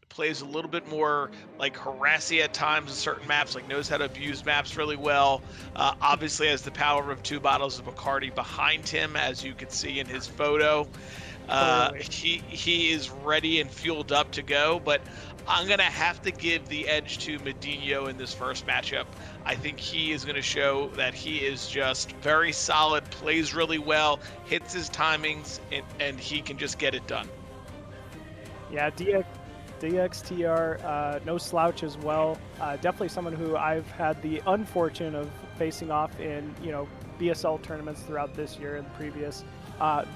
plays a little bit more like harassy at times in certain maps, like knows how to abuse maps really well. Obviously has the power of 2 bottles of Bacardi behind him, as you can see in his photo. Clearly. He is ready and fueled up to go, but I'm gonna have to give the edge to MadiNho in this first matchup. I think he is gonna show that he is just very solid, plays really well, hits his timings, and he can just get it done. Yeah, DXTR, no slouch as well. Definitely someone who I've had the unfortune of facing off in, BSL tournaments throughout this year and previous.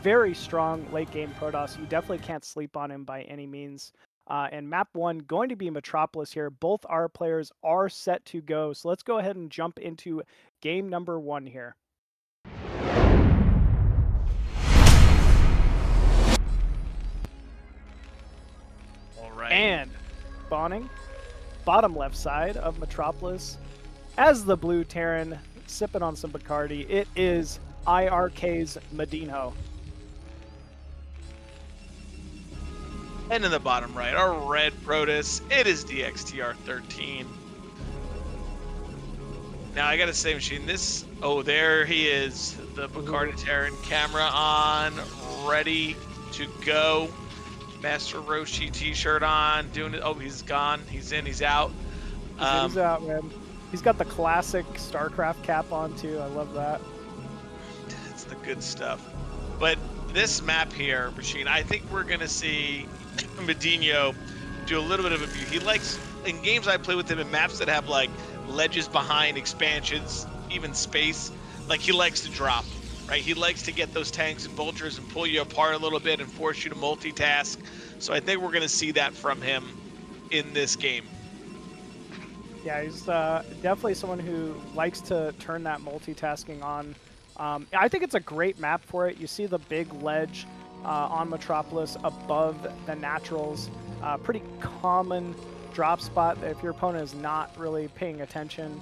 Very strong late game Protoss. You definitely can't sleep on him by any means. And map 1 going to be Metropolis here. Both our players are set to go. So let's go ahead and jump into game number 1 here. All right. And spawning, bottom left side of Metropolis, as the blue Terran sipping on some Bacardi, it is IRK's MadiNho. And in the bottom right, our red Protoss, it is dxtr13. Now I gotta say, Machine, there he is, the Bacardi Terran, camera on, ready to go. Master Roshi t-shirt on, doing it. Oh, he's gone. He's in, he's out. He's out, man. He's got the classic StarCraft cap on too. I love that. It's the good stuff. But this map here, Machine, I think we're gonna see MadiNho do a little bit of abuse. He likes, in games I play with him in maps that have like ledges behind, expansions, even space, like he likes to drop, right? He likes to get those tanks and vultures and pull you apart a little bit and force you to multitask. So I think we're gonna see that from him in this game. Yeah, he's definitely someone who likes to turn that multitasking on. I think it's a great map for it. You see the big ledge on Metropolis above the naturals. Pretty common drop spot if your opponent is not really paying attention.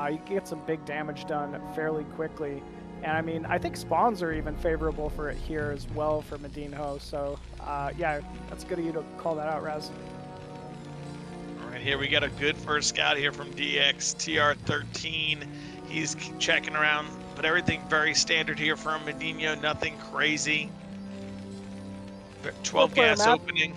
You can get some big damage done fairly quickly. And I mean, I think spawns are even favorable for it here as well for MadiNho. So yeah, that's good of you to call that out, Raz. All right, here we got a good first scout here from dxtr13. He's checking around, but everything very standard here from MadiNho, nothing crazy. 12 gas opening.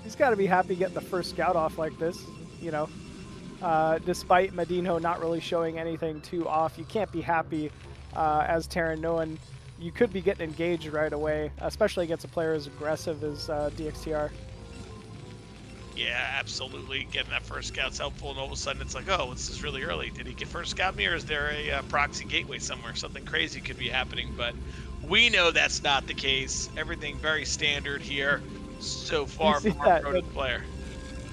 He's got to be happy getting the first scout off like this, despite MadiNho not really showing anything too off. You can't be happy as Terran knowing you could be getting engaged right away, especially against a player as aggressive as DXTR. Yeah, absolutely. Getting that first scout's helpful, and all of a sudden it's like, oh, this is really early. Did he get first scout me, or is there a proxy gateway somewhere? Something crazy could be happening, but we know that's not the case. Everything very standard here so far from our Protoss player.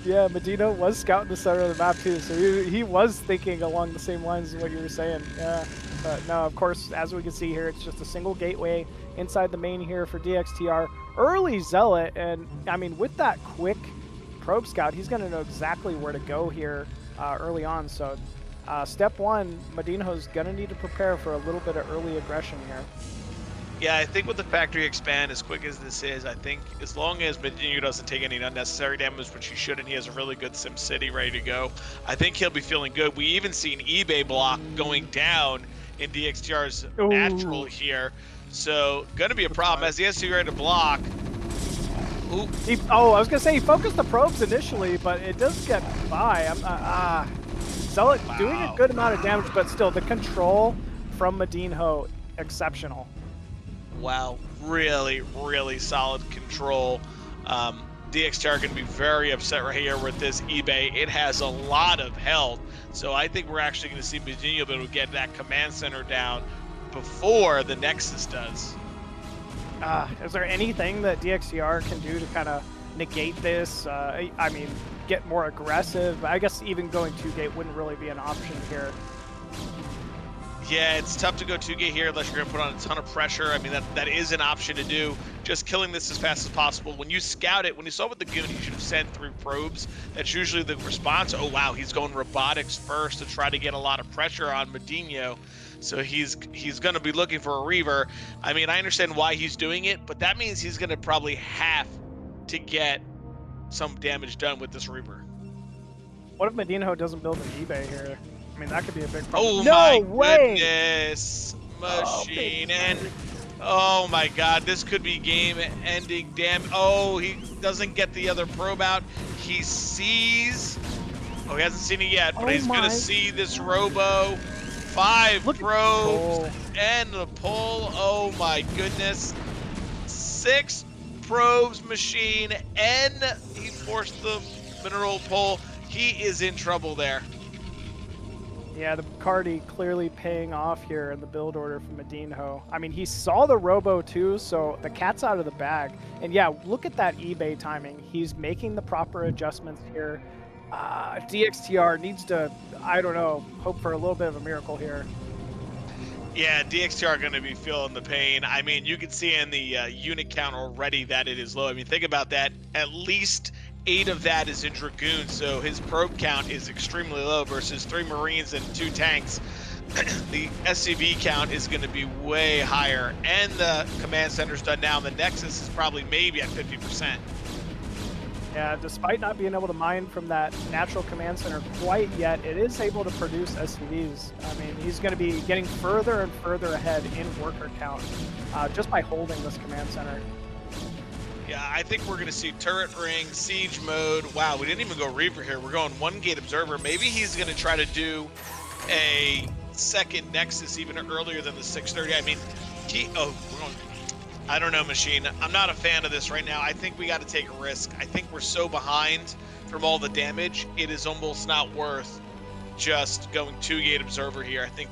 Yeah, MadiNho was scouting the center of the map too, so he was thinking along the same lines as what you were saying. Yeah, but no, of course, as we can see here, it's just a single gateway inside the main here for DXTR. Early Zealot, and I mean, with that quick probe scout, he's going to know exactly where to go here early on. So step one, MadiNho's going to need to prepare for a little bit of early aggression here. Yeah, I think with the factory expand, as quick as this is, I think as long as MadiNho doesn't take any unnecessary damage, which he shouldn't, he has a really good SimCity ready to go, I think he'll be feeling good. We even see an eBay block going down in DXTR's natural here. So going to be a problem as he has to be ready to block. Ooh. I was going to say he focused the probes initially, but it does get by. Zealot doing a good amount of damage, but still the control from MadiNho, exceptional. Wow, really, really solid control. DXTR going to be very upset right here with this eBay. It has a lot of health, so I think we're actually going to see MadiNho be able to get that command center down before the Nexus does. Is there anything that DXTR can do to kind of negate this? I mean, get more aggressive? I guess even going 2-gate wouldn't really be an option here. Yeah, it's tough to go 2-gate here unless you're going to put on a ton of pressure. I mean, that is an option to do. Just killing this as fast as possible. When you scout it, when you saw with the Goon, you should have sent through probes. That's usually the response. Oh, wow, he's going robotics first to try to get a lot of pressure on MadiNho. So he's going to be looking for a Reaver. I mean, I understand why he's doing it, but that means he's going to probably have to get some damage done with this Reaper. What if MadiNho doesn't build an eBay here? I mean, that could be a big Oh problem. No my way! goodness, Oh, Machine, baby. and oh my God, this could be game-ending. Damn! Oh, he doesn't get the other probe out. He sees. Oh, he hasn't seen it yet, but Oh he's gonna my. see this Robo. 5 Look at probes the and the pull. Oh my goodness. 6 probes, Machine, and he forced the mineral pull. He is in trouble there. Yeah, the Bacardi clearly paying off here in the build order from MadiNho. I mean, he saw the Robo too, so the cat's out of the bag. And yeah, look at that eBay timing. He's making the proper adjustments here. DXTR needs to, I don't know, hope for a little bit of a miracle here. Yeah, DXTR going to be feeling the pain. I mean, you can see in the unit count already that it is low. I mean, think about that. At least 8 of that is in Dragoon, so his probe count is extremely low versus 3 Marines and 2 tanks. The SCV count is going to be way higher, and the command center's done now. The Nexus is probably maybe at 50%. Yeah, despite not being able to mine from that natural command center quite yet, it is able to produce SCVs. I mean, he's going to be getting further and further ahead in worker count just by holding this command center. Yeah, I think we're going to see turret ring, siege mode. Wow, we didn't even go Reaper here. We're going 1 gate observer. Maybe he's going to try to do a second Nexus even earlier than the 630. I mean, we're going. I don't know, Machine. I'm not a fan of this right now. I think we got to take a risk. I think we're so behind from all the damage, it is almost not worth just going 2 gate observer here. I think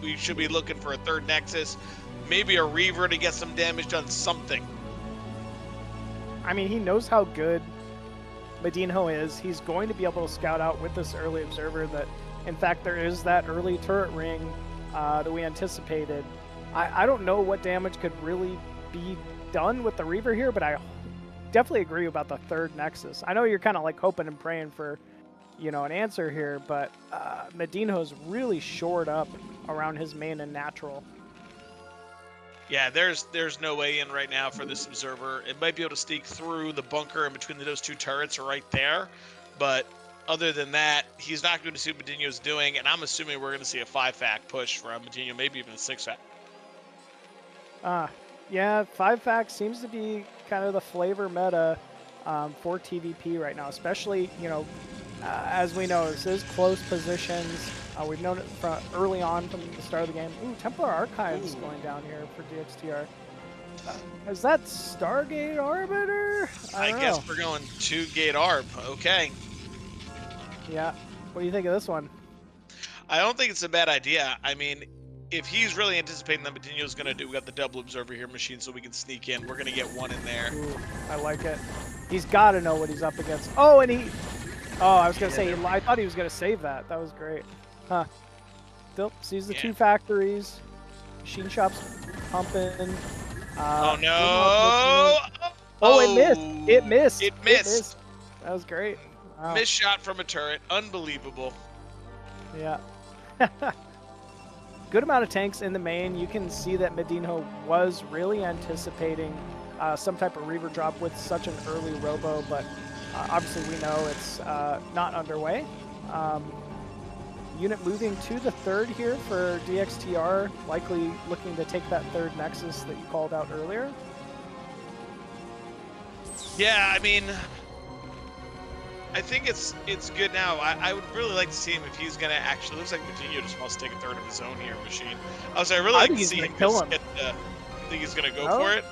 we should be looking for a 3rd Nexus, maybe a Reaver to get some damage done, something. I mean, he knows how good MadiNho is. He's going to be able to scout out with this early observer that, in fact, there is that early turret ring that we anticipated. I don't know what damage could really be done with the Reaver here, but I definitely agree about the 3rd Nexus. I know you're kind of like hoping and praying for, you know, an answer here, but MadiNho's really shored up around his main and natural. Yeah, there's no way in right now for this observer. It might be able to sneak through the bunker in between those 2 turrets right there, but other than that, he's not going to see what MadiNho's doing, and I'm assuming we're going to see a 5-fact push from MadiNho, maybe even a 6-fact. Yeah, 5-fact seems to be kind of the flavor meta for TVP right now, especially, you know, as we know, this is close positions. We've known it from early on from the start of the game. Ooh, Templar Archives going down here for DXTR. Is that Stargate Arbiter? I guess we're going 2 gate ARB. Okay. Yeah. What do you think of this one? I don't think it's a bad idea. I mean, if he's really anticipating that MadiNho's going to do, we got the double observer here, Machine, so we can sneak in. We're going to get 1 in there. Ooh, I like it. He's got to know what he's up against. Oh, and he... Oh, I was going to say, I thought he was going to save that. That was great. Huh. Still sees the 2 factories. Machine shop's pumping. Oh, no. Oh, it missed. It missed. It missed. That was great. Wow. Missed shot from a turret. Unbelievable. Yeah. Good amount of tanks in the main. You can see that MadiNho was really anticipating some type of Reaver drop with such an early Robo, but obviously we know it's not underway. Unit moving to the 3rd here for DXTR, likely looking to take that 3rd Nexus that you called out earlier. Yeah, I mean, I think it's good now. I would really like to see him if he's going to actually... Looks like MadiNho just wants to take a 3rd of his own here, Machine. I really like to see him just get the... Think he's going to go for it?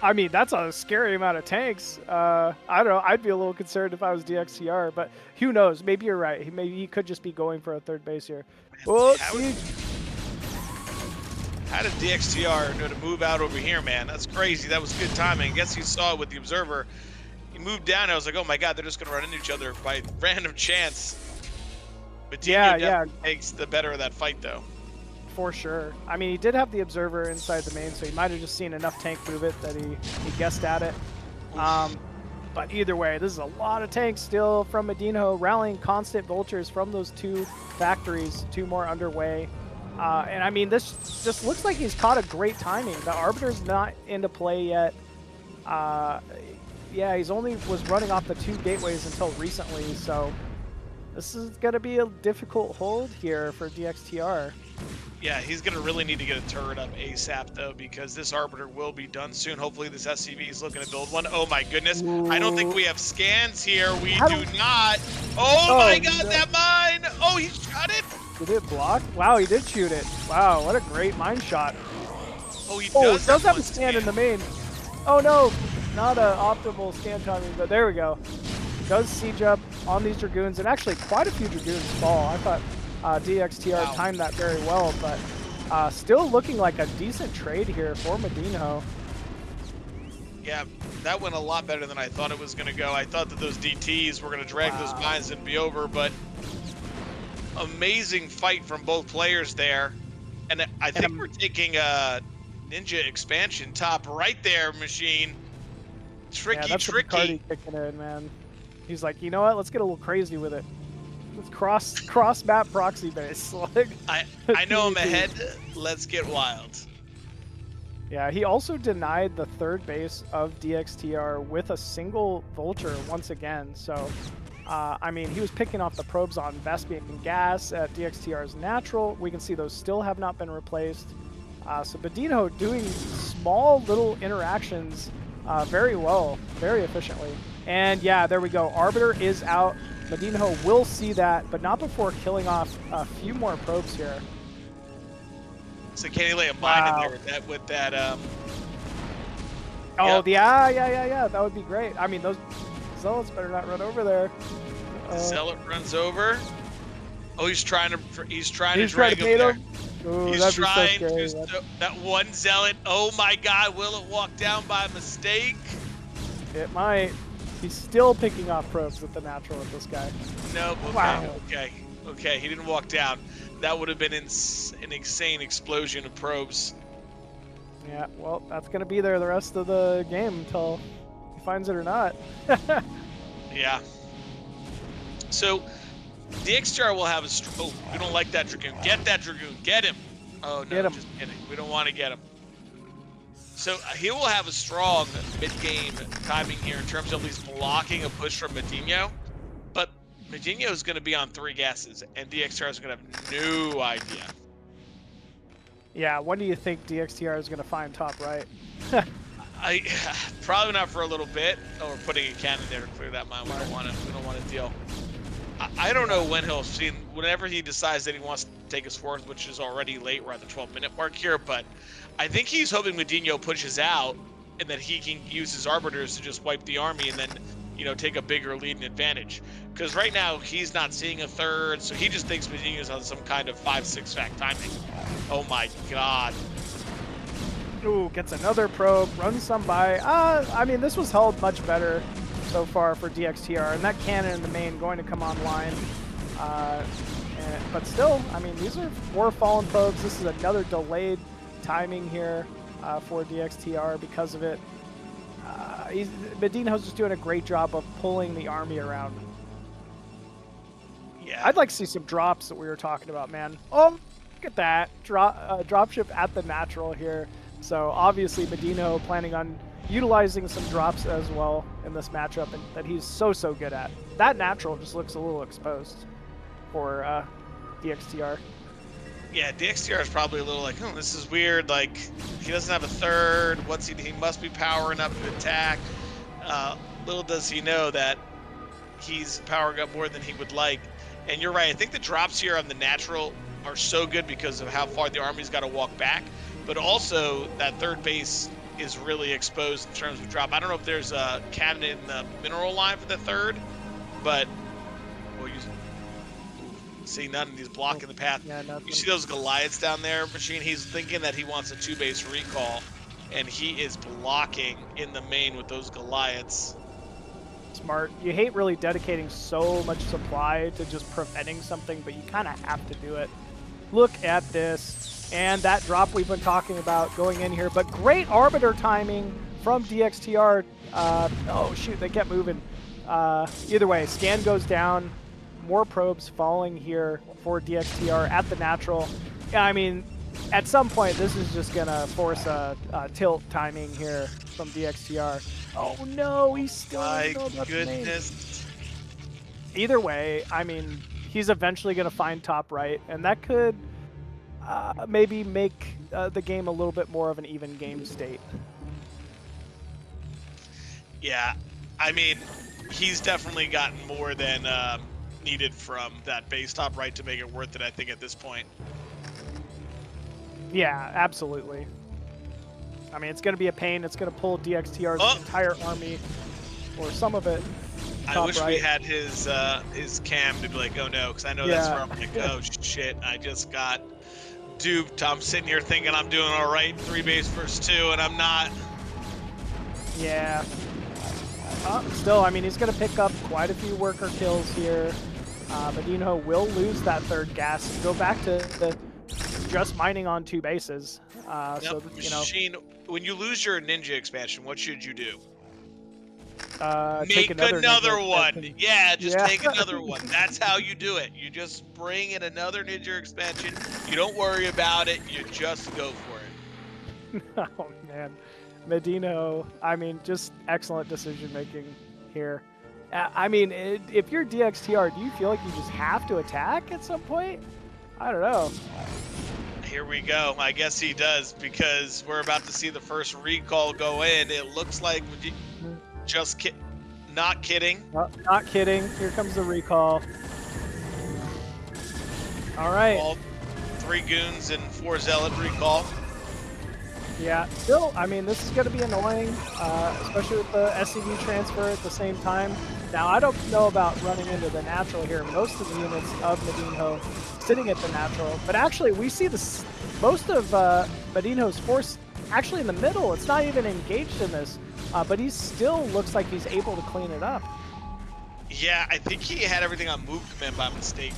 I mean, that's a scary amount of tanks. I don't know. I'd be a little concerned if I was DXTR, but who knows? Maybe you're right. Maybe he could just be going for a 3rd base here. Oh, how did DXTR know to move out over here, man? That's crazy. That was good timing. I guess he saw it with the observer. He moved down. I was like, oh my God, they're just going to run into each other by random chance. But definitely takes the better of that fight, though. For sure. I mean, he did have the observer inside the main, so he might have just seen enough tank move it that he guessed at it. But either way, this is a lot of tanks still from MadiNho, rallying constant vultures from those 2 factories, 2 more underway. And I mean, this just looks like he's caught a great timing. The Arbiter's not into play yet. yeah, he's only was running off the 2 gateways until recently, so this is going to be a difficult hold here for DXTR. Yeah, he's going to really need to get a turret up ASAP, though, because this Arbiter will be done soon. Hopefully this SCV is looking to build one. Oh, my goodness. Ooh. I don't think we have scans here. We How do not. Oh, my God, no. that mine. Oh, he shot it. Did it block? Wow, he did shoot it. Wow, what a great mine shot. Oh, he Oh, does, does have a scan scan in the main. Oh, no. Not an optimal scan timing, but there we go. Does siege up on these Dragoons, and actually quite a few Dragoons fall. I thought DXTR timed that very well, but still looking like a decent trade here for MadiNho. Yeah, that went a lot better than I thought it was going to go. I thought that those DTs were going to drag those mines and be over, but amazing fight from both players there. And I think we're taking a Ninja expansion top right there, Machine. Tricky, yeah, that's tricky. Kicking in, man. He's like, you know what? Let's get a little crazy with it. Let's cross map proxy base. Like, I know I'm ahead. Let's get wild. Yeah, he also denied the 3rd base of DXTR with a single Vulture once again. So, I mean, he was picking off the probes on Vespian and Gas at DXTR's natural. We can see those still have not been replaced. So MadiNho doing small little interactions very well, very efficiently. And yeah, there we go. Arbiter is out. MadiNho will see that, but not before killing off a few more probes here. So can he lay a mine in there with that? Oh, yeah. That would be great. I mean, those Zealots better not run over there. Zealot runs over. Oh, he's trying to drag him there. Ooh, he's trying to. That one Zealot. Oh my God! Will it walk down by mistake? It might. He's still picking off probes with the natural with this guy. Nope. Okay. Wow. Okay. He didn't walk down. That would have been an insane explosion of probes. Yeah. Well, that's gonna be there the rest of the game until he finds it or not. Yeah. So, DXTR will have a. Oh, we don't like that Dragoon. Get that Dragoon. Get him. Oh no, get him. Just kidding. We don't want to get him. So he will have a strong mid-game timing here in terms of at least blocking a push from MadiNho. But MadiNho is going to be on 3 gases, and DXTR is going to have no idea. Yeah, when do you think DXTR is going to find top right? Probably not for a little bit. Oh, we're putting a cannon there to clear that mine. We don't want to deal. I don't know when he'll see. Whenever he decides that he wants to take his 4th, which is already late. We're at the 12-minute mark here, but I think he's hoping MadiNho pushes out, and that he can use his arbiters to just wipe the army, and then, you know, take a bigger lead and advantage. Because right now he's not seeing a 3rd, so he just thinks MadiNho's on some kind of 5-6 fact timing. Oh my God. Ooh, gets another probe, runs some by. I mean, this was held much better so far for DXTR, and that cannon in the main going to come online. But still, I mean, these are 4 fallen probes. This is another delayed timing here for DXTR because of it. MadiNho's just doing a great job of pulling the army around. Yeah. I'd like to see some drops that we were talking about, man. Oh, look at that. Dropship at the natural here. So obviously MadiNho planning on utilizing some drops as well in this matchup, and that he's so good at. That natural just looks a little exposed for DXTR. Yeah, DXTR is probably a little like, oh, this is weird. Like, he doesn't have a 3rd. He must be powering up to attack. Little does he know that he's powering up more than he would like. And you're right. I think the drops here on the natural are so good because of how far the army's got to walk back. But also, that 3rd base is really exposed in terms of drop. I don't know if there's a cannon in the mineral line for the 3rd, but well, you see none. He's blocking the path. Yeah, you see those Goliaths down there, Machine? He's thinking that he wants a 2-base recall, and he is blocking in the main with those Goliaths. Smart. You hate really dedicating so much supply to just preventing something, but you kind of have to do it. Look at this. And that drop we've been talking about going in here, but great arbiter timing from DXTR. Oh shoot, they kept moving. Either way, scan goes down. More probes falling here for DXTR at the natural. I mean, at some point, this is just gonna force a tilt timing here from DXTR. Oh no, he still doesn't My know about the name. goodness. Either way, I mean, he's eventually gonna find top right, and that could maybe make the game a little bit more of an even game state. Yeah, I mean, he's definitely gotten more than needed from that base top right to make it worth it, I think, at this point. Yeah, absolutely. I mean, it's going to be a pain. It's going to pull DXTR's entire army, or some of it. I wish we had his cam to be like, oh no, because I know that's where I'm like, oh shit, I just got duped. I'm sitting here thinking I'm doing all right, 3 base versus 2, and I'm not. Yeah. Still, I mean, he's going to pick up quite a few worker kills here. MadiNho will lose that third gas and go back to just mining on 2 bases. So, you know, Machine, when you lose your ninja expansion, what should you do? take Make another one. expansion. Yeah, just take another one. That's how you do it. You just bring in another ninja expansion. You don't worry about it. You just go for it. Oh, man. MadiNho, I mean, just excellent decision making here. I mean, if you're DXTR, do you feel like you just have to attack at some point? I don't know. Here we go. I guess he does, because we're about to see the first recall go in. It looks like not kidding. Not kidding. Here comes the recall. All right. All 3 goons and 4 zealot recall. Yeah, still, I mean, this is going to be annoying, especially with the SCV transfer at the same time. Now, I don't know about running into the natural here. Most of the units of MadiNho sitting at the natural, but actually we see most of MadiNho's force actually in the middle. It's not even engaged in this, but he still looks like he's able to clean it up. Yeah, I think he had everything on move command by mistake.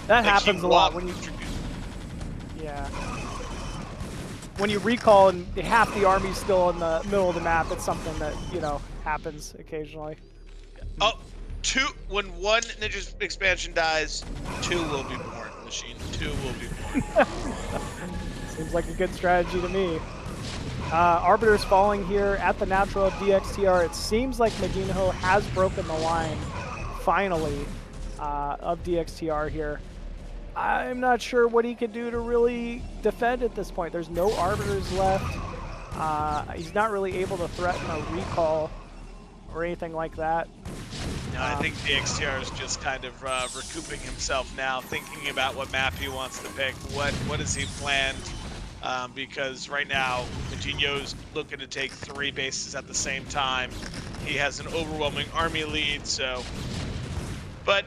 That happens a lot when you... Yeah. When you recall and half the army's still in the middle of the map, it's something that, you know, happens occasionally. Oh, when 1 ninja expansion dies, 2 will be born, Machine. 2 will be born. Seems like a good strategy to me. Arbiter's falling here at the natural of DXTR. It seems like MadiNho has broken the line, finally, of DXTR here. I'm not sure what he could do to really defend at this point. There's no Arbiters left. He's not really able to threaten a recall or anything like that. No, I think DXTR is just kind of recouping himself now, thinking about what map he wants to pick. What has he planned? Because right now, MadiNho's looking to take 3 bases at the same time. He has an overwhelming army lead, so... But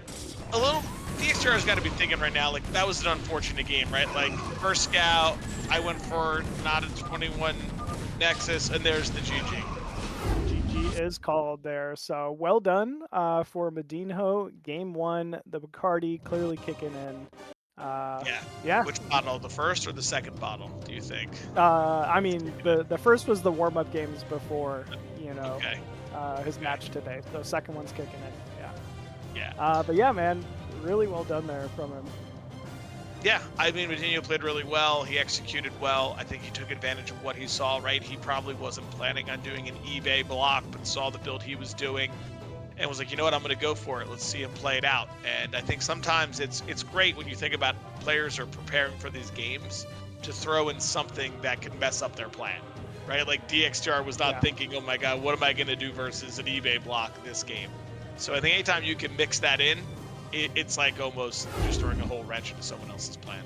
a little... DXTR's got to be thinking right now, like, that was an unfortunate game, right? Like, first scout, I went for not a 21 Nexus, and there's the GG. GG is called there. So, well done for MadiNho. Game 1, the Bacardi clearly kicking in. Yeah. Which bottle, the first or the second bottle, do you think? I mean, the first was the warm-up games before, you know, his match today. The second one's kicking in, yeah. But yeah, man, really well done there from him. Yeah, I mean, MadiNho played really well. He executed well. I think he took advantage of what he saw, right? He probably wasn't planning on doing an eBay block, but saw the build he was doing and was like, you know what, I'm going to go for it. Let's see him play it out. And I think sometimes it's great when you think about players are preparing for these games to throw in something that can mess up their plan, right? Like DXTR was not thinking, oh my God, what am I going to do versus an eBay block this game? So I think anytime you can mix that in, it's like almost just throwing a whole wrench into someone else's plan.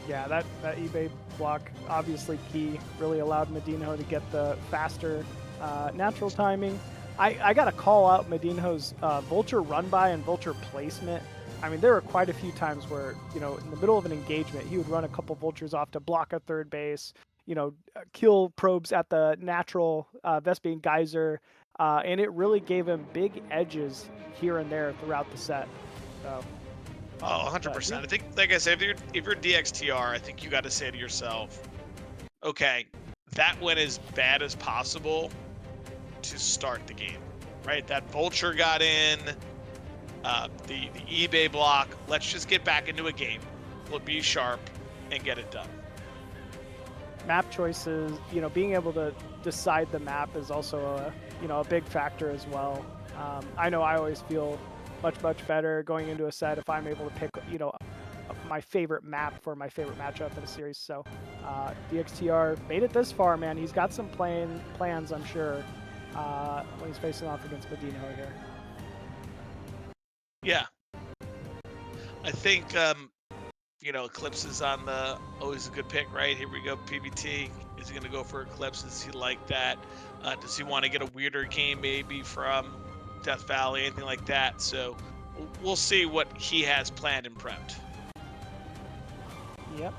Yeah, that eBay block, obviously key, really allowed MadiNho to get the faster natural timing. I got to call out MadiNho's Vulture run-by and Vulture placement. I mean, there were quite a few times where, you know, in the middle of an engagement, he would run a couple Vultures off to block a third base, you know, kill probes at the natural Vespene Geyser, and it really gave him big edges here and there throughout the set. So, oh, 100%. I think, like I said, if you're DXTR, I think you got to say to yourself, okay, that went as bad as possible to start the game, right? That Vulture got in, the eBay block. Let's just get back into a game. We'll be sharp. and get it done. Map choices, being able to decide the map is also a big factor as well. I know I always feel much better going into a set if I'm able to pick, my favorite map for my favorite matchup in a series. So DXTR made it this far, man. He's got some plans, I'm sure, when he's facing off against MadiNho here. Yeah, I think Eclipse is on the always a good pick, right? Here we go. PBT. Is he going to go for Eclipse? Does he like that? Does he want to get a weirder game maybe from Death Valley, anything like that? So we'll see what he has planned and prepped. Yep,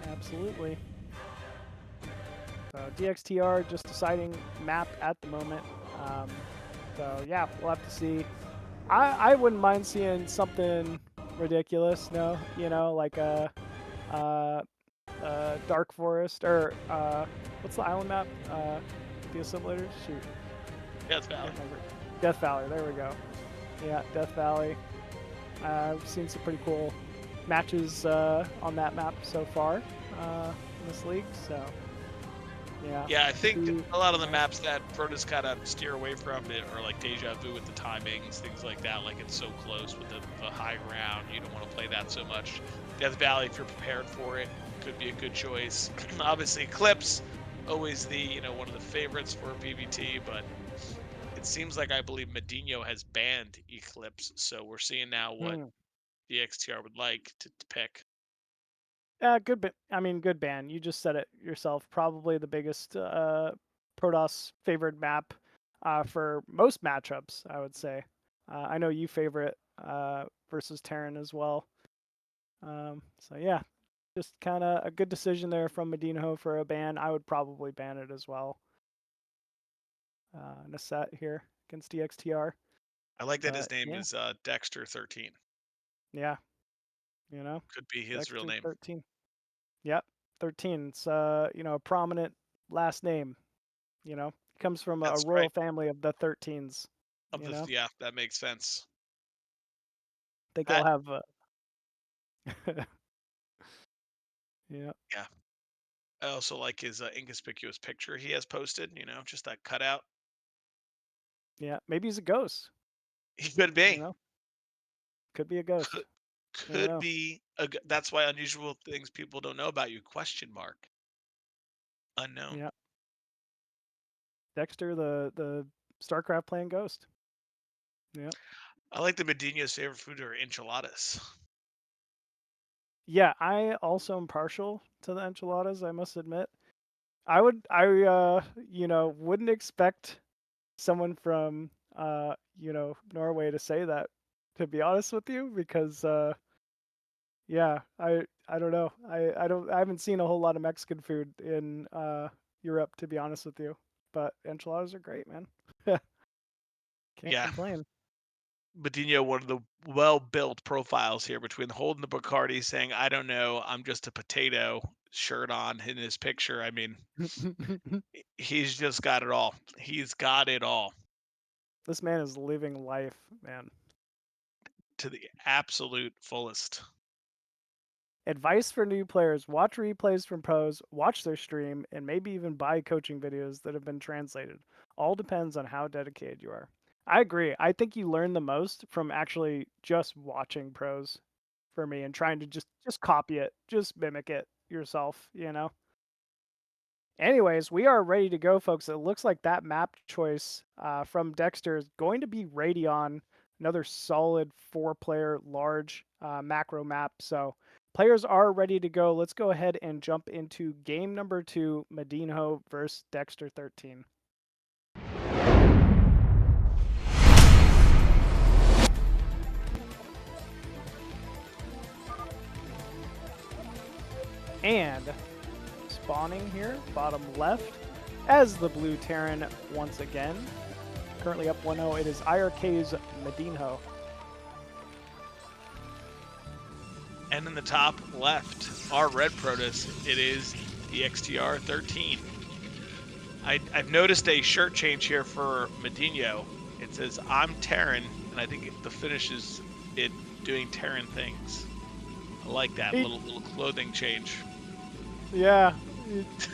absolutely. So DXTR just deciding map at the moment. So yeah, we'll have to see. I wouldn't mind seeing something ridiculous, like a Dark Forest or what's the island map? The assimilators? Shoot. Death Valley. Death Valley. There we go. Yeah, Death Valley. I've seen some pretty cool matches on that map so far in this league. So yeah. Yeah, I think a lot of the maps that Protoss kind of steer away from it are like Deja Vu with the timings, things like that. Like it's so close with the high ground, you don't want to play that so much. Death Valley, if you're prepared for it, could be a good choice. Obviously, Eclipse, always the one of the favorites for PBT, but it seems like I believe MadiNho has banned Eclipse, so we're seeing now what the XTR would like to pick. Good ban. You just said it yourself. Probably the biggest Protoss favored map for most matchups, I would say. I know you favorite versus Terran as well. So yeah, just kind of a good decision there from MadiNho for a ban. I would probably ban it as well in a set here against DXTR. I like that his name is Dexter13. Yeah, could be his real Dexter name. 13. Yep, 13. It's a prominent last name. Comes from a royal family of the 13s. Yeah, that makes sense. I think he'll have. Yeah. Yeah. I also like his inconspicuous picture he has posted. Just that cutout. Yeah, maybe he's a ghost. He could be. Could be a ghost. Could be. That's why unusual things people don't know about you. ? Unknown. Yeah. Dexter, the StarCraft playing ghost. Yeah. I like the MadiNho's favorite food are enchiladas. Yeah, I also am partial to the enchiladas, I must admit. I wouldn't expect someone from Norway to say that, to be honest with you, because yeah, I don't know. I haven't seen a whole lot of Mexican food in Europe, to be honest with you. But enchiladas are great, man. Can't complain. MadiNho, one of the well-built profiles here between holding the Bacardi, saying, "I don't know, I'm just a potato," shirt on in his picture. I mean, he's just got it all. He's got it all. This man is living life, man. To the absolute fullest. Advice for new players: watch replays from pros, watch their stream, and maybe even buy coaching videos that have been translated. All depends on how dedicated you are. I agree. I think you learn the most from actually just watching pros, for me, and trying to just copy it, just mimic it yourself, Anyways, we are ready to go, folks. It looks like that map choice from Dexter is going to be Radon, another solid 4-player large macro map. So players are ready to go. Let's go ahead and jump into game number 2, MadiNho versus Dexter 13. And spawning here, bottom left, as the blue Terran once again. Currently up 1-0, it is IRK's MadiNho. And in the top left, our red Protoss, it is dxtr13. I've noticed a shirt change here for MadiNho. It says, "I'm Terran," and I think the finish is it doing Terran things. I like that little clothing change. Yeah,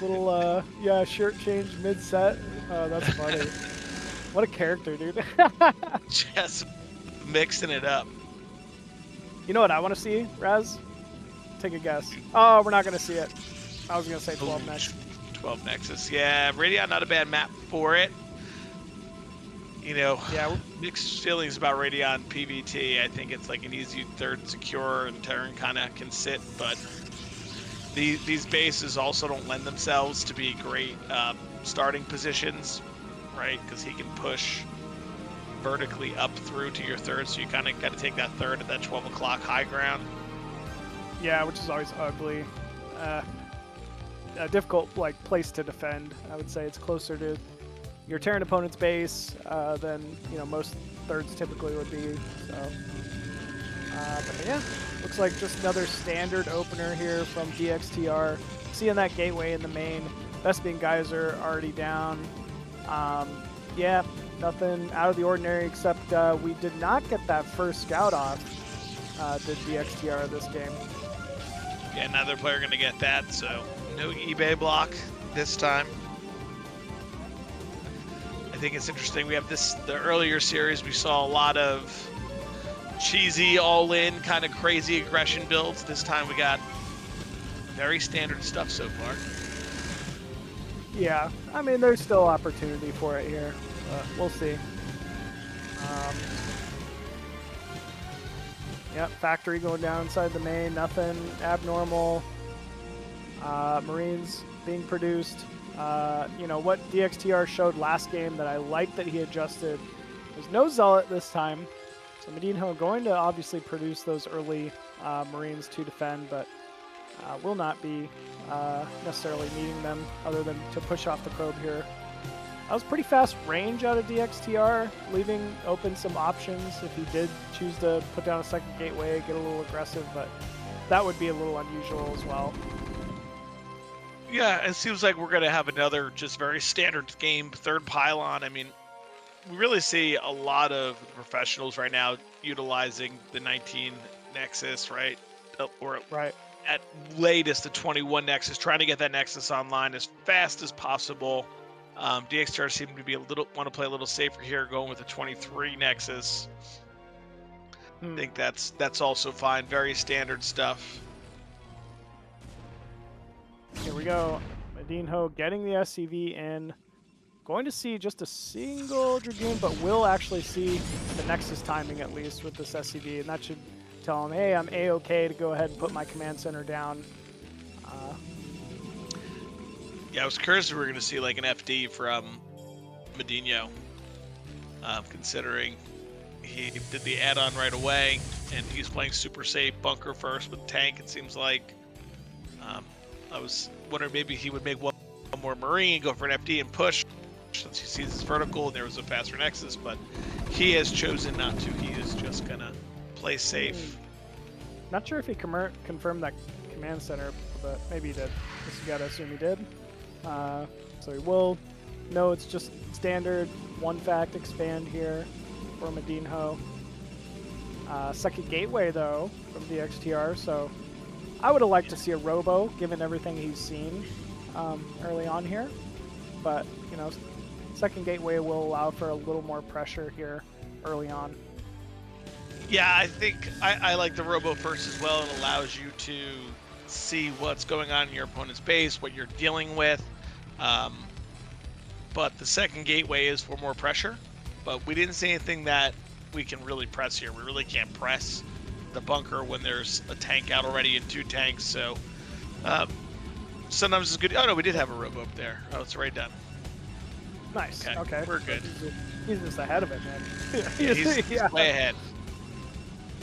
little yeah, shirt change mid-set. Oh, that's funny. What a character, dude. Just mixing it up. You know what I want to see, Raz? Take a guess. Oh, we're not going to see it. I was going to say 12 next. 12 Nexus. Yeah, Radion, not a bad map for it. You know, yeah, mixed feelings about Radion PVT. I think it's like an easy third secure, and Terran kind of can sit, but these bases also don't lend themselves to be great starting positions, right? Because he can push vertically up through to your third, so you kind of got to take that third at that 12 o'clock high ground. Yeah, which is always ugly. A difficult place to defend. I would say it's closer to your Terran opponent's base than most thirds typically would be. So, but yeah, looks like just another standard opener here from dxtr. Seeing that gateway in the main. Vespian Geyser already down. Yeah, nothing out of the ordinary except we did not get that first scout off. Did dxtr this game? Yeah, another player gonna get that. So no eBay block this time. I think it's interesting. We have the earlier series, we saw a lot of cheesy, all-in, kind of crazy aggression builds. This time we got very standard stuff so far. Yeah, I mean, there's still opportunity for it here, but we'll see. Yep, factory going down inside the main, nothing abnormal. Marines being produced. What dxtr showed last game that I liked that he adjusted. There's no Zealot this time. So MadiNho going to obviously produce those early Marines to defend, but will not be necessarily needing them other than to push off the probe here. That was pretty fast range out of dxtr, leaving open some options if he did choose to put down a second gateway, get a little aggressive, but that would be a little unusual as well. Yeah, it seems like we're going to have another just very standard game, third pylon. I mean, we really see a lot of professionals right now utilizing the 19 Nexus, right? Or right. At latest the 21 Nexus, trying to get that Nexus online as fast as possible. dxtr seem to be want to play a little safer here, going with the 23 Nexus. I think that's also fine. Very standard stuff. Here we go. MadiNho getting the SCV in. Going to see just a single Dragoon, but will actually see the Nexus timing at least with this SCV, and that should tell him, hey, I'm A-okay to go ahead and put my command center down. Yeah, I was curious if we were going to see like an FD from MadiNho, considering he did the add-on right away, and he's playing super safe bunker first with tank, it seems like. I was wondering maybe he would make one more Marine, go for an FD and push, since he sees his vertical and there was a faster Nexus, but he has chosen not to. He is just going to play safe. Not sure if he confirmed that command center, but maybe he did. Guess you gotta assume he did. So he will know it's just standard one fact expand here for MadiNho. Second gateway though from dxtr, so I would have liked to see a robo given everything he's seen early on here, but second gateway will allow for a little more pressure here early on. Yeah, I think I like the robo first as well. It allows you to see what's going on in your opponent's base, what you're dealing with. But the second gateway is for more pressure. But we didn't see anything that we can really press here. We really can't press the bunker when there's a tank out already and two tanks. So sometimes it's good. Oh no, we did have a robo up there. Oh, it's already done. Nice. Okay. We're good. He's just ahead of it, man. He's way ahead.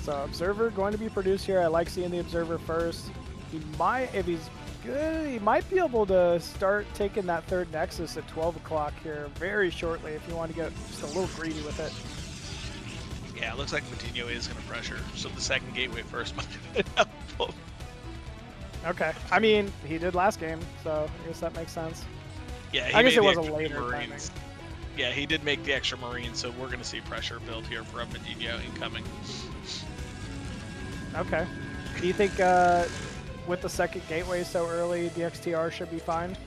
So Observer going to be produced here. I like seeing the Observer first. He might, if he's good, he might be able to start taking that third Nexus at 12 o'clock here very shortly if you want to get just a little greedy with it. Yeah, it looks like MadiNho is going to pressure, so the second gateway first might be helpful. Okay. I mean, he did last game, so I guess that makes sense. Yeah, I guess it was a later timing. Yeah, he did make the extra Marine, so we're going to see pressure build here from MadiNho incoming. Okay. Do you think with the second gateway so early, DXTR should be fine?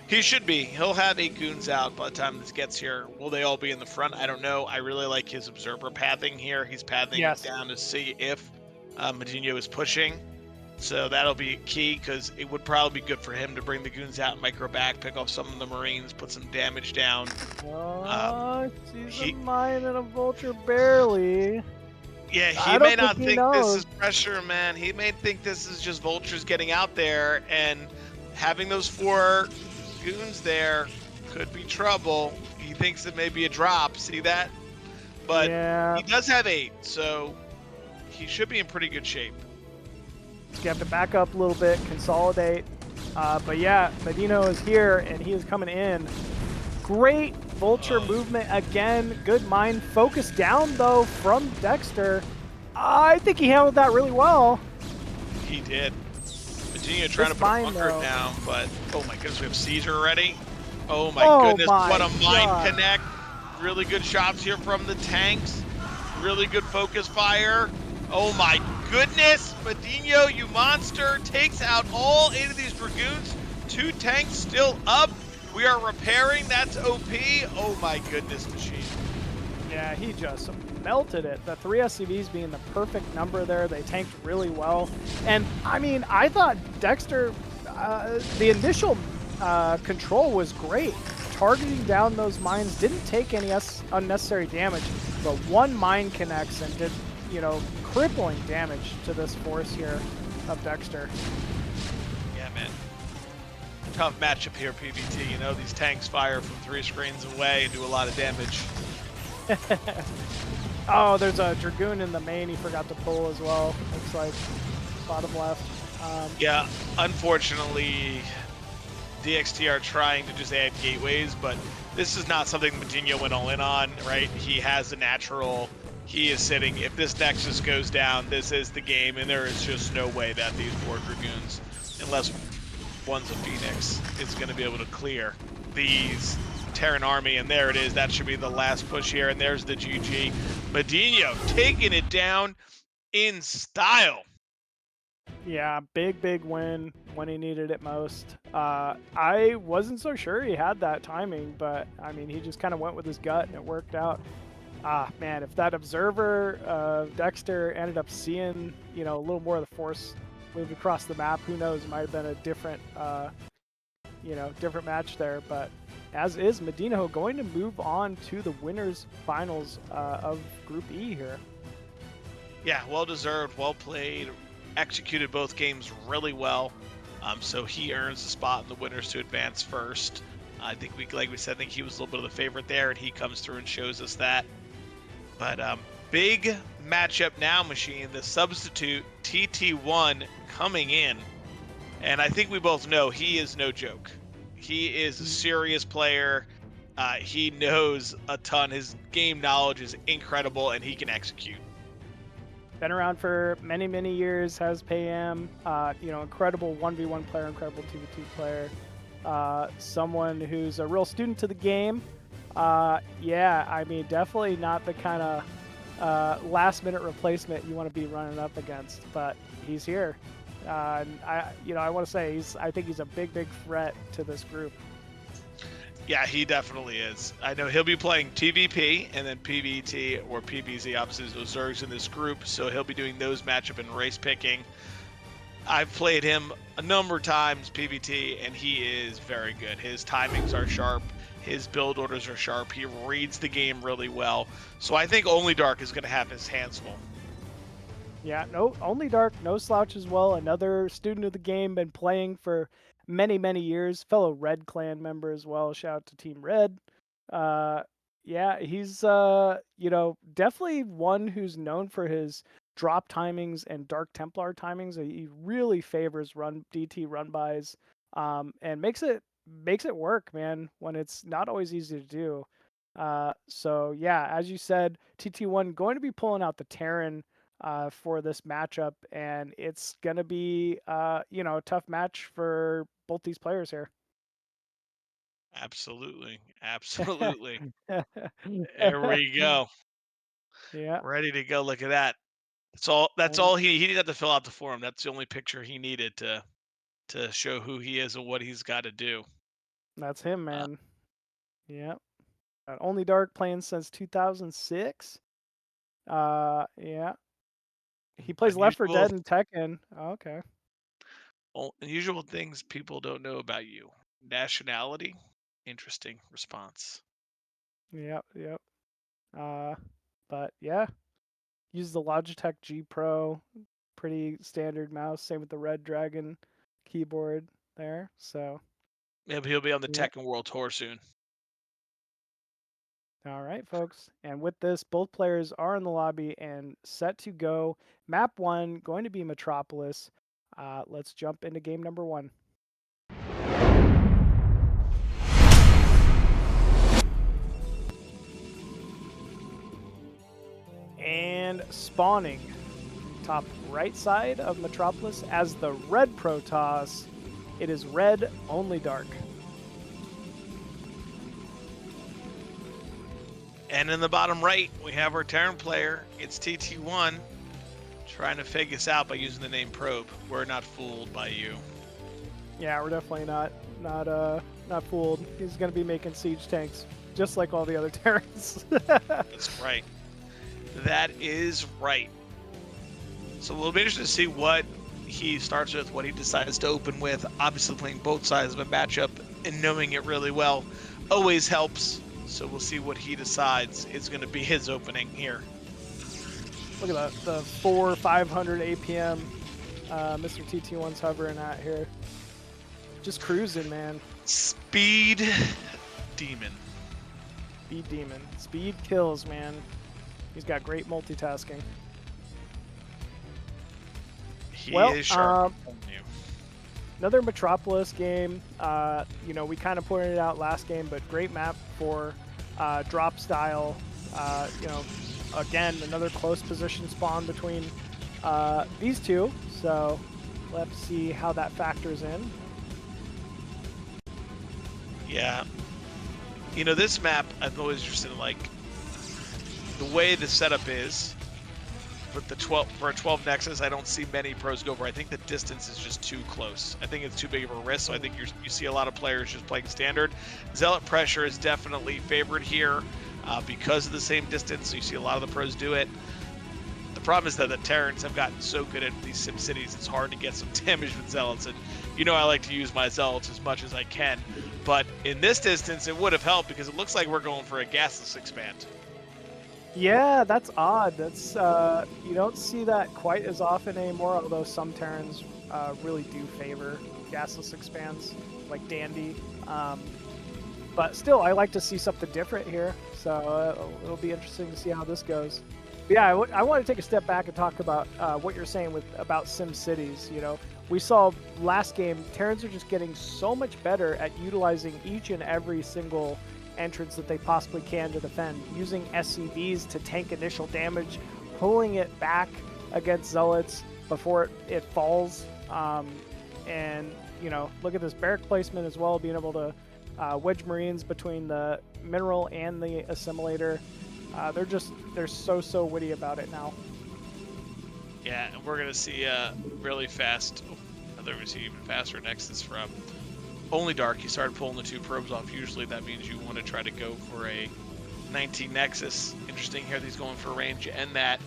He should be. He'll have 8 goons out by the time this gets here. Will they all be in the front? I don't know. I really like his observer pathing here. He's pathing Yes. down to see if MadiNho is pushing. So that'll be key because it would probably be good for him to bring the goons out, micro back, pick off some of the Marines, put some damage down. Oh, she's a He, mine and a vulture barely. yeah, he I may don't think not he think this knows. is pressure, man. He may think this is just vultures getting out there, and having those 4 goons there could be trouble. He thinks it may be a drop. See that? But Yeah, he does have 8, so he should be in pretty good shape. you have to back up a little bit, consolidate. But yeah, MadiNho is here and he is coming in. Great vulture movement again. Good mind. Focus down though from Dexter. I think he handled that really well. He did. MadiNho trying to put a mine, bunker though. down, but oh my goodness, we have seizure already. Oh my Oh goodness, my what a mine God. connect. Really good shots here from the tanks. Really good focus fire. Oh my goodness, MadiNho, you monster, takes out all 8 of these Dragoons. 2 tanks still up. We are repairing, that's OP. Oh my goodness, machine. Yeah, he just melted it. The 3 SCVs being the perfect number there. They tanked really well. And, I mean, I thought Dexter, the initial control was great. Targeting down those mines, didn't take any unnecessary damage, but 1 mine connects and did, you know, crippling damage to this force here of Dexter. Yeah, man. Tough matchup here, PvT. You know, these tanks fire from 3 screens away and do a lot of damage. Oh, there's a Dragoon in the main he forgot to pull as well. Looks like bottom left. Yeah, unfortunately, DXTR trying to just add gateways, but this is not something MadiNho went all in on, right? He has the natural, he is sitting, if this Nexus goes down, this is the game, and there is just no way that these 4 Dragoons, unless one's a Phoenix, is going to be able to clear these Terran army, and there it is. That should be the last push here, and there's the GG. MadiNho taking it down in style. Yeah, big win when he needed it most. I wasn't so sure he had that timing, but I mean, he just kind of went with his gut and it worked out. Ah, man, if that observer Dexter ended up seeing, you know, a little more of the force move across the map, who knows? It might have been a different, you know, different match there. But as is, MadiNho going to move on to the winners finals of Group E here. Yeah, well deserved, well played, executed both games really well. So he earns a spot in the winners to advance first. I think like we said, I think he was a little bit of the favorite there, and he comes through and shows us that. But big matchup now, machine. The substitute TT1 coming in, and I think we both know he is no joke. He is a serious player. He knows a ton. His game knowledge is incredible, and he can execute. Been around for many years, has PAM, you know, incredible 1v1 player, incredible 2v2 player, someone who's a real student to the game. Yeah, I mean, definitely not the kind of last minute replacement you want to be running up against, but he's here. And I want to say I think he's a big threat to this group. Yeah, he definitely is. I know he'll be playing TVP and then PVT or PBZ, obviously those Zergs in this group, so he'll be doing those matchup and race picking. I've played him a number of times, PVT, and he is very good. His timings are sharp. His build orders are sharp. He reads the game really well. So I think OnlyDark is going to have his hands full. Yeah, no, OnlyDark, no slouch as well. Another student of the game, been playing for many years. Fellow Red Clan member as well. Shout out to Team Red. Uh, yeah, he's you know, definitely one who's known for his drop timings and Dark Templar timings. He really favors run DT run bys, and makes it work, man. When it's not always easy to do. So yeah, as you said, TT1 going to be pulling out the Terran for this matchup, and it's gonna be you know, a tough match for both these players here. Absolutely. Absolutely. There we go. Yeah, Ready to go. Look at that. That's all he didn't have to fill out the form. That's the only picture he needed to show who he is and what he's got to do. That's him, Uh, man. Yep. OnlyDark playing since 2006. Yeah. He plays Left 4 unusual Dead and Tekken. Oh, okay. unusual things people don't know about you. Nationality, interesting response. Yep, yep. Uh, but yeah, use the Logitech G Pro. Pretty standard mouse. Same with the Red Dragon keyboard there. So, Maybe he'll be on the yep. Tekken World Tour soon. All right, folks. And with this, both players are in the lobby and set to go. Map 1 going to be Metropolis. Let's jump into game number 1. And spawning top right side of Metropolis as the red Protoss, it is red OnlyDark. And in the bottom right, we have our Terran player. It's TT1 trying to fake us out by using the name Probe. We're not fooled by you. Yeah, we're definitely not fooled. He's going to be making siege tanks just like all the other Terrans. That's right. That is right. So we'll be interested to see what he starts with, what he decides to open with. Obviously, playing both sides of a matchup and knowing it really well always helps. So we'll see what he decides is going to be his opening here. Look at that, the 500 APM Mr. TT1's hovering at here. Just cruising, man. Speed Demon. Speed Demon. Speed kills, man. He's got great multitasking. He is sharp. Another Metropolis game. You know, we kind of pointed it out last game, but great map for drop style. You know, again, another close position spawn between these two. So let's see how that factors in. Yeah. You know, this map, I'm always interested in, like, the way the setup is. With the 12 for a 12 Nexus, I don't see many pros go over. I think the distance is just too close. I think it's too big of a risk. So I think you see a lot of players just playing standard. Zealot pressure is definitely favored here because of the same distance. So you see a lot of the pros do it. The problem is that the Terrans have gotten so good at these sim cities. It's hard to get some damage with Zealots, and you know I like to use my Zealots as much as I can. But in this distance, it would have helped because it looks like we're going for a gasless expand. Yeah, that's odd. That's you don't see that quite as often anymore, although some Terrans really do favor gasless expands, like Dandy. But still, I like to see something different here, so it'll be interesting to see how this goes. But yeah, I want to take a step back and talk about what you're saying about Sim Cities. You know, we saw last game, Terrans are just getting so much better at utilizing each and every single entrance that they possibly can to defend, using SCVs to tank initial damage, pulling it back against Zealots before it falls. And, you know, look at this barrack placement as well, being able to wedge Marines between the mineral and the assimilator. They're so witty about it now. Yeah, and we're going to see really fast, we're going to see even faster Nexus from OnlyDark. He started pulling the two probes off. Usually that means you want to try to go for a 19 Nexus. Interesting here, he's going for range and that.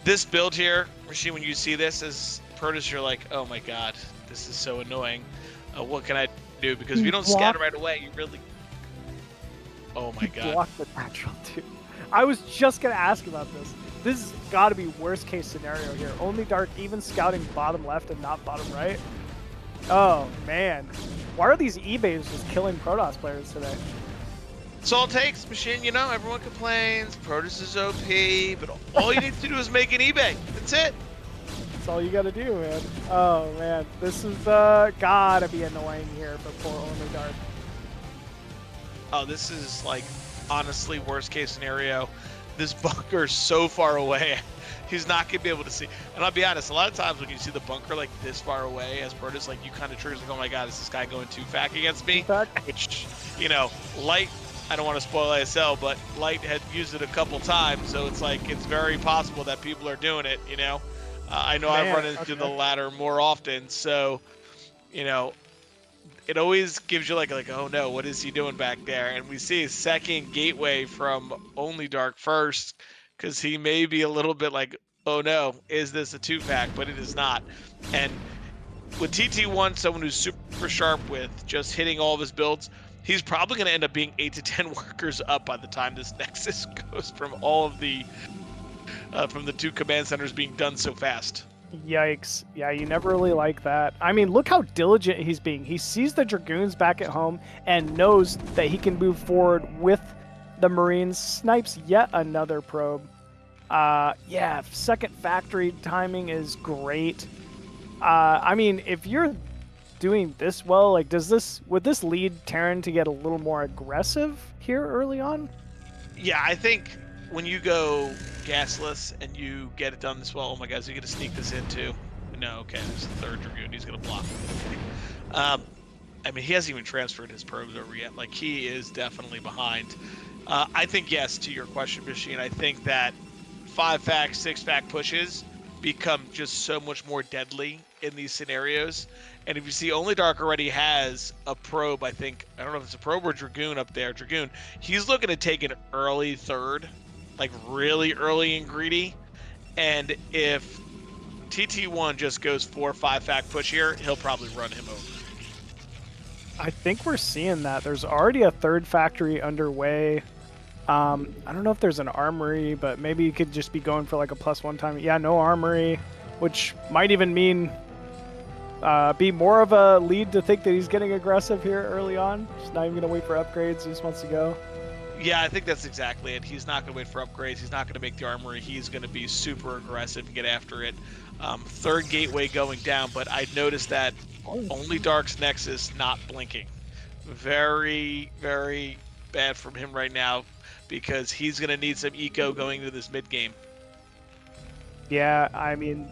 This build here, Machine, when you see this as Protoss, you're like, oh my god, this is so annoying. What can I do? Because if you don't scatter right away, you really... Oh my god. Block the natural too. I was just going to ask about this. This has got to be worst case scenario here. OnlyDark even scouting bottom left and not bottom right. Oh, man. Why are these eBays just killing Protoss players today? It's all it takes, Machine. You know, everyone complains. Protoss is OP, but all you need to do is make an eBay. That's it. That's all you got to do, man. Oh, man. This is gotta be annoying here for poor OnlyDark. Oh, this is, like, honestly, worst case scenario. This bunker is so far away. He's not going to be able to see. And I'll be honest, a lot of times when you see the bunker like this far away as Protoss, like you kind of triggers like, oh my god, is this guy going too fat against me? Which, you know, light I don't want to spoil ASL, but Light had used it a couple times, so it's like it's very possible that people are doing it. You know, I know I've Man, run into the ladder more often, so you know, it always gives you like oh no, what is he doing back there? And we see a second gateway from OnlyDark first, because he may be a little bit like, oh no, is this a 2-fac? But it is not. And with TT1, someone who's super sharp with just hitting all of his builds, he's probably going to end up being 8 to 10 workers up by the time this Nexus goes from all of the from the 2 command centers being done so fast. Yikes. Yeah, you never really like that. I mean, look how diligent he's being. He sees the Dragoons back at home and knows that he can move forward with the Marines, snipes yet another probe. Yeah, second factory timing is great. I mean, if you're doing this well, like, would this lead Terran to get a little more aggressive here early on? Yeah, I think when you go gasless and you get it done this well, oh my god, is he gonna sneak this in too? No, okay, there's the 3rd Dragoon, he's gonna block. I mean, he hasn't even transferred his probes over yet. Like, he is definitely behind. I think, yes, to your question, Machine, I think that 5-fac, 6-fac pushes become just so much more deadly in these scenarios. And if you see, OnlyDark already has a probe, I think, I don't know if it's a probe or Dragoon up there. Dragoon, he's looking to take an early 3rd, like really early and greedy. And if TT1 just goes 4 or 5-fac push here, he'll probably run him over. I think we're seeing that. There's already a 3rd factory underway. I don't know if there's an armory, but maybe you could just be going for like a +1 time. Yeah, no armory, which might even mean be more of a lead to think that he's getting aggressive here early on. Just not even going to wait for upgrades. He just wants to go. Yeah, I think that's exactly it. He's not going to wait for upgrades. He's not going to make the armory. He's going to be super aggressive and get after it. 3rd gateway going down, but I noticed that OnlyDark's Nexus not blinking. Very, very bad from him right now, because he's going to need some eco going into this mid game. Yeah, I mean,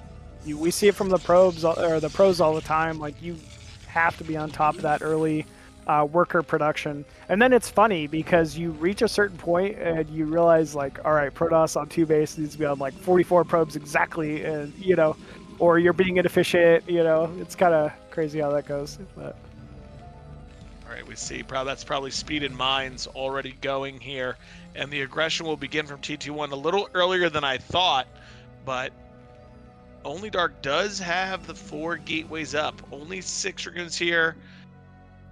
we see it from the probes or the pros all the time. Like, you have to be on top of that early worker production. And then it's funny because you reach a certain point and you realize, like, all right, Protoss on 2 base needs to be on like 44 probes exactly, and you know, or you're being inefficient. You know, it's kind of crazy how that goes. But all right, we see that's probably speed and mines already going here, and the aggression will begin from TT1 a little earlier than I thought, but OnlyDark does have the 4 gateways up. Only 6 Dragoons here.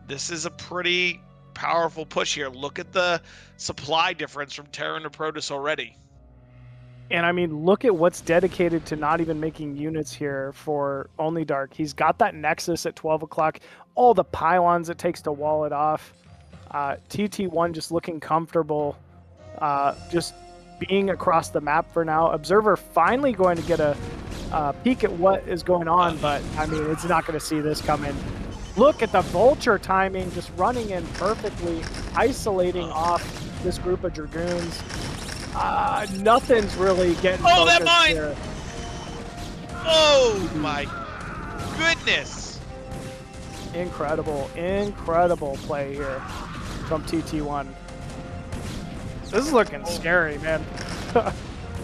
This is a pretty powerful push here. Look at the supply difference from Terran to Protoss already. And I mean, look at what's dedicated to not even making units here for OnlyDark. He's got that Nexus at 12 o'clock, all the pylons it takes to wall it off. TT1 just looking comfortable, just being across the map for now. Observer finally going to get a peek at what is going on, but I mean, it's not going to see this coming. Look at the Vulture timing, just running in perfectly, isolating off this group of Dragoons. Nothing's really getting Oh, that mine! here. Oh my goodness! Incredible, incredible play here from TT1. This is looking scary, man.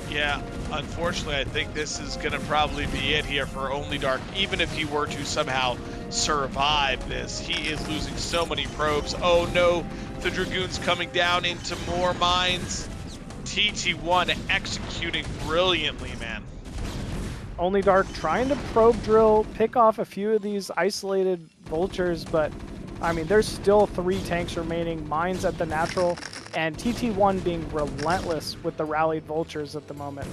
Yeah, unfortunately, I think this is going to probably be it here for OnlyDark. Even if he were to somehow survive this, he is losing so many probes. Oh no, the Dragoons coming down into more mines. TT1 executing brilliantly, man. OnlyDark trying to probe drill, pick off a few of these isolated vultures, but I mean, there's still 3 tanks remaining, mines at the natural, and TT1 being relentless with the rallied vultures at the moment.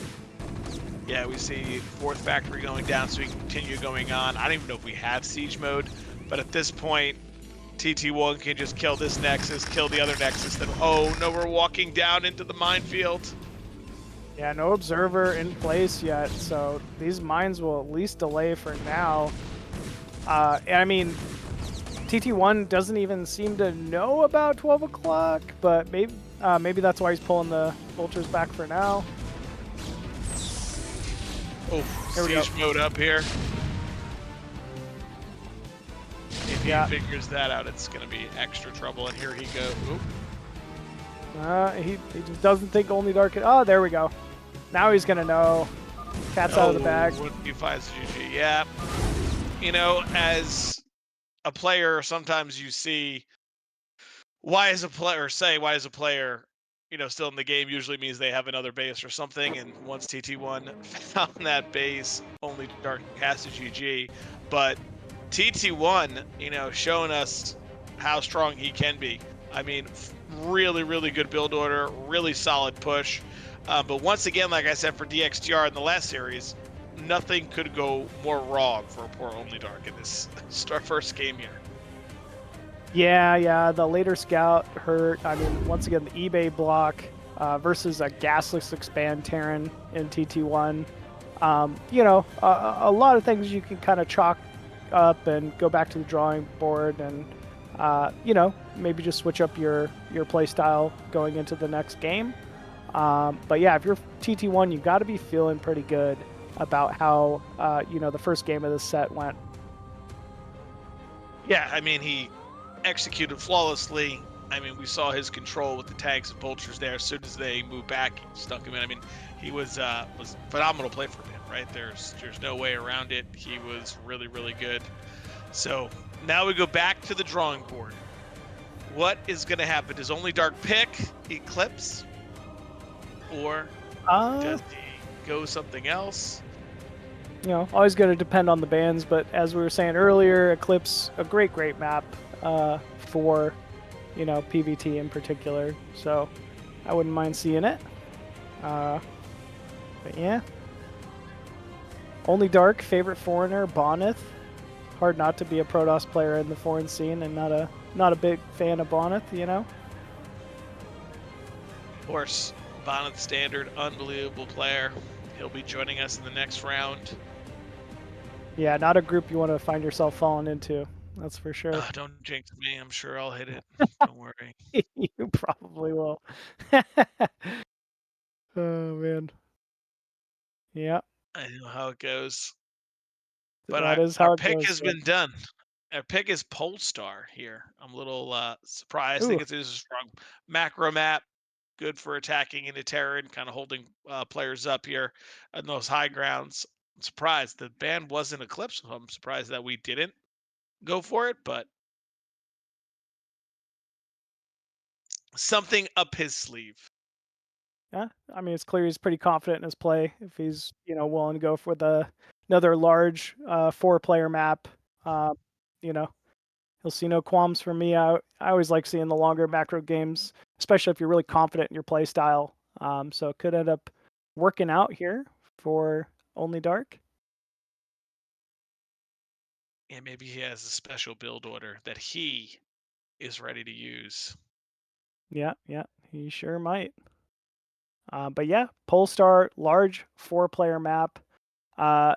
Yeah, we see 4th factory going down, so we can continue going on. I don't even know if we have siege mode, but at this point, TT1 can just kill this Nexus, kill the other Nexus, then oh no, we're walking down into the minefield. Yeah, no observer in place yet, so these mines will at least delay for now. I mean, TT1 doesn't even seem to know about 12 o'clock, but maybe that's why he's pulling the vultures back for now. Oh, siege mode up here. If he figures that out, it's going to be extra trouble. And here he goes. Oop. He just doesn't think OnlyDark can. Oh, there we go. Now he's gonna know. Cat's out of the bag. What he finds GG. Yeah. You know, as a player, sometimes you see why is a player, you know, still in the game usually means they have another base or something. And once TT1 found that base, OnlyDark has to GG. But TT1, you know, showing us how strong he can be. I mean, really, really good build order, really solid push. But once again, like I said, for DXTR in the last series, nothing could go more wrong for poor OnlyDark in this first game here. Yeah, the later scout hurt. I mean, once again, the eBay block versus a gasless expand Terran in TT1. You know, a lot of things you can kind of chalk up and go back to the drawing board and, you know, maybe just switch up your play style going into the next game. But yeah, if you're TT1, you got to be feeling pretty good about how, you know, the first game of this set went. Yeah, I mean, he executed flawlessly. I mean, we saw his control with the tanks and vultures there. As soon as they moved back, he stuck him in. I mean, he was phenomenal play from him, right? There's no way around it. He was really, really good. So now we go back to the drawing board. What is going to happen? Does OnlyDark pick Eclipse, or does he go something else? You know, always going to depend on the bans, but as we were saying earlier, Eclipse, a great map for, you know, PvT in particular. So I wouldn't mind seeing it. But yeah. OnlyDark, favorite foreigner, Bonneth. Hard not to be a Protoss player in the foreign scene and not a big fan of Bonneth, you know? Of course, Bonneth standard, unbelievable player. He'll be joining us in the next round. Yeah, not a group you want to find yourself falling into. That's for sure. Don't jinx me. I'm sure I'll hit it. Don't worry. You probably will. Oh, man. Yeah. I know how it goes. But That is how our it pick goes. has been done. Our pick is Polestar here. I'm a little surprised. I Ooh. think it's a strong macro map. Good for attacking into Terran, kind of holding players up here on those high grounds. I'm surprised the ban wasn't Eclipse, so I'm surprised that we didn't go for it, but something up his sleeve. Yeah, I mean, it's clear he's pretty confident in his play if he's, you know, willing to go for another large 4-player map. You know, he'll see no qualms from me. I always like seeing the longer macro games, especially if you're really confident in your play style. So it could end up working out here for OnlyDark. And maybe he has a special build order that he is ready to use. Yeah, he sure might. But yeah, Polestar, large 4-player map.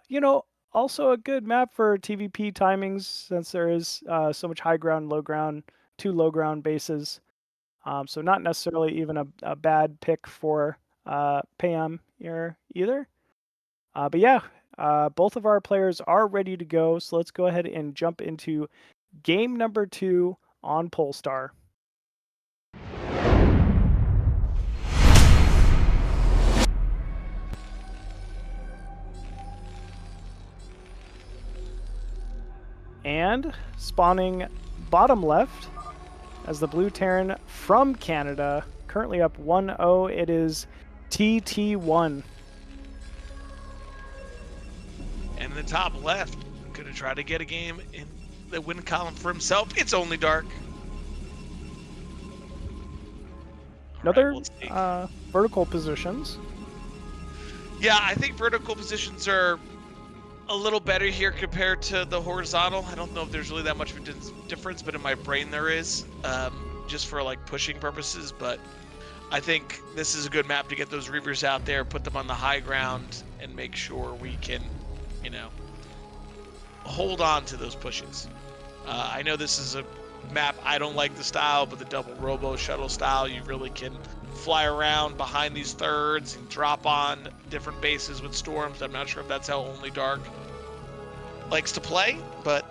You know, also a good map for TVP timings since there is so much high ground, low ground, 2 low ground bases. So not necessarily even a bad pick for PAM here either. But yeah, both of our players are ready to go. So let's go ahead and jump into game number 2 on Polestar. And spawning bottom left as the blue Terran from Canada, currently up 1-0, it is TT1. And in the top left, gonna try to get a game in the win column for himself. It's OnlyDark. Another right, vertical positions. Yeah, I think vertical positions are a little better here compared to the horizontal. I don't know if there's really that much of a difference, but in my brain there is, just for like pushing purposes. But I think this is a good map to get those Reavers out there, put them on the high ground, and make sure we can, you know, hold on to those pushes. I know this is a map I don't like the style, but the double robo shuttle style, you really can fly around behind these thirds and drop on different bases with storms. I'm not sure if that's how OnlyDark likes to play, but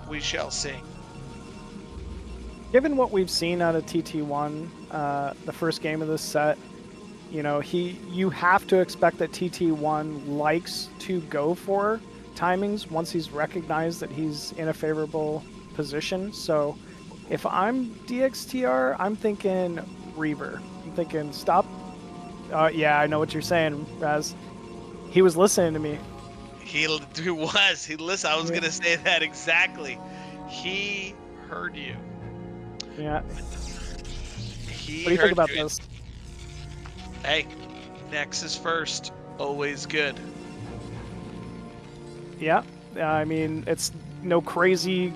we shall see. Given what we've seen out of TT1, the first game of this set. You know, you have to expect that TT1 likes to go for timings once he's recognized that he's in a favorable position. So if I'm DXTR, I'm thinking Reaver. I'm thinking stop. Yeah, I know what you're saying, Raz. He was listening to me. He was. He listened. I was gonna say that exactly. He heard you. Yeah. He What do you think about this? Hey, Nexus first. Always good. Yeah. I mean, it's no crazy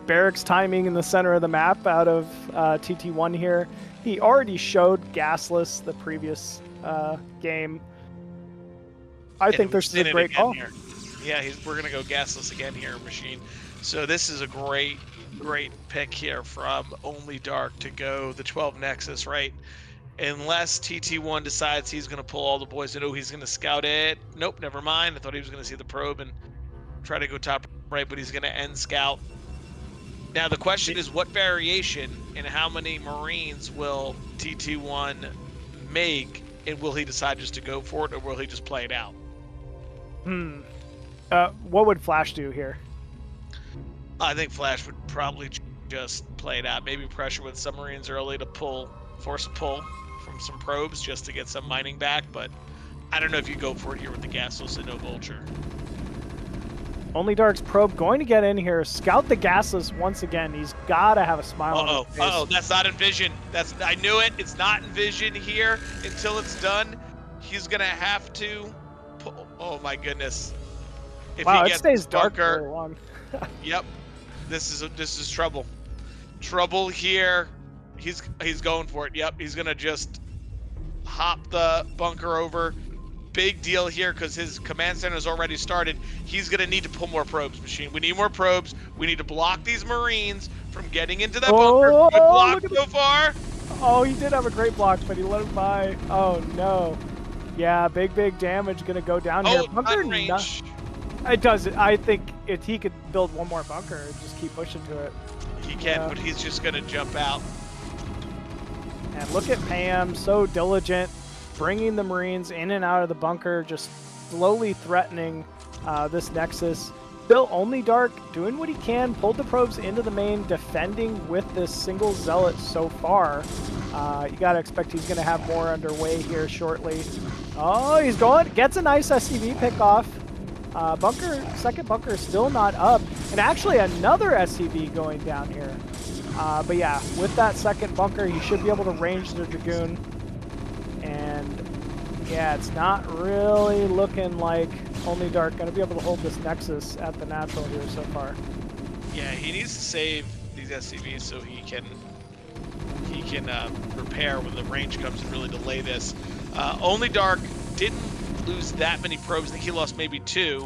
barracks timing in the center of the map out of TT1 here. He already showed gasless the previous game. I think this is a great call. Here. Yeah, we're going to go gasless again here, Machine. So this is a great pick here from OnlyDark to go the 12 Nexus, right? Unless TT1 decides he's going to pull all the boys and he's going to scout it. Nope, never mind. I thought he was going to see the probe and try to go top right, but he's going to end scout. Now the question is, what variation and how many Marines will TT1 make, and will he decide just to go for it, or will he just play it out? What would Flash do here? I think Flash would probably just play it out. Maybe pressure with some Marines early to force a pull from some probes just to get some mining back, but I don't know if you go for it here with the gasless and no vulture. OnlyDark's probe going to get in here, scout the gasless once again. He's got to have a smile on his face. That's not in vision. I knew it. It's not in vision here until it's done. He's going to have to pull. Oh, my goodness. If wow, he it stays dark bunker, for long. Yep. This is trouble. Trouble here. He's going for it. Yep. He's going to just hop the bunker over. Big deal here because his command center has already started. He's going to need to pull more probes, Machine. We need more probes. We need to block these Marines from getting into that bunker. Good block so far. Oh, he did have a great block, but he let him by. Oh, no. Yeah, big damage going to go down here. Bunker range. It does. I think if he could build one more bunker and just keep pushing to it. He can, but he's just going to jump out. And look at Pam, so diligent, bringing the Marines in and out of the bunker, just slowly threatening this Nexus. Still OnlyDark doing what he can, pulled the probes into the main, defending with this single Zealot so far. You got to expect he's going to have more underway here shortly. Oh, he's going, gets a nice SCV pick off. Second bunker still not up. And actually another SCV going down here. But yeah, with that second bunker, he should be able to range the Dragoon. And yeah, it's not really looking like OnlyDark going to be able to hold this Nexus at the natural here so far. Yeah, he needs to save these SCVs so he can repair when the range comes and really delay this. OnlyDark didn't lose that many probes. I think he lost maybe 2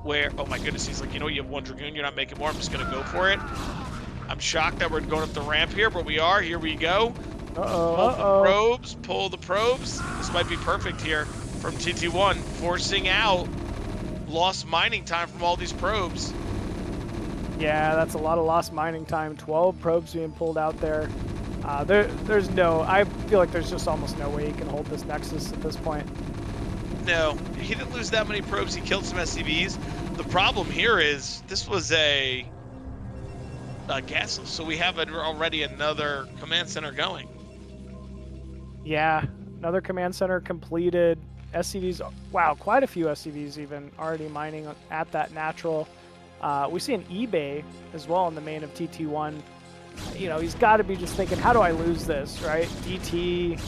where, oh my goodness, he's like, you know, you have 1 Dragoon, you're not making more, I'm just going to go for it. I'm shocked that we're going up the ramp here, but we are. Here we go. Pull the probes. This might be perfect here from TT1, forcing out lost mining time from all these probes. Yeah, that's a lot of lost mining time. 12 probes being pulled out there. There's no, I feel like there's just almost no way he can hold this Nexus at this point. No, he didn't lose that many probes. He killed some SCVs. The problem here is this was a gasless, so we have already another command center going. Yeah, another command center completed. SCVs, wow, quite a few SCVs even already mining at that natural. We see an eBay as well in the main of TT1. You know, he's got to be just thinking, how do I lose this, right? DT,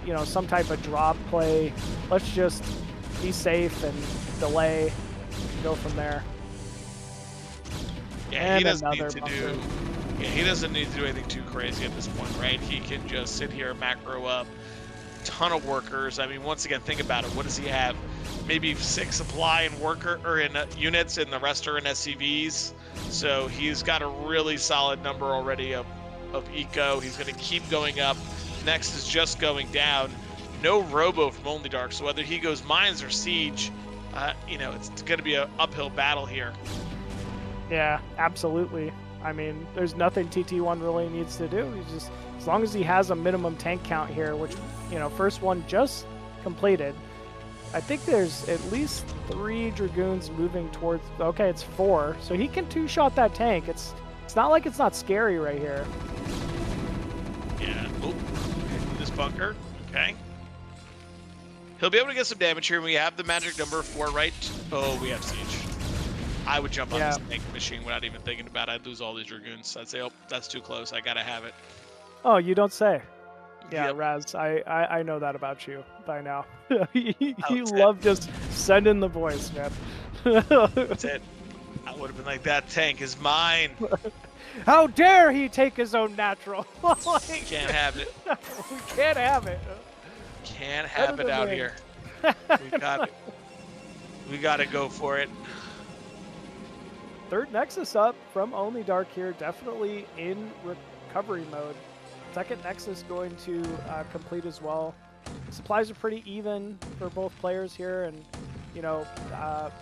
you know, some type of drop play. Let's just be safe and delay and go from there. Yeah, and he doesn't need to do. Yeah, he doesn't need to do anything too crazy at this point, right? He can just sit here, macro up, ton of workers. I mean, once again, think about it. What does he have? Maybe 6 supply in worker or in units, and the rest are in SCVs. So he's got a really solid number already of eco. He's going to keep going up. Next is just going down. No robo from OnlyDark. So whether he goes mines or siege, you know, it's going to be an uphill battle here. Yeah, absolutely. I mean, there's nothing TT1 really needs to do. He's just as long as he has a minimum tank count here, which, you know, first one just completed. I think there's at least 3 Dragoons moving towards, okay, it's 4. So he can two-shot that tank. It's not like it's not scary right here. Yeah, oh, in this bunker, okay. He'll be able to get some damage here. We have the magic number 4, right? Oh, we have siege. I would jump on this tank machine without even thinking about it. I'd lose all these Dragoons. I'd say, oh, that's too close. I gotta have it. Oh, you don't say. Yeah, Yep. Raz, I know that about you by now. You That's love just sending the voice, man. That's it. I would have been like, that tank is mine. How dare he take his own natural? Like, Can't have it. we can't have it. Can't have it out here. We got it. We got to go for it. Third Nexus up from OnlyDark here, definitely in recovery mode. Second Nexus going to complete as well. Supplies are pretty even for both players here, and you know,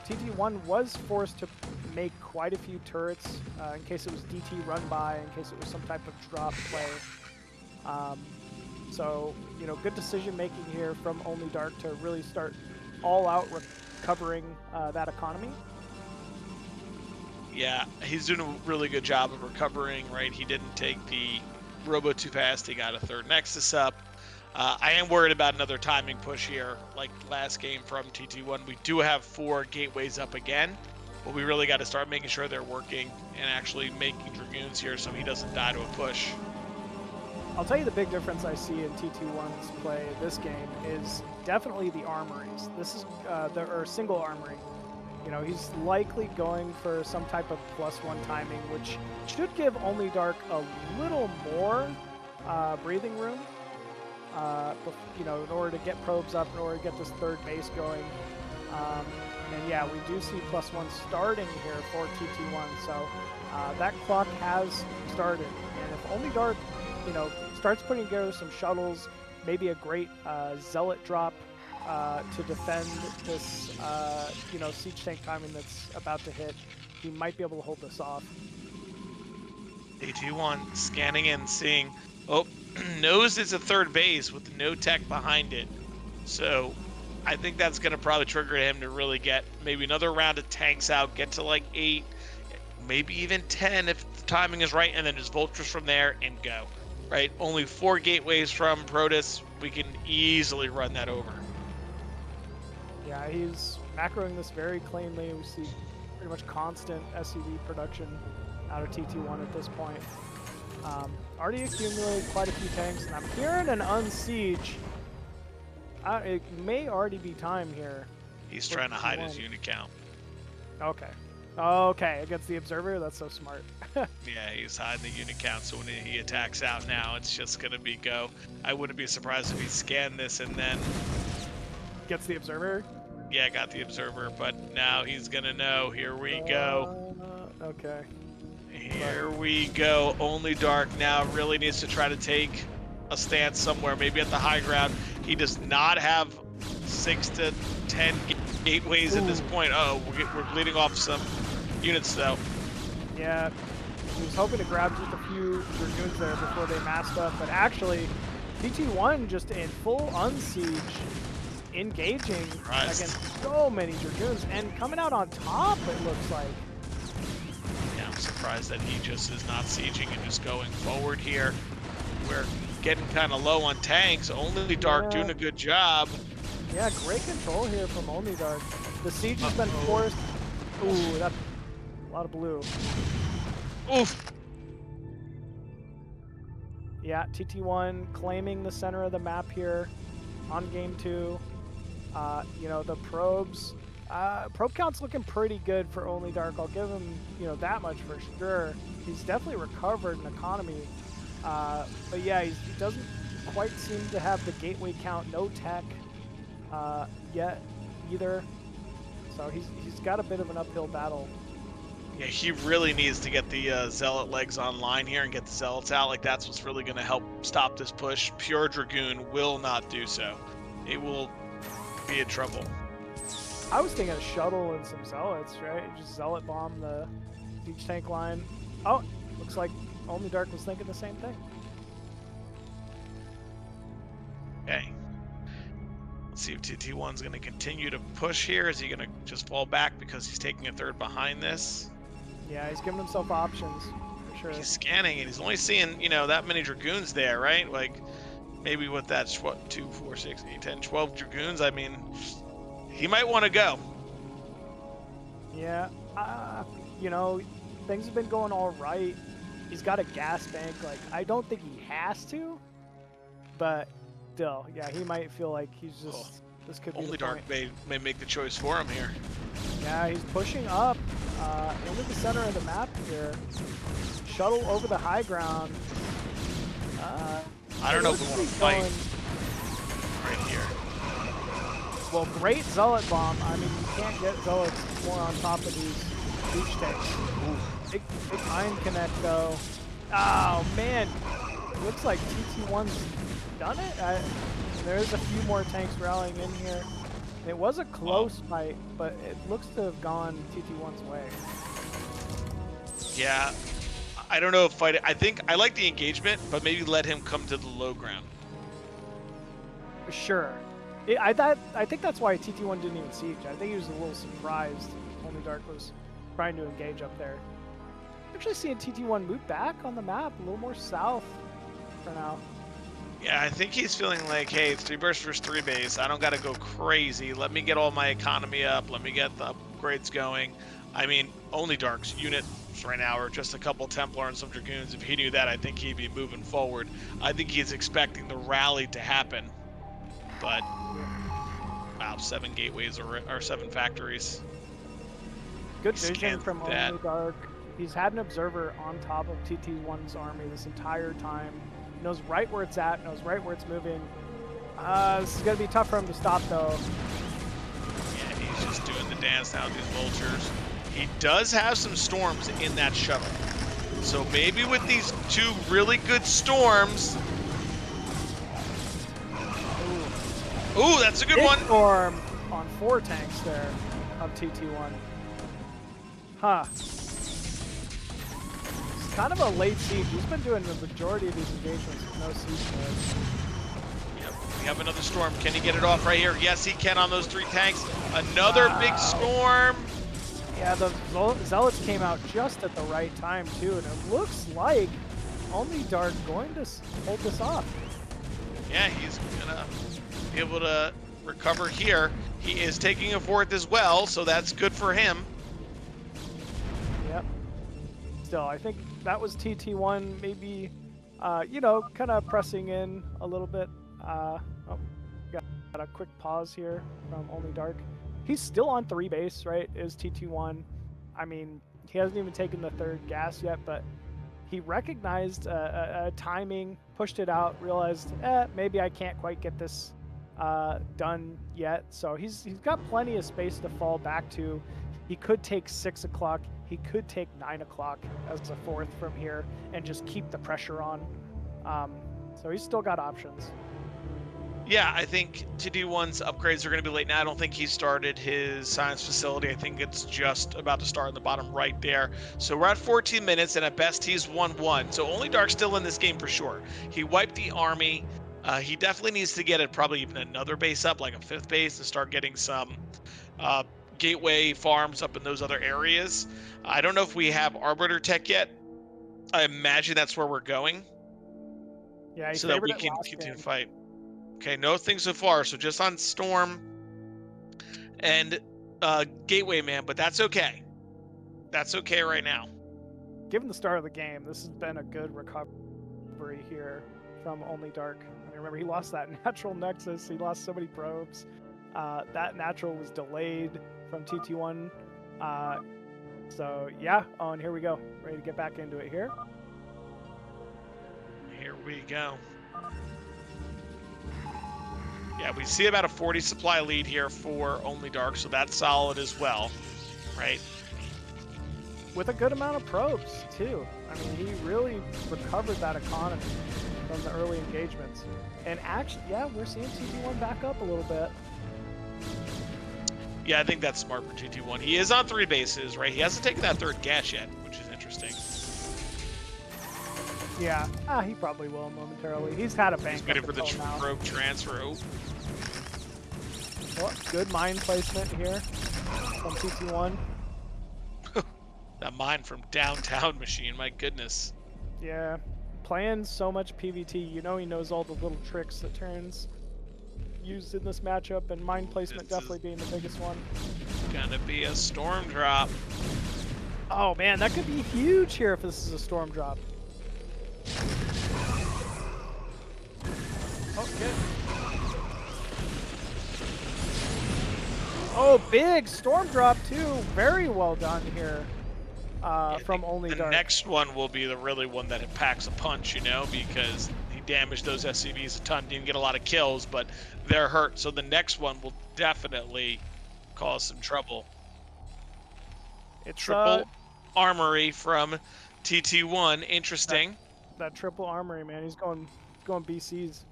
TT1 was forced to make quite a few turrets in case it was DT run by, in case it was some type of drop play. So, you know, good decision making here from OnlyDark to really start all out recovering that economy. Yeah, he's doing a really good job of recovering, right? He didn't take the Robo too fast. He got a third Nexus up. I am worried about another timing push here, like last game from TT1. We do have 4 gateways up again, but we really got to start making sure they're working and actually making Dragoons here so he doesn't die to a push. I'll tell you the big difference I see in TT1's play this game is definitely the armories. This is or single armory. You know, he's likely going for some type of +1 timing, which should give OnlyDark a little more breathing room. You know, in order to get probes up, in order to get this third base going. And yeah, we do see +1 starting here for TT1. So that clock has started. And if OnlyDark, you know, starts putting together some shuttles, maybe a great zealot drop to defend this, you know, siege tank timing that's about to hit, he might be able to hold this off. TT1 scanning in, seeing, oh, knows it's a third base with no tech behind it. So I think that's going to probably trigger him to really get maybe another round of tanks out, get to like 8, maybe even 10 if the timing is right, and then just vultures from there and go. Right? Only 4 gateways from Protus. We can easily run that over. Yeah, he's macroing this very cleanly. We see pretty much constant SCV production out of TT1 at this point. Already accumulated quite a few tanks, and I'm hearing an unsiege. It may already be time here. He's trying to hide his unit count. Okay. Okay, against the observer? That's so smart. Yeah, he's hiding the unit count, so when he attacks out now, it's just going to be go. I wouldn't be surprised if he scanned this and then... Gets the observer? Yeah, got the observer, but now he's going to know. Here we go. Okay. Here we go. OnlyDark now really needs to try to take a stance somewhere, maybe at the high ground. He does not have 6 to 10 gateways at this point. Oh, we're bleeding off some units though. Yeah, he was hoping to grab just a few Dragoons there before they masked up, but actually, TT1 just in full unsiege, engaging against so many Dragoons, and coming out on top, it looks like. Yeah, I'm surprised that he just is not sieging and just going forward here. We're getting kind of low on tanks. OnlyDark doing a good job. Yeah, great control here from OnlyDark. The siege has been forced. Ooh, that's a lot of blue. Oof. Yeah, TT1 claiming the center of the map here on game 2. You know, the probes, probe count's looking pretty good for OnlyDark. I'll give him, you know, that much for sure. He's definitely recovered in economy. But yeah, he doesn't quite seem to have the gateway count, no tech yet either. So he's got a bit of an uphill battle. Yeah, he really needs to get the Zealot legs online here and get the Zealots out. Like, that's what's really going to help stop this push. Pure Dragoon will not do so. It will be in trouble. I was thinking a shuttle and some Zealots, right? Just Zealot bomb the siege tank line. Oh, looks like OnlyDark was thinking the same thing. Let's see if TT1's going to continue to push here. Is he going to just fall back because he's taking a third behind this? Yeah, he's giving himself options, for sure. He's scanning, and he's only seeing, you know, that many Dragoons there, right? Like, maybe with that, what, 2, 4, 6, 8, 10, 12 Dragoons, I mean, he might want to go. Yeah, you know, things have been going all right. He's got a gas bank. Like, I don't think he has to, but still, yeah, he might feel like he's just, this could be the OnlyDark point. may make the choice for him here. Yeah, he's pushing up into the center of the map here. Shuttle over the high ground. I don't know if we want to fight right here. Well, great Zealot bomb. I mean, you can't get Zealots more on top of these beach tanks. Big Mind Connect, though. Oh, man. Looks like TT1's done it. There's a few more tanks rallying in here. It was a close fight, but it looks to have gone TT1's way. Yeah, I don't know if fight. I think I like the engagement, but maybe let him come to the low ground. Sure. I think that's why TT1 didn't even siege. I think he was a little surprised OnlyDark was trying to engage up there. Actually seeing TT1 move back on the map, a little more south for now. Yeah, I think he's feeling like, hey, it's 3 burst versus 3 base. I don't got to go crazy. Let me get all my economy up. Let me get the upgrades going. I mean, OnlyDark's units right now are just a couple Templar and some Dragoons. If he knew that, I think he'd be moving forward. I think he's expecting the rally to happen. But, wow, 7 gateways or 7 factories. Good vision from OnlyDark. He's had an observer on top of TT1's army this entire time. Knows right where it's at, knows right where it's moving. This is going to be tough for him to stop, though. Yeah, he's just doing the dance now with these vultures. He does have some storms in that shuttle. So maybe with these 2 really good storms... Ooh, that's a good Big one! Storm on 4 tanks there of TT1. Huh. Kind of a late siege. He's been doing the majority of these engagements with no siege mode. Yep, we have another storm. Can he get it off right here? Yes, he can on those 3 tanks. Another big storm. Yeah, the Zealots came out just at the right time, too, and it looks like OnlyDark going to hold this off. Yeah, he's gonna be able to recover here. He is taking a 4th as well, so that's good for him. Yep. Still, I think that was TT1 maybe, you know, kind of pressing in a little bit. Oh, got a quick pause here from OnlyDark. He's still on 3 base, right, is TT1. I mean, he hasn't even taken the 3rd gas yet, but he recognized a timing, pushed it out, realized, maybe I can't quite get this done yet. So he's got plenty of space to fall back to. He could take 6 o'clock. He could take 9 o'clock as a 4th from here and just keep the pressure on. So he's still got options. Yeah, I think TT1's upgrades are going to be late now. I don't think he started his science facility. I think it's just about to start in the bottom right there. So we're at 14 minutes, and at best he's 1-1. So OnlyDark's still in this game for sure. He wiped the army. He definitely needs to get it probably even another base up, like a 5th base, to start getting some gateway farms up in those other areas. I don't know if we have Arbiter tech yet. I imagine that's where we're going. Yeah, so that we can continue to fight. Okay, no things so far. So just on Storm and Gateway Man, but that's okay. That's okay right now. Given the start of the game, this has been a good recovery here from OnlyDark. I mean, remember, he lost that natural nexus. He lost so many probes. That natural was delayed from TT1. So, yeah. Oh, and here we go. Ready to get back into it here. Here we go. Yeah, we see about a 40 supply lead here for OnlyDark, so that's solid as well, right? With a good amount of probes, too. I mean, he really recovered that economy from the early engagements. And actually, yeah, we're seeing TT1 back up a little bit. Yeah, I think that's smart for TT1. He is on 3 bases, right? He hasn't taken that 3rd gas yet, which is interesting. Yeah, he probably will momentarily. He's had a bank. He's waiting for the probe transfer. Oh. Well, good mine placement here from TT1. That mine from downtown machine, my goodness. Yeah, playing so much PvT, you know he knows all the little tricks that Terran's used in this matchup, and mine placement This definitely being the biggest one. Gonna be a storm drop. Oh man, that could be huge here if this is a storm drop. Oh, good. Oh, big storm drop too. Very well done here from OnlyDark. The next one will be the really one that packs a punch, you know, because he damaged those SCVs a ton. Didn't get a lot of kills, but they're hurt. So the next one will definitely cause some trouble. It's Triple armory from TT1. Interesting. That triple armory, man. He's going BCs.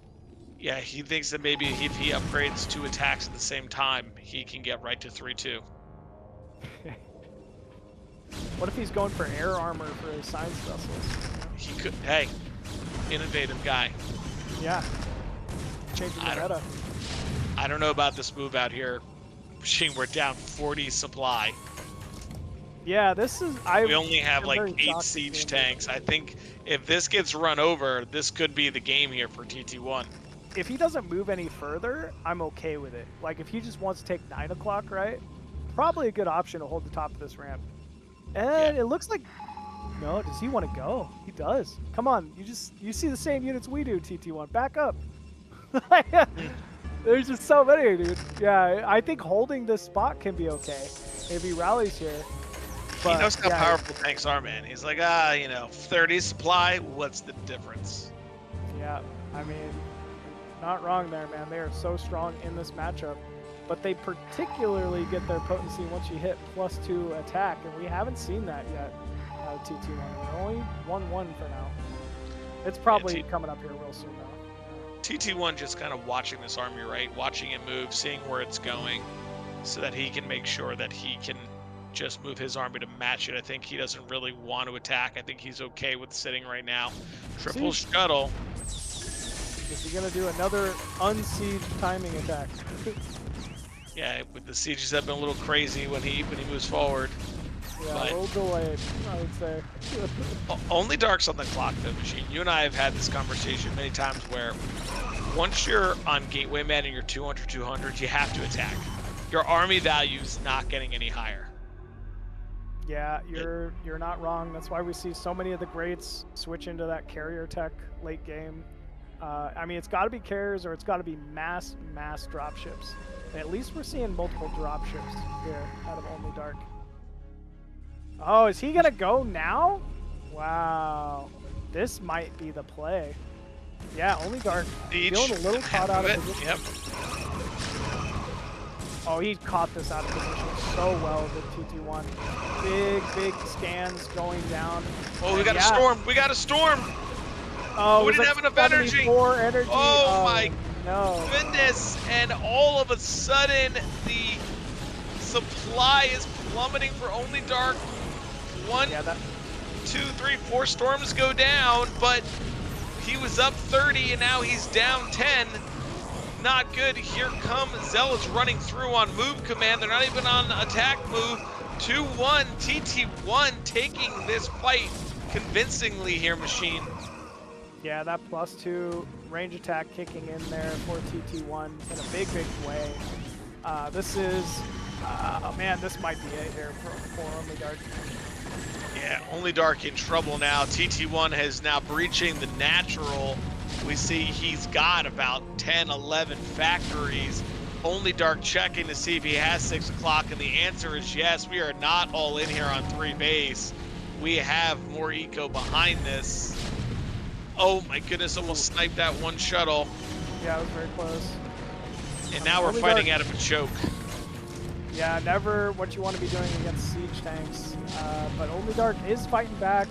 Yeah, he thinks that maybe if he upgrades 2 attacks at the same time, he can get right to 3-2. What if he's going for air armor for his science vessels? He could. Hey, innovative guy. Yeah. Changing the meta. I don't know about this move out here. Machine, we're down 40 supply. Yeah, this is. We only have like 8 siege tanks. I think if this gets run over, this could be the game here for TT1. If he doesn't move any further, I'm okay with it. Like if he just wants to take 9 o'clock, right? Probably a good option to hold the top of this ramp. And it looks like, no, does he want to go? He does. Come on, you see the same units we do, TT1. Back up. There's just so many, dude. Yeah, I think holding this spot can be okay if he rallies here. But, he knows how powerful tanks are, man. He's like, you know, 30 supply, what's the difference? Yeah, I mean, not wrong there, man. They are so strong in this matchup. But they particularly get their potency once you hit +2 attack, and we haven't seen that yet out of TT1. We're only 1-1 for now. It's probably coming up here real soon, though. TT1 just kind of watching this army, right? Watching it move, seeing where it's going, so that he can make sure that he can just move his army to match it. I think he doesn't really want to attack. I think he's okay with sitting right now. Triple shuttle. Is he going to do another unsiege timing attack? Yeah, with the sieges have been a little crazy when he moves forward. Yeah, a little delayed, I would say. OnlyDark's on the clock, though, machine. You and I have had this conversation many times where once you're on Gateway Man and you're 200, you have to attack. Your army value's not getting any higher. Yeah, you're not wrong. That's why we see so many of the greats switch into that carrier tech late game. I mean, it's got to be carriers or it's got to be mass dropships. And at least we're seeing multiple dropships here out of OnlyDark. Oh, is he gonna go now? Wow, this might be the play. Yeah, OnlyDark feeling a little caught out of position. Yep. Oh, he caught this out of position so well with TT1. Big scans going down. Oh, we got a storm. We got a storm. Oh, we didn't have enough energy. Oh my goodness. And all of a sudden, the supply is plummeting for OnlyDark. 1, 2, 3, 4 storms go down, but he was up 30 and now he's down 10. Not good. Here comes Zealots running through on move command. They're not even on attack move. 2-1. TT1 taking this fight convincingly here, machine. Yeah, that +2 range attack kicking in there for TT1 in a big way. This is, man, this might be it here for OnlyDark. Yeah, OnlyDark in trouble now. TT1 is now breaching the natural. We see he's got about 10, 11 factories. OnlyDark checking to see if he has 6 o'clock, and the answer is yes. We are not all in here on 3 base. We have more eco behind this. Oh my goodness, almost sniped that one shuttle. Yeah, it was very close. And now we're fighting out of a choke. Yeah, never what you want to be doing against siege tanks. But OnlyDark is fighting back,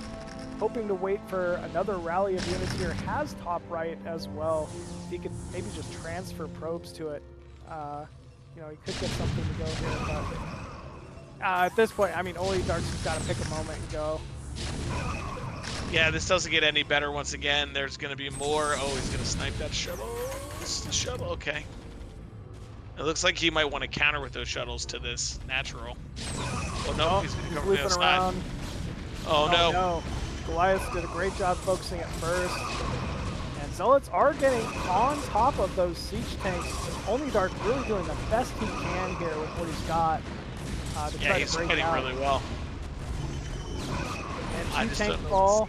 hoping to wait for another rally of units here. Has top right as well. He could maybe just transfer probes to it. You know, he could get something to go here. But at this point, I mean, OnlyDark's just got to pick a moment and go. Yeah, this doesn't get any better once again. There's going to be more. Oh, he's going to snipe that shuttle. This is the shuttle. Okay. It looks like he might want to counter with those shuttles to this natural. Oh nope, Oh, he's gonna he's come from the other looping side. around. Oh Oh no. no. Goliath did a great job focusing at first. And Zealots are getting on top of those siege tanks. OnlyDark really doing the best he can here with what he's got to Yeah, try to he's break fighting out. really well. And I two just tanks don't know. fall.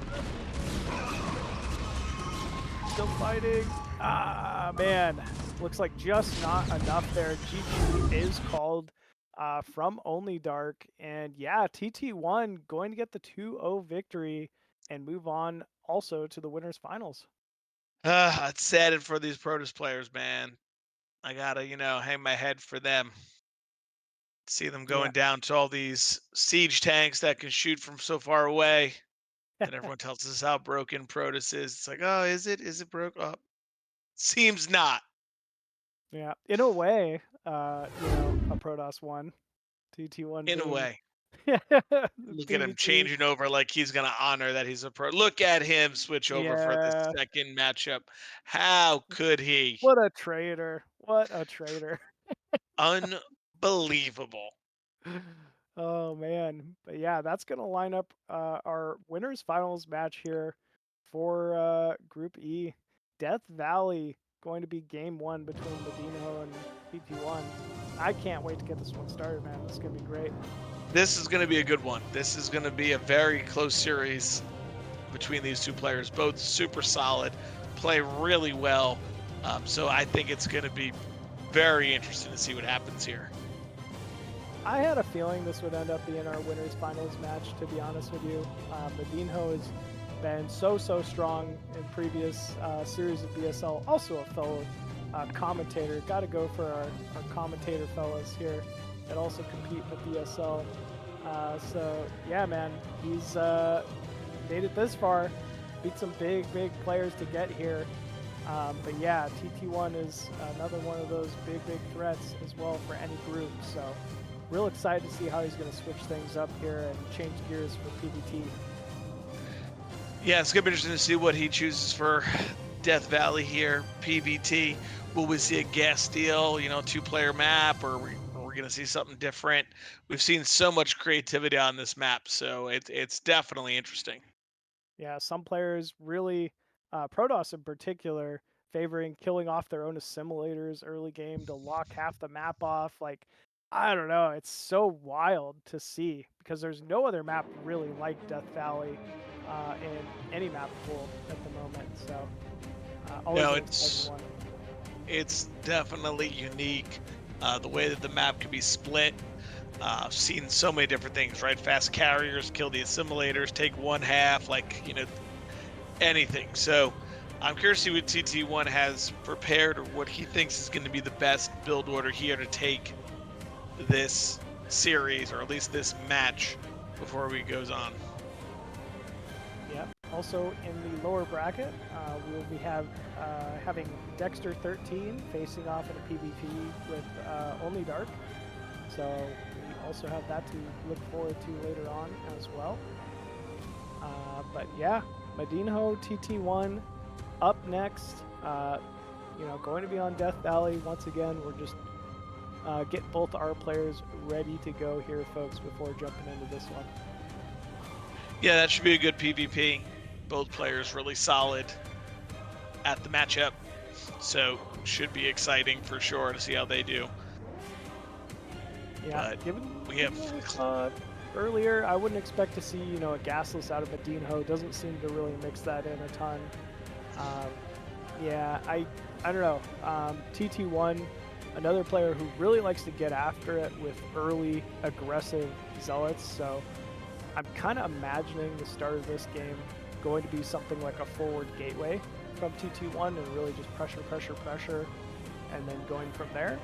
Still fighting. Ah, man. Looks like just not enough there. GG is called from OnlyDark. And yeah, TT1 going to get the 2-0 victory and move on also to the winners finals. It's saddened for these Protoss players, man. I gotta, hang my head for them. See them Yeah. going down to all these siege tanks that can shoot from so far away. Then everyone tells us how broken Protoss is. It's like, oh, is it? Is it broke? Oh, seems not. Yeah. In a way, a Protoss one, TT1 In a being way. the Look at him PvP. changing over like he's gonna honor that he's a pro. Look at him switch over for the Yeah. second matchup. How could he? What a traitor. What a traitor. Unbelievable. Oh man, but yeah, that's gonna line up our winners finals match here for Group E. Death Valley going to be game one between MadiNho and TT1. I can't wait to get this one started, man. This is gonna be great. This is gonna be a good one. This is gonna be a very close series between these two players. Both super solid, play really well. So I think it's gonna be very interesting to see what happens here. I had a feeling this would end up being our winners finals match, to be honest with you. MadiNho has been so strong in previous series of BSL. Also a fellow commentator. Got to go for our commentator fellas here that also compete in the BSL. So yeah, man, he's made it this far. Beat some big players to get here. But yeah, TT1 is another one of those big threats as well for any group. So real excited to see how he's going to switch things up here and change gears for PvT. Yeah, it's gonna be interesting to see what he chooses for Death Valley here. PBT. Will we see a gas steal, two-player map, or are we gonna see something different? We've seen so much creativity on this map, so it's definitely interesting. Yeah, some players really, Protoss in particular, favoring killing off their own assimilators early game to lock half the map off. Like, I don't know, it's so wild to see because there's no other map really like Death Valley in any map pool at the moment. So, always No, an exciting it's one. it's definitely unique. The way that the map can be split. I've seen so many different things, right? Fast carriers kill the assimilators, take one half, like, anything. So I'm curious to see what TT1 has prepared or what he thinks is going to be the best build order here to take this series or at least this match before we goes on. Yep. Also in the lower bracket, we'll be having Dexter13 facing off in a PvP with OnlyDark. So we also have that to look forward to later on as well. But yeah, MadiNho TT1 up next. Going to be on Death Valley once again. We're just getting both our players ready to go here, folks, before jumping into this one. Yeah, that should be a good PvP. Both players really solid at the matchup. So should be exciting for sure to see how they do. Yeah, But we given have what we saw earlier, I wouldn't expect to see a gasless out of MadiNho. Doesn't seem to really mix that in a ton. Um, yeah, I don't know. TT1, another player who really likes to get after it with early aggressive zealots. So I'm kind of imagining the start of this game going to be something like a forward gateway from TT1 and really just pressure, and then going from there.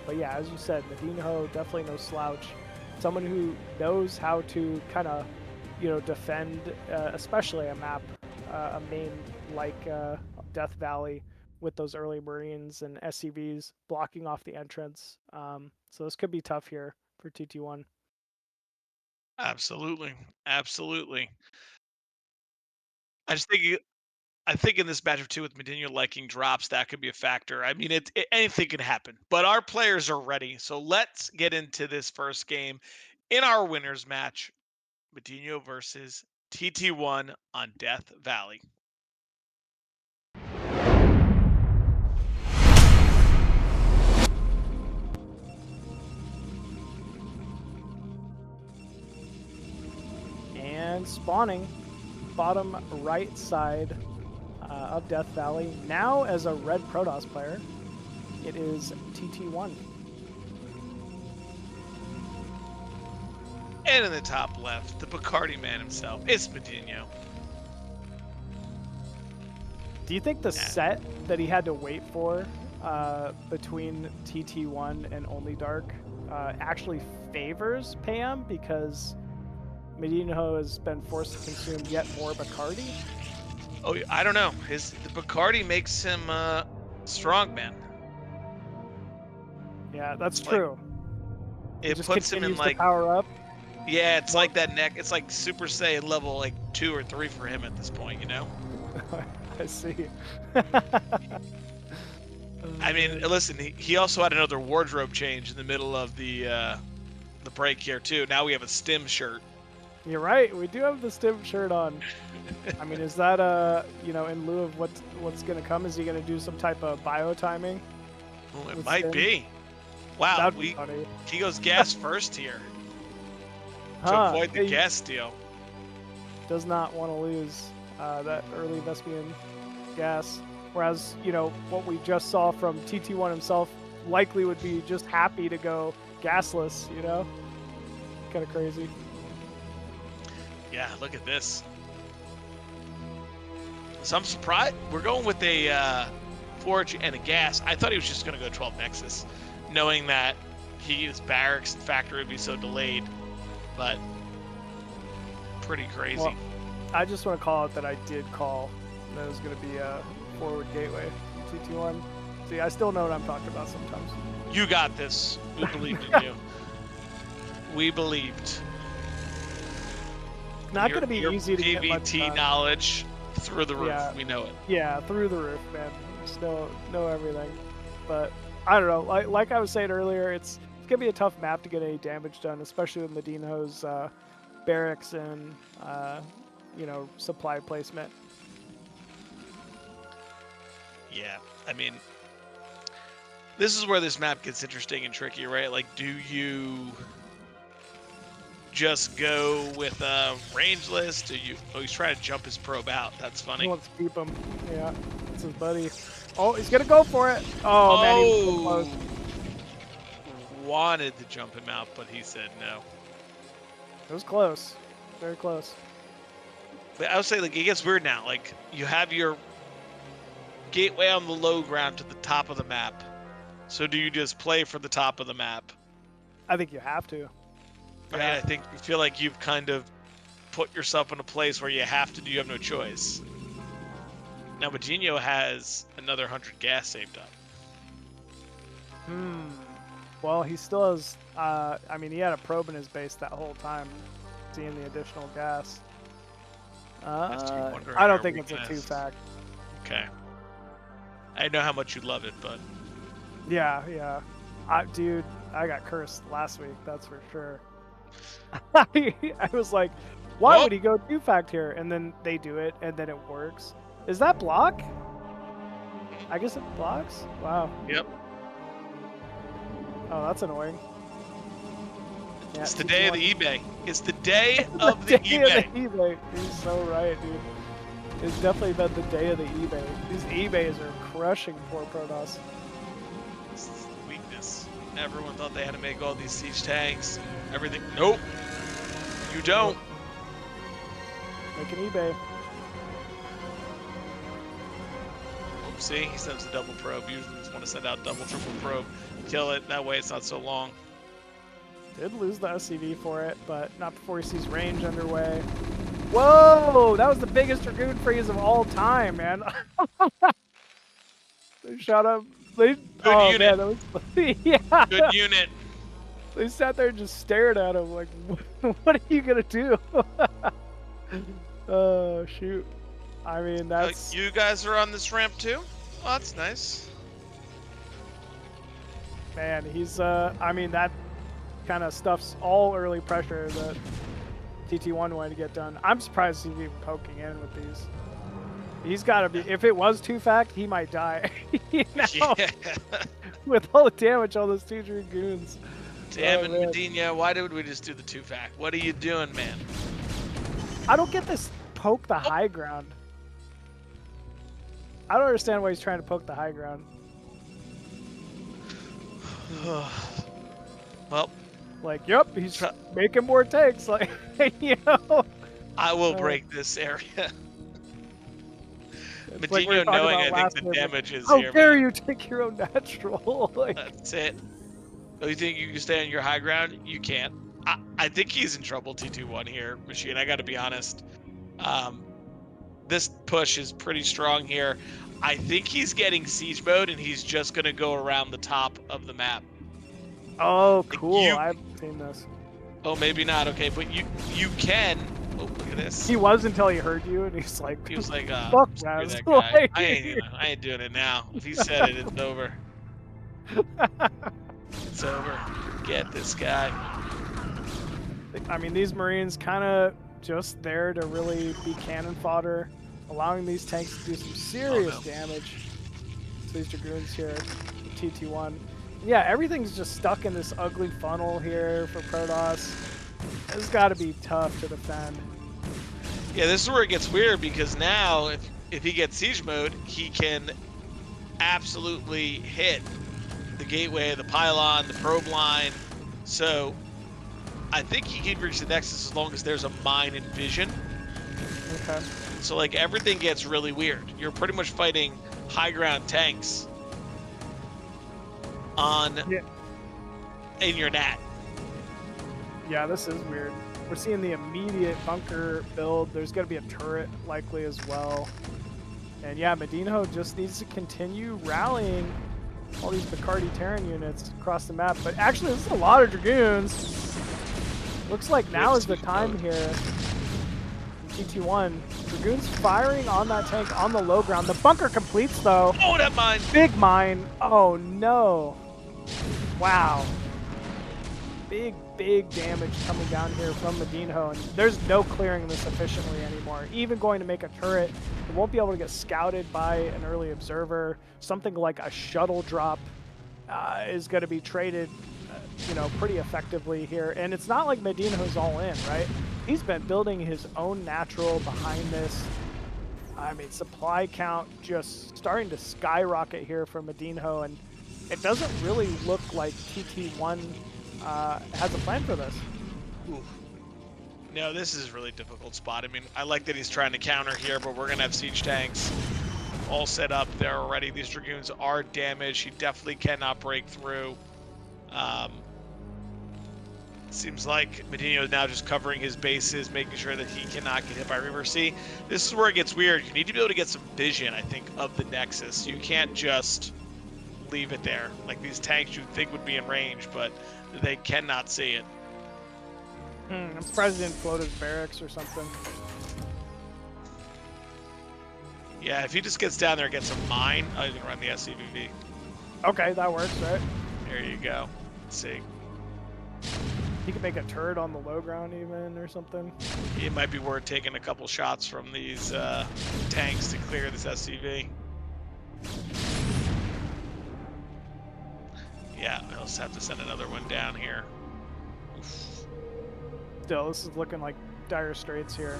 But yeah, as you said, MadiNho, definitely no slouch. Someone who knows how to kind of, defend, especially a map, a main like Death Valley with those early Marines and SCVs blocking off the entrance. So this could be tough here for TT1. absolutely. Absolutely. I just think I think in this matchup too, with MadiNho liking drops, that could be a factor. I mean, anything can happen, but our players are ready. So let's get into this first game in our winners match: MadiNho versus TT1 on Death Valley. And spawning bottom right side of Death Valley. Now as a red Protoss player, it is TT1. And in the top left, the Bacardi man himself, it's MadiNho. Do you think the set that he had to wait for between TT1 and OnlyDark actually favors Pam, because MadiNho has been forced to consume yet more Bacardi? Oh, I don't know. The Bacardi makes him strong, man. Yeah, that's true. It just puts him in like power up. Yeah, it's like that neck. It's like Super Saiyan level like 2 or 3 for him at this point, you know? I see. I mean, listen, he also had another wardrobe change in the middle of the break here too. Now we have a stim shirt. You're right. We do have the stim shirt on. I mean, is that you know, in lieu of what's gonna come? Is he gonna do some type of bio timing? Oh, it might be. Wow, he goes gas first here to avoid the gas steal. Does not want to lose that early Vespian gas. Whereas, you know, what we just saw from TT1 himself likely would be just happy to go gasless, you know? Kind of crazy. Yeah, look at this. So I'm surprised. We're going with a Forge and a gas. I thought he was just going to go 12 Nexus, knowing that his barracks and factory would be so delayed. But pretty crazy. Well, I just want to call out that I did call that it was going to be a forward gateway TT1. See, I still know what I'm talking about sometimes. You got this. We believed in you. We believed. Not going to be easy to get much PvT knowledge through the roof. Yeah. We know it. Yeah, through the roof, man. Just know everything. But I don't know. Like I was saying earlier, it's gonna be a tough map to get any damage done, especially with MadiNho's barracks and you know, supply placement. Yeah, I mean, this is where this map gets interesting and tricky, right? Like, do you just go with a rangeless? Do you? Oh, he's trying to jump his probe out. That's funny. He wants to keep him. Yeah, that's his buddy. Oh, he's gonna go for it. Oh man, he's so close. Wanted to jump him out, but he said no. It was close, very close. But I would say, like, it gets weird now. Like, you have your gateway on the low ground to the top of the map. So do you just play for the top of the map? I think you have to. Right? I think you feel like you've kind of put yourself in a place where you have to. You have no choice. Now, MadiNho has another 100 gas saved up. Well, he still has. I mean, he had a probe in his base that whole time, seeing the additional gas. I don't think it's a 2-fact. Okay. I know how much you love it, but yeah. Dude, I got cursed last week. That's for sure. I was like, why would he go 2-fact here? And then they do it, and then it works. Is that block? I guess it blocks. Wow. Yep. Oh, that's annoying. Yeah, it's the day of the eBay. It's the day of the eBay. He's so right, dude. It's definitely been the day of the eBay. These eBays are crushing poor Protoss. This is the weakness. Everyone thought they had to make all these siege tanks. Everything. Nope. You don't. Make an eBay. See, he sends a double probe. Usually just want to send out double, triple probe. Kill it. That way it's not so long. Did lose the SCV for it, but not before he sees range underway. Whoa! That was the biggest Dragoon freeze of all time, man. They shot up. Good unit. Man, that was, yeah. Good unit. They sat there and just stared at him like, what are you going to do? Oh, shoot. I mean, that's You guys are on this ramp too? Oh, that's nice. man. He's I mean, that kind of stuff's all early pressure that TT1 wanted to get done. I'm surprised he's even poking in with these. He's got to be. If it was 2-fact, he might die. Now, Yeah. with all the damage on those 2 Dragoons. Damn it, man. MadiNho, why did we just do the 2-fact? What are you doing, man? I don't get this poke the high ground. I don't understand why he's trying to poke the high ground. Well, Like, yep, he's making more takes. Like, you know. I will break this area. Like we were MadiNho talking knowing about I last think the game, damage is how here. dare Man. you take your own natural? Like, That's it. Oh, you think you can stay on your high ground? You can't. I think he's in trouble, TT1 here, Machine. I got to be honest. This push is pretty strong here. I think he's getting siege mode, and he's just going to go around the top of the map. oh, cool. I've seen this. Oh, maybe not. Okay, but you can. Oh, look at this. He was until he heard you, and he's like, He was like, fuck screw that that guy. like... I ain't doing it now. If he said it, it's over. It's over. Get this guy. I mean, these Marines kind of just there to really be cannon fodder, allowing these tanks to do some serious damage to these Dragoons here, TT1. Yeah, everything's just stuck in this ugly funnel here for Protoss. This has got to be tough to defend. Yeah, this is where it gets weird, because now if he gets siege mode, he can absolutely hit the gateway, the pylon, the probe line. So I think he can reach the Nexus as long as there's a mine in vision. Okay. So like everything gets really weird. You're pretty much fighting high ground tanks in your NAT. Yeah, this is weird. We're seeing the immediate bunker build. There's going to be a turret likely as well. And yeah, MadiNho just needs to continue rallying all these Bacardi Terran units across the map. But actually, this is a lot of Dragoons. Looks like now is the time here. TT1. Dragoons firing on that tank on the low ground. The bunker completes, though. Oh, that mine. Big mine. Oh, no. Wow. Big damage coming down here from MadiNho, and there's no clearing this efficiently anymore. Even going to make a turret, it won't be able to get scouted by an early observer. Something like a shuttle drop is going to be traded, you know, pretty effectively here. And it's not like MadiNho's all in, right? He's been building his own natural behind this. I mean, supply count just starting to skyrocket here for MadiNho, and it doesn't really look like TT1 has a plan for this. Ooh. No, this is a really difficult spot. I mean, I like that he's trying to counter here, but we're going to have siege tanks all set up there already. These Dragoons are damaged. He definitely cannot break through. Seems like MadiNho is now just covering his bases, making sure that he cannot get hit by Reaver. See, this is where it gets weird. You need to be able to get some vision, I think, of the Nexus. You can't just leave it there. Like these tanks you'd think would be in range, but they cannot see it. I'm surprised he didn't float his barracks or something. Yeah, if he just gets down there and gets a mine, oh, he's gonna run the SCVV. Okay, that works, right? There you go. Let's see. He could make a turret on the low ground even or something. It might be worth taking a couple shots from these tanks to clear this SCV. Yeah, I'll just have to send another one down here. Oof. Still, this is looking like dire straits here.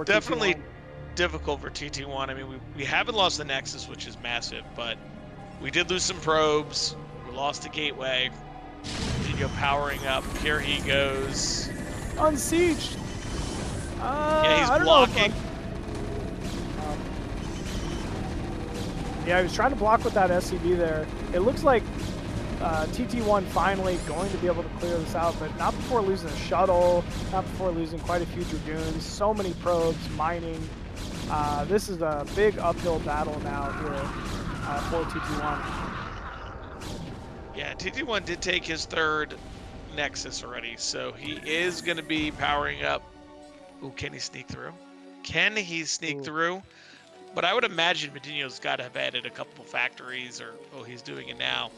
Definitely TT1. difficult for TT1. I mean, we haven't lost the Nexus, which is massive, but we did lose some probes. We lost a gateway. MadiNho powering up. Here he goes. Unsieged. Yeah, he's I don't know blocking. Yeah, he was trying to block with that SCV there. It looks like TT1 finally going to be able to clear this out, but not before losing a shuttle, not before losing quite a few Dragoons, so many probes, mining. This is a big uphill battle now here for TT1. Yeah, TT1 did take his third Nexus already, so he is going to be powering up. Ooh, can he sneak through? Can he sneak Ooh. through? But I would imagine MadiNho's got to have added a couple factories, or he's doing it now.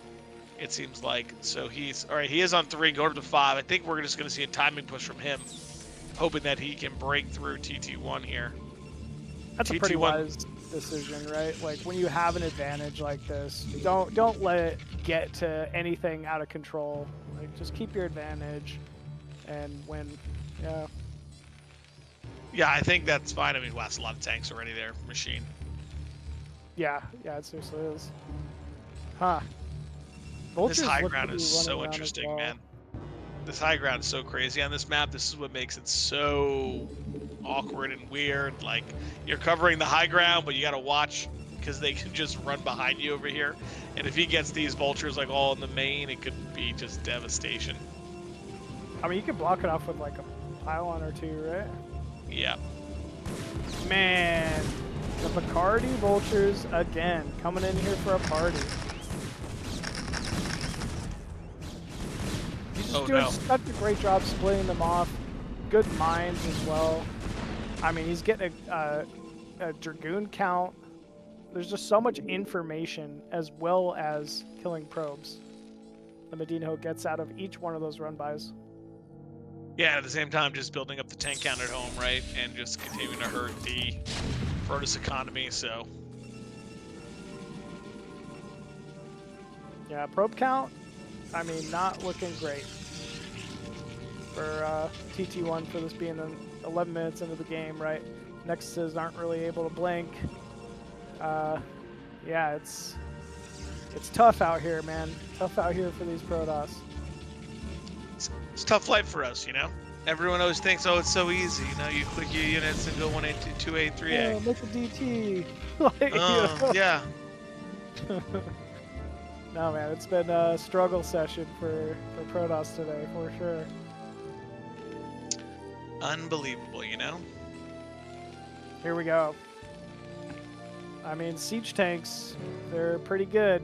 It seems like. So he's all right. He is on 3, going up to 5. I think we're just going to see a timing push from him, hoping that he can break through TT1 here. That's a pretty TT1. wise decision, right? Like when you have an advantage like this, don't let it get to anything out of control. Like just keep your advantage and win. Yeah. Yeah, I think that's fine. I mean, wow, that's a lot of tanks already there, Machine. Yeah, it seriously is. Huh. Vultures This high look to ground be is running so around as interesting, well. man. This high ground is so crazy on this map. This is what makes it so awkward and weird. Like, you're covering the high ground, but you got to watch because they can just run behind you over here. And if he gets these vultures like all in the main, it could be just devastation. I mean, you could block it off with like a pylon or two, right? Yeah. Man, the Bacardi Vultures again coming in here for a party. He's just doing such a great job splitting them off. Good mines as well. I mean, he's getting a Dragoon count. There's just so much information as well as killing probes that MadiNho gets out of each one of those run-bys. Yeah, at the same time, just building up the tank count at home, right? And just continuing to hurt the Protoss economy, so. Yeah, probe count, I mean, not looking great for TT1 for this being 11 minutes into the game, right? Nexuses aren't really able to blink. Yeah, it's tough out here, man. Tough out here for these Protoss. It's tough life for us, you know? Everyone always thinks, oh, it's so easy. You know, you click your units and go 1A, 2A, 3A. Oh, make a DT. Like, yeah. No, man, it's been a struggle session for Protoss today, for sure. Unbelievable, you know? Here we go. I mean, siege tanks, they're pretty good.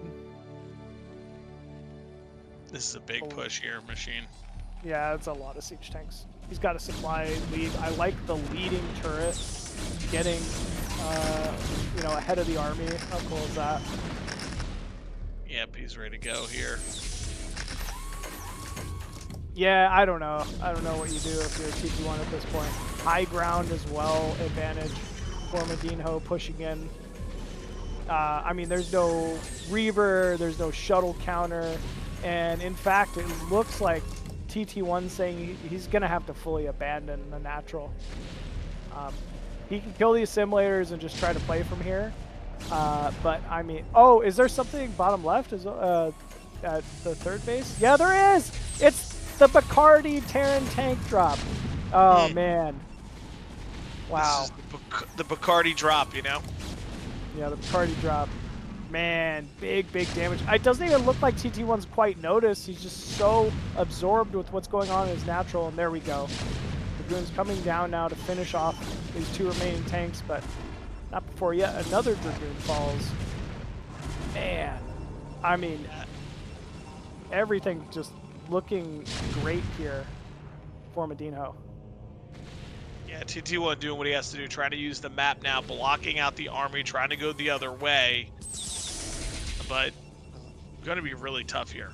This is a big push here, Machine. Yeah, that's a lot of siege tanks. He's got a supply lead. I like the leading turret getting, you know, ahead of the army. How cool is that? Yep, he's ready to go here. Yeah, I don't know. I don't know what you do if you're TT1 at this point. High ground as well, advantage for MadiNho pushing in. I mean, there's no Reaver, there's no shuttle counter, and in fact, it looks like TT1 saying he's going to have to fully abandon the natural. He can kill the assimilators and just try to play from here. But, I mean... Oh, is there something bottom left at the third base? Yeah, there is! It's the Bacardi Terran tank drop. Oh, man. Wow. This is the Bacardi drop, you know? Yeah, the Bacardi drop. Man, big damage. It doesn't even look like TT1's quite noticed. He's just so absorbed with what's going on in his natural, and there we go. Dragoon's coming down now to finish off these 2 remaining tanks, but not before yet another Dragoon falls. Man, I mean, everything just looking great here for MadiNho. Yeah, TT1 doing what he has to do, trying to use the map now, blocking out the army, trying to go the other way. But going to be really tough here.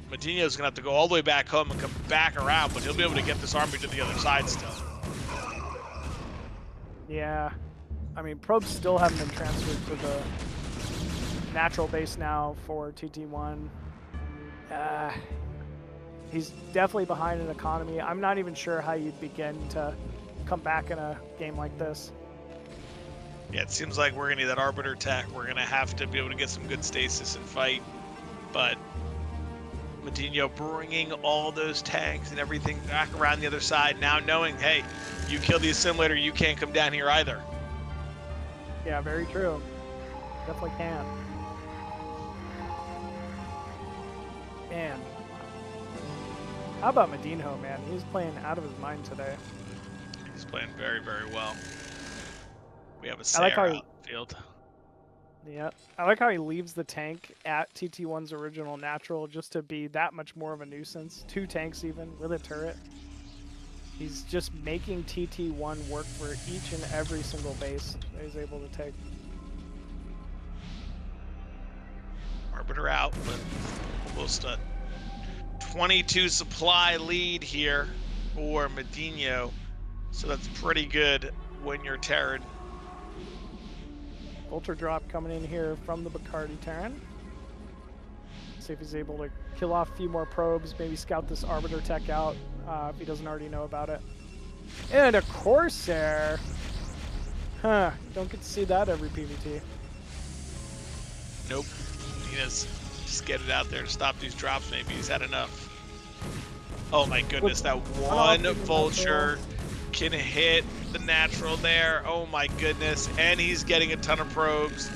MadiNho's going to have to go all the way back home and come back around, but he'll be able to get this army to the other side still. Yeah. I mean, probes still haven't been transferred to the natural base now for TT1. He's definitely behind in economy. I'm not even sure how you'd begin to come back in a game like this. Yeah, it seems like we're going to need that Arbiter tech. We're going to have to be able to get some good stasis and fight. But MadiNho bringing all those tanks and everything back around the other side, now knowing, hey, you kill the assimilator, you can't come down here either. Yeah, very true. Definitely can. Man. How about MadiNho, man? He's playing out of his mind today. He's playing very, very well. We have a I like Sarah how out in the field. Yeah, I like how he leaves the tank at TT1's original natural just to be that much more of a nuisance. 2 tanks even, with a turret. He's just making TT1 work for each and every single base that he's able to take. Arbiter out, but almost a 22 supply lead here for MadiNho. So that's pretty good when you're Terran. Ultra drop coming in here from the Bacardi Terran. See if he's able to kill off a few more probes, maybe scout this Arbiter tech out if he doesn't already know about it. And a Corsair. Huh, don't get to see that every PvT. Nope. He does just get it out there to stop these drops. Maybe he's had enough. Oh my goodness, that one vulture can hit the natural there. Oh my goodness. And he's getting a ton of probes.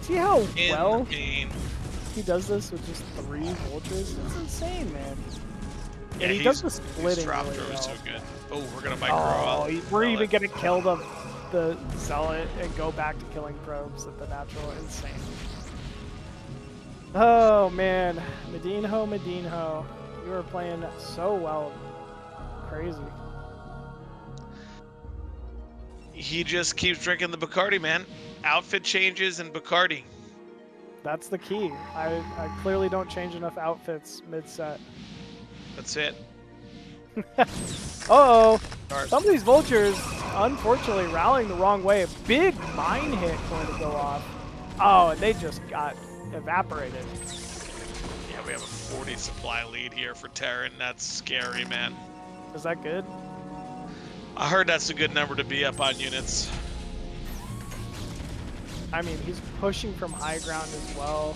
See how well Insane. he does this with just 3 vultures? It's insane, man. Yeah, and he does the splitting drop really throw well. is so good. Oh, we're gonna micro. We're even gonna kill the zealot and go back to killing probes at the natural. Insane. Oh man, MadiNho, you are playing so well. Crazy. He just keeps drinking the Bacardi, man. Outfit changes and Bacardi. That's the key. I clearly don't change enough outfits mid-set. That's it. Uh-oh. Some of these vultures, unfortunately, rallying the wrong way. A big mine hit going to go off. Oh, and they just got evaporated. Yeah, we have a 40 supply lead here for Terran. That's scary, man. Is that good? I heard that's a good number to be up on units. I mean, he's pushing from high ground as well.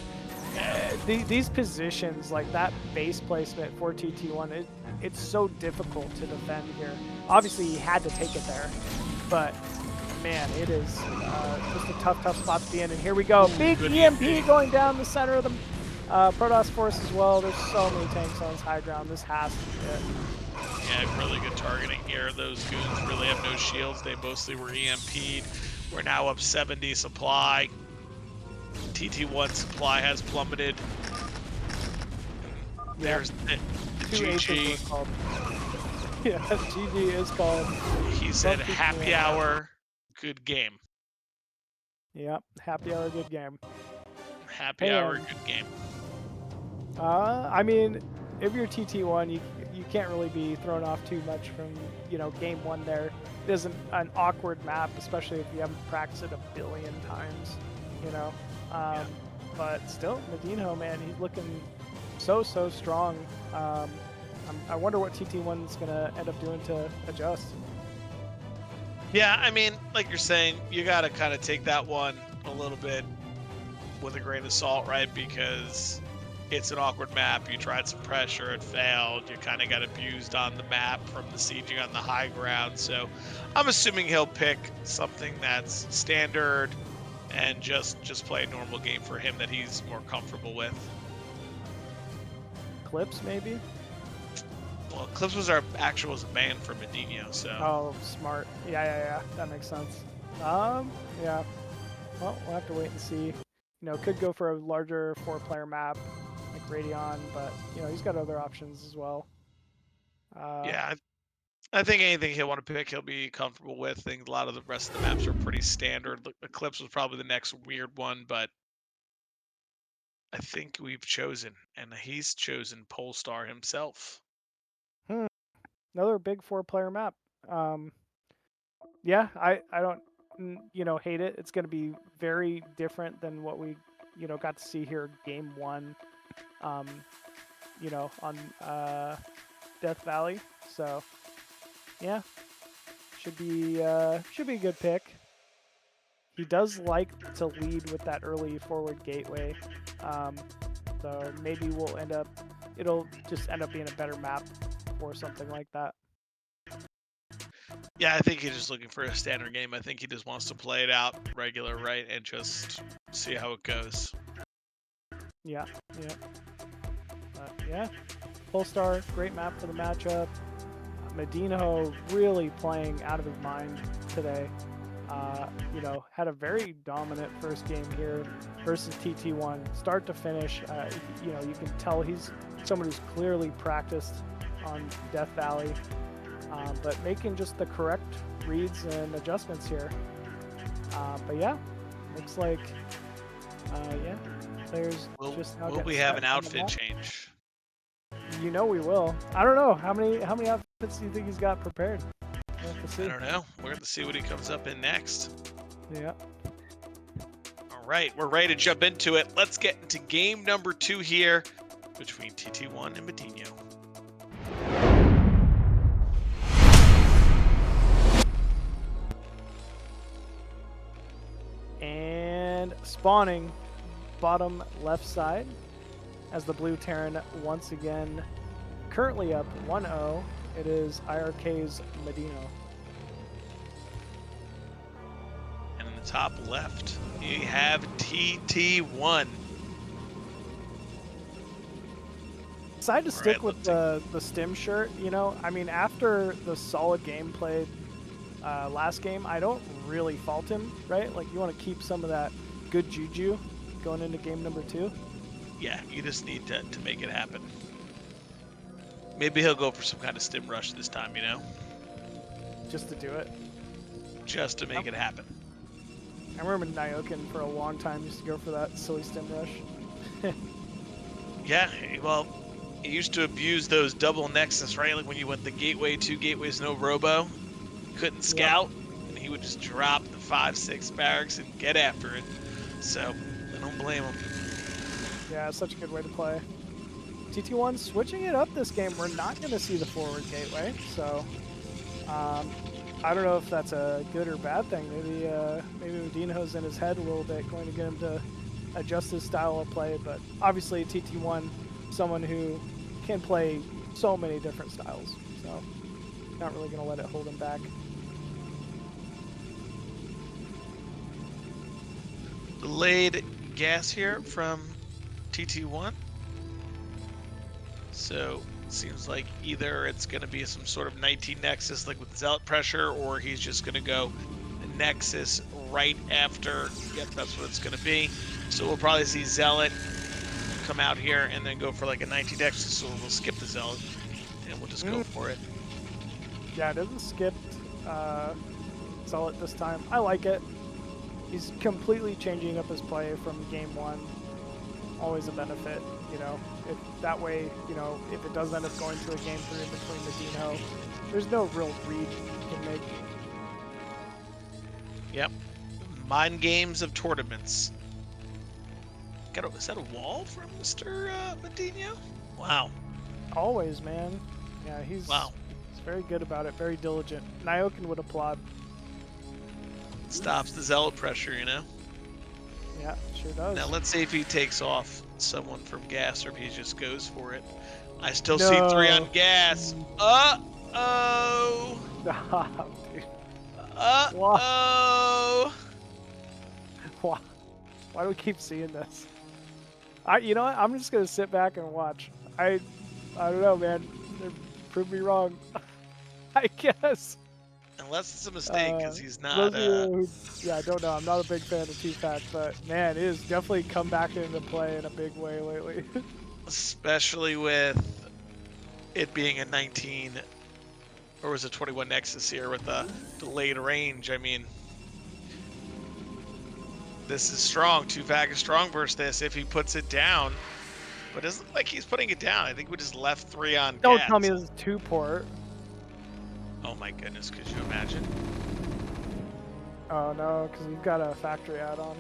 These positions, like that base placement for TT1, it's so difficult to defend here. Obviously, he had to take it there, but man, it is just a tough spot to be in. And here we go, big EMP going down the center of the Protoss force as well. There's so many tanks on this high ground. This has to be it. Yeah, really good targeting here. Those goons really have no shields. They mostly were EMP'd. We're now up 70 supply. TT1 supply has plummeted. There's the GG. Called. Yeah, GG is called. He said happy hour, good game. Yep, happy hour, good game. Happy hour, good game. I mean, if you're TT1, you can't really be thrown off too much from, game 1 there. It isn't an awkward map, especially if you haven't practiced it a billion times, But still, MadiNho, man, he's looking so strong. I wonder what TT1 is going to end up doing to adjust. Yeah, I mean, like you're saying, you got to kind of take that one a little bit with a grain of salt, right? Because it's an awkward map. You tried some pressure, it failed. You kind of got abused on the map from the sieging on the high ground. So I'm assuming he'll pick something that's standard and just play a normal game for him that he's more comfortable with. Clips, maybe? Well, Clips was a ban for MadiNho, so. Oh, smart. Yeah. That makes sense. Yeah. Well, we'll have to wait and see. Could go for a larger 4-player map like Radon, but he's got other options as well. Yeah, I think anything he'll want to pick, he'll be comfortable with. I think a lot of the rest of the maps are pretty standard. Eclipse was probably the next weird one, but I think we've chosen, and he's chosen Polestar himself. Another big 4-player map. Yeah, I don't hate it. It's going to be very different than what we got to see here game 1 on Death Valley. So yeah, should be a good pick. He does like to lead with that early forward gateway, so maybe it'll just end up being a better map or something like that. Yeah, I think he's just looking for a standard game. I think he just wants to play it out regular, right, and just see how it goes. Yeah. But yeah, Polestar, great map for the matchup. MadiNho really playing out of his mind today. Had a very dominant first game here versus TT1, start to finish. You can tell he's someone who's clearly practiced on Death Valley, but making just the correct reads and adjustments here. But yeah, looks like yeah, players just now Will get we have set an on the outfit map. change? You know we will. I don't know how many outfits do you think he's got prepared? We'll have to see. I don't know. We're going to see what he comes up in next. Yeah. All right, we're ready to jump into it. Let's get into game number 2 here between TT1 and MadiNho. And spawning bottom left side as the blue Terran once again currently up 1-0. It is IRK's MadiNho. And in the top left, you have TT1. Decided to stick with the stim shirt, you know. I mean, after the solid game played last game, I don't really fault him, right? Like, you want to keep some of that good juju going into game number 2. Yeah, you just need to make it happen. Maybe he'll go for some kind of stim rush this time, you know? Just to do it. Just to make it happen. I remember Nyokin for a long time used to go for that silly stim rush. Yeah, well, he used to abuse those double nexus, right? Like when you went the gateway, 2 gateways, no robo, couldn't scout, and he would just drop the 5-6 barracks and get after it. So, I don't blame him. Yeah, such a good way to play. TT1 switching it up this game. We're not going to see the forward gateway, so I don't know if that's a good or bad thing. Maybe MadiNho's in his head a little bit, going to get him to adjust his style of play. But obviously, TT1, someone who can play so many different styles, so not really going to let it hold him back. Delayed gas here from TT1. So seems like either it's going to be some sort of 19 Nexus like with Zealot pressure, or he's just going to go Nexus right after. Yep, that's what it's going to be. So we'll probably see Zealot come out here and then go for like a 19 Nexus, so we'll skip the Zealot and we'll just go for it. Yeah, it doesn't skip Zealot this time. I like it. He's completely changing up his play from game 1. Always a benefit, you know. If that way, you know, if it does end up going to a game 3 between MadiNho, there's no real read you can make. Yep. Mind games of tournaments. Is that a wall from Mr. MadiNho? Wow. Always, man. Yeah, he's very good about it, very diligent. Nyokin would applaud. Stops the Zealot pressure, you know? Yeah, sure does. Now let's see if he takes off someone from gas or if he just goes for it. I still see 3 on gas. Uh-oh. Stop, dude. Uh-oh. Why do we keep seeing this? You know what? I'm just gonna sit back and watch. I don't know, man. Prove me wrong. I guess. Unless it's a mistake, because he's not. Yeah, I don't know. I'm not a big fan of T-Pack, but man, it has definitely come back into play in a big way lately. Especially with it being a 19, or was it 21 Nexus here with the delayed range? I mean, this is strong. T-Pack is strong versus this if he puts it down. But it doesn't look like he's putting it down. I think we just left 3 on Don't gas. tell me this is 2-port. Oh my goodness, could you imagine? Oh no, because we've got a factory add-on.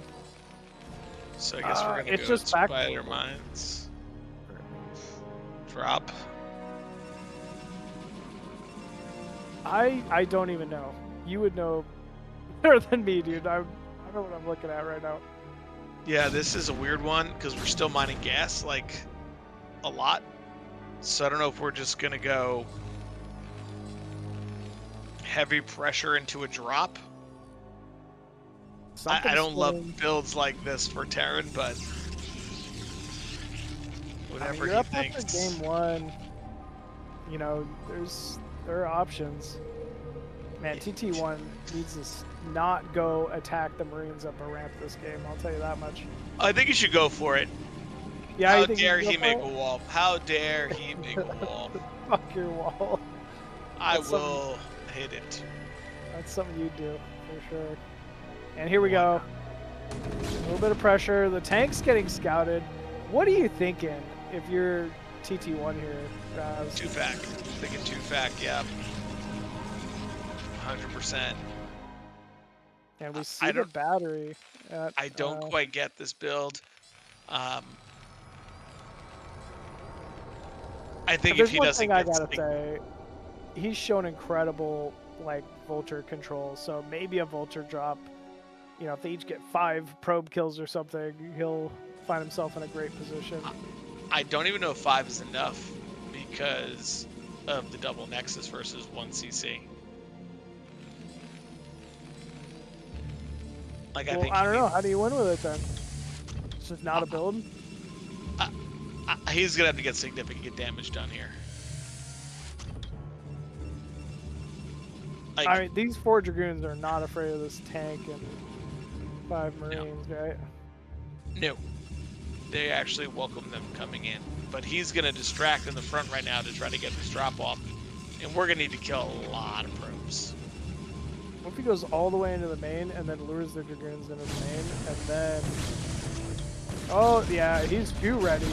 So I guess we're gonna go just back Spider Mines. Drop. I don't even know. You would know better than me, dude. I know what I'm looking at right now. Yeah, this is a weird one because we're still mining gas like a lot. So I don't know if we're just gonna go heavy pressure into a drop. I don't love builds like this for Terran, but whatever you're he up thinks. after game 1. You know, there are options. Man, TT1 needs to not go attack the Marines up a ramp this game. I'll tell you that much. I think you should go for it. Yeah, How you think you dare can go he for make it? a wall? How dare he make a wall? Fuck your wall. I That's something. will hit it. That's something you do for sure. And here we One. go. A little bit of pressure. The tank's getting scouted. What are you thinking if you're TT1 here, Raz? Two fac. Thinking two fac. Yeah. 100%. And we see I the don't. battery. At, I don't quite get this build. I think if there's he one thing doesn't I get gotta say. He's shown incredible like vulture control. So maybe a vulture drop. You know, if they each get 5 probe kills or something, he'll find himself in a great position. I don't even know if 5 is enough because of the double nexus versus 1 CC. Like, Well, I think I don't know. How do you win with it then? It's just not a build. he's gonna have to get significant damage done here. Like, I mean, these 4 dragoons are not afraid of this tank and 5 marines, right? no, they actually welcome them coming in, but he's gonna distract in the front right now to try to get this drop off, and we're gonna need to kill a lot of probes. What if he goes all the way into the main and then lures the dragoons into the main and then... Oh, yeah, he's too ready.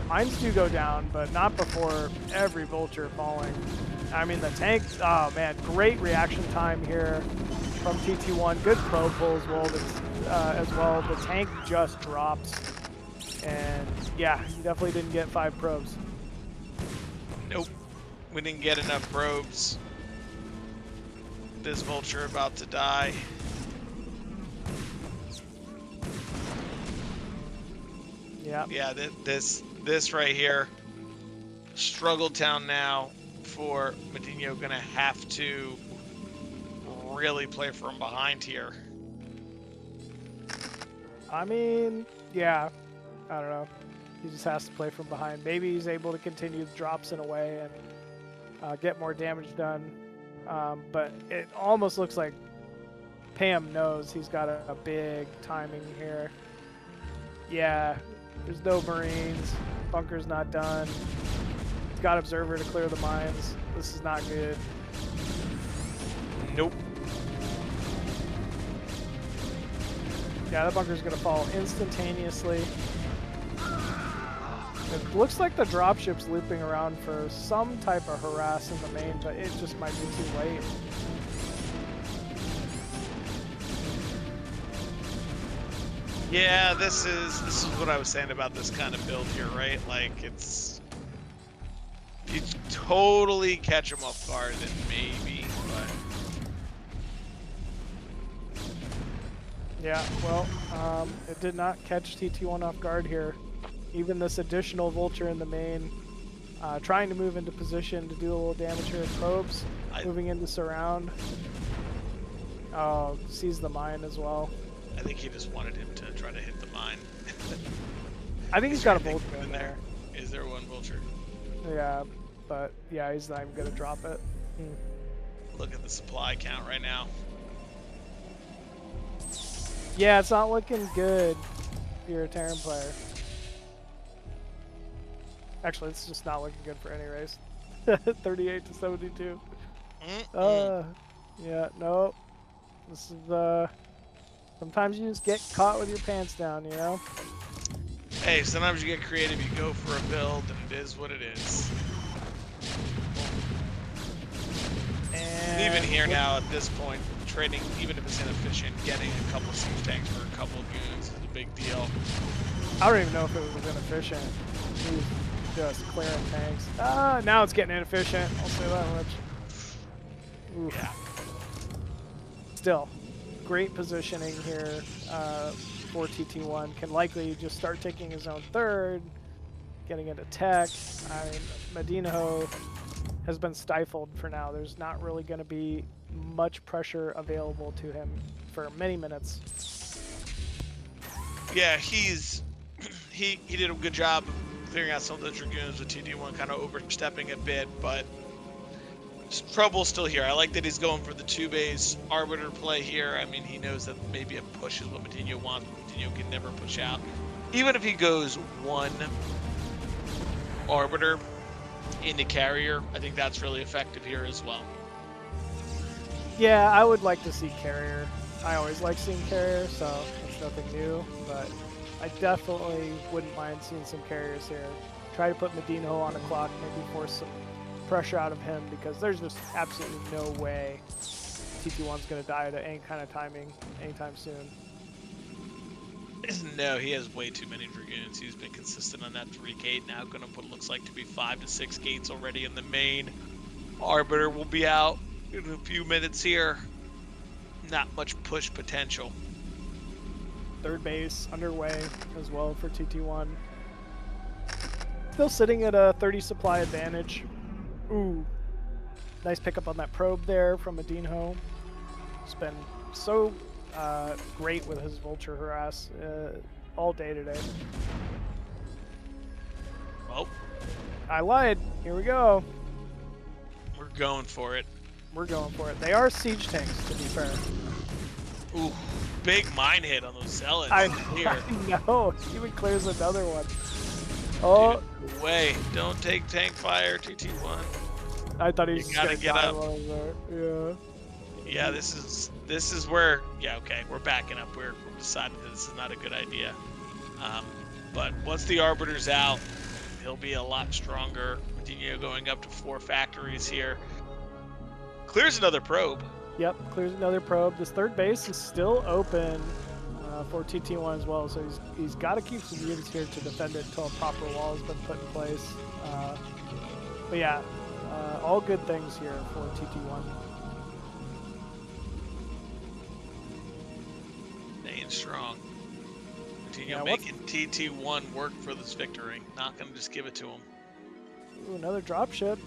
Mines do go down, but not before every vulture falling. I mean, the tank, oh man, great reaction time here from TT1. Good probe pull as well. The tank just drops. And yeah, you definitely didn't get 5 probes. Nope, we didn't get enough probes. This vulture about to die. Yeah. Yeah, this right here, struggle town now for MadiNho. Gonna have to really play from behind here. I mean, yeah, I don't know. He just has to play from behind. Maybe he's able to continue the drops in a way and get more damage done. But it almost looks like Pam knows he's got a big timing here. Yeah, there's no Marines. Bunker's not done. He's got Observer to clear the mines. This is not good. Nope. Yeah, the bunker's going to fall instantaneously. It looks like the dropship's looping around for some type of harass in the main, but it just might be too late. Yeah, this is what I was saying about this kind of build here, right? Like, it's, you totally catch them off guard, then maybe, but Yeah, well, it did not catch TT1 off guard here. Even this additional vulture in the main, trying to move into position to do a little damage here with probes, moving into surround. Oh, sees the mine as well. I think he just wanted him to try to hit the mine. I think he's got a vulture in there. Is there one vulture? Yeah, but yeah, he's not even gonna drop it. Look at the supply count right now. Yeah, it's not looking good if you're a Terran player. Actually, it's just not looking good for any race. 38 to 72. Yeah, no. This is, sometimes you just get caught with your pants down, you know? Hey, sometimes you get creative, you go for a build, and it is what it is. And even here now, at this point, trading, even if it's inefficient, getting a couple of siege tanks for a couple of goons is a big deal. I don't even know if it was inefficient. He was just clearing tanks. Now it's getting inefficient, I'll say that much. Oof. Yeah. Still, great positioning here for TT1. Can likely just start taking his own third, getting into tech. I mean, MadiNho has been stifled for now. There's not really going to be much pressure available to him for many minutes. Yeah, he did a good job of clearing out some of the dragoons with TT1 kind of overstepping a bit, but Trouble's still here. I like that he's going for the 2-base Arbiter play here. I mean, he knows that maybe a push is what MadiNho wants. MadiNho can never push out. Even if he goes 1 Arbiter into carrier, I think that's really effective here as well. Yeah, I would like to see carrier. I always like seeing carrier, so it's nothing new, but I definitely wouldn't mind seeing some carriers here. Try to put MadiNho on the clock, maybe force some pressure out of him, because there's just absolutely no way TT1's going to die to any kind of timing anytime soon. No, he has way too many Dragoons. He's been consistent on that 3 gate. Now going to put looks like to be 5 to 6 gates already in the main. Arbiter will be out in a few minutes here. Not much push potential. Third base underway as well for TT1. Still sitting at a 30 supply advantage. Ooh, nice pickup on that probe there from MadiNho. It's been so great with his vulture harass all day today. Oh, I lied. Here we go. we're going for it. We're going for it. They are siege tanks, to be fair. Ooh, big mine hit on those zealots. I here. know. Even clears another one. Oh, Dude, way. Don't take tank fire, TT1. I thought he was You just gotta gonna get die up. while he was there. Yeah, this is where, yeah, okay, we're backing up. We're deciding that this is not a good idea. But once the Arbiter's out, he'll be a lot stronger. MadiNho going up to 4 factories here. Clears another probe. Yep, clears another probe. This third base is still open for TT1 as well, so he's got to keep some units here to defend it until a proper wall has been put in place. But yeah, all good things here for TT1. Staying strong. MadiNho Yeah, making TT1 work for this victory. Not going to just give it to him. Ooh, another dropship.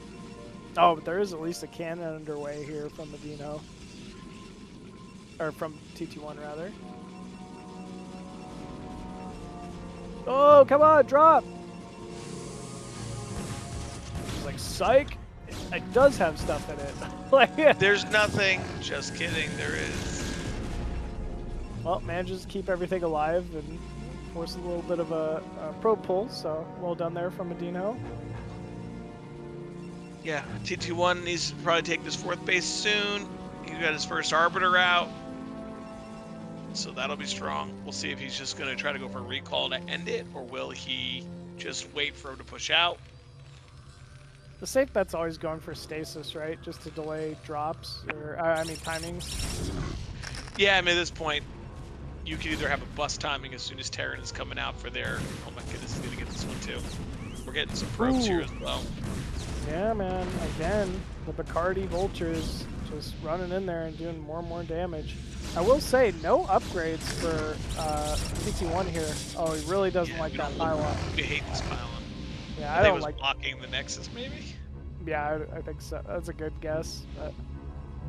Oh, but there is at least a cannon underway here from MadiNho. Or from TT1, rather. Oh, come on, drop! It's like, psych! It does have stuff in it. Like, There's nothing. Just kidding. There is. well, manages to keep everything alive and force a little bit of a probe pull, so well done there from MadiNho. Yeah, TT1 needs to probably take this 4th base soon. He got his first Arbiter out. So that'll be strong. We'll see if he's just going to try to go for a recall to end it, or will he just wait for him to push out? The safe bet's always going for stasis, right? Just to delay drops, or, I mean, timings. Yeah, I mean, at this point, you can either have a bust timing as soon as Terran is coming out for their... Oh my goodness, he's going to get this one too. We're getting some probes here as well. Yeah, man. Again, the Bacardi Vultures just running in there and doing more and more damage. I will say, no upgrades for TT1 here. Oh, he really doesn't like that pylon. We hate this pylon. Yeah, I I think it don't was like. blocking the Nexus, maybe? Yeah, I think so. That's a good guess, but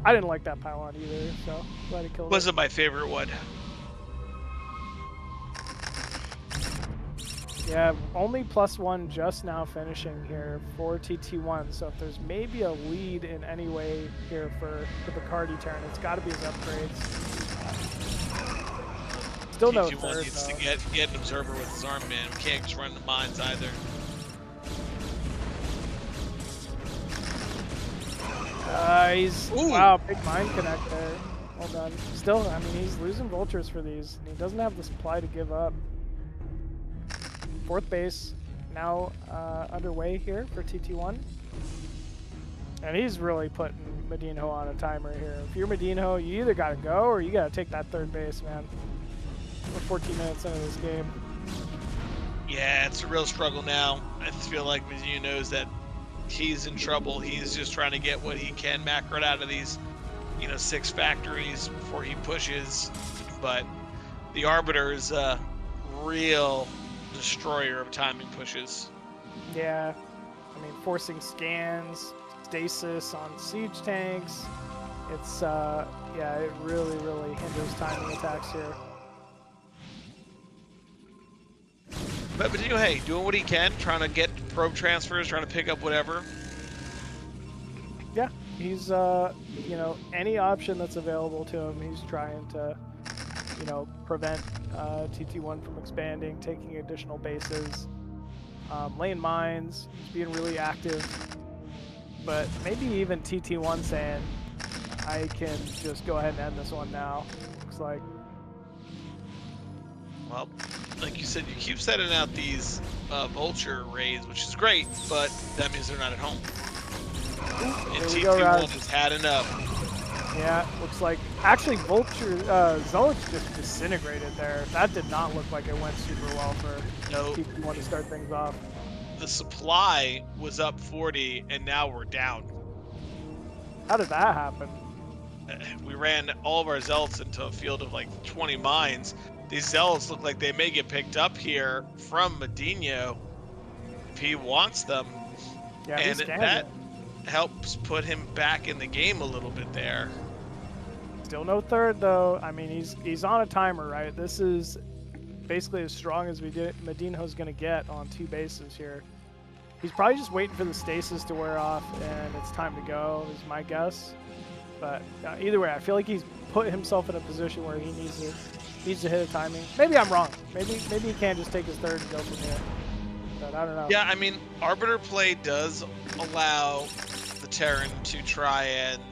I didn't like that pylon either. So glad he killed it. Wasn't my favorite one. Yeah, only +1 just now finishing here for TT1. So if there's maybe a lead in any way here for the Bacardi Terran, it's got to be his upgrades. Still no TT1 third, needs though. to get an observer with his arm man. We can't just run the mines either. He's Ooh. wow, big mine connect there. Well done. Still, I mean, he's losing vultures for these, and he doesn't have the supply to give up. 4th base now underway here for TT1, and he's really putting MadiNho on a timer here. If you're MadiNho, you either gotta go or you gotta take that 3rd base, man. We're 14 minutes into this game. Yeah, it's a real struggle now. I feel like MadiNho knows that he's in trouble. He's just trying to get what he can macroed out of these, 6 factories before he pushes. But the Arbiter is a real destroyer of timing pushes. Yeah, I mean, forcing scans, stasis on siege tanks. It's, yeah, it really, really hinders timing attacks here. But MadiNho, hey, doing what he can, trying to get probe transfers, trying to pick up whatever. Yeah, He's you know, any option that's available to him, he's trying to, you know, prevent TT1 from expanding, taking additional bases, laying mines. He's being really active, but maybe even TT1 saying, I can just go ahead and end this one now. Looks like. Well, like you said, you keep setting out these vulture raids, which is great, but that means they're not at home. And TT1 has had enough. Yeah, looks like actually Vulture Zealots just disintegrated there. That did not look like it went super well for TT1 to start things off. The supply was up 40, and now we're down. How did that happen? We ran all of our Zealots into a field of like 20 mines. These Zealots look like they may get picked up here from MadiNho if he wants them. Yeah, and that helps put him back in the game a little bit there. Still no third though. I mean, he's on a timer, right? This is basically as strong as MadiNho's gonna get on 2 bases here. He's probably just waiting for the stasis to wear off and it's time to go, is my guess. But either way, I feel like he's put himself in a position where he needs to hit a timing. Maybe I'm wrong. Maybe he can just take his third and go from here. But I don't know. Yeah, I mean, Arbiter play does allow the Terran to try and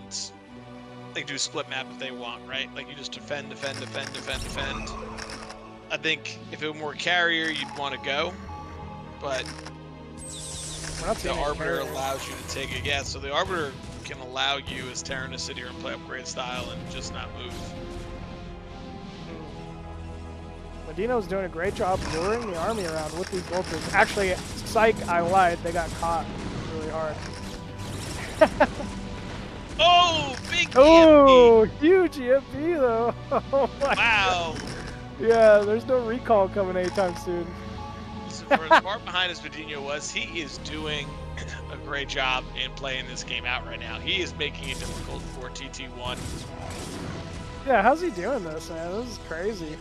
like do split map if they want, right? Like you just defend. I think if it were more carrier, you'd want to go, but the Arbiter allows you to take it. Yeah, so the Arbiter can allow you as Terran to sit here and play upgrade style and just not move. MadiNho's doing a great job luring the army around with these vultures. Actually, psych, I lied. They got caught really hard. Oh, big EMP! Oh, huge EMP though. Oh my wow. God. Yeah, there's no recall coming anytime soon. So for as far behind as MadiNho was, he is doing a great job in playing this game out right now. He is making it difficult for TT1. Yeah, how's he doing this, man? This is crazy.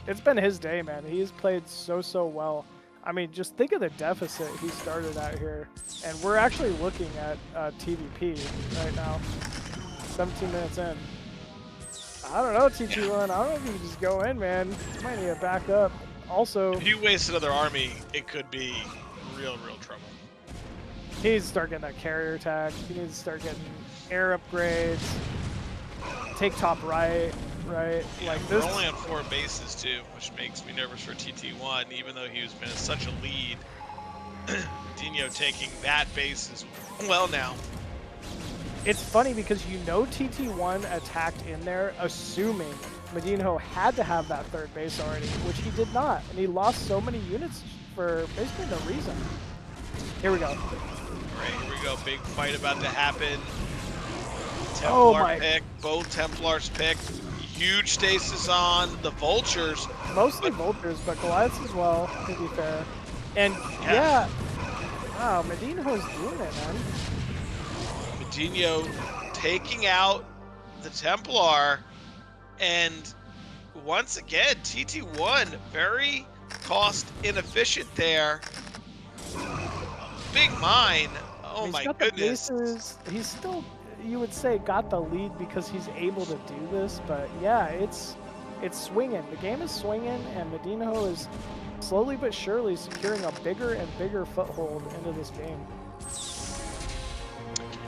It's been his day, man. He's played so well. I mean, just think of the deficit he started out here. And we're actually looking at TVP right now. 17 minutes in. I don't know, TT1. I don't know if you can just go in, man. You might need to back up. Also, if you waste another army, it could be real trouble. He needs to start getting that carrier attack. He needs to start getting air upgrades. Take top right. Right, yeah, like we're this. only on 4 bases too, which makes me nervous for TT1, even though he was been in such a lead. MadiNho taking that base as well now. It's funny because you know TT1 attacked in there, assuming MadiNho had to have that third base already, which he did not, and he lost so many units for basically no reason. Here we go. All right, here we go. Big fight about to happen. Templar pick, both Templars picked. Huge stasis on the vultures. Mostly vultures, but Goliaths as well, to be fair. And yeah, wow, MadiNho's doing it, man. MadiNho taking out the Templar, and once again, TT1 very cost inefficient there. Big mine. Oh my goodness. He's still, you would say, got the lead because he's able to do this, but yeah, it's swinging. The game is swinging, and MadiNho is slowly but surely securing a bigger and bigger foothold into this game.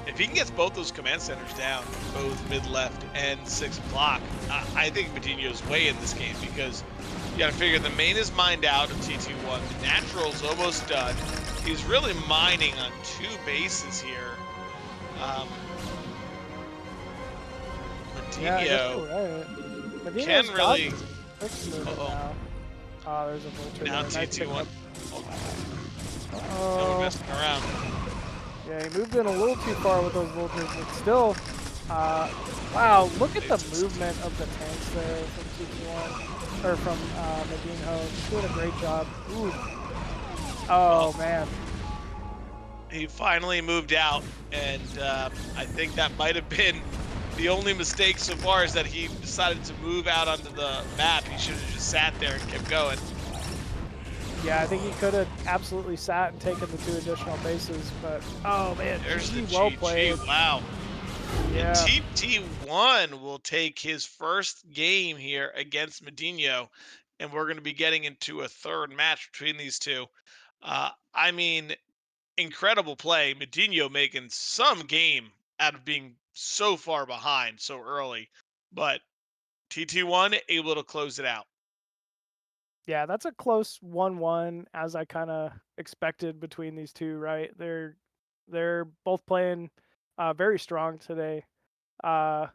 If he can get both those command centers down, both mid-left and 6 o'clock, I think MadiNho's way in this game, because you got to figure the main is mined out of TT1. The natural's almost done. He's really mining on 2 bases here. MadiNho can really. Oh, there's a vulture. Now there. TT1. Oh, no, we're messing around. Yeah, he moved in a little too far with those vultures, but still, wow, look at the movement of the tanks there from TT1, or from MadiNho. He's doing a great job. Ooh. Oh, man. He finally moved out, and I think that might have been the only mistake so far, is that he decided to move out onto the map. He should have just sat there and kept going. Yeah, I think he could have absolutely sat and taken the 2 additional bases, but oh man, There's the GG, well played. GG. Wow. And Yeah, TT1 will take his first game here against MadiNho, and we're going to be getting into a third match between these two. I mean, incredible play. MadiNho making some game out of being so far behind so early, but TT1 able to close it out. yeah, that's a close 1-1 as I kind of expected between these two, right? They're both playing very strong today. Uh,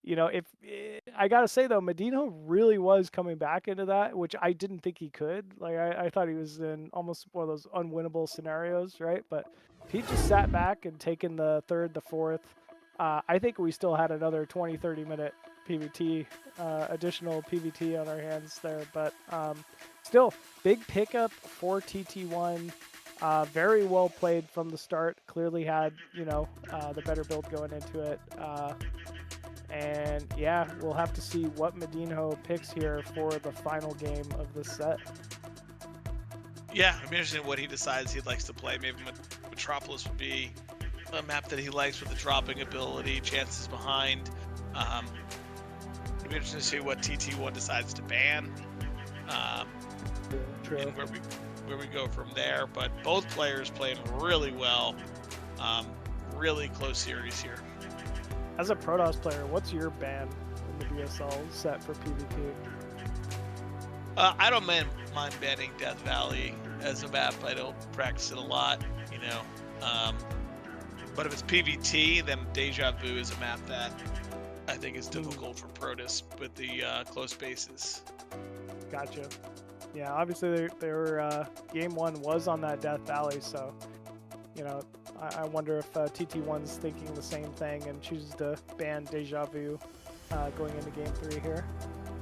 if I gotta say though, MadiNho really was coming back into that, which I didn't think he could. Like I thought he was in almost one of those unwinnable scenarios, right? But if he just sat back and taken the third, the fourth, I think we still had another 20, 30-minute PVT, additional PVT on our hands there. But still, big pickup for TT1. Very well played from the start. Clearly had, the better build going into it. And yeah, we'll have to see what MadiNho picks here for the final game of this set. Yeah, I'm interested in what he decides he likes to play. Maybe Metropolis would be a map that he likes with the dropping ability, chances behind. It'd be interesting to see what TT1 decides to ban, True. and where we go from there. But both players playing really well. Really close series here. As a Protoss player, what's your ban in the BSL set for PvP? I don't mind banning Death Valley as a map. I don't practice it a lot, but if it's PvT, then Deja Vu is a map that I think is difficult for Protoss with the close bases. Gotcha. Yeah, obviously their game 1 was on that Death Valley, so I wonder if TT1's thinking the same thing and chooses to ban Deja Vu going into game 3 here.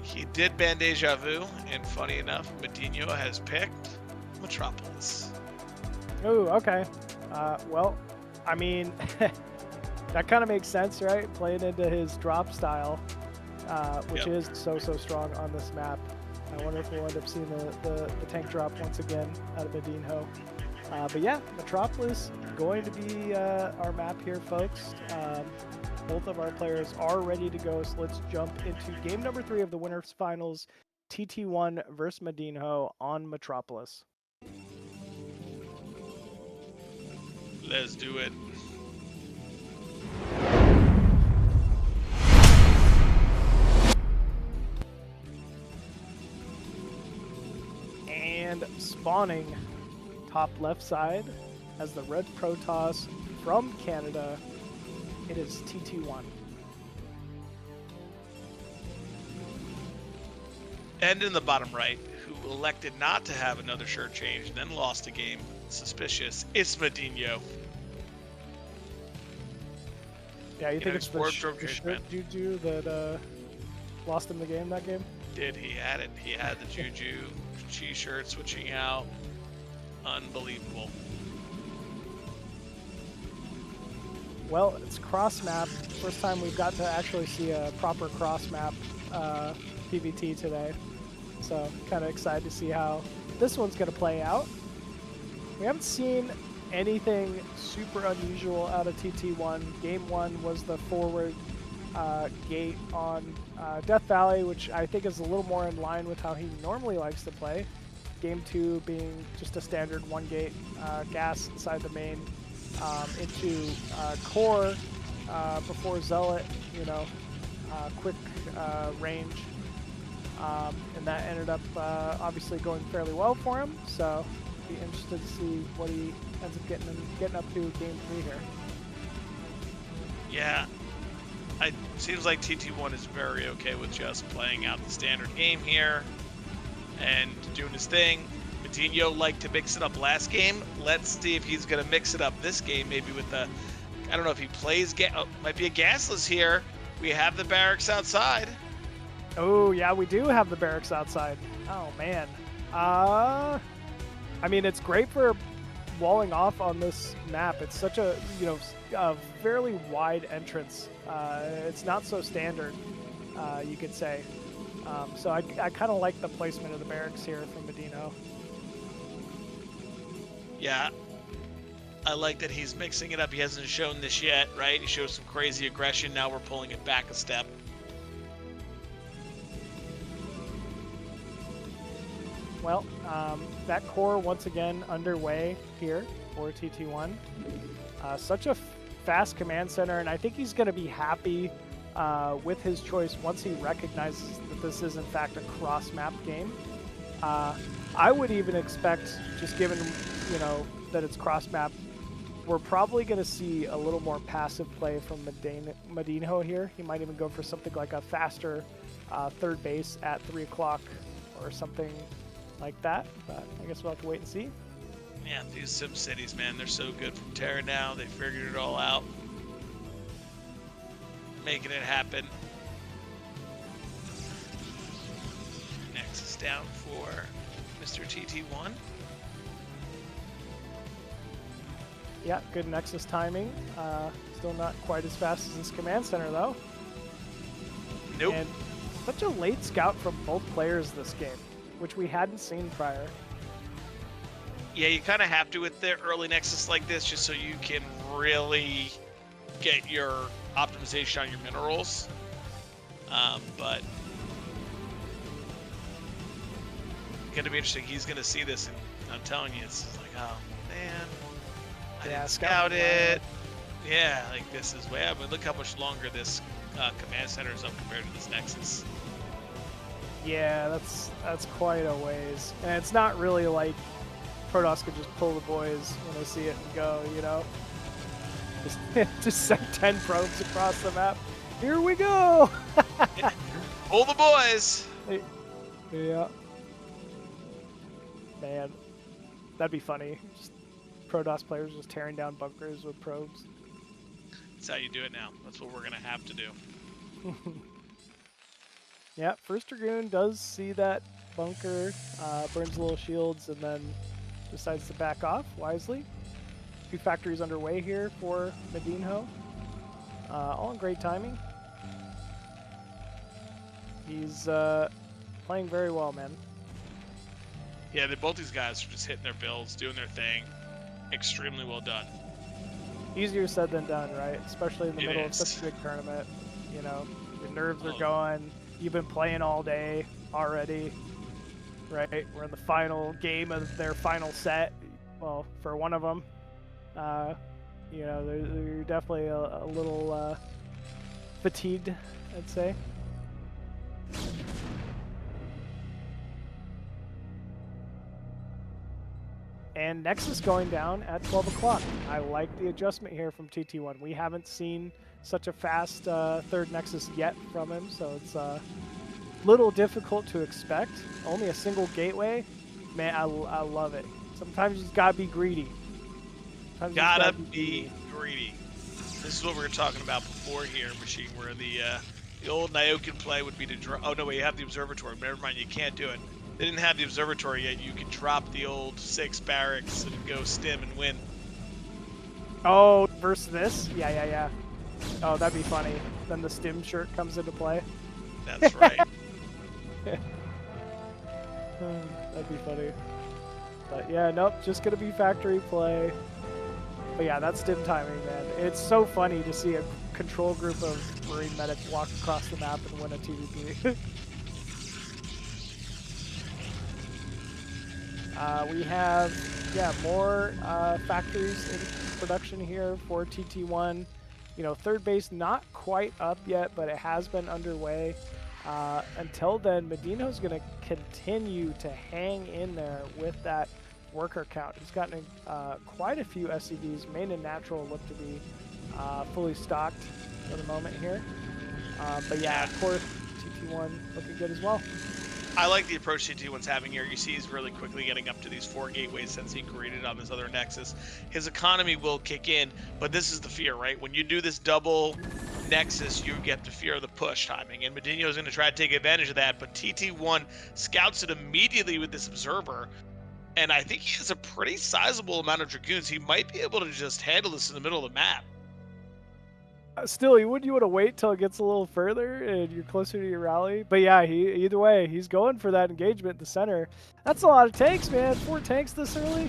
He did ban Deja Vu, and funny enough, MadiNho has picked Metropolis. Oh, okay. Well, I mean, that kind of makes sense, right? Playing into his drop style, which is so strong on this map. I wonder if we'll end up seeing the tank drop once again out of MadiNho. But yeah, Metropolis going to be our map here, folks. Both of our players are ready to go, so let's jump into game number 3 of the winners finals, TT1 versus MadiNho on Metropolis. Let's do it. And spawning top left side as the red Protoss from Canada, it is TT1. And in the bottom right, who elected not to have another shirt change and then lost a game. Suspicious. It's MadiNho. Yeah, you think it's the wardrobe shirt juju that lost him the game that game? Did he had it? He had the juju, T-shirt switching out. Unbelievable. Well, it's cross map. First time we've got to actually see a proper cross map PvT today. So kind of excited to see how this one's going to play out. We haven't seen anything super unusual out of TT1. Game 1 was the forward gate on Death Valley, which I think is a little more in line with how he normally likes to play. Game 2 being just a standard 1 gate gas inside the main into core before Zealot, quick range. And that ended up obviously going fairly well for him, so be interested to see what he ends up getting up to game 3 here. Yeah, it seems like TT1 is very okay with just playing out the standard game here and doing his thing. MadiNho liked to mix it up last game. Let's see if he's going to mix it up this game, maybe with the, I don't know if he plays, might be a gasless here. We have the barracks outside. Oh, yeah, we do have the barracks outside. Oh, man. I mean, it's great for walling off on this map. It's such a, a fairly wide entrance. It's not so standard, you could say. So I kind of like the placement of the barracks here from MadiNho. Yeah, I like that he's mixing it up. He hasn't shown this yet, right? He shows some crazy aggression. Now we're pulling it back a step. Well, that core once again underway here for TT1. Such a fast command center, and I think he's going to be happy with his choice once he recognizes that this is in fact a cross-map game. I would even expect, just given that it's cross-map, we're probably going to see a little more passive play from MadiNho here. He might even go for something like a faster third base at 3 o'clock or something like that, but I guess we'll have to wait and see. Yeah, these Sim Cities, man, they're so good from Terran now. They figured it all out. Making it happen. Next is down for Mr. TT1. Yeah, good Nexus timing. Still not quite as fast as this command center, though. Nope. And such a late scout from both players this game, which we hadn't seen prior. Yeah, you kind of have to with the early Nexus like this, just so you can really get your optimization on your minerals. But going to be interesting. He's going to see this, and I'm telling you, it's like, oh man, I didn't scout it. Yeah, like this is way up. I mean, look how much longer this command center is up compared to this Nexus. Yeah, that's quite a ways, and it's not really like Protoss could just pull the boys when they see it and go, just send 10 probes across the map. Here we go. Pull the boys. Yeah. Man, that'd be funny. Just Protoss players just tearing down bunkers with probes. That's how you do it now. That's what we're gonna have to do. Yeah, First Dragoon does see that bunker, burns little shields, and then decides to back off wisely. 2 factories underway here for MadiNho. All in great timing. He's playing very well, man. Yeah, both these guys are just hitting their builds, doing their thing. Extremely well done. Easier said than done, right? Especially in the middle of such a big tournament. Your nerves are going. You've been playing all day already, right? We're in the final game of their final set. Well, for one of them, they're definitely a little fatigued, I'd say. And Nexus going down at 12 o'clock. I like the adjustment here from TT1. We haven't seen such a fast third Nexus yet from him, so it's a little difficult to expect. Only a single gateway. Man, I love it. Sometimes you just gotta be greedy. Gotta be greedy. This is what we were talking about before here, Machine, where the old Nyokin play would be to drop. Oh no, wait, you have the observatory. Never mind, you can't do it. They didn't have the observatory yet. You could drop the old 6 barracks and go stim and win. Oh, versus this? Yeah. Oh, that'd be funny. Then the stim shirt comes into play. That's right. That'd be funny. But yeah, nope, just gonna be factory play. But yeah, that's stim timing, man. It's so funny to see a control group of Marine medics walk across the map and win a TVP. We have, more factories in production here for TT1. Third base not quite up yet, but it has been underway. Until then, MadiNho's going to continue to hang in there with that worker count. He's gotten quite a few SCVs. Main and natural look to be fully stocked for the moment here. But yeah, of course, TT1 looking good as well. I like the approach TT1's having here. You see he's really quickly getting up to these 4 gateways since he created on this other Nexus. His economy will kick in, but this is the fear, right? When you do this double Nexus, you get the fear of the push timing, and MadiNho is going to try to take advantage of that, but TT1 scouts it immediately with this observer, and I think he has a pretty sizable amount of Dragoons. He might be able to just handle this in the middle of the map. Still, wouldn't you want to wait till it gets a little further and you're closer to your rally? But yeah, either way, he's going for that engagement in the center. That's a lot of tanks, man. 4 tanks this early.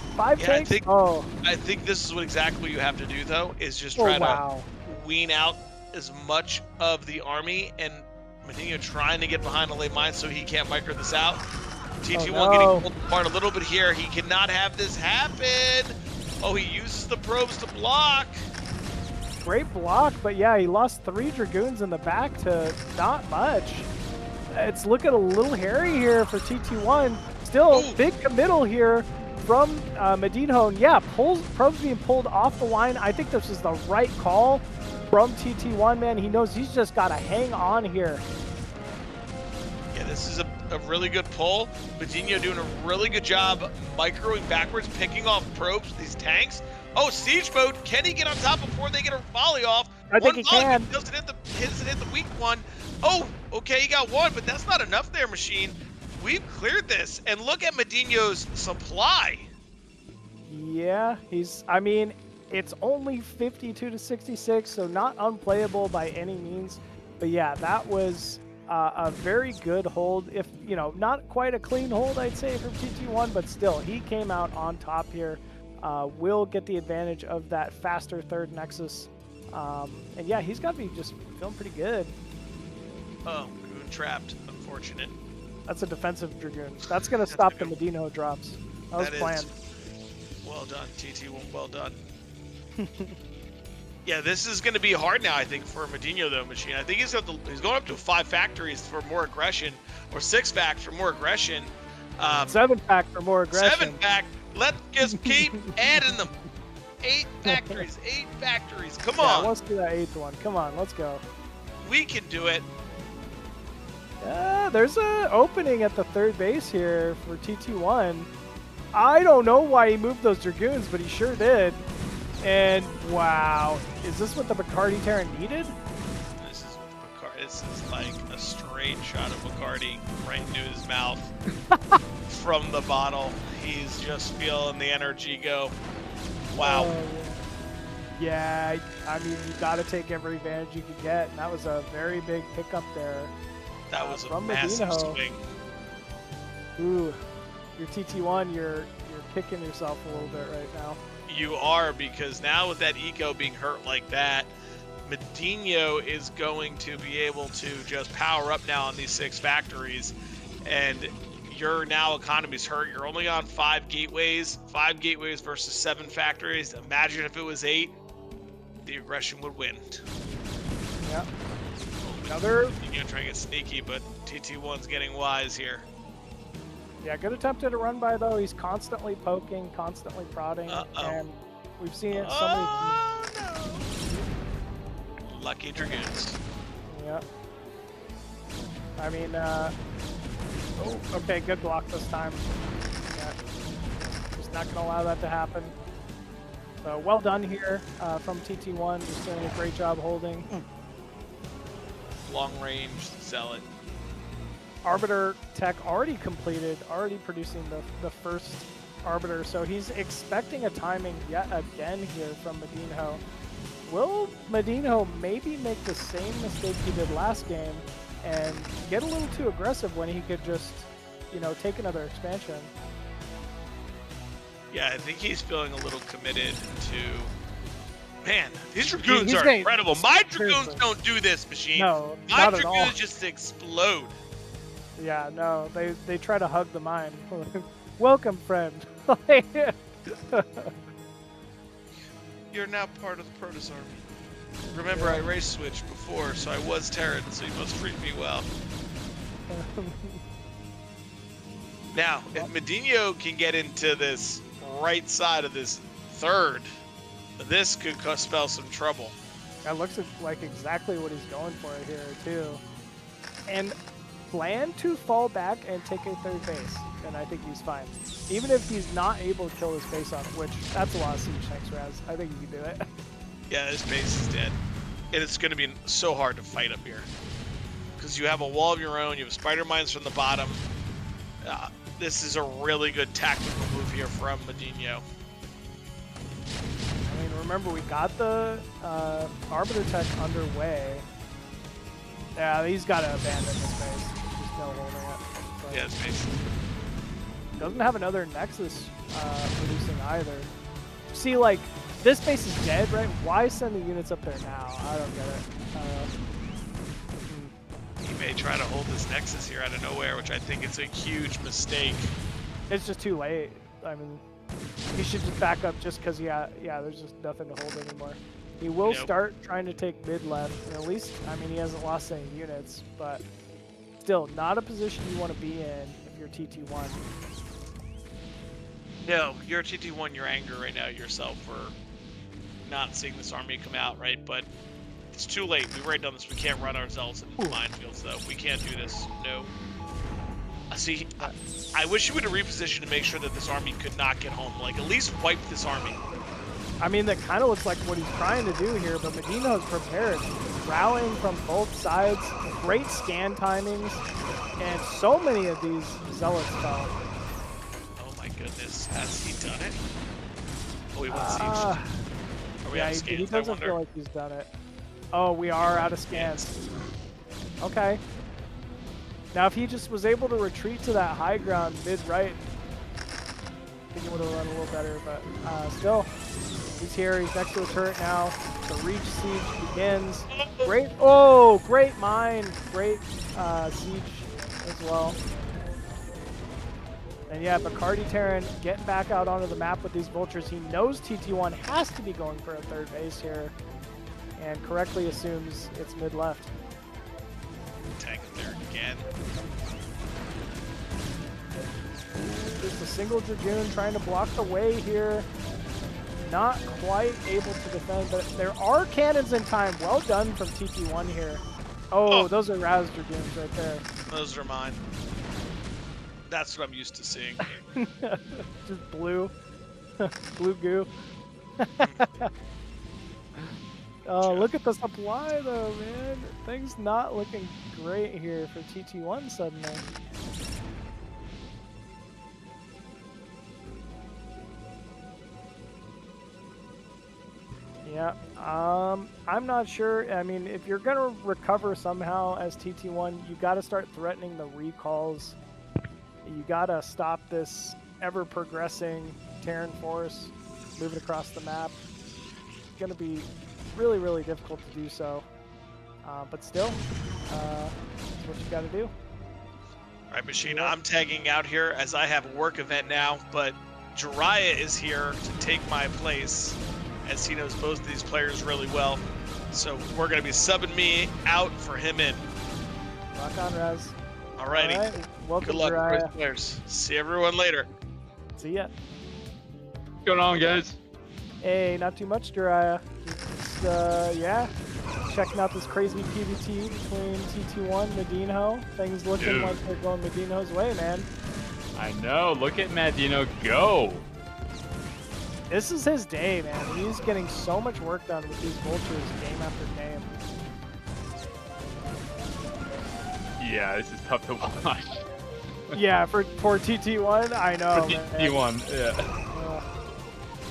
5 Yeah, takes? Oh. I think this is what exactly you have to do though, is just Oh, try to wow. wean out as much of the army, and MadiNho trying to get behind the late mine so he can't micro this out. TT1 Oh, getting no. pulled apart a little bit here. He cannot have this happen. Oh, he uses the probes to block. Great block, but yeah, he lost 3 Dragoons in the back to not much. It's looking a little hairy here for TT1. Still, Ooh. big committal here from MadiNho. And yeah, probes being pulled off the line. I think this is the right call from TT1, man. He knows he's just got to hang on here. Yeah, this is a really good pull. MadiNho doing a really good job microing backwards, picking off probes, these tanks. Oh, siege mode. Can he get on top before they get a volley off? I think he can. Doesn't hit the weak one. Oh, okay, he got one, but that's not enough there, Machine. We've cleared this, and look at MadiNho's supply. Yeah, I mean, it's only 52 to 66, so not unplayable by any means. But yeah, that was a very good hold. If, you know, not quite a clean hold, I'd say, from TT1, but still, he came out on top here. Will get the advantage of that faster third Nexus. And yeah, he's got to be just feeling pretty good. Oh, Dragoon trapped. Unfortunate. That's a defensive Dragoon. That's going to stop the MadiNho drops. That was planned. Well done, TT1. Well done. Yeah, this is going to be hard now, I think, for MadiNho, though, Machine. I think he's going up to 5 factories for more aggression, or 6 pack for more aggression. 7 pack for more aggression. 7 pack. Let's just keep adding them. 8 factories. 8 factories. Come on. Let's do that 8th one. Come on, let's go. We can do it. There's an opening at the third base here for TT1. I don't know why he moved those Dragoons, but he sure did. And wow, is this what the Bacardi Terran needed? This is what this is like a straight shot of Bacardi right into his mouth from the bottle. He's just feeling the energy go. Wow. Yeah, I mean, you got to take every advantage you can get, and that was a very big pickup there. That was a from massive MadiNho. swing. Ooh, your TT1, you're kicking yourself a little bit right now. You are, because now with that eco being hurt like that, MadiNho is going to be able to just power up now on these 6 factories, and your now economy's hurt. You're only on 5 gateways versus 7 factories. Imagine if it was 8, the aggression would win. Yeah. Another. You're trying to get sneaky, but TT1's getting wise here. Yeah, good attempt at a run by though. He's constantly poking, constantly prodding, and we've seen it so many times. No. Lucky Dragoons. Yep. I mean, oh, okay, good block this time. Yeah. Just not gonna allow that to happen. So well done here from TT1. Just doing a great job holding. Long range Zealot. Arbiter tech already completed, already producing the first Arbiter, so he's expecting a timing yet again here from MadiNho. Will MadiNho maybe make the same mistake he did last game and get a little too aggressive when he could just, you know, take another expansion? Yeah, I think he's feeling a little committed to... Man, these Dragoons are getting, incredible. My Dragoons seriously. don't do this, Machine. No, My not at all. Dragoons just explode. Yeah, no, they try to hug the mine. Welcome, friend. You're now part of the Protoss army. Remember, I race switched before, so I was Terran, so you must treat me well. Now, if MadiNho can get into this right side of this third, this could spell some trouble. That looks like exactly what he's going for here, too. And plan to fall back and take a third base, and I think he's fine. Even if he's not able to kill his base on it, which that's a lot of siege tanks, Raz. I think he can do it. Yeah, his base is dead. And it's going to be so hard to fight up here. Because you have a wall of your own, you have spider mines from the bottom. This is a really good tactical move here from MadiNho. I mean, remember, we got the Arbiter tech underway. Yeah, he's got to abandon this base. There's no holding it. But Yeah, his base. doesn't have another Nexus producing either. See, like, this base is dead, right? Why send the units up there now? I don't get it. He may try to hold this Nexus here out of nowhere, which I think is a huge mistake. It's just too late. I mean, he should just back up just because, yeah, there's just nothing to hold anymore. He will start trying to take mid left, and at least, I mean, he hasn't lost any units, but still, not a position you want to be in if you're TT1. No, you're TT1, you're angry right now yourself for not seeing this army come out, right? But it's too late. We've already done this. We can't run ourselves into the minefields, though. We can't do this. No. See, I wish you would have repositioned to make sure that this army could not get home. Like, at least wipe this army. I mean, that kind of looks like what he's trying to do here, but MadiNho's prepared. Rallying from both sides, great scan timings, and so many of these zealots fell. Oh my goodness, has he done it? Oh, he went sieged. Are we out of scans? He doesn't feel like he's done it. Oh, we are out of scans. Okay. Now, if he just was able to retreat to that high ground mid-right, I think he would have run a little better, but still. He's here. He's next to a turret now. The Reach siege begins. Great mine. Great siege as well. And yeah, Bacardi Terran getting back out onto the map with these vultures. He knows TT1 has to be going for a third base here, and correctly assumes it's mid left. Tank there again. Just a single Dragoon trying to block the way here. Not quite able to defend, but there are cannons in time. Well done from TT1 here. Oh, those are Raz Dragoons right there. Those are mine. That's what I'm used to seeing. Just blue. Blue goo. Oh, look at the supply though, man. Things not looking great here for TT1 suddenly. Yeah, I'm not sure. I mean, if you're gonna recover somehow as TT1, you gotta start threatening the recalls. You gotta stop this ever-progressing Terran force moving across the map. It's gonna be really, really difficult to do so. But still, that's what you gotta do. All right, Machine, I'm tagging out here as I have a work event now, but Jiraiya is here to take my place, as he knows both of these players really well. So we're going to be subbing me out for him in. Rock on, Raz. Alrighty. All right. Welcome, good luck, Jiraiya. players. See everyone later. See ya. What's going on, guys? Hey, not too much, Jiraiya. Just, yeah, checking out this crazy PvT between TT1 and MadiNho. Things looking like they're going MadiNho's way, man. I know. Look at MadiNho go. This is his day, man. He's getting so much work done with these vultures game after game. Yeah, this is tough to watch. Yeah, for TT1, I know. For TT1, yeah.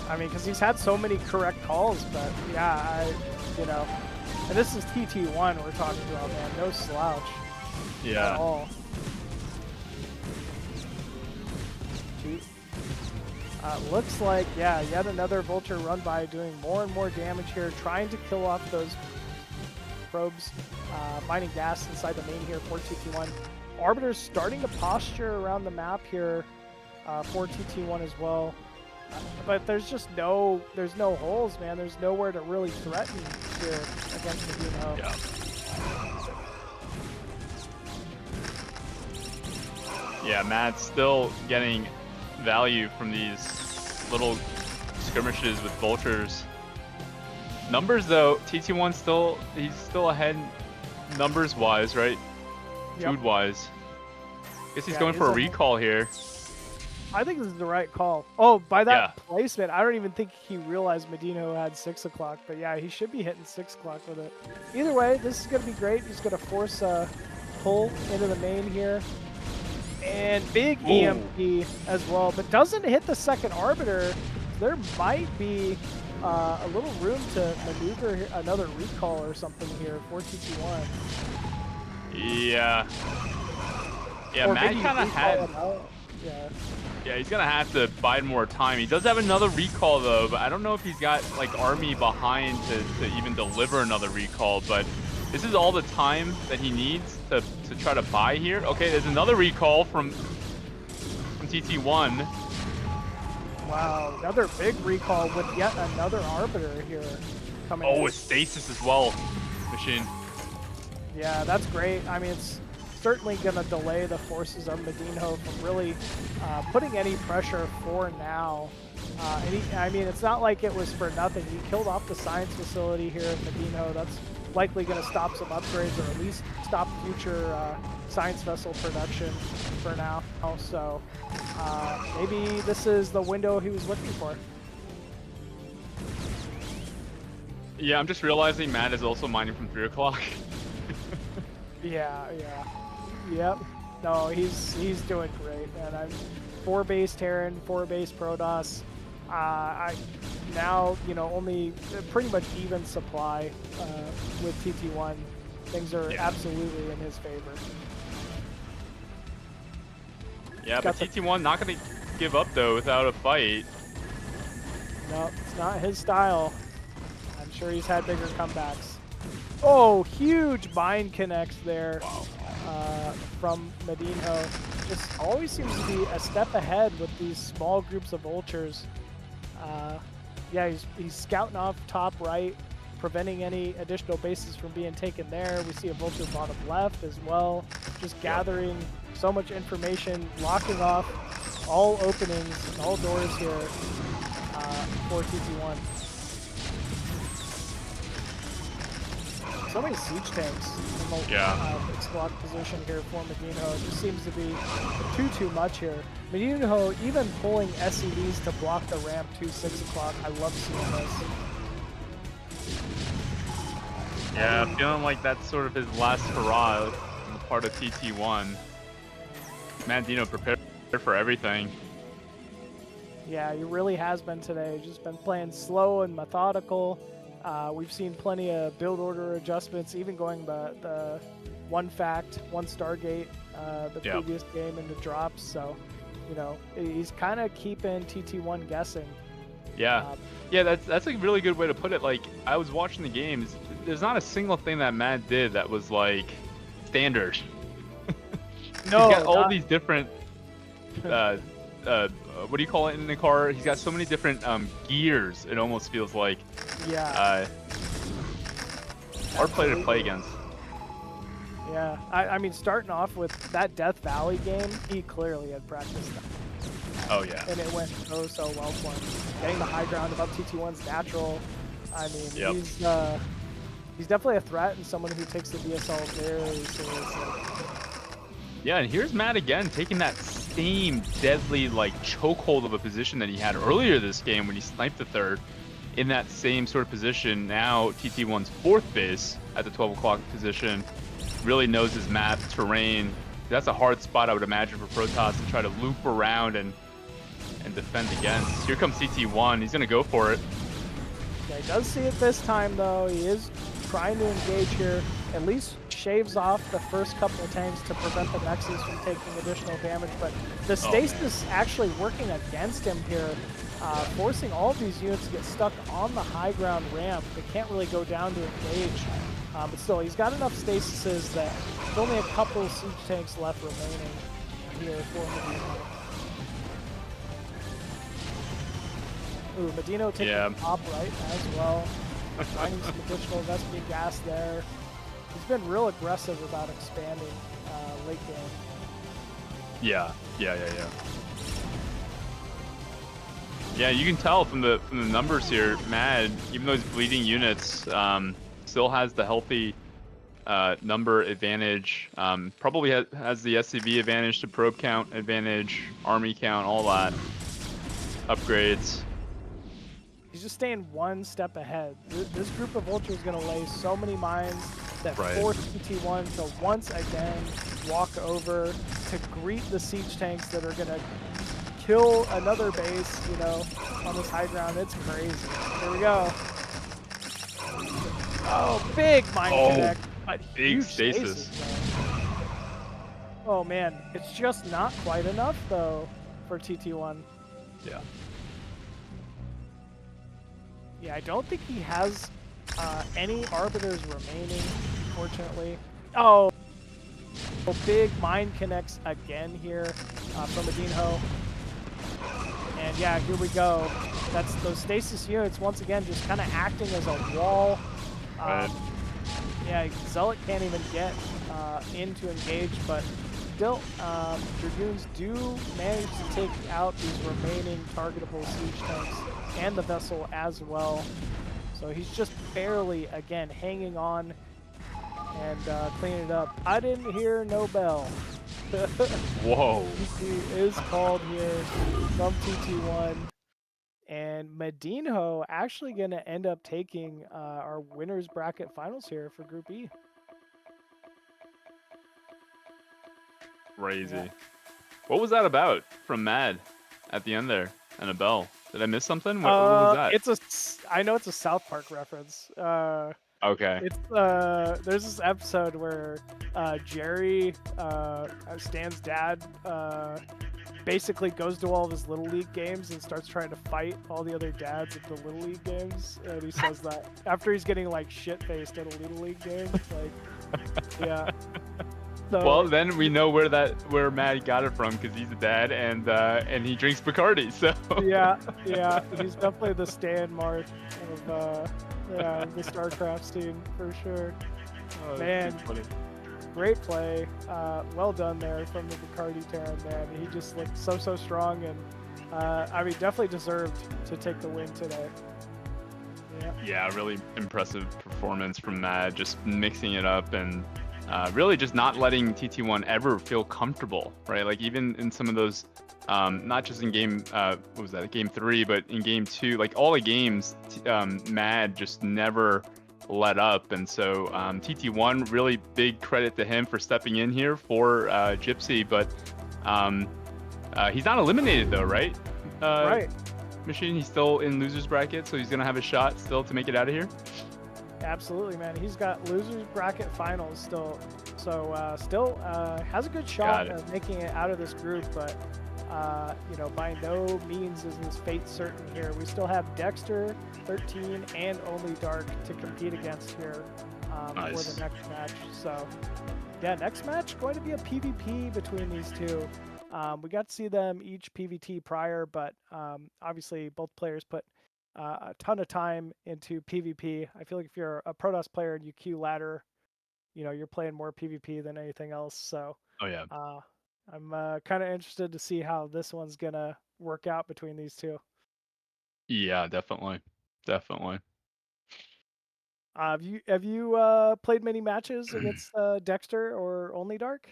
I mean, because he's had so many correct calls, but yeah, you know. And this is TT1 we're talking about, man. No slouch. Yeah. At all. Looks like, yeah, yet another vulture run by doing more and more damage here, trying to kill off those probes, mining gas inside the main here for TT1. Arbiter's starting to posture around the map here for TT1 as well. But there's just no holes, man. There's nowhere to really threaten here against MadiNho. Yeah, Matt's still getting value from these little skirmishes with vultures. Numbers though, TT1 he's still ahead numbers wise, right? Yep. Food wise. Guess he's going for a recall here. I think this is the right call. Oh, by that placement, I don't even think he realized MadiNho had 6 o'clock, but yeah, he should be hitting 6 o'clock with it. Either way, this is going to be great. He's going to force a pull into the main here. And big EMP as well, but doesn't hit the second Arbiter. There might be a little room to maneuver another recall or something here for TT1. Yeah. Yeah, Or Matt kind of had... Yeah. Yeah, he's gonna have to bide more time. He does have another recall though, but I don't know if he's got like army behind to even deliver another recall. But this is all the time that he needs to try to buy here. Okay, there's another recall from TT1. Wow, another big recall with yet another Arbiter here coming in. Oh, with stasis as well, Machine. Yeah, that's great. I mean, it's certainly going to delay the forces of MadiNho from really putting any pressure for now. I mean, it's not like it was for nothing. He killed off the science facility here at MadiNho. That's likely going to stop some upgrades, or at least stop future science vessel production for now. So maybe this is the window he was looking for. Yeah, I'm just realizing Matt is also mining from 3 o'clock. Yeah. Yep. No, he's doing great, man. I'm 4 base Terran, 4 base Protoss. I now, you know, only pretty much even supply with TT1. Things are absolutely in his favor. Yeah, but TT1 not gonna give up though without a fight. No, it's not his style. I'm sure he's had bigger comebacks. Oh, huge mind connects there. Wow. From MadiNho. Just always seems to be a step ahead with these small groups of vultures. Yeah, he's scouting off top right, preventing any additional bases from being taken there. We see a vulture bottom left as well, just gathering so much information, locking off all openings and all doors here for TT1. So many siege tanks in the fixed block position here for MadiNho. It just seems to be too much here. MadiNho even pulling SCVs to block the ramp to 6 o'clock. I love seeing this. Yeah, feeling like that's sort of his last hurrah on the part of TT1. MadiNho prepared for everything. Yeah, he really has been today. Just been playing slow and methodical. We've seen plenty of build order adjustments, even going the one fact, one Stargate, the previous game into drops. So, you know, he's kind of keeping TT1 guessing. Yeah, yeah, that's a really good way to put it. Like, I was watching the games. There's not a single thing that Mad did that was like standard. No, he's got all these different. What do you call it in the car? He's got so many different gears. It almost feels like. Yeah. Hard player to play against. Yeah, I mean, starting off with that Death Valley game, he clearly had practiced that. Oh yeah. And it went so well for him. Getting the high ground above TT1's natural. I mean, he's definitely a threat and someone who takes the BSL very seriously. Yeah, and here's Matt again taking that same deadly like chokehold of a position that he had earlier this game when he sniped the third. In that same sort of position, now TT1's 4th base at the 12 o'clock position really knows his map, terrain. That's a hard spot, I would imagine, for Protoss to try to loop around and defend against. Here comes TT1. He's going to go for it. Yeah, he does see it this time, though. He is trying to engage here. At least shaves off the first couple of tanks to prevent the Nexus from taking additional damage. But the stasis actually working against him here. Forcing all of these units to get stuck on the high ground ramp. They can't really go down to engage. But still, he's got enough stasises that there's only a couple of siege tanks left remaining here for MadiNho. Ooh, MadiNho taking the top right as well. Finding some additional Vespia gas there. He's been real aggressive about expanding late game. Yeah. Yeah, you can tell from the numbers here, Mad, even though he's bleeding units, still has the healthy number advantage. Probably has the SCV advantage to probe count advantage, army count, all that. Upgrades. He's just staying one step ahead. This group of Vulture is going to lay so many mines that force TT1 to once again walk over to greet the siege tanks that are going to kill another base, you know, on this high ground. It's crazy. Here we go. Oh, big mine connect. But big huge stasis. Oh man, it's just not quite enough though for TT1. Yeah. Yeah, I don't think he has any arbiters remaining, fortunately. Oh, big mind connects again here from MadiNho. And yeah, here we go. That's those stasis units once again just kind of acting as a wall. Right. Yeah, Zealot can't even get in to engage, but still, Dragoons do manage to take out these remaining targetable siege tanks and the vessel as well. So he's just barely, again, hanging on and cleaning it up. I didn't hear no bell. Whoa. TT is called here from TT1. And MadiNho actually going to end up taking our winners bracket finals here for Group E. Crazy. Yeah. What was that about from Mad at the end there? And a bell. Did I miss something? What was that? I know it's a South Park reference. Okay. It's there's this episode where Jerry, Stan's dad, basically goes to all of his Little League games and starts trying to fight all the other dads at the Little League games. And he says that after he's getting like shit-faced at a Little League game. Like, yeah. So, well, then we know where Mad got it from, because he's a dad and he drinks Bacardi. So yeah, he's definitely the Stan Marth of the StarCraft scene for sure. Oh, Man, great play. Well done there from the Bacardi Terran, man. He just looked so strong, and I mean, definitely deserved to take the win today. Yeah, really impressive performance from Mad, just mixing it up and really just not letting TT1 ever feel comfortable, right? Like even in some of those, not just in game, what was that, game 3, but in game 2, like all the games, Mad just never let up. And so TT1, really big credit to him for stepping in here for Gypsy, but he's not eliminated though, right? Right. Machine, he's still in losers bracket, so he's gonna have a shot still to make it out of here. Absolutely, man. He's got losers bracket finals still, so still has a good shot of making it out of this group. But you know, by no means is his fate certain here. We still have Dexter, 13, and OnlyDark to compete against here for the next match. So yeah, next match going to be a PvP between these two. We got to see them each PvT prior, but obviously both players put a ton of time into PvP. I feel like if you're a Protoss player and you queue ladder, you know, you're playing more PvP than anything else. So I'm kind of interested to see how this one's gonna work out between these two. Yeah, definitely. Have you played many matches against Dexter or OnlyDark?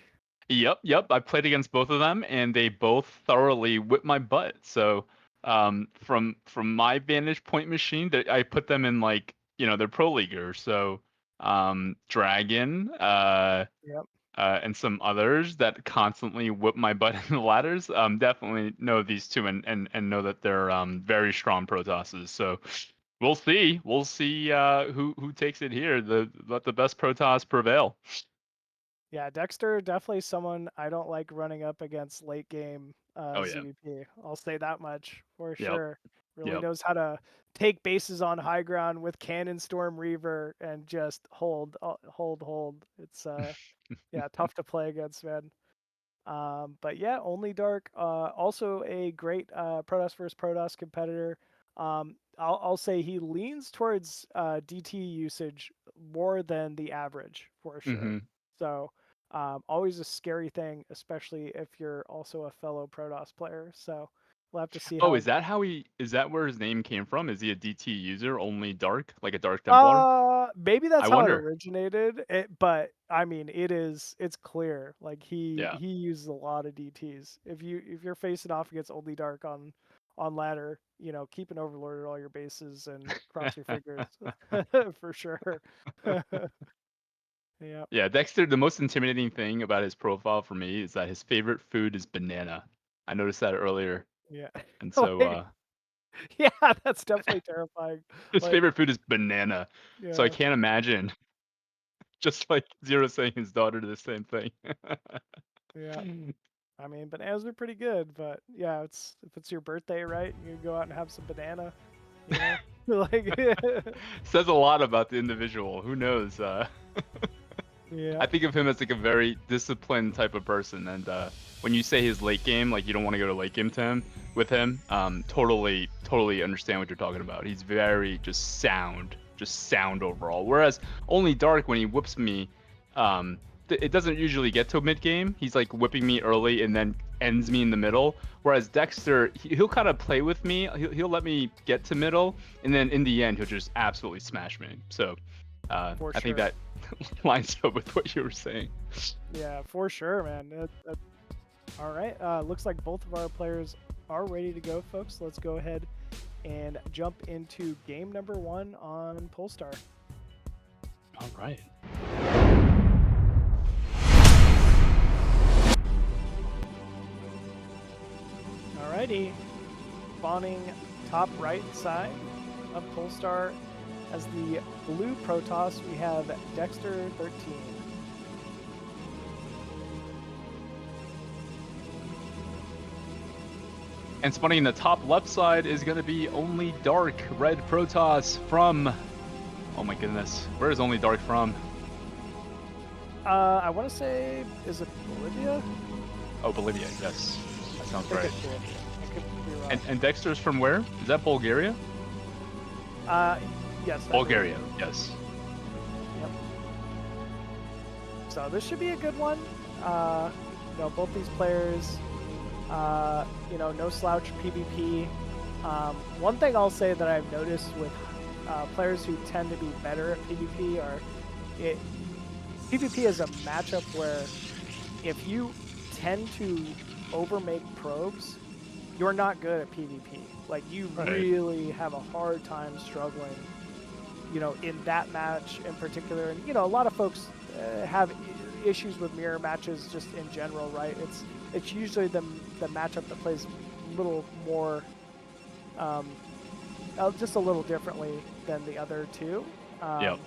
Yep. I played against both of them, and they both thoroughly whipped my butt. So from my vantage point, Machine, that I put them in, like, you know, they're pro leaguers. So Dragon, and some others that constantly whip my butt in the ladders. Definitely know these two and know that they're very strong Protosses. So we'll see who takes it here. Let the best Protoss prevail. Yeah, Dexter definitely someone I don't like running up against late game ZVP. I'll say that much for sure. Really knows how to take bases on high ground with Cannon Storm Reaver and just hold. It's yeah, tough to play against, man. But yeah, OnlyDark, also a great Protoss versus Protoss competitor. I'll say he leans towards DT usage more than the average for sure. So always a scary thing, especially if you're also a fellow Protoss player. So we'll have to see how. Oh, is that where his name came from? Is he a DT user, OnlyDark, like a Dark Templar? Maybe that's I how it wonder. originated. But I mean, it's clear. Like he uses a lot of DTs. If you're facing off against OnlyDark on ladder, you know, keep an overlord at all your bases and cross your fingers for sure. Yeah. Yeah, Dexter, the most intimidating thing about his profile for me is that his favorite food is banana. I noticed that earlier. Yeah. And so yeah, that's definitely terrifying. his favorite food is banana. So I Yeah. can't imagine just like Zero saying his daughter the same thing. Yeah. I mean, bananas are pretty good, but yeah, if it's your birthday, right? You go out and have some banana. You know? Like, Says a lot about the individual. Who knows? yeah. I think of him as like a very disciplined type of person, and when you say his late game, like you don't want to go to late game to him with him, totally understand what you're talking about. He's very just sound overall. Whereas OnlyDark, when he whips me, it doesn't usually get to mid game. He's like whipping me early and then ends me in the middle. Whereas Dexter, he'll kind of play with me. He'll let me get to middle, and then in the end, he'll just absolutely smash me. So I think that lines up with what you were saying. Yeah, for sure, man. All right. Looks like both of our players are ready to go, folks. Let's go ahead and jump into game number 1 on Polestar. All right. Alrighty. Spawning top right side of Polestar as the blue Protoss, we have Dexter13. And spawning in the top left side is going to be OnlyDark, red Protoss from... Oh my goodness. Where is OnlyDark from? I want to say, is it Bolivia? Oh, Bolivia, yes. That sounds right. I could be wrong. And Dexter's from where? Is that Bulgaria? Yes. Bulgaria, yes. Yep. So this should be a good one. You know, both these players, you know, no slouch PvP. One thing I'll say that I've noticed with players who tend to be better at PvP are PvP is a matchup where if you tend to overmake probes, you're not good at PvP. Like, you really have a hard time struggling, you know, in that match in particular. And, you know, a lot of folks have issues with mirror matches just in general, right? It's usually the matchup that plays a little more, just a little differently than the other two. Yep.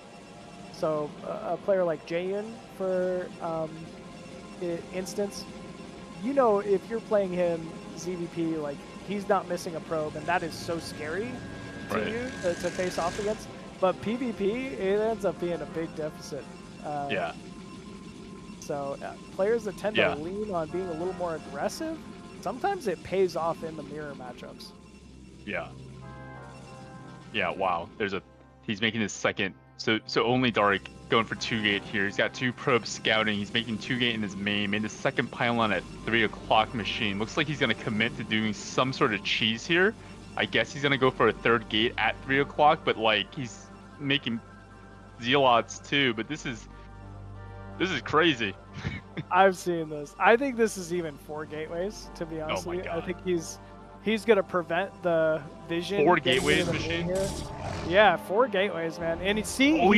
So a player like Jayan, for instance, you know, if you're playing him ZVP, like, he's not missing a probe, and that is so scary to you to face off against. But PvP, it ends up being a big deficit. Yeah. So players that tend to lean on being a little more aggressive, sometimes it pays off in the mirror matchups. Yeah. Yeah, wow. He's making his second. So OnlyDark going for 2-gate here. He's got 2 probes scouting. He's making 2-gate in his main. Made the second pylon at 3 o'clock machine. Looks like he's going to commit to doing some sort of cheese here. I guess he's going to go for a 3rd gate at 3 o'clock, but like he's making zealots too. But this is crazy. I've seen this. I think this is even 4 gateways, to be honest with you. I think he's going to prevent the vision. 4 gateways machine? Here. Yeah, 4 gateways, man. And he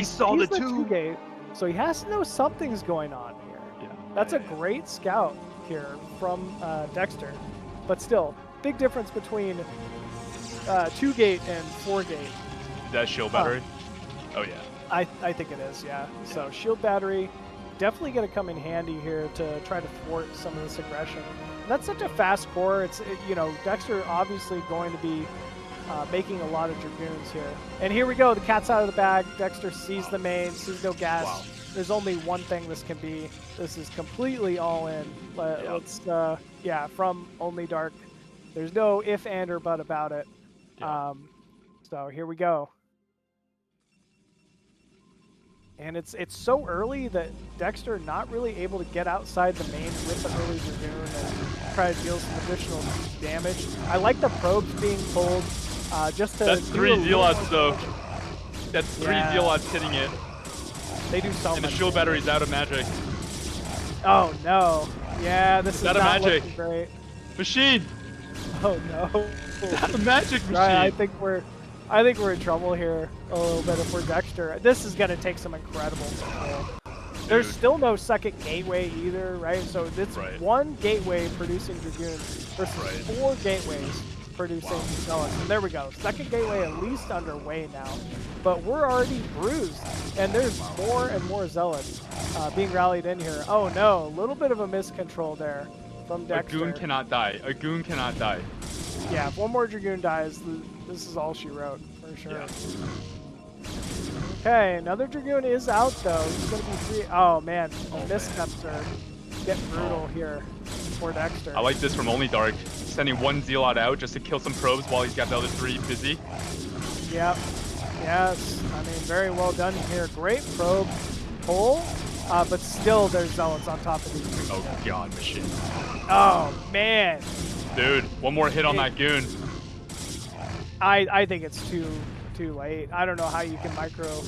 saw the 2 gate, so he has to know something's going on here. Yeah. That's a great scout here from Dexter. But still, big difference between 2 gate and 4 gate. Is that shield battery? Oh, yeah. I think it is, yeah. So shield battery, definitely going to come in handy here to try to thwart some of this aggression. That's such a fast core. You know, Dexter obviously going to be making a lot of Dragoons here. And here we go. The cat's out of the bag. Dexter sees the main, sees no gas. Wow. There's only one thing this can be. This is completely all in. Let's, yeah, from OnlyDark. There's no if, and, or but about it. Yeah. So here we go. And it's so early that Dexter not really able to get outside the main with the early Dragoon and try to deal some additional damage. I like the probes being pulled just to... That's 3 zealots though. That's 3 zealots hitting it. They do so much. And the shield battery's out of magic. Oh no. Yeah, this is out of not magic. looking great. Machine! Oh no. That's a magic machine! Right, I think we're in trouble here a little bit if we're Dexter. This is going to take some incredible control. There's still no second gateway either, right? So it's 1 gateway producing Dragoons versus 4 gateways. producing zealots. And there we go. Second gateway at least underway now. But we're already bruised, and there's more and more zealots being rallied in here. Oh no, a little bit of a miscontrol there from Dexter. A goon cannot die. A goon cannot die. Yeah, if one more Dragoon dies, this is all she wrote, for sure. Yeah. Okay, another Dragoon is out, though. He's going to be free. Oh, man. Missteps are getting brutal here for Dexter. I like this from OnlyDark. Sending one Zealot out just to kill some probes while he's got the other 3 busy. Yep. Yes. I mean, very well done here. Great probe pull, but still there's Zealots on top of these. Oh, God, machine. Oh, man. Dude, one more hit on that goon. I think it's too late. I don't know how you can micro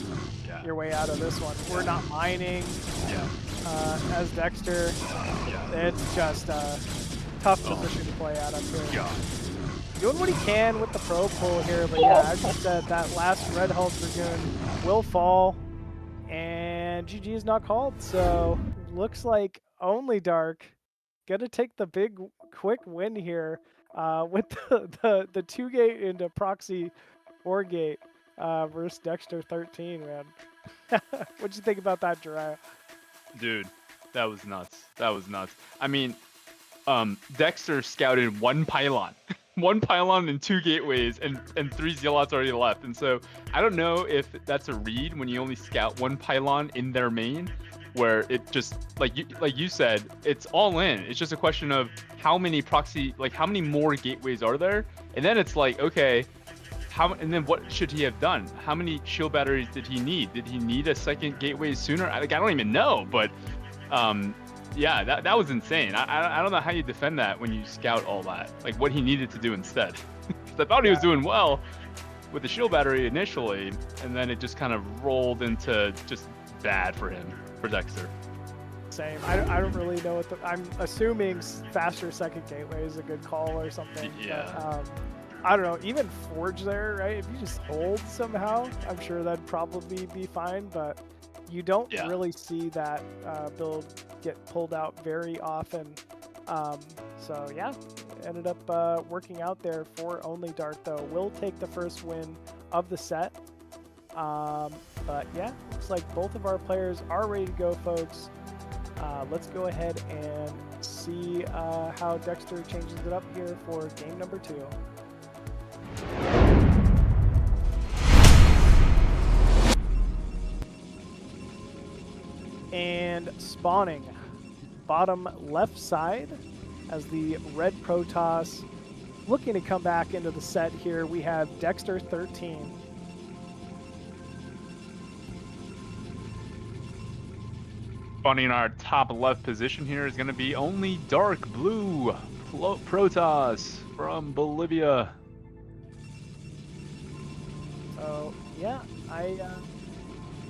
your way out of this one. We're not mining as Dexter. It's just a tough position to play out of here. Doing what he can with the probe pull here, but yeah, as you said, that last Red Hull Dragoon will fall, and GG is not called. So looks like OnlyDark gonna take the big quick win here with the 2-gate into proxy 4-gate versus Dexter13, man. What'd you think about that, Jiraiya? Dude, that was nuts. That was nuts. I mean, Dexter scouted 1 pylon. 1 pylon and 2 gateways and 3 zealots already left. And so I don't know if that's a read when you only scout 1 pylon in their main, where it just like you said, it's all in. It's just a question of how many proxy, like how many more gateways are there, and then it's like, okay, and then what should he have done? How many shield batteries did he need? Did he need a second gateway sooner? I don't even know, but yeah, that was insane. I don't know how you defend that when you scout all that, like what he needed to do instead. I thought he was doing well with the shield battery initially, and then it just kind of rolled into just bad for him, for Dexter. Same. I don't really know what I'm assuming faster second gateway is a good call or something. Yeah. But, I don't know, even Forge there, right? If you just hold somehow, I'm sure that'd probably be fine, but you don't really see that build get pulled out very often. So yeah, ended up working out there for OnlyDark, though. Will take the first win of the set. But yeah, looks like both of our players are ready to go, folks. Let's go ahead and see how Dexter changes it up here for game number 2. And spawning bottom left side as the red Protoss looking to come back into the set here, we have Dexter13. Spawning in our top left position here is going to be OnlyDark blue Protoss from Bolivia. So yeah, I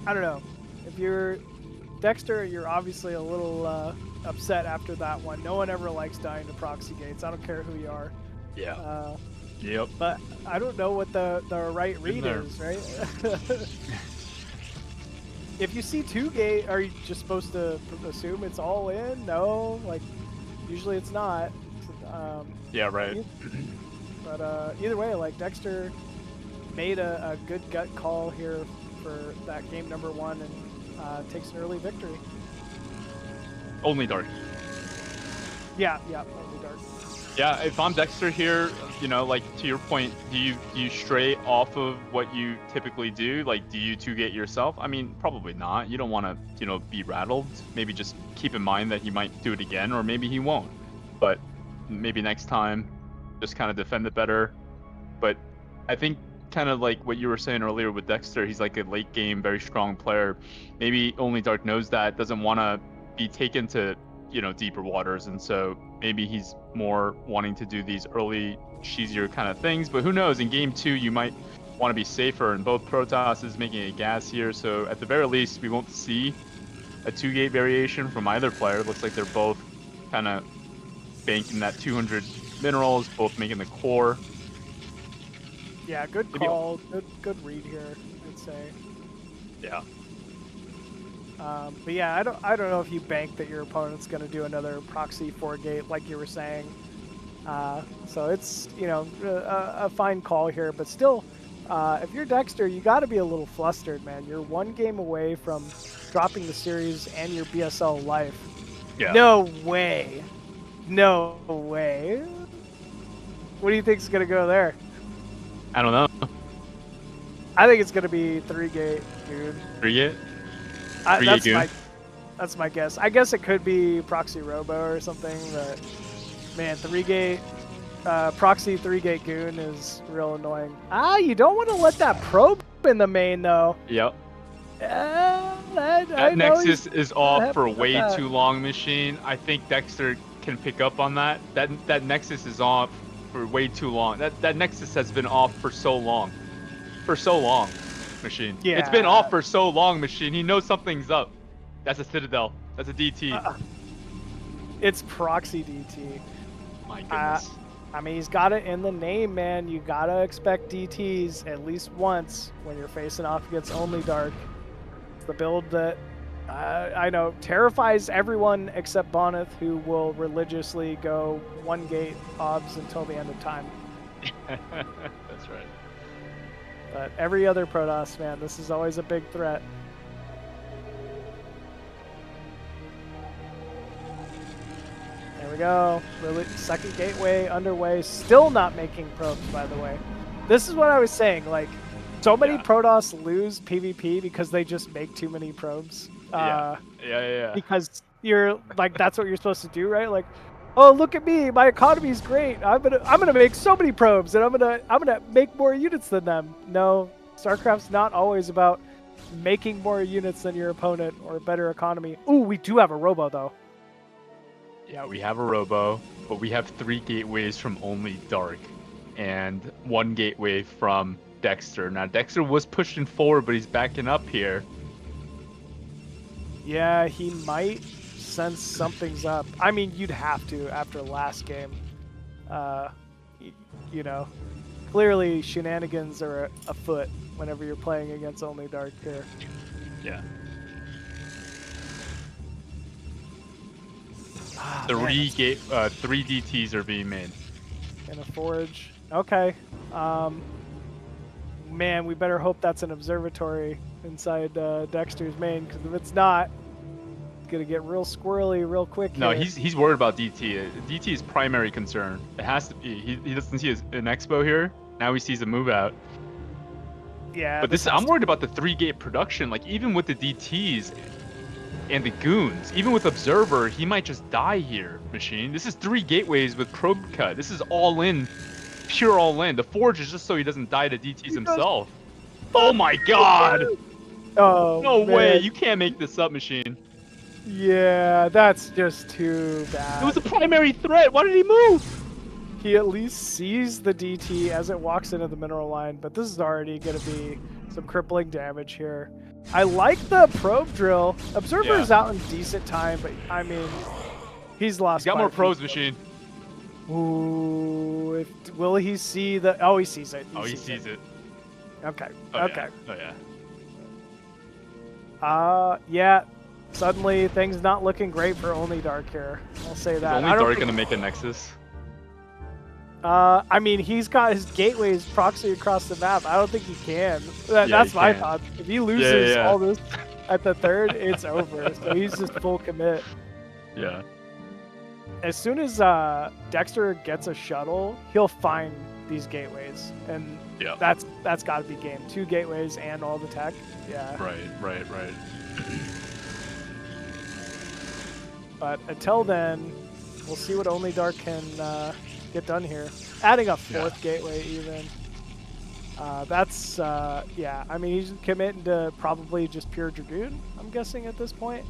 don't know. If you're Dexter, you're obviously a little upset after that one. No one ever likes dying to proxy gates. I don't care who you are. Yeah. Yep. But I don't know what the right read is, right? If you see 2-gate, are you just supposed to assume it's all in? No, like usually it's not. Yeah, right. But either way, like Dexter made a good gut call here for that game number 1 and takes an early victory. OnlyDark. Yeah, OnlyDark. Yeah, if I'm Dexter here, you know, like to your point, do you stray off of what you typically do? Like, do you 2-gate yourself? I mean, probably not. You don't want to, you know, be rattled. Maybe just keep in mind that he might do it again, or maybe he won't. But maybe next time, just kind of defend it better. But I think kind of like what you were saying earlier with Dexter, he's like a late game, very strong player. Maybe OnlyDark knows that, doesn't want to be taken to, you know, deeper waters, and so maybe he's more wanting to do these early cheesier kind of things. But who knows, in game 2 you might want to be safer, and both Protoss is making a gas here, so at the very least we won't see a 2-gate variation from either player. It looks like they're both kind of banking that 200 minerals, both making the core. Yeah, good call. Good read here, I'd say. Yeah. But yeah, I don't know if you bank that your opponent's going to do another proxy 4-gate like you were saying. So it's, you know, a fine call here, but still, if you're Dexter, you got to be a little flustered, man. You're one game away from dropping the series and your BSL life. Yeah. No way. No way. What do you think's gonna go there? I don't know. I think it's gonna be 3-gate, dude. 3-gate? 3-gate Goon? That's my guess. I guess it could be Proxy Robo or something, but man, 3-gate, Proxy 3-gate Goon is real annoying. You don't want to let that probe in the main though. Yep. That Nexus is off for way too long, Machine. I think Dexter can pick up on that. That Nexus is off for way too long. That Nexus has been off for so long. For so long, Machine. Yeah. It's been off for so long, Machine. He knows something's up. That's a Citadel. That's a DT. It's Proxy DT. My goodness. I mean, he's got it in the name, man. You gotta expect DTs at least once when you're facing off against OnlyDark. It's the build that I know terrifies everyone except Bonneth, who will religiously go 1-gate obs until the end of time. That's right. But every other Protoss, man, this is always a big threat. There we go. Really, second gateway underway. Still not making probes, by the way. This is what I was saying. Like, so many Protoss lose PvP because they just make too many probes. Yeah. Because you're like, that's what you're supposed to do, right? Like, oh, look at me, my economy's great. I'm gonna make so many probes, and I'm gonna make more units than them. No, StarCraft's not always about making more units than your opponent or better economy. Ooh, we do have a robo though. Yeah, we have a robo, but we have 3 gateways from OnlyDark and 1 gateway from Dexter. Now Dexter was pushing forward, but he's backing up here. Yeah, he might sense something's up. I mean, you'd have to after last game. You know, clearly shenanigans are afoot whenever you're playing against OnlyDark here. Yeah. Man, 3 DTs are being made. in a forge. Okay. Man, we better hope that's an observatory inside Dexter's main, because if it's not, it's gonna get real squirrely real quick. No, here. he's worried about DT. DT is primary concern. It has to be. He doesn't see an expo here. Now he sees a move out. Yeah. But I'm worried about the 3-gate production. Like, even with the DTs and the goons, even with Observer, he might just die here, Machine. This is 3 gateways with probe cut. This is all in, pure all in. The Forge is just so he doesn't die to DTs himself. Oh my god! Oh, no man. way, you can't make this up, Machine. Yeah, that's just too bad. It was a primary threat. Why did he move? He at least sees the DT as it walks into the mineral line, but this is already going to be some crippling damage here. I like the probe drill. Observer is out in decent time, but I mean, he's lost. He's got more probes, Machine. Ooh, will he see the? Oh, he sees it. He sees it. Okay. Oh, okay. Yeah. Oh yeah. Yeah. Suddenly, things not looking great for OnlyDark here. I'll say that. Is OnlyDark gonna make a Nexus? I mean, he's got his gateways proxy across the map. I don't think he can. That's my thought. If he loses all this at the third, it's over. So he's just full commit. Yeah. As soon as Dexter gets a shuttle, he'll find these gateways, and that's got to be game. 2 gateways and all the tech. Yeah. Right. But until then, we'll see what OnlyDark can get done here. Adding a 4th gateway even. That's, yeah, I mean, he's committing to probably just pure Dragoon, I'm guessing, at this point.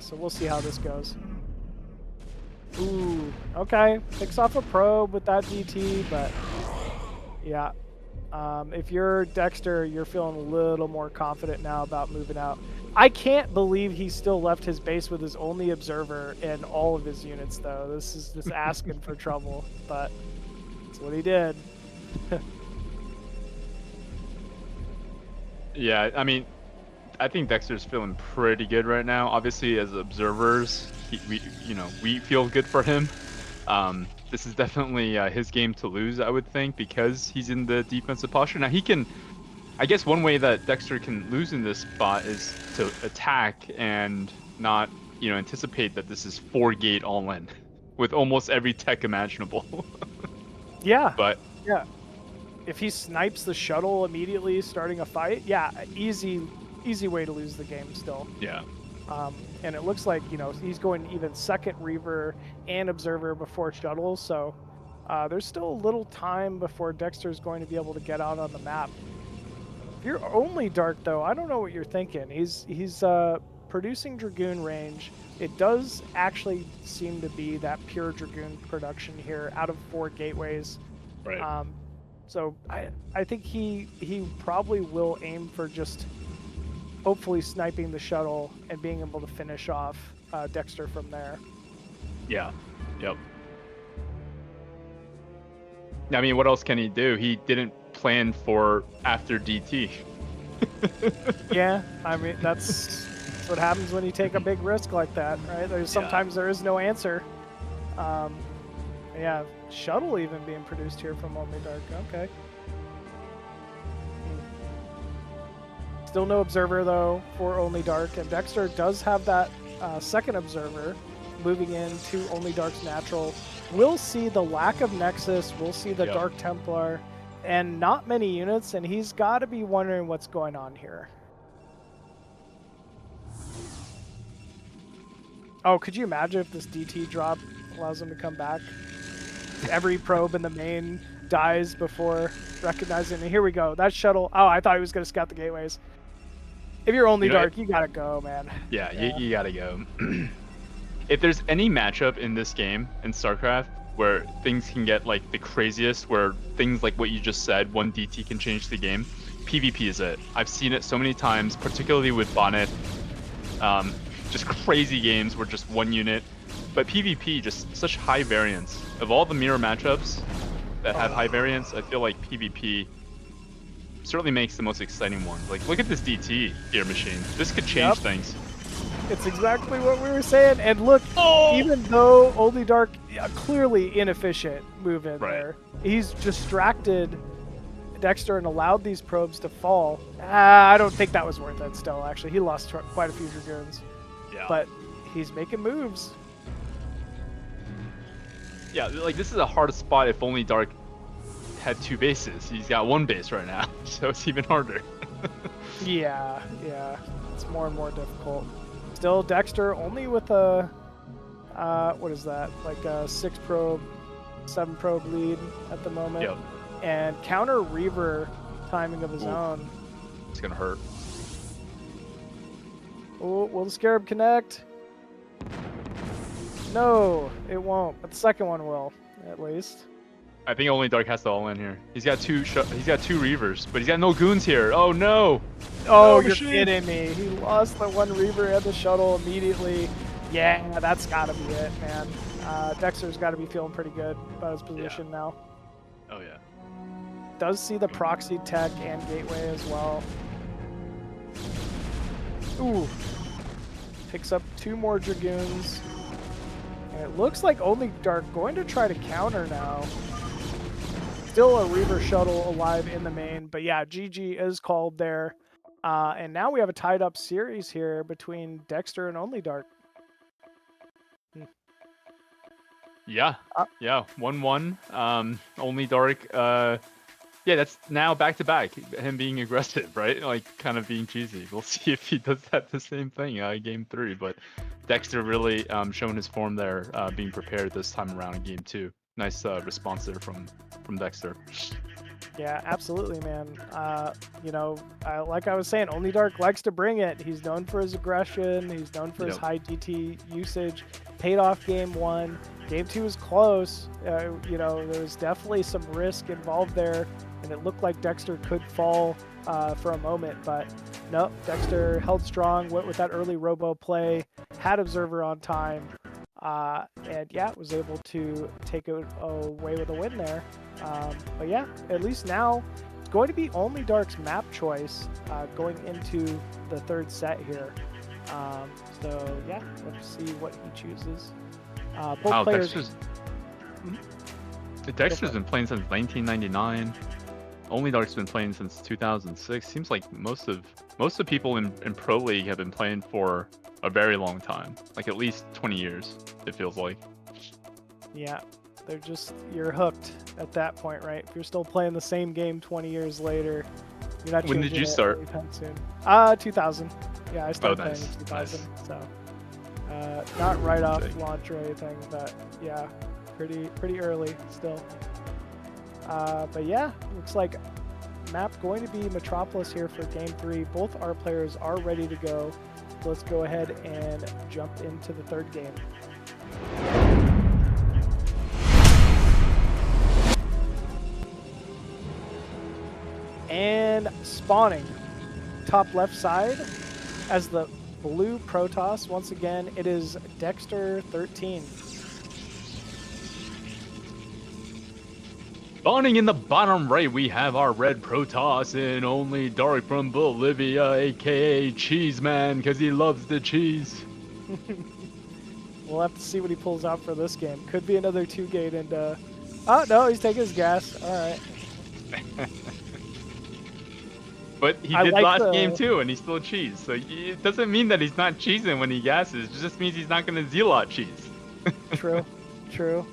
So we'll see how this goes. Ooh, okay. Picks off a probe with that DT, but yeah. If you're Dexter, you're feeling a little more confident now about moving out. I can't believe he still left his base with his only observer and all of his units, though. This is just asking for trouble, but that's what he did. Yeah, I mean, I think Dexter's feeling pretty good right now. Obviously, as observers, we feel good for him. This is definitely his game to lose, I would think, because he's in the defensive posture. Now he can, I guess one way that Dexter can lose in this spot is to attack and not, anticipate that this is 4-gate all-in with almost every tech imaginable. Yeah. But yeah, if he snipes the shuttle immediately starting a fight, yeah, easy way to lose the game still. yeah. And it looks like, he's going even second Reaver and Observer before shuttle, so there's still a little time before Dexter's going to be able to get out on the map. If you're OnlyDark, though, I don't know what you're thinking. He's producing Dragoon range. It does actually seem to be that pure Dragoon production here out of 4 gateways. Right. So I think he probably will aim for just hopefully sniping the shuttle and being able to finish off Dexter from there. Yeah. Yep. I mean, what else can he do? He didn't plan for after DT. Yeah, I mean, that's what happens when you take a big risk like that, right? Sometimes there is no answer. Yeah, shuttle even being produced here from OnlyDark. Okay. Still no observer though for OnlyDark, and Dexter does have that second observer moving into OnlyDark's natural. We'll see the lack of Nexus. We'll see the Dark Templar, and not many units, and he's got to be wondering what's going on here. Oh, could you imagine if this DT drop allows him to come back? Every probe in the main dies before recognizing it. Here we go. That shuttle. Oh, I thought he was going to scout the gateways. If you're OnlyDark, you got to go, man. Yeah, you got to go. If there's any matchup in this game, in StarCraft, where things can get like the craziest, where things like what you just said, one DT can change the game, PvP is it. I've seen it so many times, particularly with Bonnet. Just crazy games where just one unit. But PvP, just such high variance. Of all the mirror matchups that have high variance, I feel like PvP certainly makes the most exciting ones. Like, look at this DT gear machine. This could change things. It's exactly what we were saying. And look, even though OnlyDark, clearly inefficient move in there, he's distracted Dexter and allowed these probes to fall. I don't think that was worth it still, actually. He lost quite a few Dragoons. Yeah. But he's making moves. Yeah, like this is a hard spot if OnlyDark had 2 bases. He's got 1 base right now, so it's even harder. Yeah. It's more and more difficult. Still, Dexter only with a, what is that? Like a 6 probe, 7 probe lead at the moment. Yep. And counter Reaver timing of his own. It's gonna hurt. Oh, will the Scarab connect? No, it won't. But the second one will, at least. I think OnlyDark has to all in here. He's got 2 Reavers, but he's got no goons here. Oh no! Oh, no, you're kidding me. He lost the 1 Reaver and the shuttle immediately. Yeah, that's got to be it, man. Dexter's got to be feeling pretty good about his position now. Oh yeah. Does see the proxy tech and gateway as well. Ooh. Picks up 2 more Dragoons. And it looks like OnlyDark going to try to counter now. Still a Reaver shuttle alive in the main, but yeah, GG is called there. And now we have a tied up series here between Dexter and OnlyDark. Yeah, 1-1. OnlyDark. Yeah, that's now back to back. Him being aggressive, right? Like kind of being cheesy. We'll see if he does that the same thing game 3. But Dexter really showing his form there, being prepared this time around in game 2. Nice response there from Dexter. Yeah, absolutely, man. Like I was saying, OnlyDark likes to bring it. He's known for his aggression. He's known for his high DT usage. Paid off game 1. Game 2 was close. There was definitely some risk involved there, and it looked like Dexter could fall for a moment, but no, Dexter held strong, went with that early robo play, had Observer on time, and yeah, was able to take it away with a win there. But yeah, at least now it's going to be OnlyDark's map choice going into the third set here. So yeah, let's see what he chooses. Both players. Dexter's been playing since 1999. OnlyDark's been playing since 2006. Seems like most of people in Pro League have been playing for a very long time, like at least 20 years. It feels like. Yeah, you're hooked at that point, right? If you're still playing the same game 20 years later, you're not. When did you start? Anytime soon. 2000. Yeah, I started playing in 2000. Nice. So not right off launch or anything, but yeah, pretty early still. But yeah, looks like map going to be Metropolis here for game 3. Both our players are ready to go. So let's go ahead and jump into the third game. And spawning top left side as the blue Protoss. Once again, it is Dexter13. Spawning in the bottom right, we have our red Protoss and OnlyDark from Bolivia, aka Cheese Man, because he loves the cheese. We'll have to see what he pulls out for this game. Could be another 2-gate and oh no, he's taking his gas. Alright. But he did last game too, and he's still cheese. So it doesn't mean that he's not cheesing when he gases. It just means he's not going to zealot cheese. True.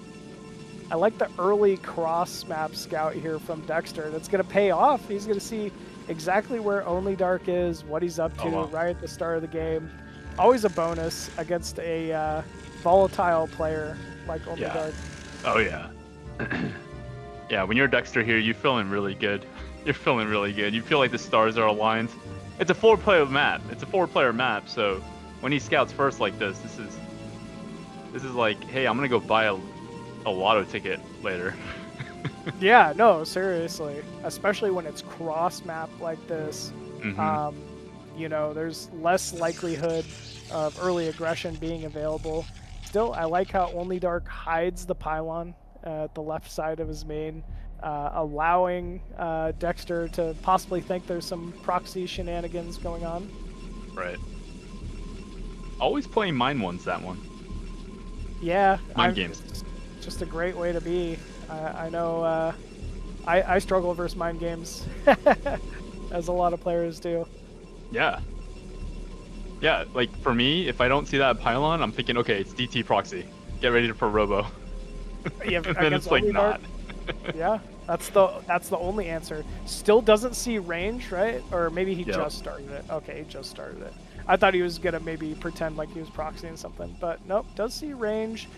I like the early cross map scout here from Dexter. That's going to pay off. He's going to see exactly where OnlyDark is, what he's up to right at the start of the game. Always a bonus against a volatile player like OnlyDark. Oh yeah. Yeah, when you're Dexter here, you're feeling really good. You're feeling really good. You feel like the stars are aligned. It's a 4-player map. So when he scouts first like this is like, hey, I'm gonna go buy a lotto ticket later. Yeah, no, seriously. Especially when it's cross map like this. Mm-hmm. You know, there's less likelihood of early aggression being available. Still, I like how OnlyDark hides the pylon at the left side of his main, allowing Dexter to possibly think there's some proxy shenanigans going on. Right. Always playing Mind Ones, that one. Yeah. Mind games. Just a great way to be. I know I struggle versus mind games, as a lot of players do. Yeah. Yeah, like for me, if I don't see that pylon, I'm thinking, okay, it's DT proxy. Get ready for Robo. Yeah, and then it's like not. Yeah, that's the only answer. Still doesn't see range, right? Or maybe he just started it. Okay, he just started it. I thought he was gonna maybe pretend like he was proxying something, but nope, does see range.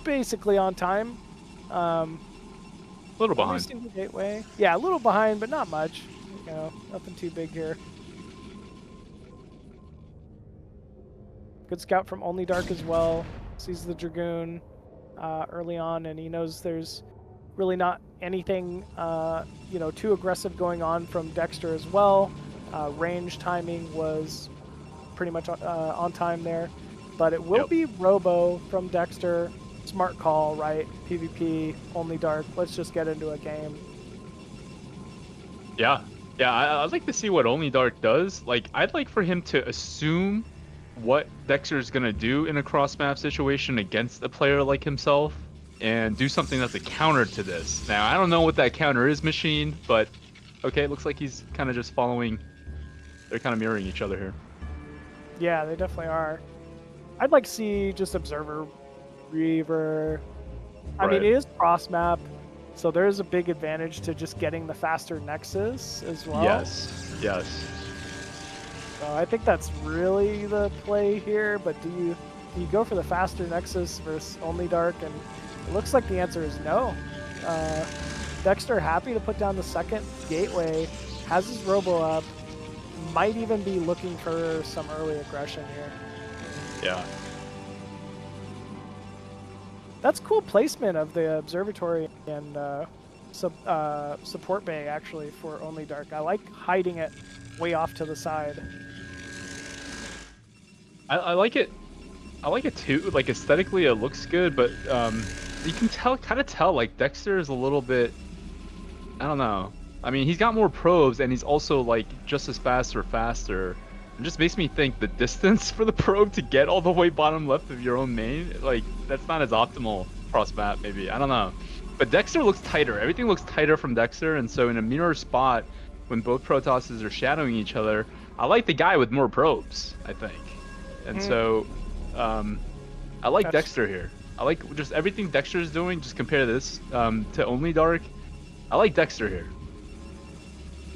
Basically on time. A little behind. The gateway. Yeah, a little behind, but not much. You know, nothing too big here. Good scout from OnlyDark as well. Sees the Dragoon early on, and he knows there's really not anything too aggressive going on from Dexter as well. Range timing was pretty much on time there. But it will be Robo from Dexter. Smart call, right? PvP, OnlyDark. Let's just get into a game. Yeah. I'd like to see what OnlyDark does. Like, I'd like for him to assume what Dexter's gonna do in a cross-map situation against a player like himself, and do something that's a counter to this. Now, I don't know what that counter is, Machine, but okay, it looks like he's kind of just following. They're kind of mirroring each other here. Yeah, they definitely are. I'd like to see just Observer, Reaver. I mean, it is cross map, so there is a big advantage to just getting the faster Nexus as well. Yes. So I think that's really the play here, but do you go for the faster Nexus versus OnlyDark? And it looks like the answer is no. Dexter happy to put down the second gateway, has his Robo up, might even be looking for some early aggression here. Yeah. That's cool placement of the observatory and support bay actually for OnlyDark. I like hiding it way off to the side. I like it. I like it too. Like aesthetically, it looks good, but you can kind of tell like Dexter is a little bit. I don't know. I mean, he's got more probes, and he's also like just as fast or faster. It just makes me think the distance for the probe to get all the way bottom left of your own main, like, that's not as optimal cross map, maybe. I don't know. But Dexter looks tighter. Everything looks tighter from Dexter, and so in a mirror spot, when both Protosses are shadowing each other, I like the guy with more probes, I think. And so, I like Dexter here. I like just everything Dexter is doing. Just compare this to OnlyDark. I like Dexter here.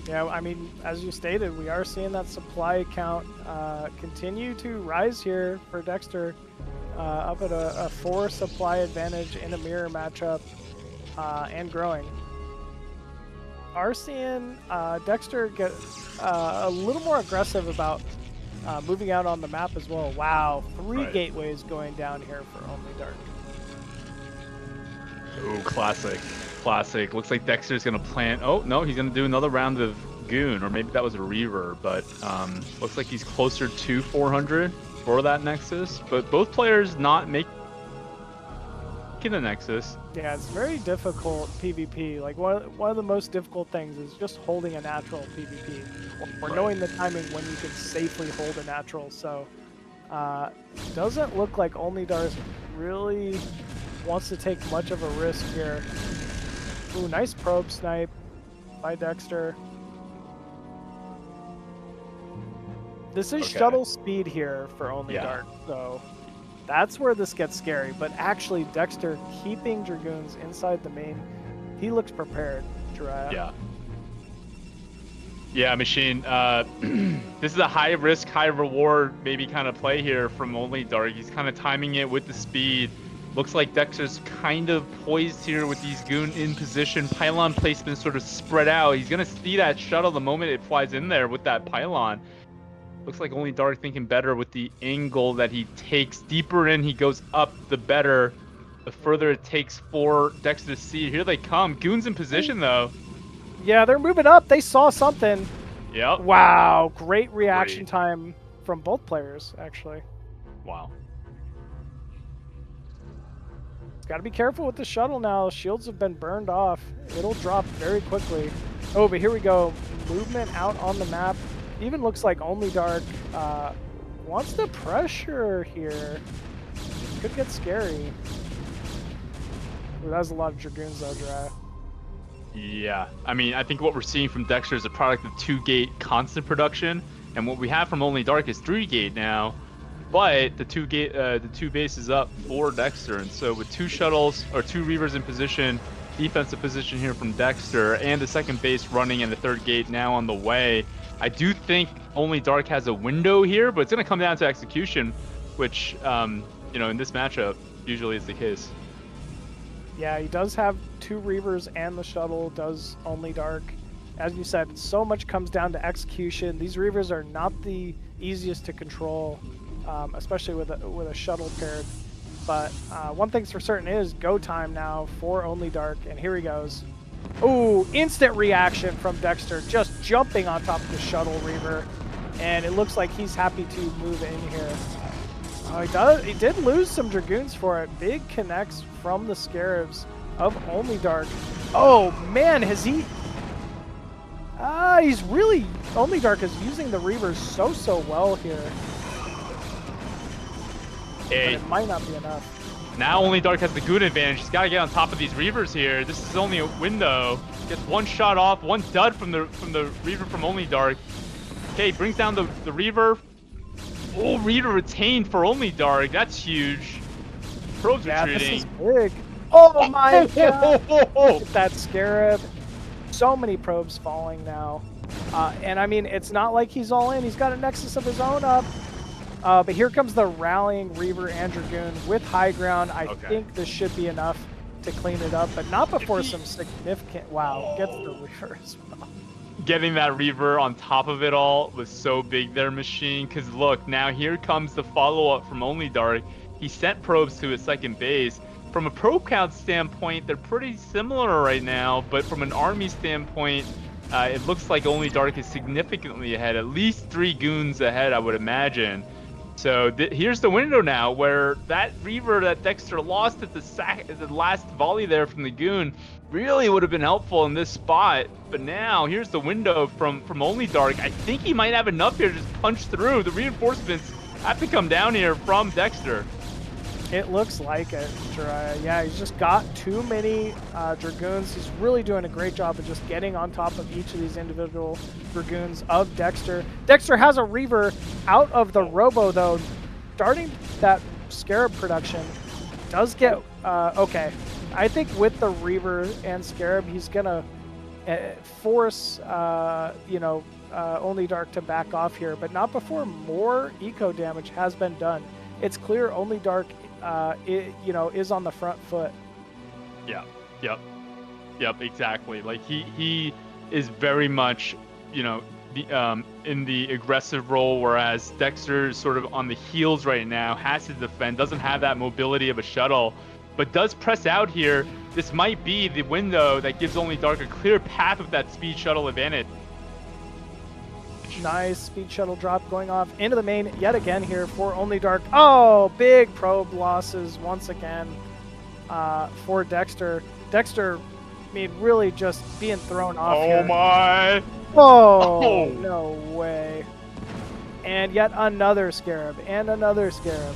Yeah, I mean, as you stated, we are seeing that supply count continue to rise here for Dexter, up at a 4 supply advantage in a mirror matchup, and growing. Are seeing Dexter get a little more aggressive about moving out on the map as well. Wow, 3 gateways going down here for OnlyDark. Ooh, classic. Classic. Looks like Dexter's gonna plant. Oh no, he's gonna do another round of Goon, or maybe that was a Reaver, but looks like he's closer to 400 for that Nexus. But both players not making the Nexus. Yeah, it's very difficult PvP. Like one of the most difficult things is just holding a natural PvP, or knowing the timing when you can safely hold a natural. So doesn't look like OnlyDark really wants to take much of a risk here. Ooh, nice probe snipe by Dexter. This is shuttle speed here for OnlyDark, so that's where this gets scary. But actually, Dexter keeping Dragoons inside the main, he looks prepared, Jiraiya. Yeah. Yeah, Machine. This is a high risk, high reward maybe kind of play here from OnlyDark. He's kind of timing it with the speed. Looks like Dexter's kind of poised here with these Goon in position. Pylon placement sort of spread out. He's going to see that shuttle the moment it flies in there with that pylon. Looks like OnlyDark thinking better with the angle that he takes. Deeper in he goes up, the better. The further it takes for Dexter to see. Here they come. Goon's in position, though. Yeah, they're moving up. They saw something. Yep. Wow, great reaction time from both players, actually. Wow. Got to be careful with the shuttle now. Shields have been burned off. It'll drop very quickly. Oh, but here we go. Movement out on the map. Even looks like OnlyDark wants the pressure here. Could get scary. Ooh, that was a lot of Dragoons though, Jiraiya. Yeah, I mean, I think what we're seeing from Dexter is a product of 2-gate constant production, and what we have from OnlyDark is 3-gate now. But the 2 base is up for Dexter, and so with 2 shuttles or 2 Reavers in position, defensive position here from Dexter, and the 2nd base running and the 3rd gate now on the way, I do think OnlyDark has a window here, but it's going to come down to execution, which you know, in this matchup usually is the case. Yeah, he does have 2 Reavers and the shuttle, does OnlyDark. As you said, so much comes down to execution. These Reavers are not the easiest to control, especially with a shuttle paired. But one thing's for certain is go time now for OnlyDark, and here he goes. Ooh, instant reaction from Dexter, just jumping on top of the shuttle Reaver, and it looks like he's happy to move in here. He did lose some Dragoons for it. Big connects from the Scarabs of OnlyDark. Oh man, has he... he's really... OnlyDark is using the Reavers so well here. Hey. But it might not be enough. Now OnlyDark has the Goon advantage. He's got to get on top of these Reavers here. This is only a window. Gets 1 shot off, 1 dud from the Reaver from OnlyDark. Okay, brings down the Reaver. Oh, Reaver retained for OnlyDark. That's huge. Probes retreating. This is big. Oh my god! Look at that Scarab. So many probes falling now. And I mean, it's not like he's all in. He's got a Nexus of his own up. But here comes the rallying Reaver and Dragoon with high ground. I think this should be enough to clean it up, but not before some significant... Wow, gets the Reaver as well. Getting that Reaver on top of it all was so big there, Machine, because look, now here comes the follow-up from OnlyDark. He sent probes to his 2nd base. From a probe count standpoint, they're pretty similar right now, but from an army standpoint, it looks like OnlyDark is significantly ahead, at least 3 Goons ahead, I would imagine. So here's the window now where that Reaver that Dexter lost at the last volley there from the Goon really would have been helpful in this spot. But now here's the window from OnlyDark. I think he might have enough here to just punch through. The reinforcements have to come down here from Dexter. It looks like it, Jiraiya. Yeah, he's just got too many Dragoons. He's really doing a great job of just getting on top of each of these individual Dragoons of Dexter. Dexter has a Reaver out of the Robo, though. Starting that Scarab production does get... okay, I think with the Reaver and Scarab, he's going to force, OnlyDark to back off here, but not before more eco damage has been done. It's clear OnlyDark is on the front foot. Yeah, yep, exactly. Like he is very much, in the aggressive role, whereas Dexter is sort of on the heels right now, has to defend, doesn't have that mobility of a shuttle, but does press out here. This might be the window that gives OnlyDark a clear path with that speed shuttle advantage. Nice speed shuttle drop going off into the main yet again here for OnlyDark. Oh, big probe losses once again for Dexter. Dexter, I mean, really just being thrown off here. Oh my! Oh, no way. And yet another Scarab and another Scarab.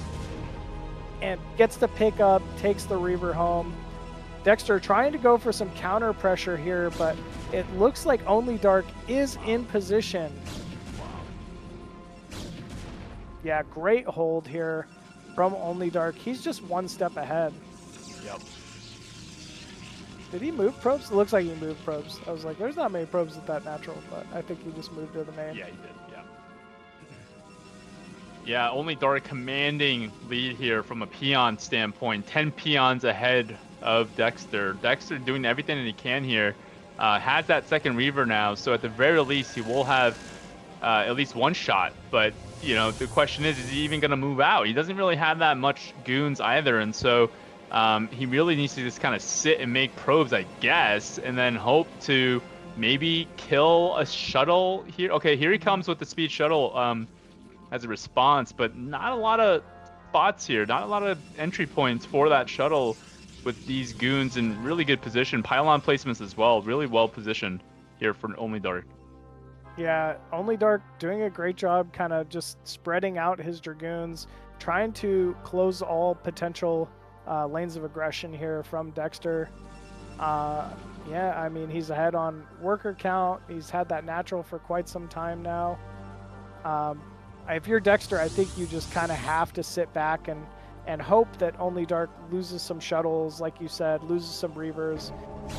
And gets the pick up, takes the Reaver home. Dexter trying to go for some counter pressure here, but it looks like OnlyDark is in position. Yeah, great hold here from OnlyDark. He's just one step ahead. Yep. Did he move probes? It looks like he moved probes. I was like, there's not many probes at that natural, but I think he just moved to the main. Yeah, he did. Yeah. Yeah, OnlyDark commanding lead here from a peon standpoint. 10 peons ahead of Dexter. Dexter doing everything that he can here. Has that second Reaver now, so at the very least he will have at least one shot. But the question is he even going to move out? He doesn't really have that much goons either, and so he really needs to just kind of sit and make probes, I guess, and then hope to maybe kill a shuttle here. Okay, here he comes with the speed shuttle as a response, but not a lot of spots here, not a lot of entry points for that shuttle with these goons in really good position. Pylon placements as well, really well positioned here for OnlyDark. Yeah, OnlyDark doing a great job kind of just spreading out his Dragoons, trying to close all potential lanes of aggression here from Dexter. Yeah, I mean, he's ahead on worker count. He's had that natural for quite some time now. If you're Dexter, I think you just kind of have to sit back and hope that OnlyDark loses some shuttles, like you said, loses some Reavers,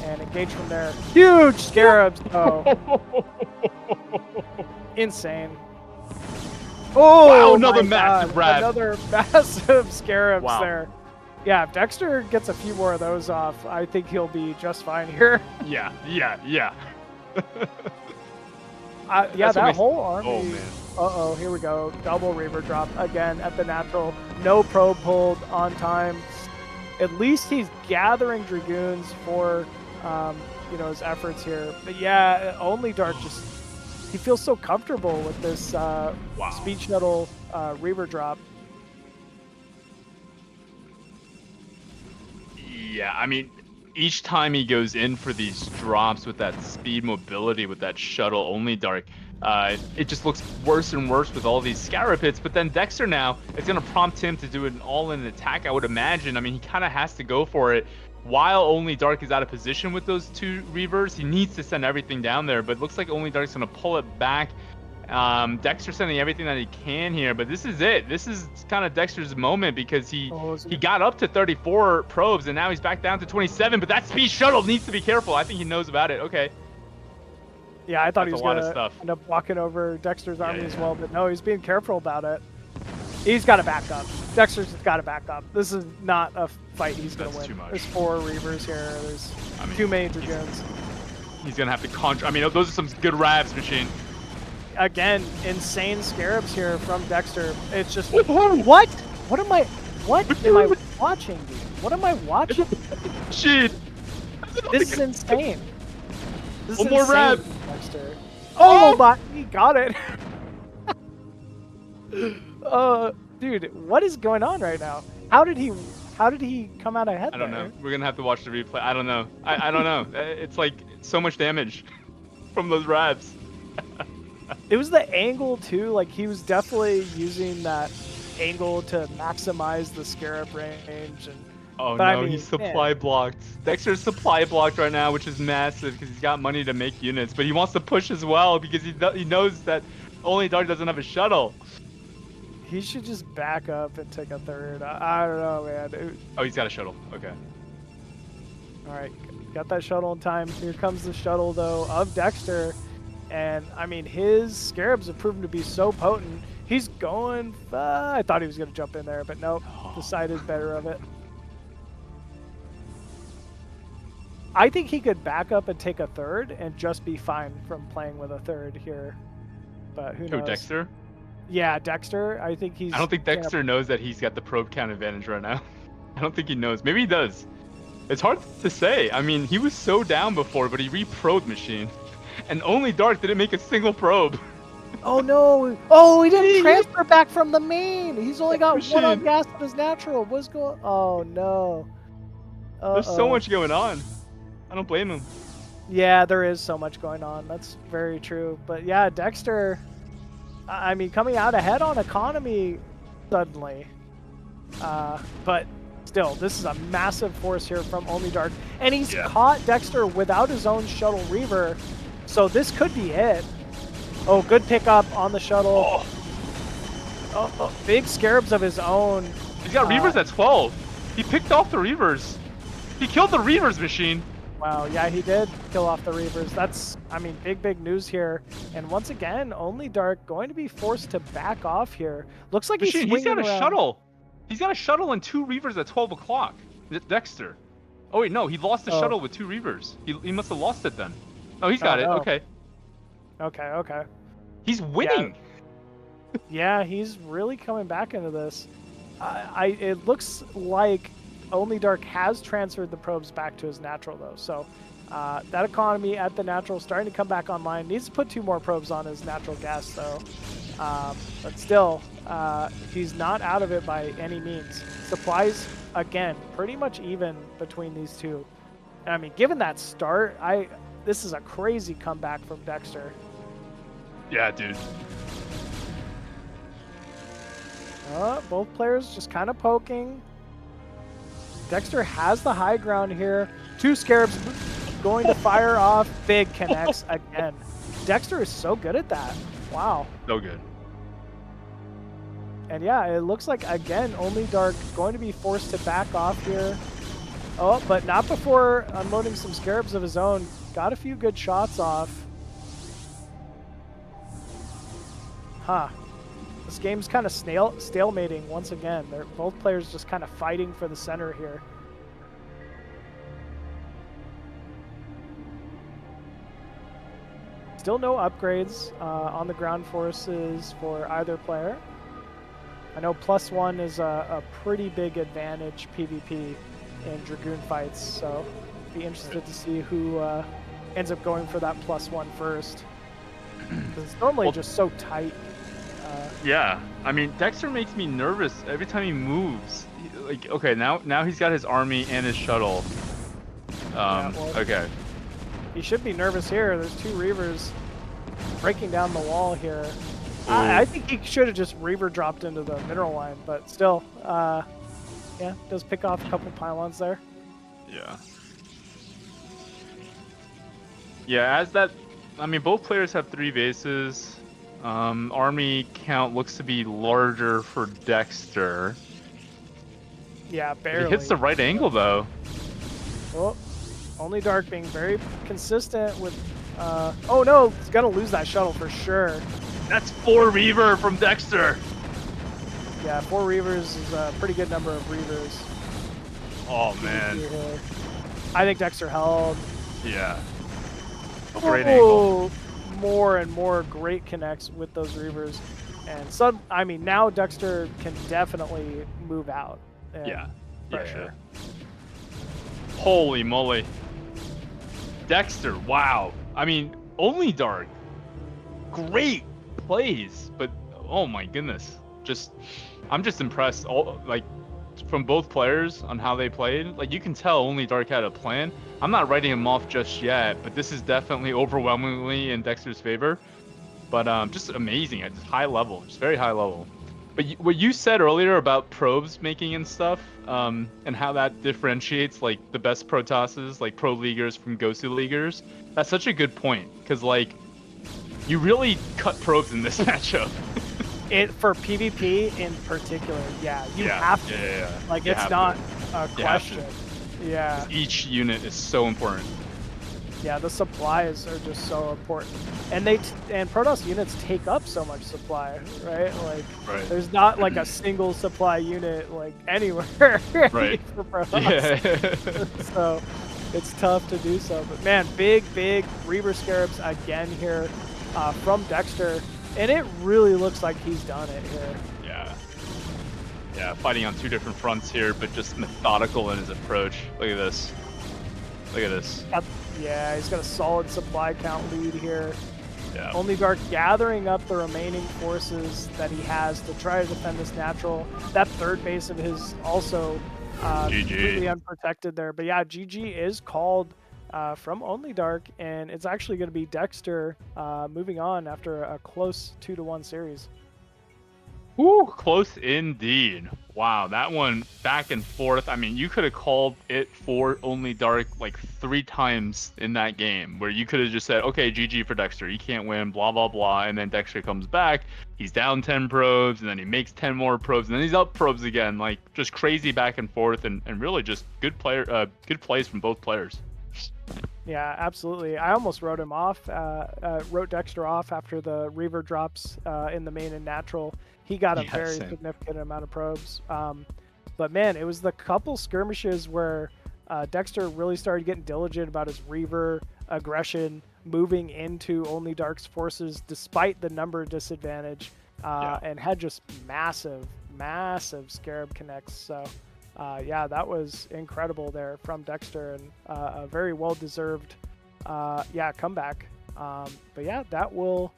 and engage from there. Huge Scarabs, though. Insane. Oh, wow, another massive grab. Another massive Scarabs wow. there. Yeah, if Dexter gets a few more of those off, I think he'll be just fine here. Yeah. Yeah, that whole army. Oh, man. Uh-oh, here we go. Double Reaver drop again at the natural. No probe hold on time. At least he's gathering Dragoons for, his efforts here. But yeah, OnlyDark just, he feels so comfortable with this speed shuttle Reaver drop. Yeah, I mean, each time he goes in for these drops with that speed mobility, with that shuttle OnlyDark, it just looks worse and worse with all these Scarab hits. But then Dexter now, it's going to prompt him to do an all-in attack, I would imagine. I mean, he kind of has to go for it. While OnlyDark is out of position with those two Reavers, he needs to send everything down there. But it looks like OnlyDark's going to pull it back. Dexter sending everything that he can here, but this is it. This is kind of Dexter's moment because he got up to 34 probes and now he's back down to 27. But that speed shuttle needs to be careful. I think he knows about it. Okay. Yeah, I thought he was going to end up walking over Dexter's army as well, but no, he's being careful about it. He's got to back up. Dexter's got to back up. This is not a fight he's going to win. Too much. There's 4 Reavers here. There's too many Dragoons. He's going to have to conjure. I mean, those are some good Ravs, Machine. Again, insane Scarabs here from Dexter. It's just, what? What am I watching, dude? What am I watching? Shit. This is insane. This is one more insane, Rav. Dexter. Oh my, he got it. Dude, what is going on right now? How did he come out ahead I don't there? know. We're gonna have to watch the replay. I don't know. I don't know. It's like so much damage from those grabs. It was the angle too. Like he was definitely using that angle to maximize the scarab range. And Oh but I no, mean, he's supply blocked. Dexter's supply blocked right now, which is massive because he's got money to make units, but he wants to push as well because he knows that OnlyDark doesn't have a shuttle. he should just back up and take a third. I don't know, man. Oh, he's got a shuttle. Okay. All right, got that shuttle in time. Here comes the shuttle though of Dexter, and I mean his scarabs have proven to be so potent. He's going. I thought he was gonna jump in there, but nope. Decided better of it. I think he could back up and take a third and just be fine from playing with a third here. But who knows? Dexter? Yeah, Dexter. I think he's. I don't think Dexter knows that he's got the probe count advantage right now. I don't think he knows. Maybe he does. It's hard to say. I mean, he was so down before, but he re-probed Machine. And OnlyDark didn't make a single probe. Oh no! Oh, he didn't transfer back from the main. He's only got Machine. one on gas on his natural. What's going? Oh no! There's so much going on. I don't blame him. Yeah, there is so much going on. That's very true. But yeah, Dexter. I mean, coming out ahead on economy suddenly. But still, this is a massive force here from OnlyDark, and he's caught Dexter without his own shuttle Reaver. So this could be it. Oh, good pickup on the shuttle. Oh, big scarabs of his own. He's got Reavers at 12. He picked off the Reavers. He killed the Reavers, Machine. Wow, yeah, he did kill off the Reavers. That's, I mean, big news here. And once again, OnlyDark going to be forced to back off here. Looks like Machine, he's got a around. shuttle. He's got a shuttle and 2 Reavers at 12 o'clock. Dexter. Oh wait, no, he lost the shuttle with 2 Reavers. He must have lost it then. Oh, he's got it. No. Okay. Okay. He's winning. Yeah, he's really coming back into this. It looks like OnlyDark has transferred the probes back to his natural though. So that economy at the natural starting to come back online. Needs to put 2 more probes on his natural gas though. But still, he's not out of it by any means. Supplies, again, pretty much even between these two. And I mean, given that start, this is a crazy comeback from Dexter. Yeah, dude. Both players just kind of poking. Dexter has the high ground here. 2 scarabs going to fire off. Big connects again. Dexter is so good at that. Wow. So good. And yeah, it looks like, again, OnlyDark going to be forced to back off here. Oh, but not before unloading some scarabs of his own. Got a few good shots off. Huh. This game's kind of stalemating once again. They're both players just kind of fighting for the center here. Still no upgrades on the ground forces for either player. I know +1 is a pretty big advantage PvP in Dragoon fights, so be interested to see who ends up going for that +1 first. Because it's normally just so tight. Yeah, I mean, Dexter makes me nervous every time he moves. Like, okay, now he's got his army and his shuttle. Okay. He should be nervous here. There's 2 Reavers breaking down the wall here. I think he should have just Reaver dropped into the mineral line, but still, yeah, does pick off a couple pylons there. Yeah. Yeah, I mean, both players have 3 bases. Army count looks to be larger for Dexter. Yeah, barely. He hits the right angle though. Oh, OnlyDark being very consistent with. Oh no, he's gonna lose that shuttle for sure. That's 4 Reaver from Dexter. Yeah, 4 Reavers is a pretty good number of Reavers. Oh man. I think Dexter held. Yeah. Great angle. More and more great connects with those Reavers, and I mean, now Dexter can definitely move out. Yeah. Pressure. Holy moly. Dexter, wow. I mean, OnlyDark, great plays, but oh my goodness. I'm just impressed from both players on how they played. Like, you can tell OnlyDark had a plan. I'm not writing him off just yet, but this is definitely overwhelmingly in Dexter's favor. But just amazing at just high level, just very high level. But what you said earlier about probes making and stuff, and how that differentiates like the best Protosses, like pro leaguers from Gosu leaguers, that's such a good point. Because like, you really cut probes in this matchup. For PvP in particular, yeah, you have to. Yeah. Like, You it's have not to. a question. Yeah. Each unit is so important. Yeah, the supplies are just so important, and and Protoss units take up so much supply, right? Like, there's not like a single supply unit like anywhere Right. for Protoss. Yeah. So it's tough to do so. But man, big Reaver Scarabs again here from Dexter, and it really looks like he's done it here. Yeah, fighting on two different fronts here, but just methodical in his approach. Look at this. Look at this. Yeah, he's got a solid supply count lead here. Yeah. OnlyDark gathering up the remaining forces that he has to try to defend this natural. That third base of his also completely unprotected there. But yeah, GG is called from OnlyDark, and it's actually going to be Dexter moving on after a close 2-1 series. Woo, close indeed. Wow, that one back and forth. I mean, you could have called it for OnlyDark like 3 times in that game, where you could have just said, okay, GG for Dexter, he can't win, blah, blah, blah, and then Dexter comes back, he's down 10 probes, and then he makes 10 more probes, and then he's up probes again. Like, just crazy back and forth, and really just good plays from both players. Yeah, absolutely. I almost wrote him off, wrote Dexter off after the Reaver drops in the main and natural. He got a very significant amount of probes. But man, it was the couple skirmishes where Dexter really started getting diligent about his Reaver aggression, moving into OnlyDark's forces despite the number disadvantage, and had just massive Scarab connects. So yeah, that was incredible there from Dexter, and a very well-deserved comeback. But yeah, that will,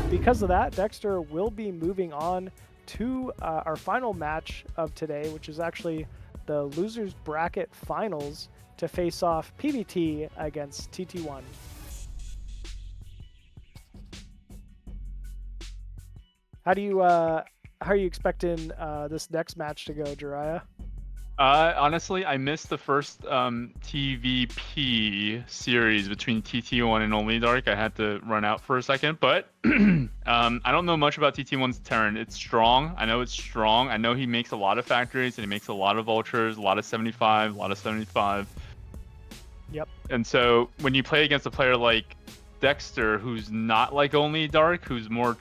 because of that, Dexter will be moving on to our final match of today, which is actually the losers bracket finals to face off PBT against TT1. How are you expecting this next match to go, Jiraiya? Honestly, I missed the first TVP series between TT1 and OnlyDark. I had to run out for a second, but I don't know much about TT1's Terran. It's strong. I know it's strong. I know he makes a lot of factories, and he makes a lot of vultures, a lot of 75, a lot of 75. Yep. And so when you play against a player like Dexter, who's not like OnlyDark, who's more,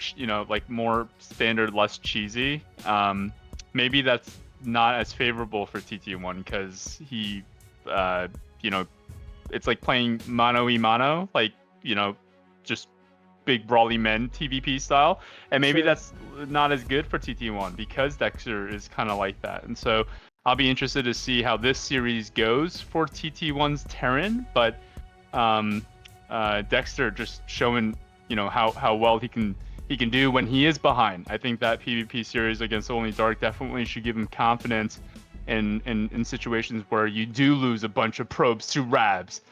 like more standard, less cheesy, maybe that's not as favorable for TT1, because he, it's like playing mano y mano, like, just big brawly men TVP style, and maybe that's not as good for TT1 because Dexter is kind of like that. And so I'll be interested to see how this series goes for TT1's Terran, but Dexter just showing, how well he can do when he is behind. I think that PvP series against OnlyDark definitely should give him confidence in situations where you do lose a bunch of probes to Rabs.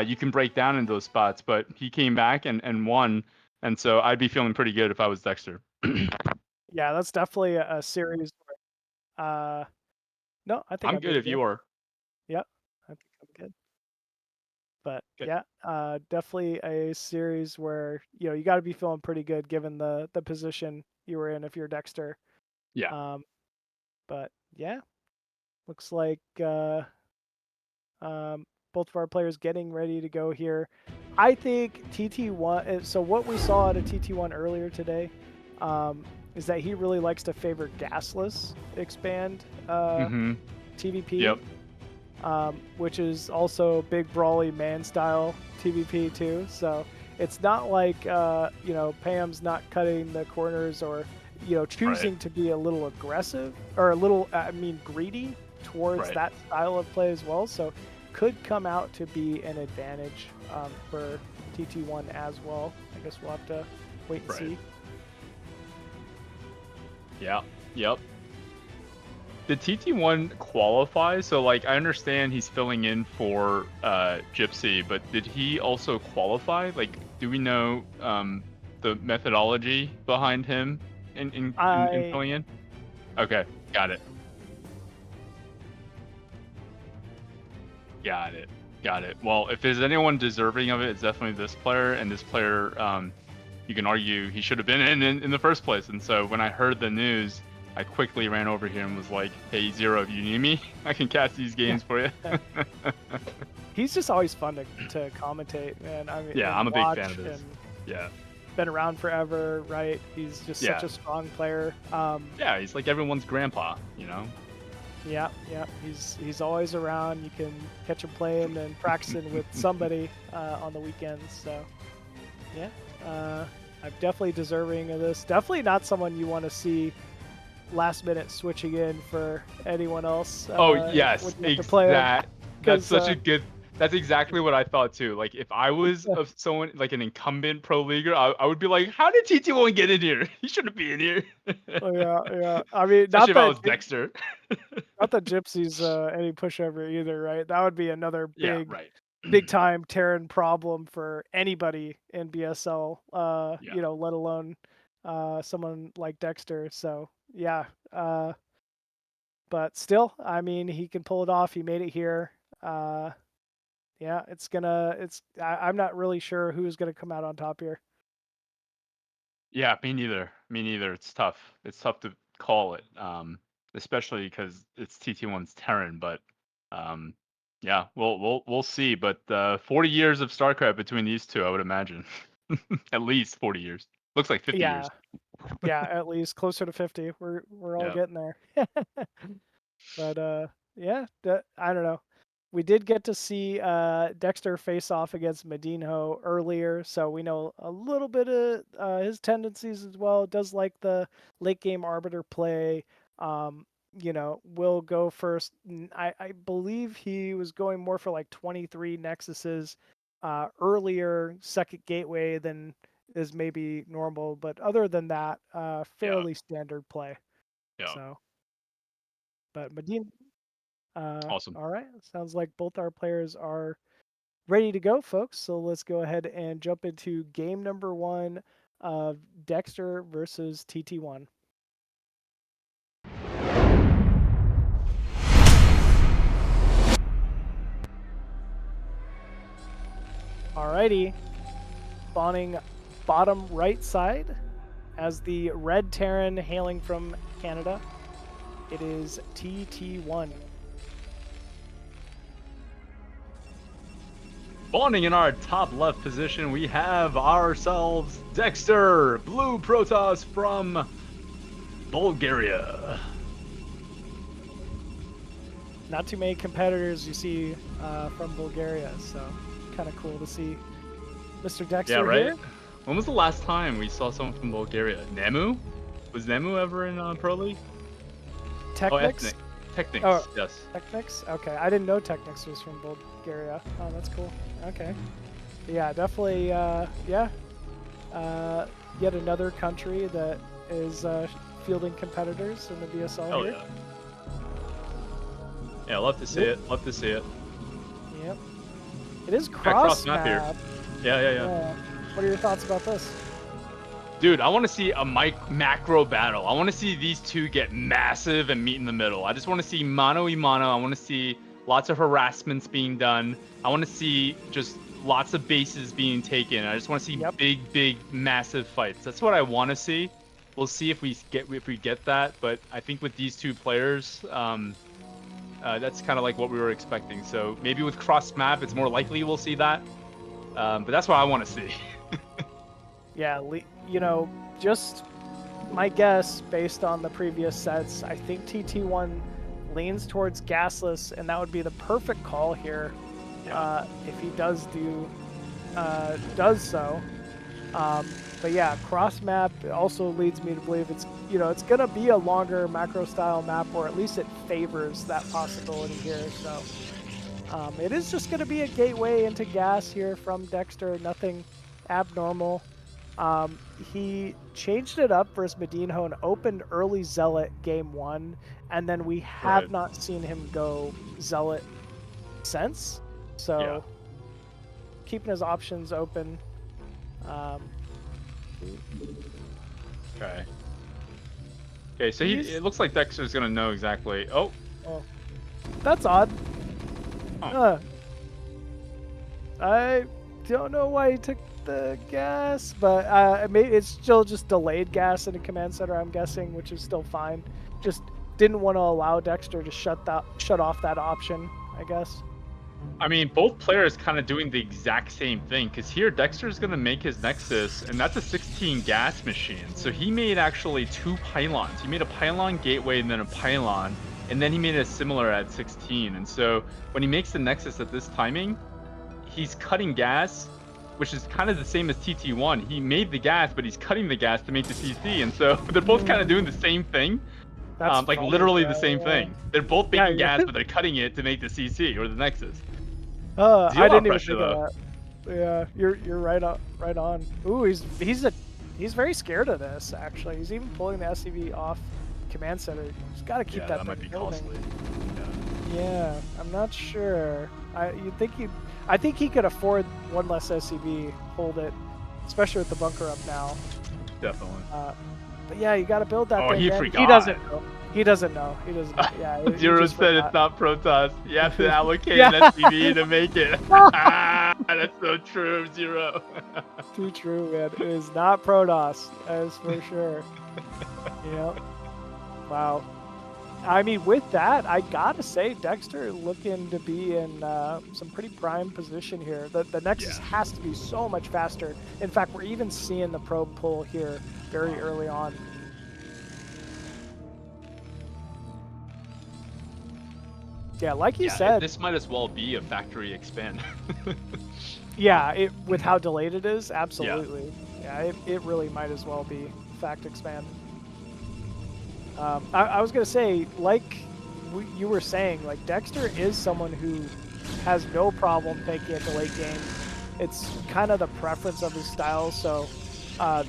You can break down in those spots, but he came back and won, and so I'd be feeling pretty good if I was Dexter. Yeah, that's definitely a series where, no, I think I'm good if you are. Yep, I think I'm good. But yeah, definitely a series where you got to be feeling pretty good given the position you were in if you're Dexter. Yeah. But yeah, looks like both of our players getting ready to go here. I think TT1. So what we saw at a TT1 earlier today is that he really likes to favor gasless expand TVP. Yep. Which is also big brawly man style TVP too. So it's not like Pam's not cutting the corners or choosing to be a little aggressive or a little greedy towards that style of play as well. So could come out to be an advantage for TT1 as well. I guess we'll have to wait and see. Yeah. Yep. Did TT1 qualify? So like I understand he's filling in for Gypsy, but did he also qualify? Like, do we know the methodology behind him in filling in? Okay, got it. Got it. Got it. Well, if there's anyone deserving of it, it's definitely this player, and this player, you can argue he should have been in the first place. And so when I heard the news, I quickly ran over here and was like, "Hey, Zero, if you need me, I can catch these games for you." He's just always fun to commentate, man. I mean, Yeah, I'm a big fan of his. Yeah. Been around forever, right? He's just such a strong player. Yeah, he's like everyone's grandpa, you know. Yeah, yeah. He's always around. You can catch him playing and practicing with somebody on the weekends. So, yeah, I'm definitely deserving of this. Definitely not someone you want to see last minute switching in for anyone else. Oh yes, exactly. That's such a good. That's exactly what I thought too. Like if I was of someone like an incumbent pro leaguer, I would be like, "How did TT1 get in here? He shouldn't be in here." Oh, yeah. I mean, especially if I was Dexter. Not that Gypsy's any pushover either, right? That would be another big time Terran problem for anybody in BSL. You know, let alone someone like Dexter. So yeah. But still, I mean, he can pull it off. He made it here. Yeah, I'm not really sure who's gonna come out on top here. Yeah, me neither. Me neither. It's tough. It's tough to call it, especially because it's TT1's Terran. But yeah, we'll see. But 40 years of StarCraft between these two, I would imagine. At least 40 years. Looks like 50 years. Yeah, at least closer to 50. We're all getting there. But yeah, I don't know. We did get to see Dexter face off against MadiNho earlier, so we know a little bit of his tendencies as well. Does like the late game arbiter play. You know, will go first. I believe he was going more for like 23 Nexuses earlier, second gateway than is maybe normal, but other than that, fairly standard play. Yeah. So, but MadiNho. Awesome. All right. Sounds like both our players are ready to go, folks. So let's go ahead and jump into game number 1 of Dexter versus TT1. Alrighty. Spawning bottom right side as the red Terran hailing from Canada. It is TT1. Spawning in our top left position, we have ourselves Dexter, Blue Protoss from Bulgaria. Not too many competitors you see from Bulgaria, so kind of cool to see Mr. Dexter here. When was the last time we saw someone from Bulgaria? Nemu? Was Nemu ever in Pro League? Technics? Technics, yes. Technics? Okay, I didn't know Technics was from Bulgaria. Oh, that's cool. Okay. Yeah, definitely, yet another country that is fielding competitors in the BSL here. Yeah, love to see it. Love to see it. Yep. It is cross map here. Yeah. What are your thoughts about this? Dude, I want to see a macro battle. I want to see these two get massive and meet in the middle. I just want to see mano y mano. I want to see lots of harassments being done. I want to see just lots of bases being taken. I just want to see big, massive fights. That's what I want to see. We'll see if we get that. But I think with these two players, that's kind of like what we were expecting. So maybe with cross map, it's more likely we'll see that. But that's what I want to see. Yeah, you know, just my guess based on the previous sets, I think TT1 leans towards gasless, and that would be the perfect call here if he does so. But yeah, cross map also leads me to believe it's gonna be a longer macro style map, or at least it favors that possibility here. So it is just gonna be a gateway into gas here from Dexter. Nothing abnormal. He changed it up versus MadiNho and opened early Zealot game 1, and then we have Right. not seen him go Zealot since. So keeping his options open. Okay. Okay, so it looks like Dexter's gonna know exactly. Oh. Oh, that's odd. Huh. I don't know why he took the gas, but maybe it's still just delayed gas in the command center, I'm guessing, which is still fine. Just didn't want to allow Dexter to shut off that option, I guess. I mean, both players kind of doing the exact same thing, because here Dexter's going to make his Nexus, and that's a 16 gas machine. So he made actually 2 pylons. He made a pylon gateway and then a pylon, and then he made a similar at 16. And so when he makes the Nexus at this timing, he's cutting gas, which is kind of the same as TT1. He made the gas, but he's cutting the gas to make the CC, and so they're both kind of doing the same thing. That's like funny, literally the same thing. They're both making gas, yeah. but they're cutting it to make the CC or the Nexus. I didn't even pressure, think of that. Yeah, you're right on. Ooh, he's very scared of this. Actually, he's even pulling the SCV off command center. He's got to keep that. That might be building. costly. Yeah, I'm not sure. I think he could afford one less SCV, hold it, especially with the bunker up now. Definitely. But yeah, you got to build that. Oh, thing, he man. forgot. He doesn't know. He doesn't know. He doesn't. Yeah. Zero said it's not Protoss. You have to allocate Yeah. an SCV to make it. That's so true, Zero. Too true, man. It is not Protoss, that is for sure. Yep. Wow. I mean, with that, I gotta say, Dexter looking to be in some pretty prime position here. The Nexus has to be so much faster. In fact, we're even seeing the probe pull here very early on. Yeah, like you said. This might as well be a factory expand. Yeah, with how delayed it is, absolutely. Yeah, it really might as well be fact expand. I was gonna say, like you were saying, like Dexter is someone who has no problem taking it to late game. It's kind of the preference of his style, so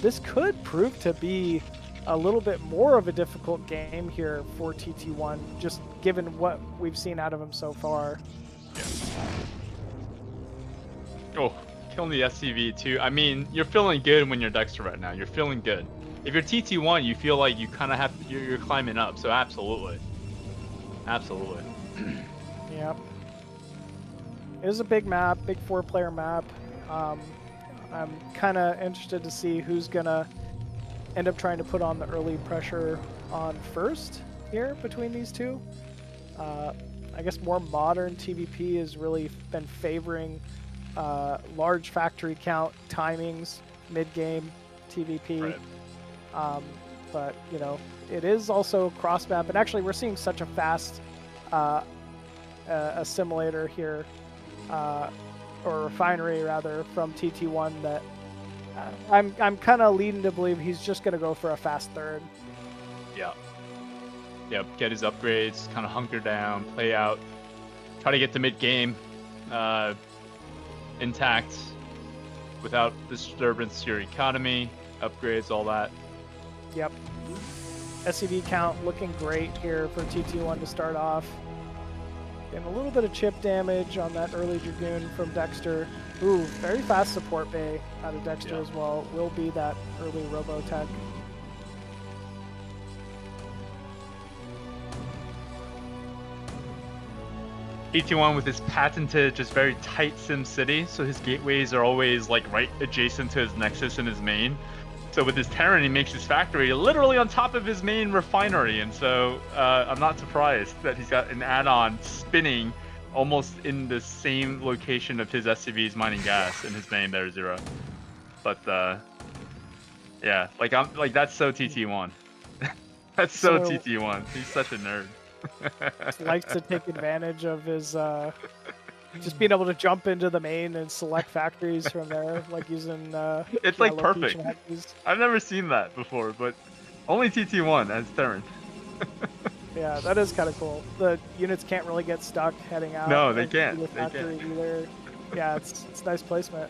this could prove to be a little bit more of a difficult game here for TT1, just given what we've seen out of him so far. Oh, killing the SCV too. I mean, you're feeling good when you're Dexter right now. You're feeling good. If you're TT1, you feel like you kind of have to, you're climbing up. So absolutely, absolutely. Yep. It is a big map, big 4-player map. I'm kind of interested to see who's gonna end up trying to put on the early pressure on first here between these two. I guess more modern TVP has really been favoring large factory count timings, mid-game TVP. Right. But, you know, it is also cross-map, and actually we're seeing such a fast assimilator here, or refinery rather, from TT1 that I'm kind of leading to believe he's just going to go for a fast third. Yeah. Yep, get his upgrades, kind of hunker down, play out, try to get to mid-game intact without disturbance to your economy, upgrades, all that. Yep. SCV count looking great here for TT1 to start off. Getting a little bit of chip damage on that early Dragoon from Dexter. Ooh, very fast support bay out of Dexter as well. Will be that early Robotech. TT1 with his patented, just very tight Sim City, so his gateways are always like right adjacent to his Nexus and his main. So with his Terran, he makes his factory literally on top of his main refinery, and so I'm not surprised that he's got an add-on spinning almost in the same location of his SCV's mining gas in his main there, Zero. But yeah, like that's so TT1. That's so TT1. He's such a nerd. Likes to take advantage of his just being able to jump into the main and select factories from there, like using it's like perfect. Hackies. I've never seen that before, but only TT1 as Terran. Yeah, that is kind of cool. The units can't really get stuck heading out. No, they can't. The factory either. Yeah, it's nice placement.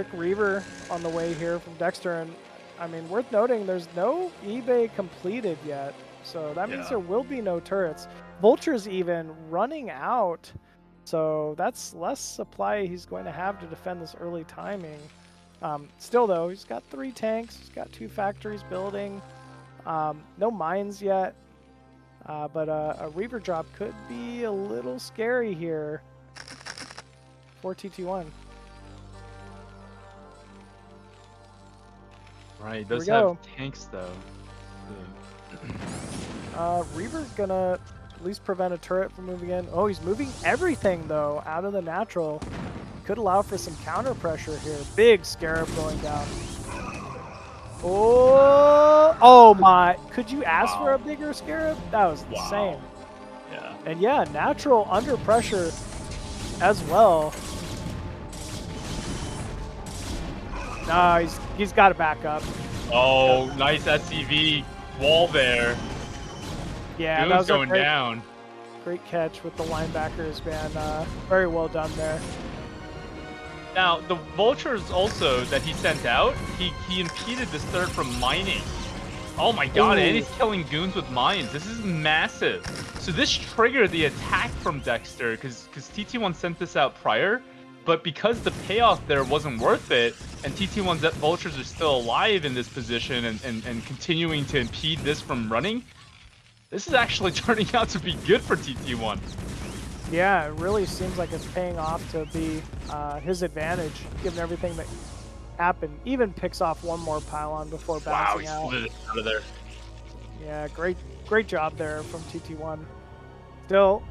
quick Reaver on the way here from Dexter, and I mean, worth noting, there's no eBay completed yet, so that means there will be no turrets. Vulture's even running out, so that's less supply he's going to have to defend this early timing. Still, though, he's got 3 tanks, he's got 2 factories building, no mines yet, but a Reaver drop could be a little scary here for TT1. Right, does have tanks though. Reaver's gonna at least prevent a turret from moving in. Oh, he's moving everything though out of the natural. Could allow for some counter pressure here. Big Scarab going down. Oh my! Could you ask for a bigger Scarab? That was insane. Yeah. And yeah, natural under pressure as well. No, he's got to back up. Oh, nice SCV wall there. Yeah, Goon's that was going a down. great catch with the linebackers, man. Very well done there. Now, the vultures also that he sent out, he impeded this third from mining. Oh my god, and he's killing goons with mines. This is massive. So this triggered the attack from Dexter, because TT1 sent this out prior, but because the payoff there wasn't worth it, and TT1's vultures are still alive in this position and continuing to impede this from running, this is actually turning out to be good for TT1. Yeah, it really seems like it's paying off to be his advantage, given everything that happened. Even picks off one more pylon before bouncing out. Wow, he slid it out of there. Yeah, great job there from TT1. Still,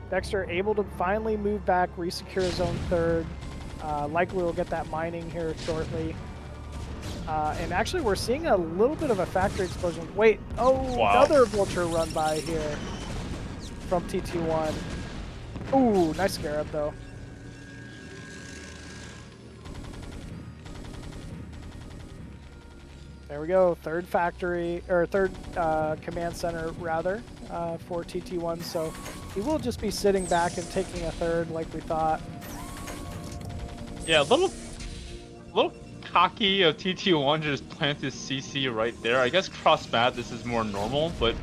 Dexter able to finally move back, resecure his own third. Likely we'll get that mining here shortly. And actually, we're seeing a little bit of a factory explosion. Wait, another vulture run by here from TT1. Ooh, nice Scarab though. There we go, third factory, or third command center rather, for TT1. So he will just be sitting back and taking a third like we thought. Yeah, a little cocky of TT1 to just plant this CC right there. I guess cross map this is more normal, but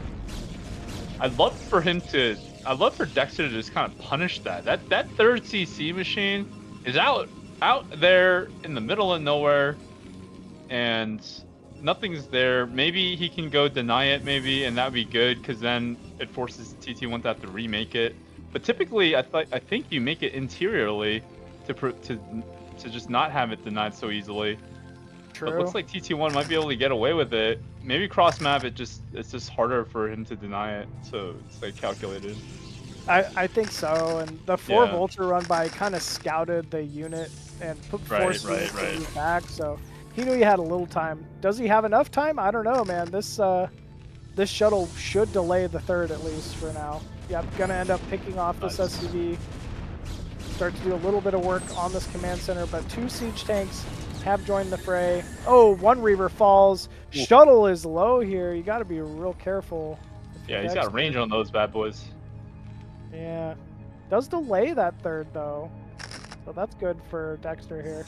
I'd love for Dexter to just kind of punish that. That third CC machine is out there in the middle of nowhere, and nothing's there. Maybe he can go deny it, maybe, and that'd be good, because then it forces TT1 to have to remake it. But typically, I think you make it interiorly to just not have it denied so easily. True. But it looks like TT1 might be able to get away with it. Maybe cross map it's just harder for him to deny it, so it's like calculated. I think so, and the 4 vulture run by kind of scouted the unit and forced units to move back, so he knew he had a little time. Does he have enough time? I don't know, man. This shuttle should delay the third at least for now. Yep, gonna end up picking off this SCV. Start to do a little bit of work on this command center, but 2 siege tanks have joined the fray. Oh, 1 Reaver falls. Ooh. Shuttle is low here. You got to be real careful. Yeah, he's got range on those bad boys. Yeah. Does delay that third, though. So that's good for Dexter here.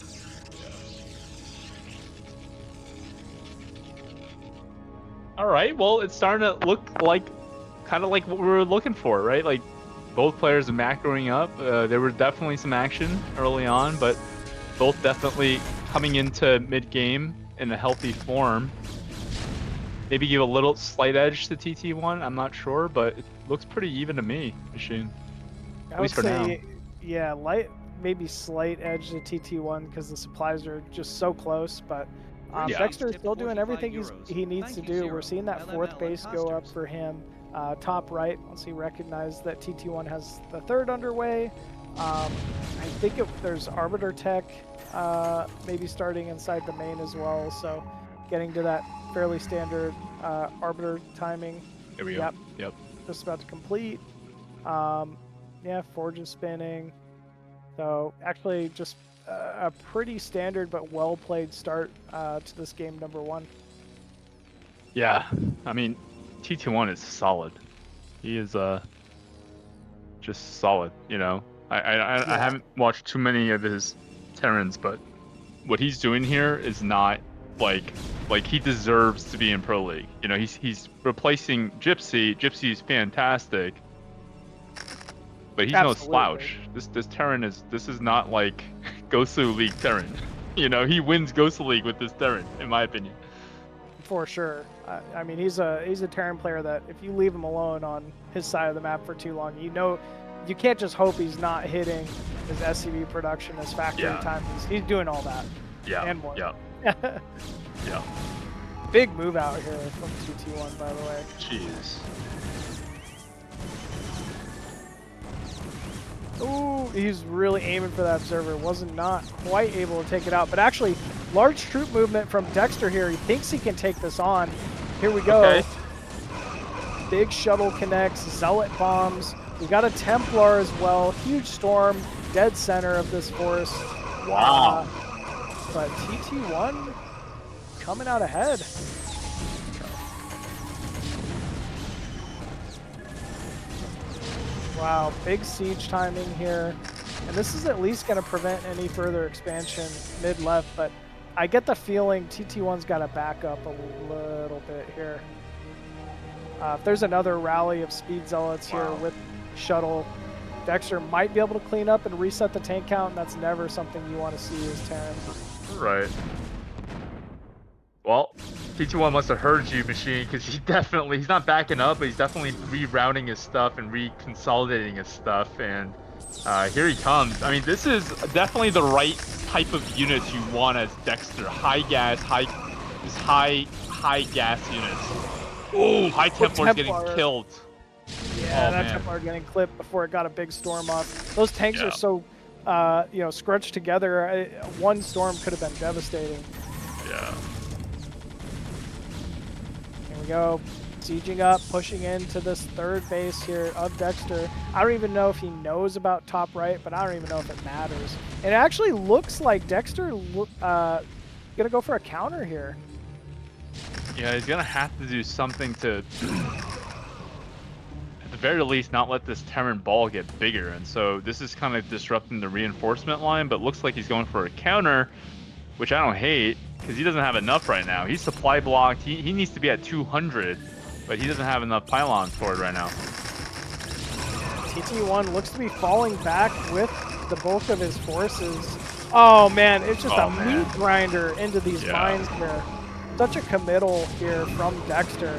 All right, well, it's starting to look like kind of like what we were looking for, right? Like both players are macroing up. There were definitely some action early on, but both definitely coming into mid-game in a healthy form. Maybe give a little slight edge to TT1, I'm not sure, but it looks pretty even to me, Machine. I would say, yeah, maybe slight edge to TT1 because the supplies are just so close, but Dexter is still doing everything he needs to do. We're seeing that 4th base go up for him. Top right, once he recognized that TT1 has the third underway. I think there's Arbiter Tech maybe starting inside the main as well, so getting to that fairly standard Arbiter timing. There we go. Yep. Just about to complete. Yeah, Forge is spinning. So actually just a pretty standard but well-played start to this game number 1. Yeah, I mean, TT1 is solid. He is just solid, you know. I haven't watched too many of his Terrans, but what he's doing here is not like he deserves to be in Pro League. You know, he's replacing Gypsy. Gypsy's fantastic, but he's no slouch. This Terran this is not like Gosu League Terran. You know, he wins Gosu League with this Terran, in my opinion. For sure. I mean, he's a Terran player that if you leave him alone on his side of the map for too long, you know, you can't just hope he's not hitting his SCV production, his factory time. He's doing all that. Yeah. And more. Yeah. Yeah. Big move out here from TT1, by the way. Jeez. Ooh, he's really aiming for that observer. Wasn't not quite able to take it out, but actually, large troop movement from Dexter here. He thinks he can take this on. Here we go. Okay. Big shuttle connects, Zealot bombs. We got a Templar as well. Huge storm, dead center of this force. Wow. But TT1 coming out ahead. Wow, big siege timing here. And this is at least going to prevent any further expansion mid-left, but I get the feeling TT1's got to back up a little bit here. If there's another rally of speed zealots here with shuttle, Dexter might be able to clean up and reset the tank count, and that's never something you want to see as Terran. Right. Well, TT1 must have heard you, Machine, because he's not backing up, but he's definitely rerouting his stuff and reconsolidating his stuff, and here he comes. I mean, this is definitely the right type of units you want as Dexter. High gas, high gas units. Ooh, high Templar's getting killed. Yeah, that Templar getting clipped before it got a big storm off. Those tanks are so, you know, scrunched together. One storm could have been devastating. Yeah. Here we go. Sieging up, pushing into this third base here of Dexter. I don't even know if he knows about top right, but I don't even know if it matters. And it actually looks like Dexter gonna go for a counter here. Yeah, he's gonna have to do something to, at the very least, not let this Terran ball get bigger. And so this is kind of disrupting the reinforcement line, but looks like he's going for a counter, which I don't hate, because he doesn't have enough right now. He's supply blocked. He needs to be at 200, but he doesn't have enough pylons for it right now. TT1 looks to be falling back with the bulk of his forces. Oh man, it's just a meat grinder into these mines here. Such a committal here from Dexter.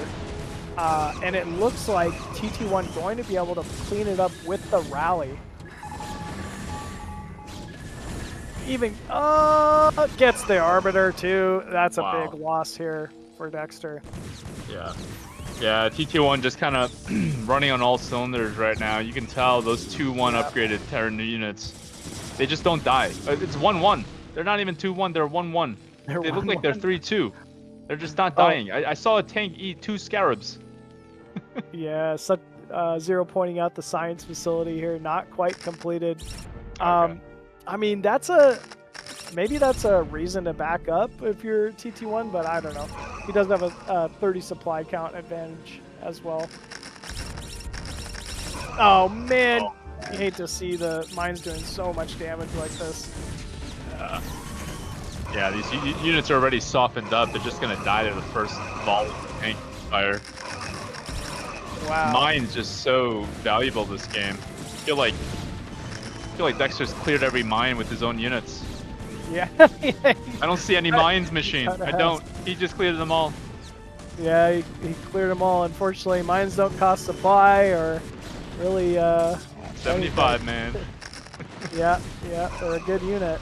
And it looks like TT1 going to be able to clean it up with the rally. Even gets the Arbiter too. That's a big loss here for Dexter. Yeah. Yeah, TT1 just kind of running on all cylinders right now. You can tell those 2-1 upgraded Terran units, they just don't die. It's 1-1. They're not even 2-1, they're 1-1. They look like they're 3-2. They're just not dying. I saw a tank eat 2 scarabs. Yeah, Zero pointing out the science facility here, not quite completed. I mean, maybe that's a reason to back up if you're TT1, but I don't know. He does have a 30 supply count advantage as well. Oh man, you hate to see the mines doing so much damage like this. Yeah, these units are already softened up. They're just gonna die to the first volley of tank fire. Wow. Mine's just so valuable this game. I feel like Dexter's cleared every mine with his own units. Yeah. I don't see any mines, Machine. I don't. He just cleared them all. Yeah, he cleared them all. Unfortunately, mines don't cost supply or really 75, man. Yeah, they're a good unit.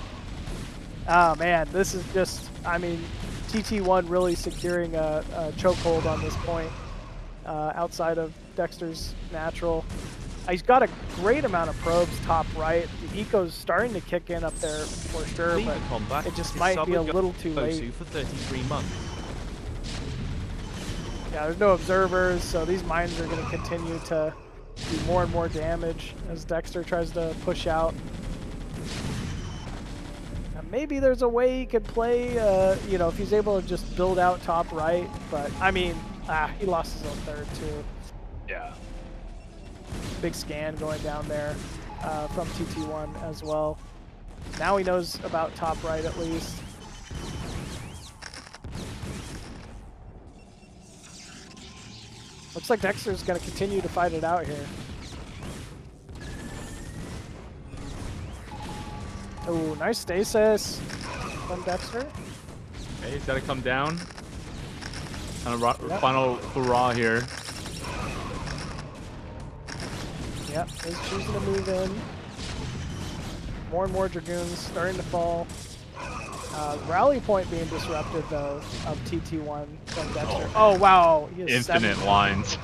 Oh man, this is just, I mean, TT1 really securing a chokehold on this point outside of Dexter's natural. He's got a great amount of probes top right. The eco's starting to kick in up there for sure, but it just might be a little too late. For 33 months. Yeah, there's no observers, so these mines are going to continue to do more and more damage as Dexter tries to push out. Now, maybe there's a way he could play, you know, if he's able to just build out top right, but I mean, he lost his own third too. Yeah. Big scan going down there from TT1 as well. Now he knows about top right at least. Looks like Dexter's going to continue to fight it out here. Oh, nice stasis from Dexter. Okay, he's got to come down. Kind of final hurrah here. Yep, he's choosing to move in. More and more Dragoons starting to fall. Rally point being disrupted, though, of TT1 from Dexter. Oh, wow. He has Infinite lines.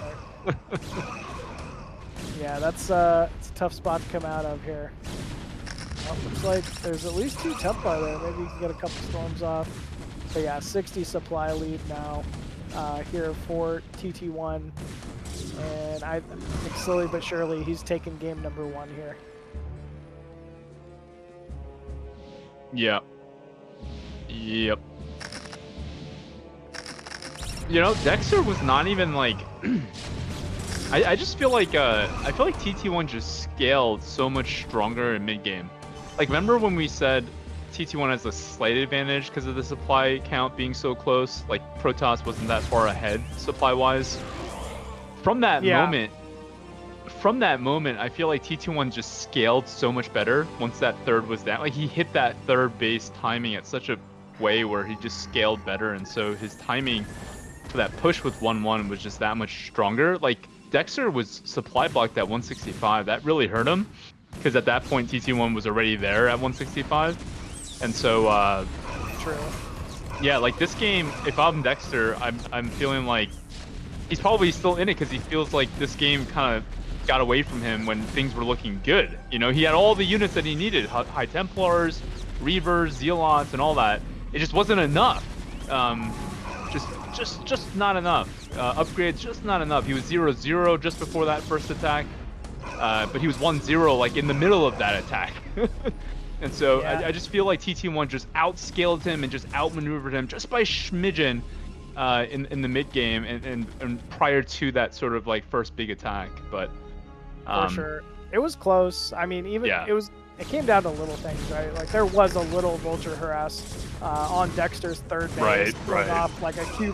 Yeah, it's a tough spot to come out of here. Well, looks like there's at least 2 Templar there. Maybe you can get a couple storms off. But yeah, 60 supply lead now here for TT1. And I think slowly but surely he's taking game number 1 here. Yep. Yep. You know, Dexter was not even like. I just feel like TT1 just scaled so much stronger in mid game. Like, remember when we said TT1 has a slight advantage because of the supply count being so close? Like, Protoss wasn't that far ahead supply wise. From that moment, I feel like TT1 just scaled so much better once that third was down. Like, he hit that third base timing at such a way where he just scaled better, and so his timing for that push with 1-1 was just that much stronger. Like, Dexter was supply blocked at 165. That really hurt him, because at that point TT1 was already there at 165. And so True. Yeah, like this game, if I'm Dexter, I'm feeling like he's probably still in it because he feels like this game kind of got away from him when things were looking good. You know, he had all the units that he needed: High Templars, Reavers, Zealots, and all that. It just wasn't enough. Just not enough. Upgrades just not enough. He was 0-0 just before that first attack, but he was 1-0 like in the middle of that attack. And so Yeah. I just feel like TT1 just outscaled him and just outmaneuvered him just by smidgen in the mid game and prior to that sort of like first big attack. But For sure. It was close. I mean, even it came down to little things, right? Like, there was a little vulture harass on Dexter's third base, throwing off like a few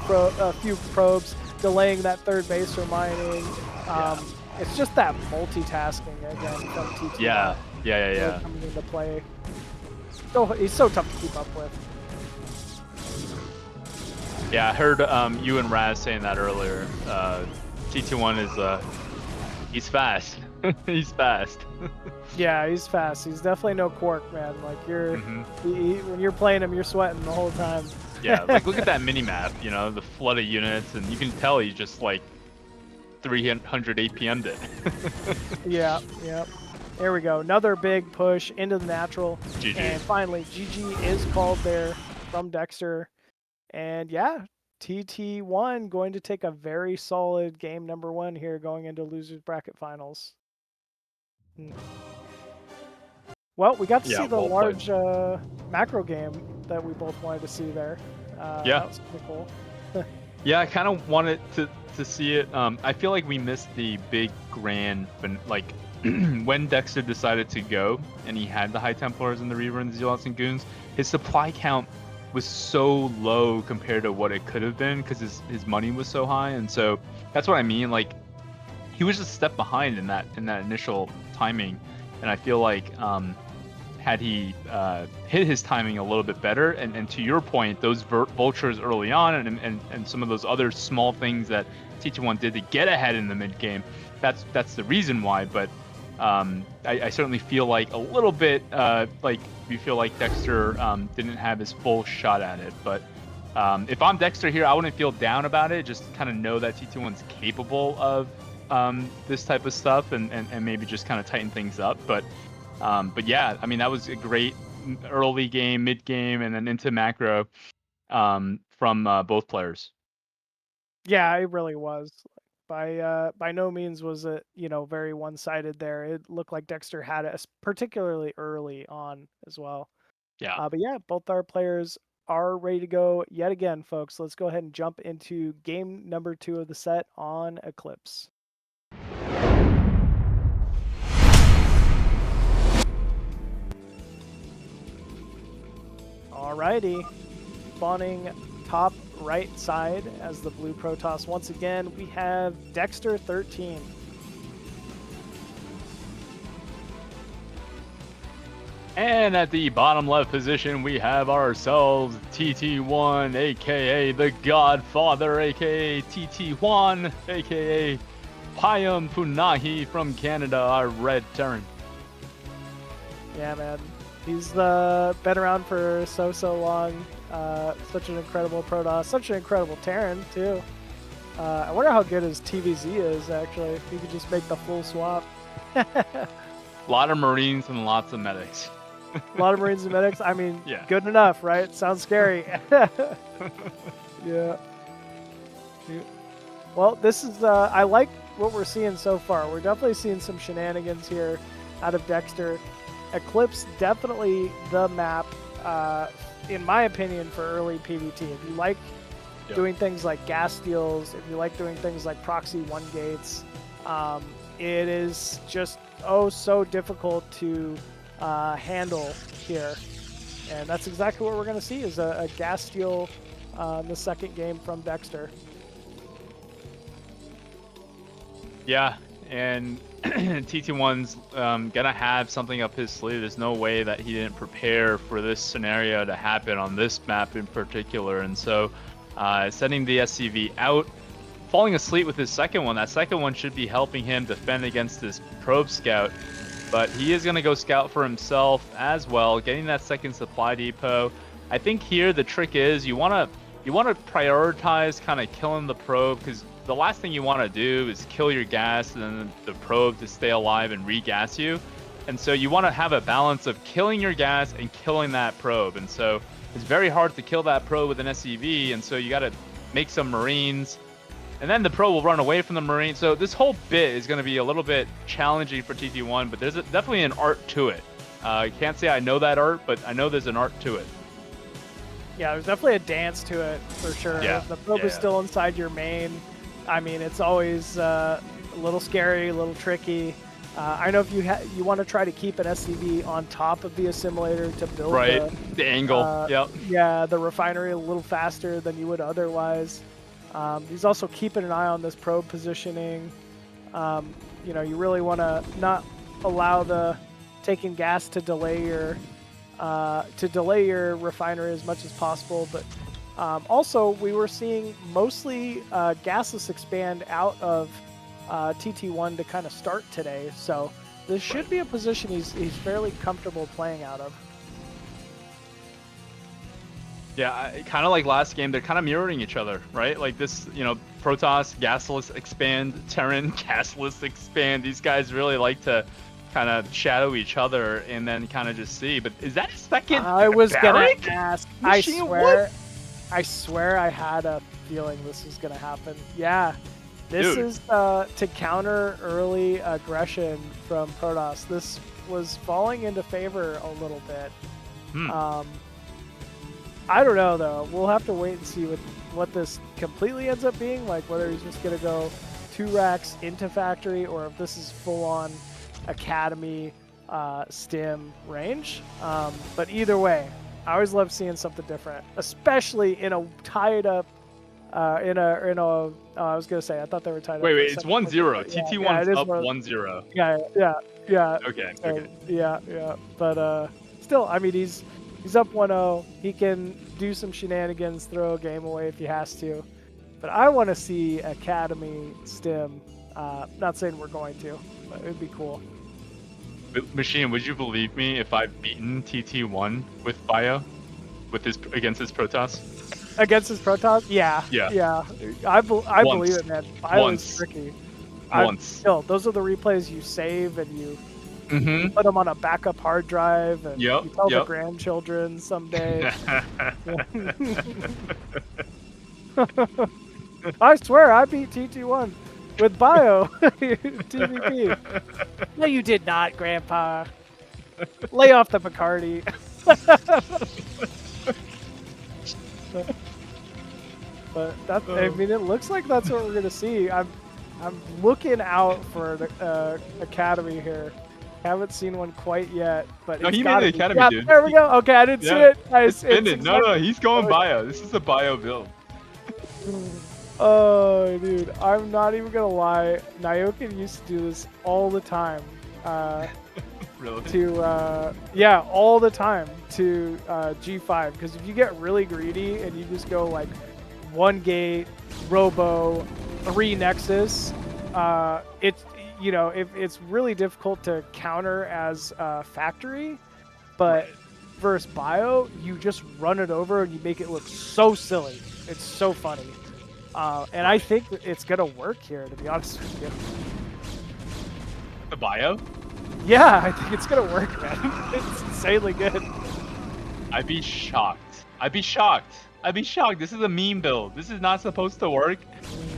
probes, delaying that third base for mining. It's just that multitasking again from TT. Yeah. Coming into play. So he's so tough to keep up with. Yeah, I heard you and Raz saying that earlier. TT1 is he's fast. He's fast. Yeah, he's fast. He's definitely no Quark, man. Like, you're when you're playing him, you're sweating the whole time. Yeah, like look at that mini map. You know, the flood of units, and you can tell he's just like 300 APM'd it. Yeah. There we go. Another big push into the natural. GG. And finally, GG is called there from Dexter. And yeah, TT1 going to take a very solid game number 1 here going into losers bracket finals. Well, we got to see the large macro game that we both wanted to see there. That was pretty cool. Yeah, I kind of wanted to see it. I feel like we missed the big grand, like when Dexter decided to go and he had the High Templars and the Reaver and the Zealots and Goons, his supply count was so low compared to what it could have been because his money was so high. And so that's what I mean. Like, he was just a step behind in that initial timing. And I feel like had he hit his timing a little bit better, and to your point, those vultures early on and some of those other small things that TT1 did to get ahead in the mid game, that's the reason why. But I certainly feel like a little bit like we feel like Dexter didn't have his full shot at it. But if I'm Dexter here, I wouldn't feel down about it. Just kind of know that TT1's capable of this type of stuff and maybe just kind of tighten things up. But yeah, I mean, that was a great early game, mid game, and then into macro from both players. Yeah, it really was. By no means was it, very one-sided there. It looked like Dexter had it, particularly early on as well. Yeah. But yeah, both our players are ready to go yet again, folks. Let's go ahead and jump into game number 2 of the set on Eclipse. Alrighty, spawning top right side as the blue Protoss. Once again, we have Dexter13. And at the bottom left position, we have ourselves TT1, aka the Godfather, aka TT1, aka Payam Punahi from Canada, our red Terran. Yeah, man. He's been around for so long. Such an incredible Protoss, such an incredible Terran, too. I wonder how good his TVZ is, actually. If you could just make the full swap. A lot of Marines and lots of medics. A lot of Marines and medics. I mean, yeah. Good enough, right? Sounds scary. Yeah. Well, this is, I like what we're seeing so far. We're definitely seeing some shenanigans here out of Dexter. Eclipse, definitely the map, in my opinion, for early PvT. If you like doing things like gas steals, if you like doing things like proxy 1 gates, it is just so difficult to handle here. And that's exactly what we're going to see is a gas steal in the second game from Dexter. Yeah, and TT1's gonna have something up his sleeve. There's no way that he didn't prepare for this scenario to happen on this map in particular. And so sending the SCV out, falling asleep with his second one. That second one should be helping him defend against this probe scout. But he is gonna go scout for himself as well, getting that second supply depot. I think here the trick is you wanna prioritize kind of killing the probe, because the last thing you want to do is kill your gas and then the probe to stay alive and regas you. And so you want to have a balance of killing your gas and killing that probe. And so it's very hard to kill that probe with an SCV, and so you got to make some Marines, and then the probe will run away from the Marine. So this whole bit is going to be a little bit challenging for TT1, but there's definitely an art to it. I can't say I know that art, but I know there's an art to it. Yeah, there's definitely a dance to it, for sure. Yeah. The probe is still inside your main. I mean, it's always a little scary, a little tricky. I know if you want to try to keep an SCV on top of the assimilator to build the angle. Yeah, the refinery a little faster than you would otherwise. He's also keeping an eye on this probe positioning. You know, you really want to not allow the taking gas to delay your refinery as much as possible, but also, we were seeing mostly gasless expand out of TT1 to kind of start today, so this should be a position he's fairly comfortable playing out of. Yeah, kind of like last game, they're kind of mirroring each other, right? Like this, you know, Protoss, gasless expand, Terran, gasless expand. These guys really like to kind of shadow each other and then kind of just see. But is that a second I was barrack? gonna ask. Machine, what? I swear I had a feeling this was going to happen. Yeah, this is to counter early aggression from Protoss. This was falling into favor a little bit. I don't know, though. We'll have to wait and see what this completely ends up being, like whether he's just going to go 2 racks into factory or if this is full-on academy stim range. But either way, I always love seeing something different, especially in a tied up, I was going to say, I thought they were tied up. Wait, it's 1-0. TT1's up 1-0. Yeah. Okay. Yeah. But still, I mean, he's up 1-0. He can do some shenanigans, throw a game away if he has to. But I want to see Academy Stim. Not saying we're going to, but it would be cool. Machine, would you believe me if I've beaten TT1 with Bio, against his Protoss? Against his Protoss? Yeah. I believe it, man. Bio's tricky. Still, those are the replays you save and you put them on a backup hard drive and you tell the grandchildren someday. I swear, I beat TT1 with Bio TVP. No, you did not, Grandpa. Lay off the Bacardi. But that, I mean, it looks like that's what we're gonna see. I'm looking out for the Academy here. Haven't seen one quite yet, but no, it's he made the Academy, yeah, dude. There we go. Okay, I didn't see it. It's spinning. No, he's going Bio. This is a Bio build. Oh, dude, I'm not even gonna lie. Nyokin used to do this all the time. Really? Yeah, all the time to G5. Because if you get really greedy and you just go like 1 gate, Robo, 3 Nexus, it's really difficult to counter as factory, but versus bio, you just run it over and you make it look so silly. It's so funny. And I think it's gonna work here, to be honest with you. The bio? Yeah, I think it's gonna work, man. It's insanely good. I'd be shocked. I'd be shocked. I'd be shocked. This is a meme build. This is not supposed to work.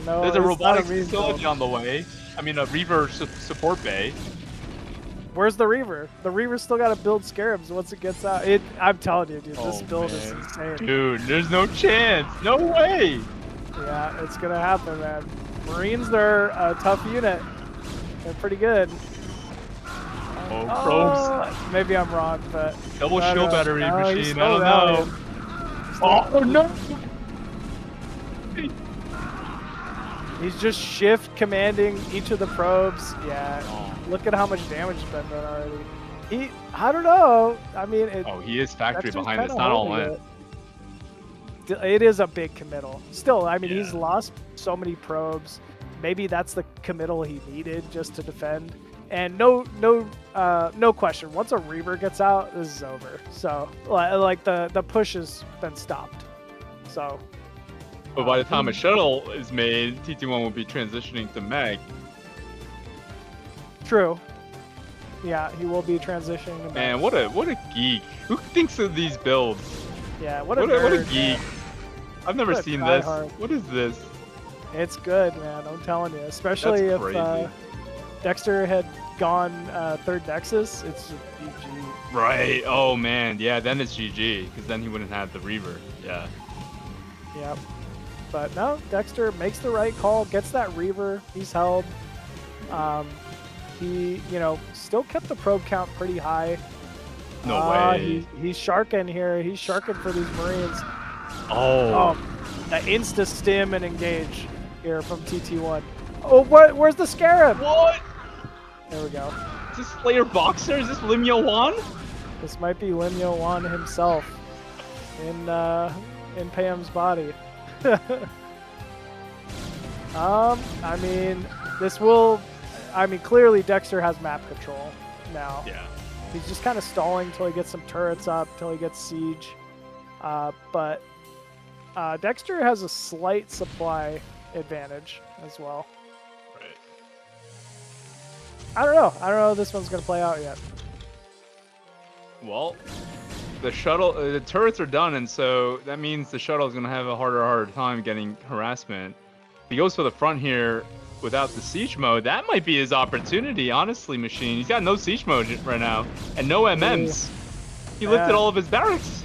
No, There's a it's not robotics meme facility build. on the way. I mean, a Reaver support bay. Where's the Reaver? The Reaver's still gotta build Scarabs once it gets out. I'm telling you, dude, this build is insane. Dude, there's no chance. No way. Yeah, it's gonna happen, man. Marines, they're a tough unit. They're pretty good. Oh, probes. Maybe I'm wrong, but Double I shield don't know. battery No, he's machine. I still don't rallying. know. Oh no! He's just shift commanding each of the probes. Yeah, Oh. look at how much damage has been done already. I don't know. I mean, Oh, he is factory Dexter's behind this. kinda Not all holding in. it is a big committal. Still, I mean, Yeah. he's lost so many probes. Maybe that's the committal he needed just to defend. And no question. Once a Reaver gets out, this is over. So, like the push has been stopped. So, But by the time a shuttle is made, TT1 will be transitioning to mech. true. Yeah, he will be transitioning to Man, mech. what a geek. Who thinks of these builds? Yeah, What a nerd, geek. man. I've never What a seen this. tryhard. What is this? It's good, man. I'm telling you. Especially That's if crazy. Dexter had gone third Nexus, it's just GG. Right. Oh man. Yeah. Then it's GG because then he wouldn't have the Reaver. Yeah. Yep. But no, Dexter makes the right call, gets that Reaver. He's held. He, still kept the probe count pretty high. No way. He's sharking here. He's sharking for these Marines. Oh. The insta stim and engage here from TT1. Oh, where's the Scarab? What? There we go. Is this Slayer Boxer? Is this Lim Yo Wan? This might be Lim Yo Wan himself in Pam's body. I mean, clearly Dexter has map control now. Yeah. He's just kind of stalling till he gets some turrets up, till he gets siege. But Dexter has a slight supply advantage as well. Right. I don't know how this one's gonna play out yet. Well, the turrets are done, and so that means the shuttle is gonna have a harder time getting harassment. If he goes for the front here without the siege mode, that might be his opportunity. Honestly, Machine, he's got no siege mode right now and no MMs. He lifted all of his barracks.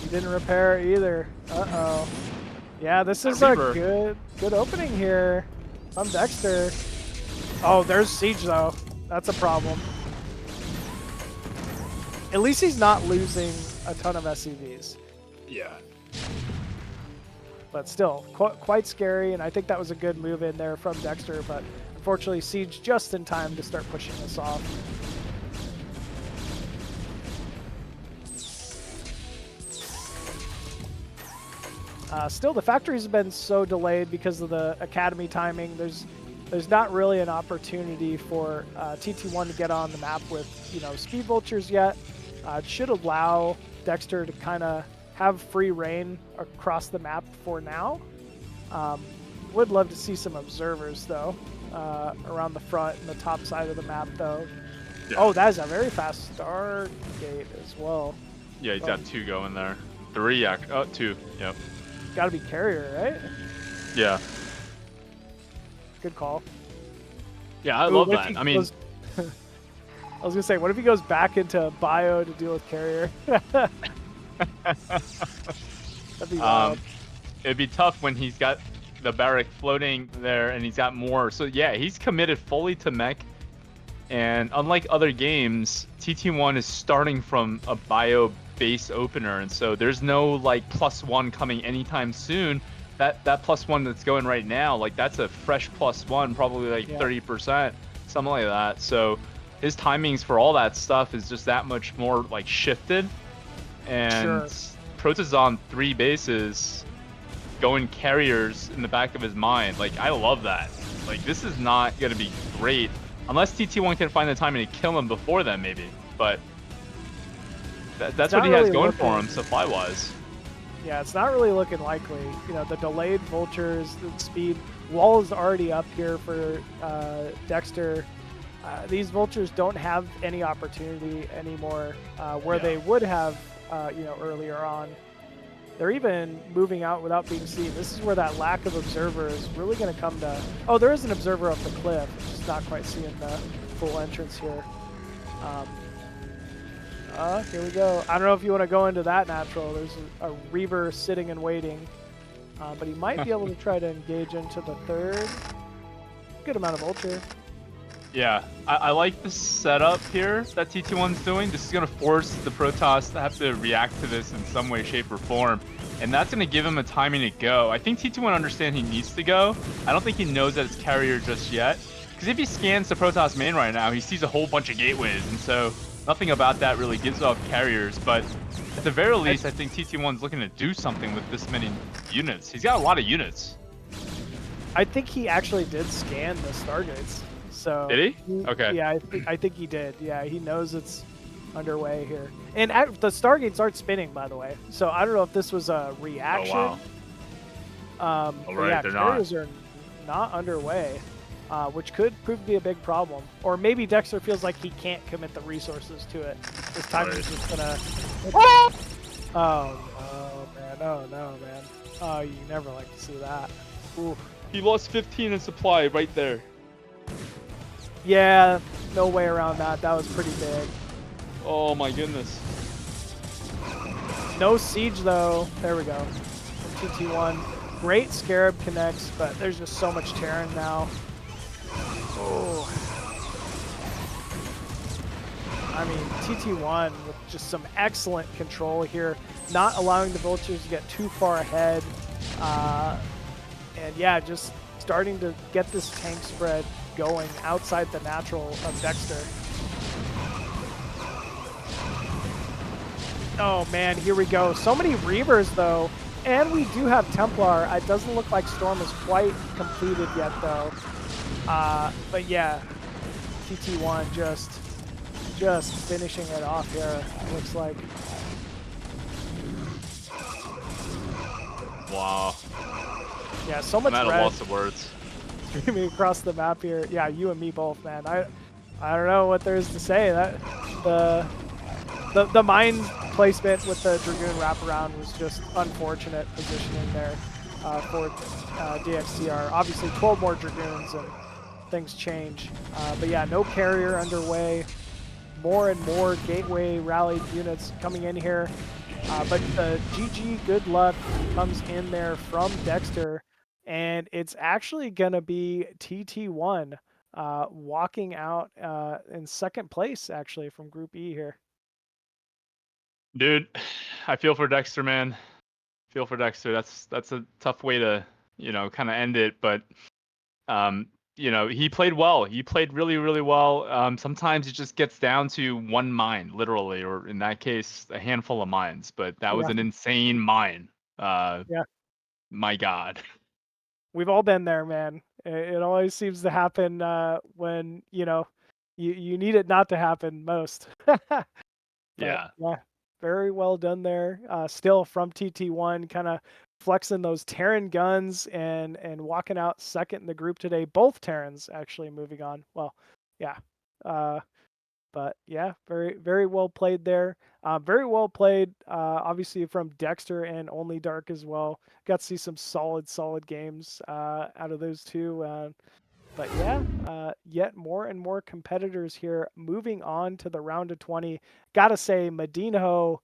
He didn't repair either. Uh-oh. Yeah, this is a good opening here from Dexter. Oh, there's siege though. That's a problem. At least he's not losing a ton of SCVs. Yeah. But still, quite scary, and I think that was a good move in there from Dexter, but unfortunately siege just in time to start pushing this off. Still, the factories have been so delayed because of the academy timing. There's not really an opportunity for TT1 to get on the map with speed vultures yet. It should allow Dexter to kind of have free reign across the map for now. Would love to see some observers though around the front and the top side of the map though. Yeah. Oh, that is a very fast Stargate as well. Yeah, he's got 2 going there. 3, oh, 2. Yep. Got to be carrier, right? Yeah. Good call. Yeah, I love that. I mean, I was gonna say, what if he goes back into bio to deal with carrier? That'd be wild. It'd be tough when he's got the barrack floating there and he's got more. So yeah, he's committed fully to mech. And unlike other games, TT1 is starting from a bio base opener, and so there's no like +1 coming anytime soon. that +1 that's going right now, like that's a fresh +1, probably like 30%, something like that. So his timings for all that stuff is just that much more like shifted. And Protoss on 3 bases, going carriers in the back of his mind. Like, I love that. Like, this is not gonna be great unless TT1 can find the timing to kill him before then, maybe. But that's what he has going for him, supply-wise. Yeah, it's not really looking likely. You know, the delayed vultures, the speed, wall is already up here for Dexter. These vultures don't have any opportunity anymore where they would have, you know, earlier on. They're even moving out without being seen. This is where that lack of observer is really going to come to... Oh, there is an observer up the cliff. Just not quite seeing the full entrance here. Here we go. I don't know if you want to go into that natural. There's a Reaver sitting and waiting. But he might be able to try to engage into the third. Good amount of vulture. Yeah, I like the setup here that TT1's doing. This is going to force the Protoss to have to react to this in some way, shape, or form. And that's going to give him a timing to go. I think TT1 understands he needs to go. I don't think he knows that it's carrier just yet. Because if he scans the Protoss main right now, he sees a whole bunch of gateways. And so nothing about that really gives off carriers. But at the very least, I think TT1's looking to do something with this many units. He's got a lot of units. I think he actually did scan the Stargates. So did he? Okay. Yeah, I think he did. Yeah, he knows it's underway here. And the Stargates aren't spinning, by the way. So I don't know if this was a reaction. Oh, wow. Right, yeah, carriers are not underway, which could prove to be a big problem. Or maybe Dexter feels like he can't commit the resources to it. This time he's just gonna... Oh, no, man. Oh, no, man. Oh, you never like to see that. Ooh. He lost 15 in supply right there. Yeah, no way around that. That was pretty big. Oh my goodness. No siege though. There we go. TT1. Great Scarab connects, but there's just so much Terran now. Oh. I mean, TT1 with just some excellent control here, not allowing the vultures to get too far ahead. And yeah, just starting to get this tank spread going outside the natural of Dexter. Oh man, here we go. So many Reavers though, and we do have Templar. It doesn't look like Storm is quite completed yet though. But yeah, TT1 just finishing it off here, looks like. Wow. Yeah, so much red. I'm at a loss of words. Streaming across the map here. Yeah, you and me both, man. I don't know what there is to say. That the mine placement with the Dragoon wraparound was just unfortunate positioning there for dxtr. Obviously 12 more Dragoons and things change. But yeah, no carrier underway. More and more gateway rallied units coming in here. But the GG good luck comes in there from Dexter. And it's actually going to be TT1 walking out in second place, actually, from Group E here. Dude, I feel for Dexter, man. Feel for Dexter. That's a tough way to, you know, kind of end it. But, you know, he played well. He played really, really well. Sometimes it just gets down to one mine, literally, or in that case, a handful of mines. But that was an insane mine. Yeah. My God. We've all been there, man. It always seems to happen when, you know, you need it not to happen most. Yeah. Yeah, very well done there. Still from TT1, kind of flexing those Terran guns and walking out second in the group today. Both Terrans actually moving on. Well, yeah. But yeah, very, very well played there. Very well played, obviously, from Dexter and OnlyDark as well. Got to see some solid games out of those two. But yeah, yet more and more competitors here moving on to the round of 20. Gotta say, MadiNho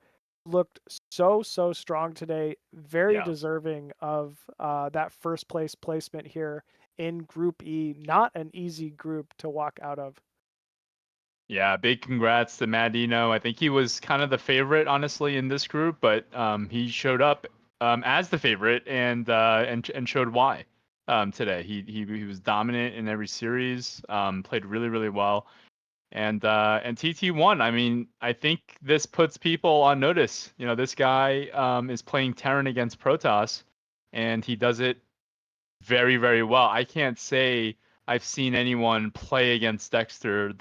looked so strong today. Very deserving of that first place placement here in Group E. Not an easy group to walk out of. Yeah, big congrats to MadiNho. I think he was kind of the favorite, honestly, in this group, but he showed up as the favorite and showed why today. He was dominant in every series. Played really well. And TT1, I mean, I think this puts people on notice. You know, this guy is playing Terran against Protoss, and he does it very well. I can't say I've seen anyone play against Dexter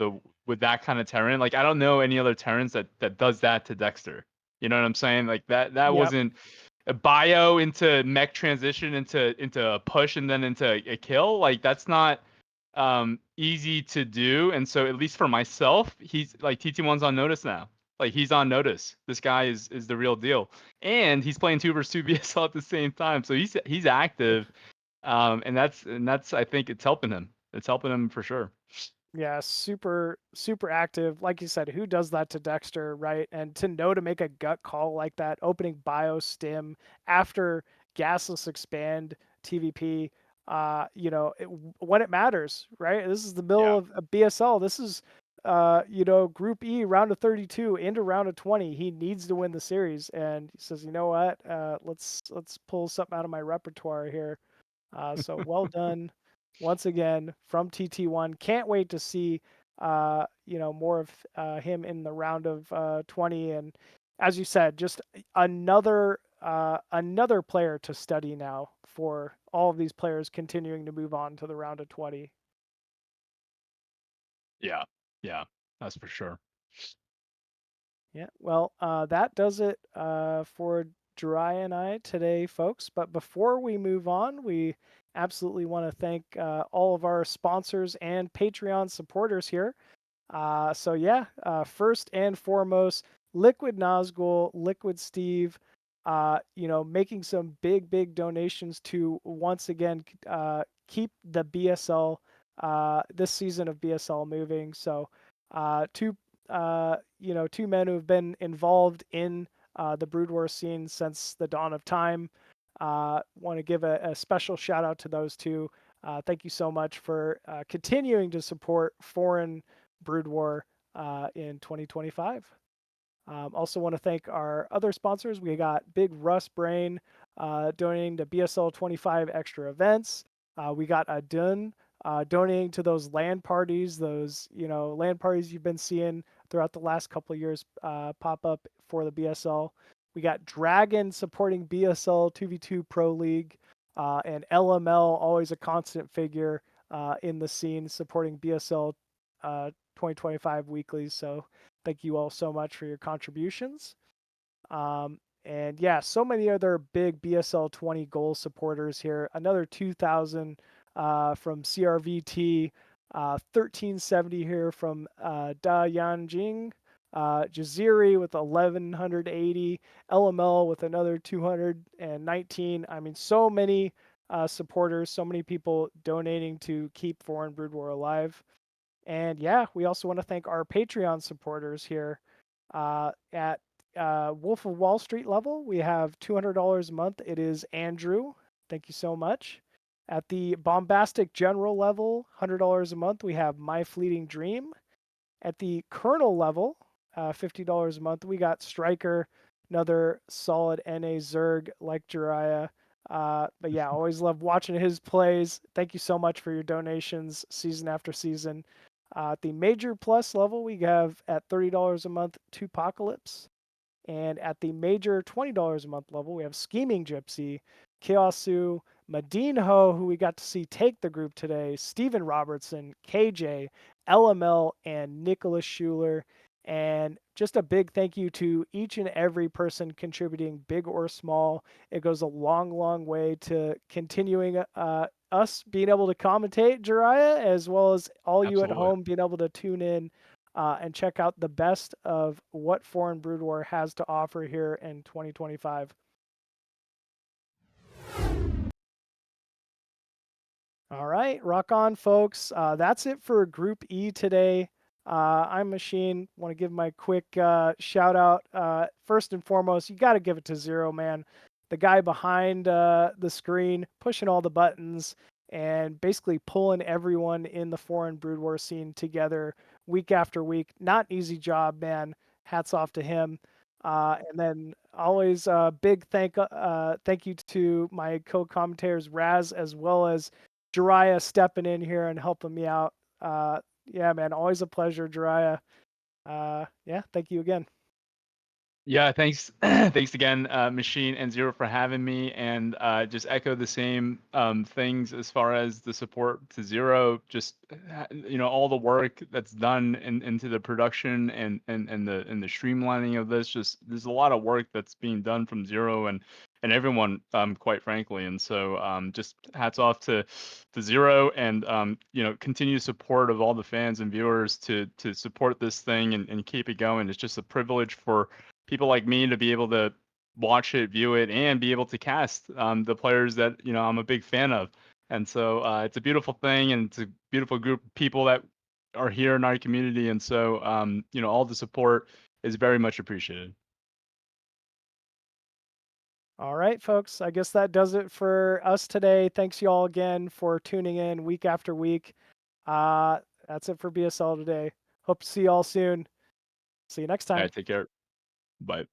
with that kind of Terran. Like, I don't know any other Terrans that does that to Dexter. You know what I'm saying? Like that Yep. wasn't a bio into mech transition into a push and then into a kill. Like that's not easy to do. And so at least for myself, he's like TT1's on notice now. Like he's on notice. This guy is the real deal. And he's playing 2 versus 2 BSL at the same time. So he's active. And that's I think it's helping him. It's helping him for sure. Yeah, super active. Like you said, who does that to Dexter, right? And to know to make a gut call like that, opening bio stim after gasless expand TVP, you know, when it matters, right? This is the middle Yeah. of a BSL. This is you know, Group E, round of 32 into round of 20. He needs to win the series, and he says, you know what? Let's pull something out of my repertoire here. So well done once again from TT1. Can't wait to see you know, more of him in the round of 20. And as you said, just another player to study now for all of these players continuing to move on to the round of 20. Yeah. That's for sure. Yeah, well, that does it for Jiraiya and I today, folks. But before we move on, we absolutely want to thank all of our sponsors and Patreon supporters here. So yeah, first and foremost, Liquid Nazgul, Liquid Steve, you know, making some big donations to once again keep the BSL this season of BSL moving. So two you know, two men who have been involved in the Broodwar scene since the dawn of time. Want to give a special shout out to those two. Thank you so much for continuing to support foreign Broodwar in 2025. Also want to thank our other sponsors. We got Big Russ Brain donating to BSL 25 extra events. We got Adun donating to those LAN parties, those, you know, LAN parties you've been seeing throughout the last couple of years pop up for the BSL. We got Dragon supporting BSL 2v2 Pro League, and LML, always a constant figure in the scene, supporting BSL 2025 weeklies. So thank you all so much for your contributions. And yeah, so many other big BSL 20 goal supporters here. Another 2,000 from CRVT, 1370 here from Da Yanjing, Jaziri with 1180, LML with another 219. I mean, so many supporters, so many people donating to keep Foreign Broodwar alive. And yeah, we also want to thank our Patreon supporters here at Wolf of Wall Street level. We have $200 a month. It is Andrew. Thank you so much. At the Bombastic General level, $100 a month, we have My Fleeting Dream. At the Colonel level, $50 a month, we got Striker, another solid NA Zerg like Jiraiya. But yeah, always love watching his plays. Thank you so much for your donations season after season. At the Major Plus level, we have at $30 a month, Tupocalypse. And at the Major $20 a month level, we have Scheming Gypsy, Chaosu, MadiNho, who we got to see take the group today, Steven Robertson, KJ, LML, and Nicholas Schuler. And just a big thank you to each and every person contributing, big or small. It goes a long way to continuing us being able to commentate Jiraiya, as well as all you at Absolutely. home being able to tune in and check out the best of what Foreign Broodwar has to offer here in 2025. All right, rock on, folks. That's it for Group E today. I'm Machine. Want to give my quick shout out. First and foremost, you got to give it to Zero, man. The guy behind the screen, pushing all the buttons and basically pulling everyone in the Foreign Broodwar scene together week after week. Not an easy job, man. Hats off to him. And then always big thank you to my co-commentators Raz as well as Jiraiya stepping in here and helping me out. Yeah, man, always a pleasure, Jiraiya. Yeah, thank you again. Yeah, thanks. Thanks again, Machine and Zero, for having me, and just echo the same things as far as the support to Zero. Just all the work that's done into the production and the streamlining of this. Just there's a lot of work that's being done from Zero and everyone, quite frankly. And so just hats off to Zero, and continued support of all the fans and viewers to support this thing and keep it going. It's just a privilege for people like me to be able to watch it, view it, and be able to cast the players that I'm a big fan of. And so it's a beautiful thing, and it's a beautiful group of people that are here in our community. And so all the support is very much appreciated. All right, folks. I guess that does it for us today. Thanks you all again for tuning in week after week. That's it for BSL today. Hope to see you all soon. See you next All time. right, take care. Bye.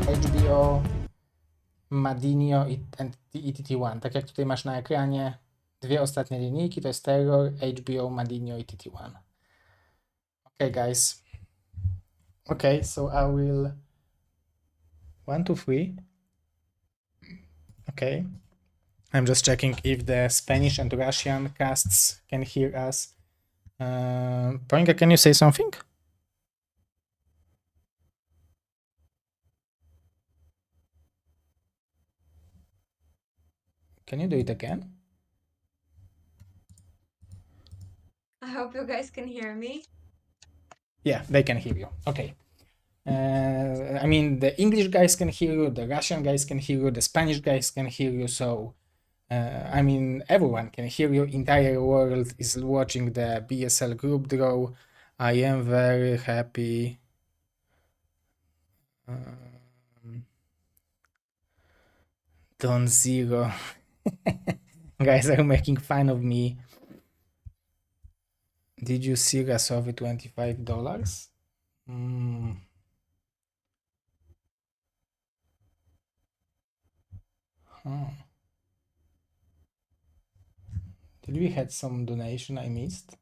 HBO, MadiNho i TT1. Tak jak tutaj masz na ekranie, dwie ostatnie linijki to jest Terror, HBO, MadiNho i TT1. Okay, guys. Okay, so I will 1, 2, 3. Okay. I'm just checking if the Spanish and Russian casts can hear us. Poinka, can you say something? Can you do it again? I hope you guys can hear me. Yeah, they can hear you. Okay. I mean, the English guys can hear you, the Russian guys can hear you, the Spanish guys can hear you. So, I mean, everyone can hear you. Entire world is watching the BSL group draw. I am very happy. Don Zero. Guys are making fun of me. Did you see Rasovi $25? Huh. Did we had some donation I missed?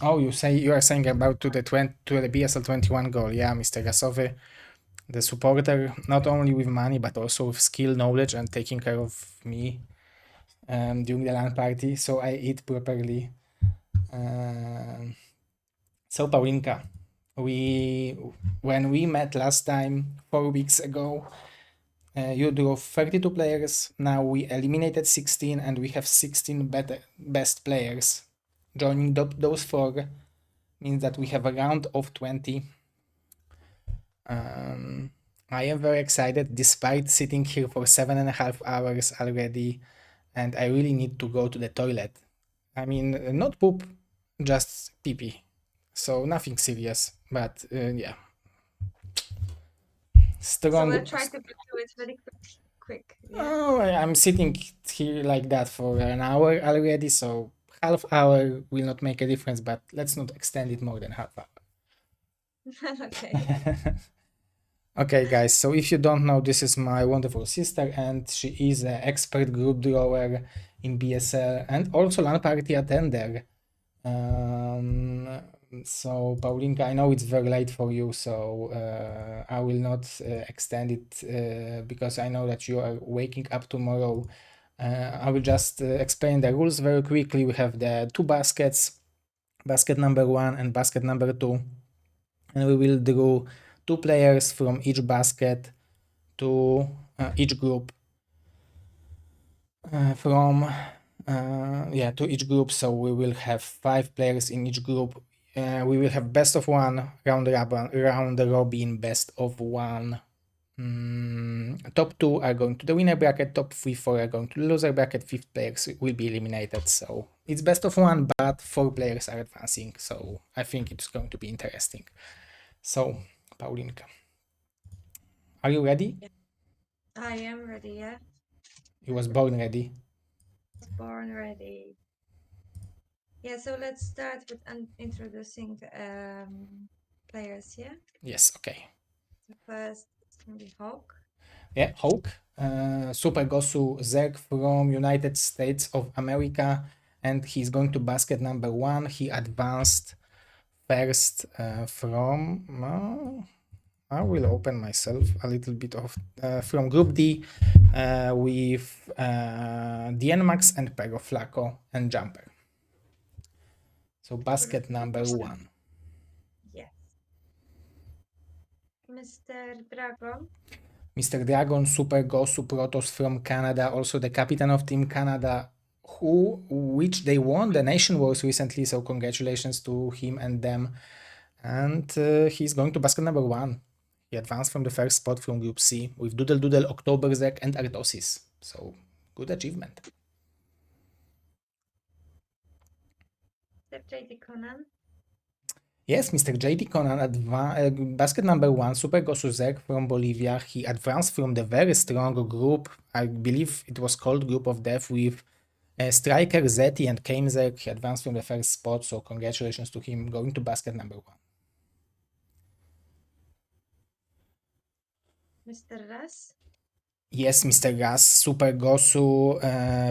Oh, you are saying about to the BSL 21 goal. Yeah, Mr. Rasovi, the supporter, not only with money but also with skill, knowledge, and taking care of me during the LAN party, so I eat properly. So Paulinka, when we met last time 4 weeks ago, you drew 32 players. Now we eliminated 16 and we have 16 best players. Joining those 4 means that we have a round of 20. I am very excited despite sitting here for 7.5 hours already, and I really need to go to the toilet. I mean, not poop, just pee-pee. So nothing serious, but yeah. Strong. So we'll try to do it very quick. Yeah. Oh, I'm sitting here like that for an hour already, so half hour will not make a difference, but let's not extend it more than half hour. Okay. Okay, guys, so if you don't know, this is my wonderful sister, and she is an expert group drawer in BSL and also LAN party attender. So Paulinka, I know it's very late for you, so I will not extend it because I know that you are waking up tomorrow. I will just explain the rules very quickly. We have the 2 baskets, basket number 1 and basket number 2, and we will draw 2 players from each basket to each group. To each group, so we will have 5 players in each group. We will have best of 1, round robin, best of 1. Top 2 are going to the winner bracket, top 3, 4 are going to the loser bracket, 5th players will be eliminated. So it's best of 1, but 4 players are advancing, so I think it's going to be interesting. So, Paulinka, are you ready? I am ready, yeah. You was born ready. Born ready. Yeah, so let's start with introducing players, yeah? Yes, okay. So first, it's going to be Hawk. Yeah, Hawk, Super Gosu Zerg from United States of America, and he's going to basket number 1. He advanced first from... I will open myself a little bit of from Group D with DNMax and Pero Flaco and Jumper. So basket number 1. Yes. Mr. Dragon. Mr. Dragon, Super Gosu Protoss from Canada, also the captain of Team Canada, which they won the Nation Wars recently, so congratulations to him and them. And he's going to basket number 1. He advanced from the first spot from Group C with Doodle Doodle, Oktoberzek, and Artosis. So, good achievement. Mr. JD Conan. Yes, Mr. JD Conan, basket number 1, Super Gosuzek from Bolivia. He advanced from the very strong group, I believe it was called Group of Death, with Striker, Zeti, and Kamezek. He advanced from the first spot, so congratulations to him, going to basket number 1. Mr. Ras, Yes, Mr. Gas, Super Gosu,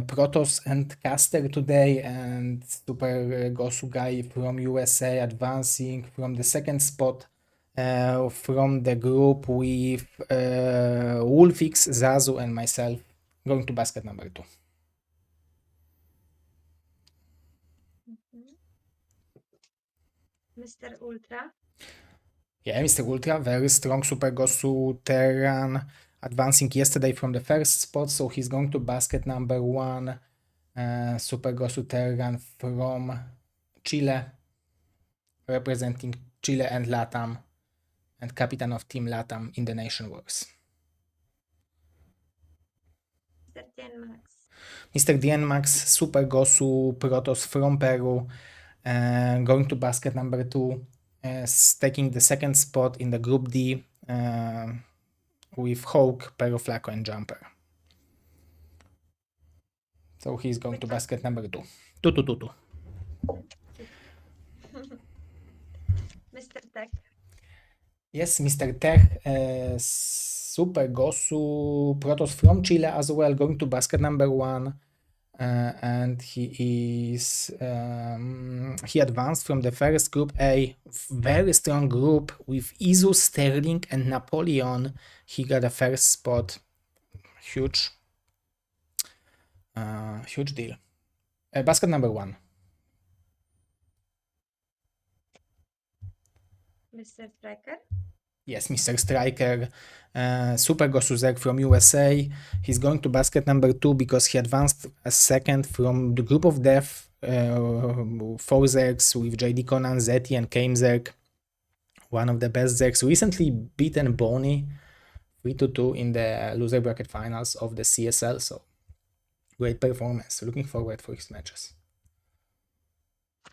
Protoss and Caster today, and Super Gosu guy from USA advancing from the second spot from the group with Wolfix, Zazu, and myself going to basket number 2. Mr. Ultra, Yeah, Mr. Ultra, very strong Super Gosu Terran, advancing yesterday from the first spot, so he's going to basket number 1. Super Gosu Terran from Chile, representing Chile and LATAM, and captain of Team LATAM in the Nation Wars. Mr. Max, Mr. Max, Super Gosu Protoss from Peru, going to basket number 2, taking the second spot in the Group D with Hawk, Peru Flaco, and Jumper. So he's going to basket number 2. 2. Mr. Tech, Yes, Mr. Tech, Super Gosu Protoss from Chile as well, going to basket number 1. And he advanced from the first group A, very strong group with Izu, Sterling, and Napoleon. He got a first spot, huge deal. Basket number 1. Mr. Striker, Yes, Mr. Striker, Super Gosuzek from USA. He's going to basket number 2 because he advanced a second from the group of death, 4 Zergs with JD Conan, Zeti, and Kame Zerg. One of the best Zergs. Recently beaten Bonnie 3-2 in the loser bracket finals of the CSL, so great performance. Looking forward for his matches.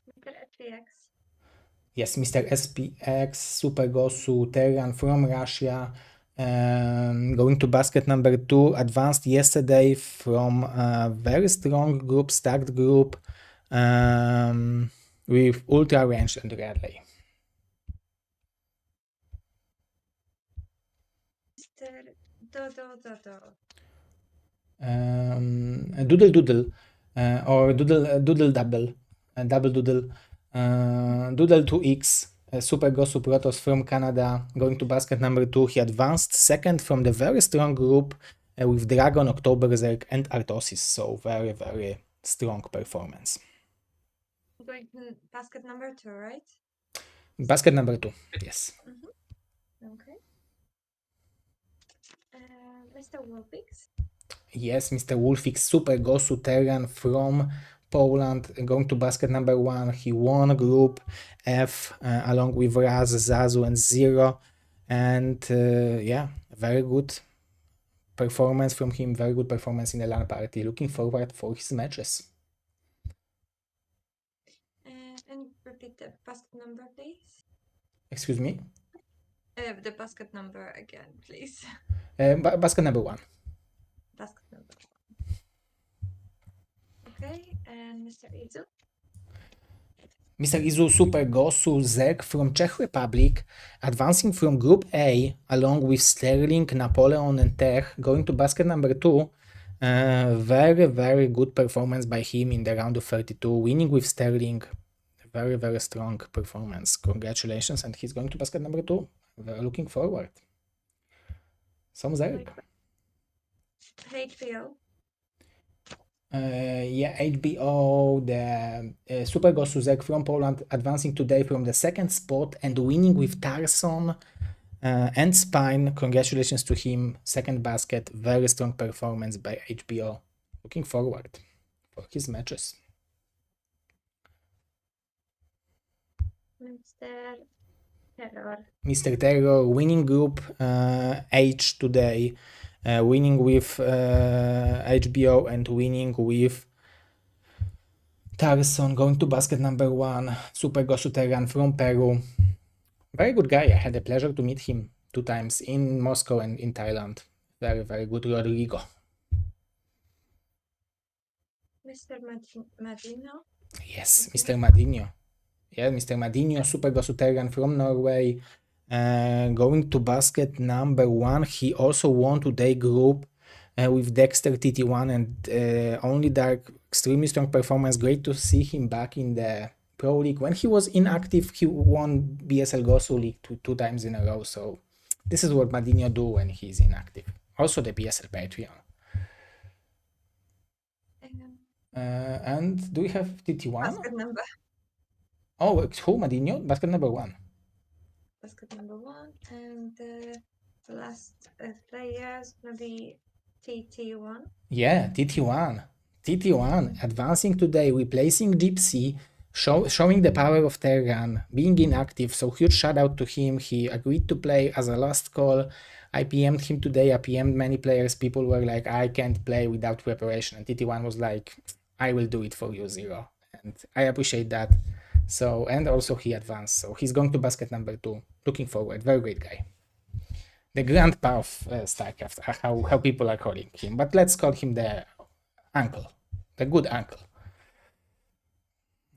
Mr. SPX, Yes, Mr. SPX, Super Gosu Terran from Russia, going to basket number 2, advanced yesterday from a very strong group, stacked group, with Ultra Range and Radley. Mr. Dodo, Doodle Doodle, or Doodle Double, Double Doodle, Doodle 2X, Super Gosu Protoss from Canada, going to basket number 2. He advanced second from the very strong group with Dragon, October Zerg, and Artosis, so very, very strong performance. going to basket number 2, right? Basket number 2, yes. Okay. Mr. Wolfix, Yes, Mr. Wolfix, Super Gosu Terran from Poland, going to basket number 1. He won Group F along with Raz, Zazu, and Zero. And yeah, very good performance from him, very good performance in the LAN party. Looking forward for his matches. and repeat the basket number, please. Excuse me? The basket number again, please. Basket number 1. Basket number 1. Okay, and Mr. Izu, Mr. Izu, Super Gosu Zerg from Czech Republic, advancing from Group A along with Sterling, Napoleon, and Tech, going to basket number 2. Very, very good performance by him in the round of 32, winning with Sterling. Very, very strong performance. Congratulations, and he's going to basket number 2. Very looking forward. Some Zerg. HBO, Yeah, HBO, the Super Gosu Zerg from Poland, advancing today from the second spot and winning with Tarson and Spine. Congratulations to him. Second basket. Very strong performance by HBO. Looking forward for his matches. Mr. Terror, Mr. Terror, winning group H today, winning with HBO and winning with Tarson, going to basket number 1. Super Gosu Terran from Peru. Very good guy. I had the pleasure to meet him 2 times in Moscow and in Thailand. Very, very good Rodrigo. Mr. MadiNho, Yes, Mr. MadiNho. Yeah, Mr. MadiNho, Super Gosu Terran from Norway, Going to basket number 1. He also won today group with Dexter, TT1, and OnlyDark. Extremely strong performance. Great to see him back in the Pro League. When he was inactive, he won BSL Gosu League two times in a row. So this is what MadiNho do when he's inactive. Also the BSL Patreon. And do we have TT1? Basket number. Oh, who? MadiNho? Basket number 1. Basket number 1, and the last player is gonna be TT1. Yeah, TT1. TT1 advancing today, replacing Gypsy, showing the power of Terran, being inactive. So huge shout out to him. He agreed to play as a last call. I PM'd him today. I PM'd many players. People were like, I can't play without preparation. And TT1 was like, I will do it for you, Zero. And I appreciate that. So, and also he advanced. So he's going to basket number 2. Looking forward. Very great guy. The grandpa of StarCraft, how people are calling him. But let's call him the uncle. The good uncle.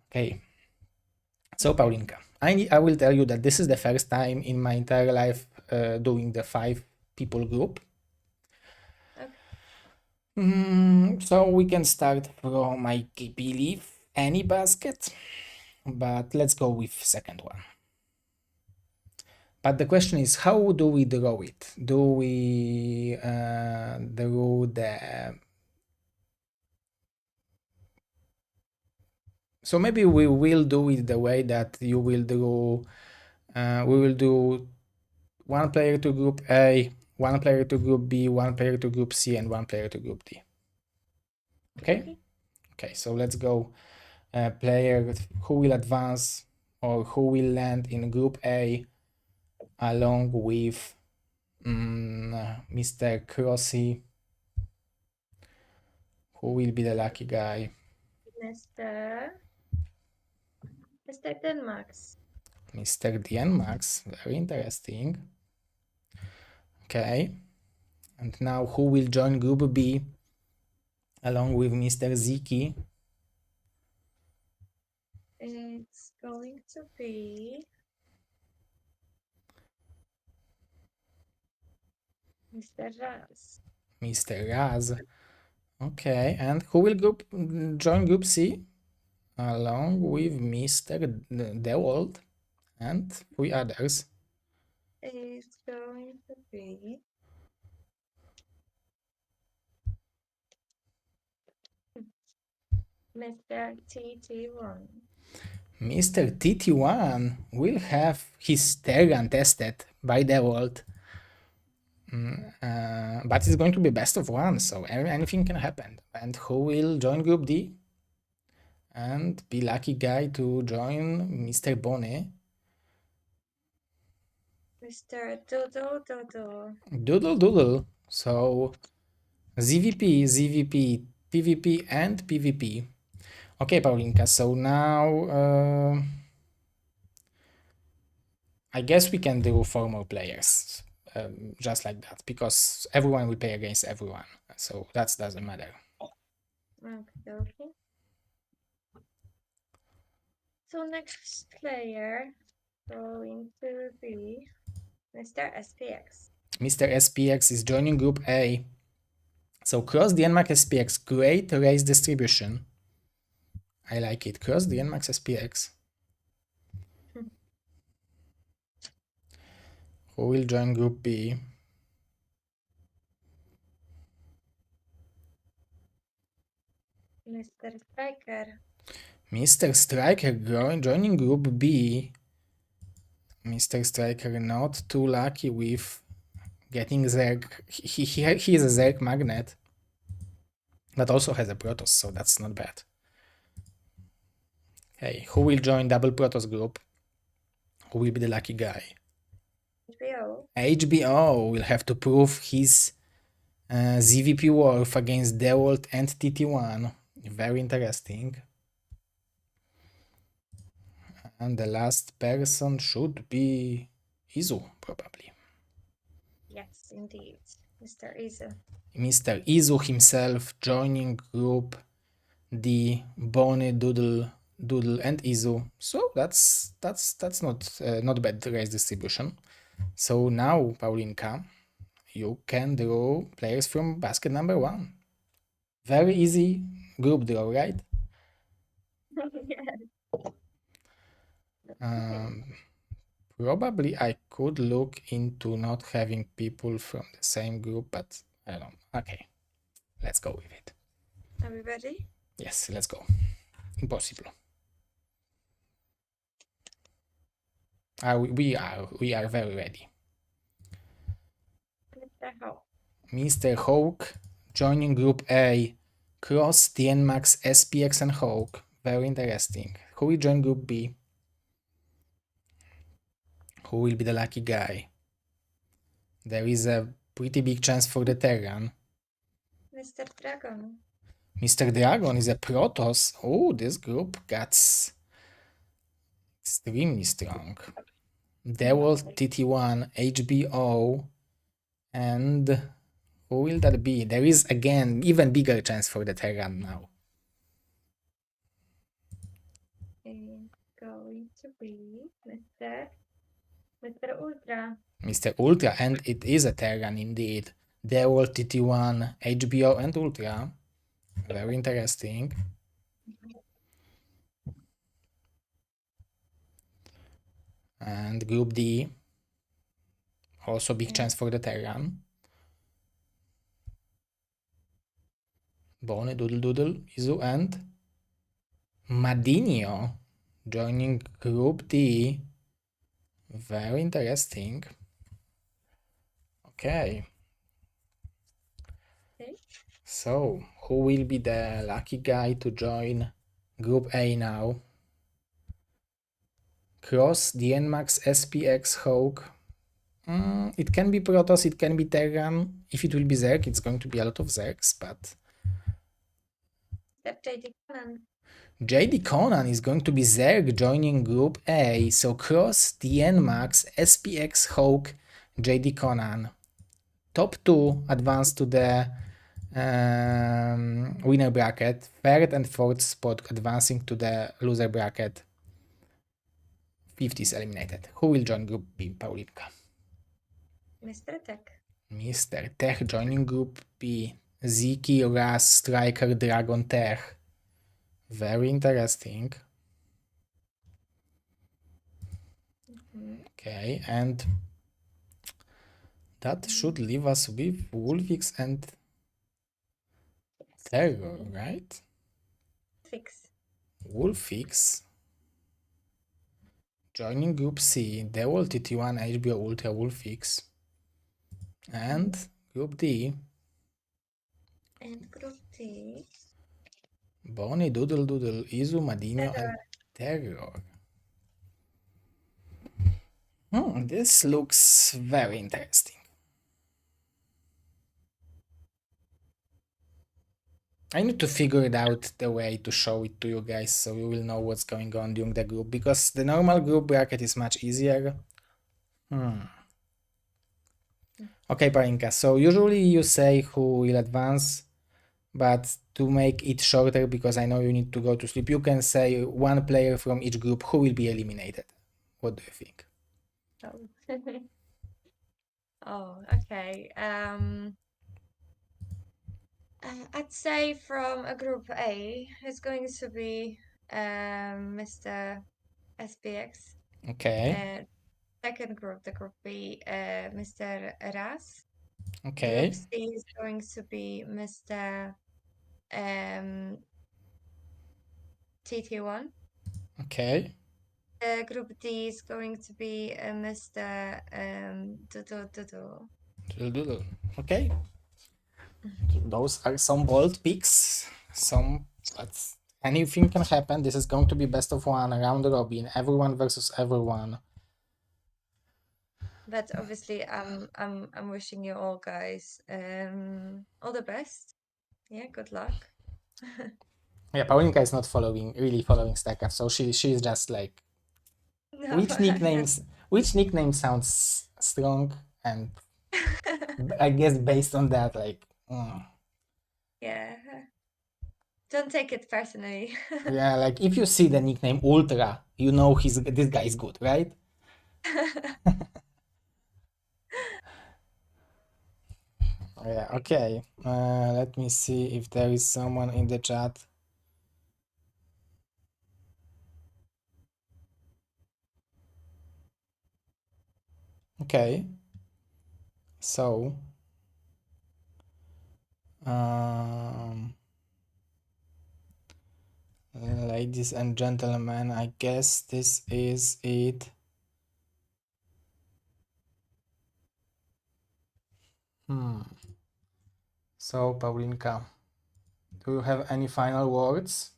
Okay. So, Paulinka, I will tell you that this is the first time in my entire life doing the 5 people group. Okay. So we can start from, I believe, any basket, but let's go with second one. But the question is, how do we draw it? Do we draw the... So maybe we will do it the way that you will do. We will do 1 player to group A, 1 player to group B, 1 player to group C, and 1 player to group D. Okay? Okay, so let's go. Player who will advance or who will land in group A along with Mr. Crossy. Who will be the lucky guy? Mr. Denmarks. Mr. Denmarks, very interesting. Okay, and now who will join group B along with Mr. Ziki? It's going to be Mr. Raz. Mr. Raz. Okay, and who will join group C along with Mr. DeWalt and 3 others? It's going to be Mr. TT1. Mr. TT1 will have his Terran tested by DeWalt. But it's going to be best of 1, so anything can happen. And who will join group D? And be lucky guy to join Mr. Bonnet. Mr. Doodle. Doodle Doodle. So ZVP, ZVP, PvP, and PvP. Okay, Paulinka, so now I guess we can do 4 more players. Just like that, because everyone will play against everyone. So that doesn't matter. Okay. So next player going to be Mr. SPX. Mr. SPX is joining group A. So cross the NMAX SPX, great race distribution. I like it. Cross the NMAX SPX. Who will join group B? Mr. Striker. Mr. Striker joining group B. Mr. Striker not too lucky with getting Zerg. He is a Zerg magnet, but also has a Protoss, so that's not bad. Okay, who will join double Protoss group? Who will be the lucky guy? HBO. HBO will have to prove his ZVP worth against DeWalt and TT1. Very interesting. And the last person should be Izu, probably. Yes, indeed. Mr. Izu. Mr. Izu himself joining group D, Bonnie, Doodle, and Izu. So that's not bad race distribution. So now, Paulinka, you can draw players from basket number 1. Very easy group draw, right? Probably I could look into not having people from the same group, but I don't know. Okay, let's go with it. Are we ready? Yes, let's go. Impossible. We are very ready. Mr. Hawk. Mr. Hawk joining Group A. Cross, TNMax, SPX and Hawk. Very interesting. Who will join Group B? Who will be the lucky guy? There is a pretty big chance for the Terran. Mr. Dragon. Mr. Dragon is a Protoss. Oh, this group gets extremely strong. Devil, TT1, HBO, and who will that be? There is again even bigger chance for the Terran now. It's going to be Mr. Ultra. Mr. Ultra, and it is a Terran indeed. Devil, TT1, HBO, and Ultra. Very interesting. And Group D, also big chance for the Terran. Bone, Doodle Doodle, Izu, and MadiNho joining Group D. Very interesting. Okay. So, who will be the lucky guy to join Group A now? Cross, DNMax, SPX, Hawk. It can be Protoss, it can be Terran. If it will be Zerg, it's going to be a lot of Zergs, but... JD Conan. JD Conan is going to be Zerg joining Group A. So Cross, DNMax, SPX, Hawk, JD Conan. Top 2 advance to the winner bracket. Third and fourth spot advancing to the loser bracket. 50 is eliminated. Who will join Group B, Paulinka? Mr. Tech. Mr. Tech joining Group B. Ziki, Ras, Striker, Dragon, Tech. Very interesting. Okay, and that should leave us with Wolfix and Terror, right? Fix. Wolfix joining Group C, Devil, TT1, HBO, Ultra, Wolfix. And Group D. And Group D. Bonnie, Doodle Doodle, Izu, MadiNho, and Terror. This looks very interesting. I need to figure it out the way to show it to you guys so you will know what's going on during the group, because the normal group bracket is much easier. Okay, Parinka, so usually you say who will advance, but to make it shorter, because I know you need to go to sleep, you can say one player from each group who will be eliminated. What do you think? Oh. Oh, okay. I'd say from a Group A, it's going to be Mr. SPX. Okay. Second group, the Group B, Mr. Ras. Okay. Group C is going to be Mr. TT1. Okay. Group D is going to be Mr. Doodle. Okay. Those are some bold picks. But anything can happen. This is going to be best of one, round robin, everyone versus everyone. But obviously, I'm wishing you all guys all the best. Yeah, good luck. Yeah, Paulinka is not really following StarCraft, so she's just like, No. which nickname sounds strong, and I guess based on that, like, Yeah. Don't take it personally. yeah, like if you see the nickname Ultra, you know this guy is good, right? Yeah, okay. Let me see if there is someone in the chat. Okay. So, ladies and gentlemen, I guess this is it. So, Paulinka, do you have any final words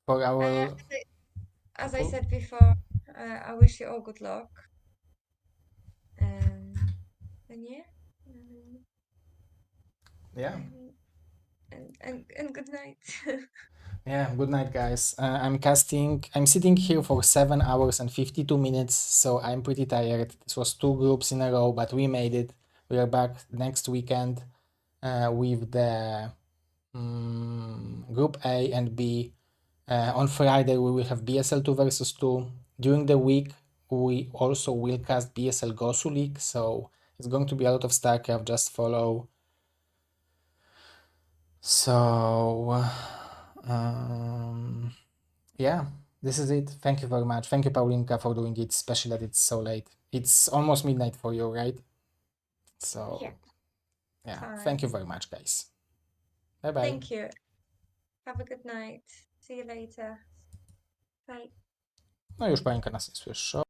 for our... As I said before, I wish you all good luck. And yeah. Yeah. And good night. Yeah, good night, guys. I'm sitting here for 7 hours and 52 minutes, so I'm pretty tired. This was 2 groups in a row, but we made it. We are back next weekend with the Group A and B. On Friday, we will have BSL2 versus 2. During the week, we also will cast BSL Gosu League, so it's going to be a lot of StarCraft. Just follow. So, yeah, this is it. Thank you very much. Thank you, Paulinka, for doing it, especially that it's so late. It's almost midnight for you, right? So, yeah, thank you Fine. very much, guys. Bye-bye. Thank you. Have a good night. See you later. Bye. No już Paulinka nas nie słyszy.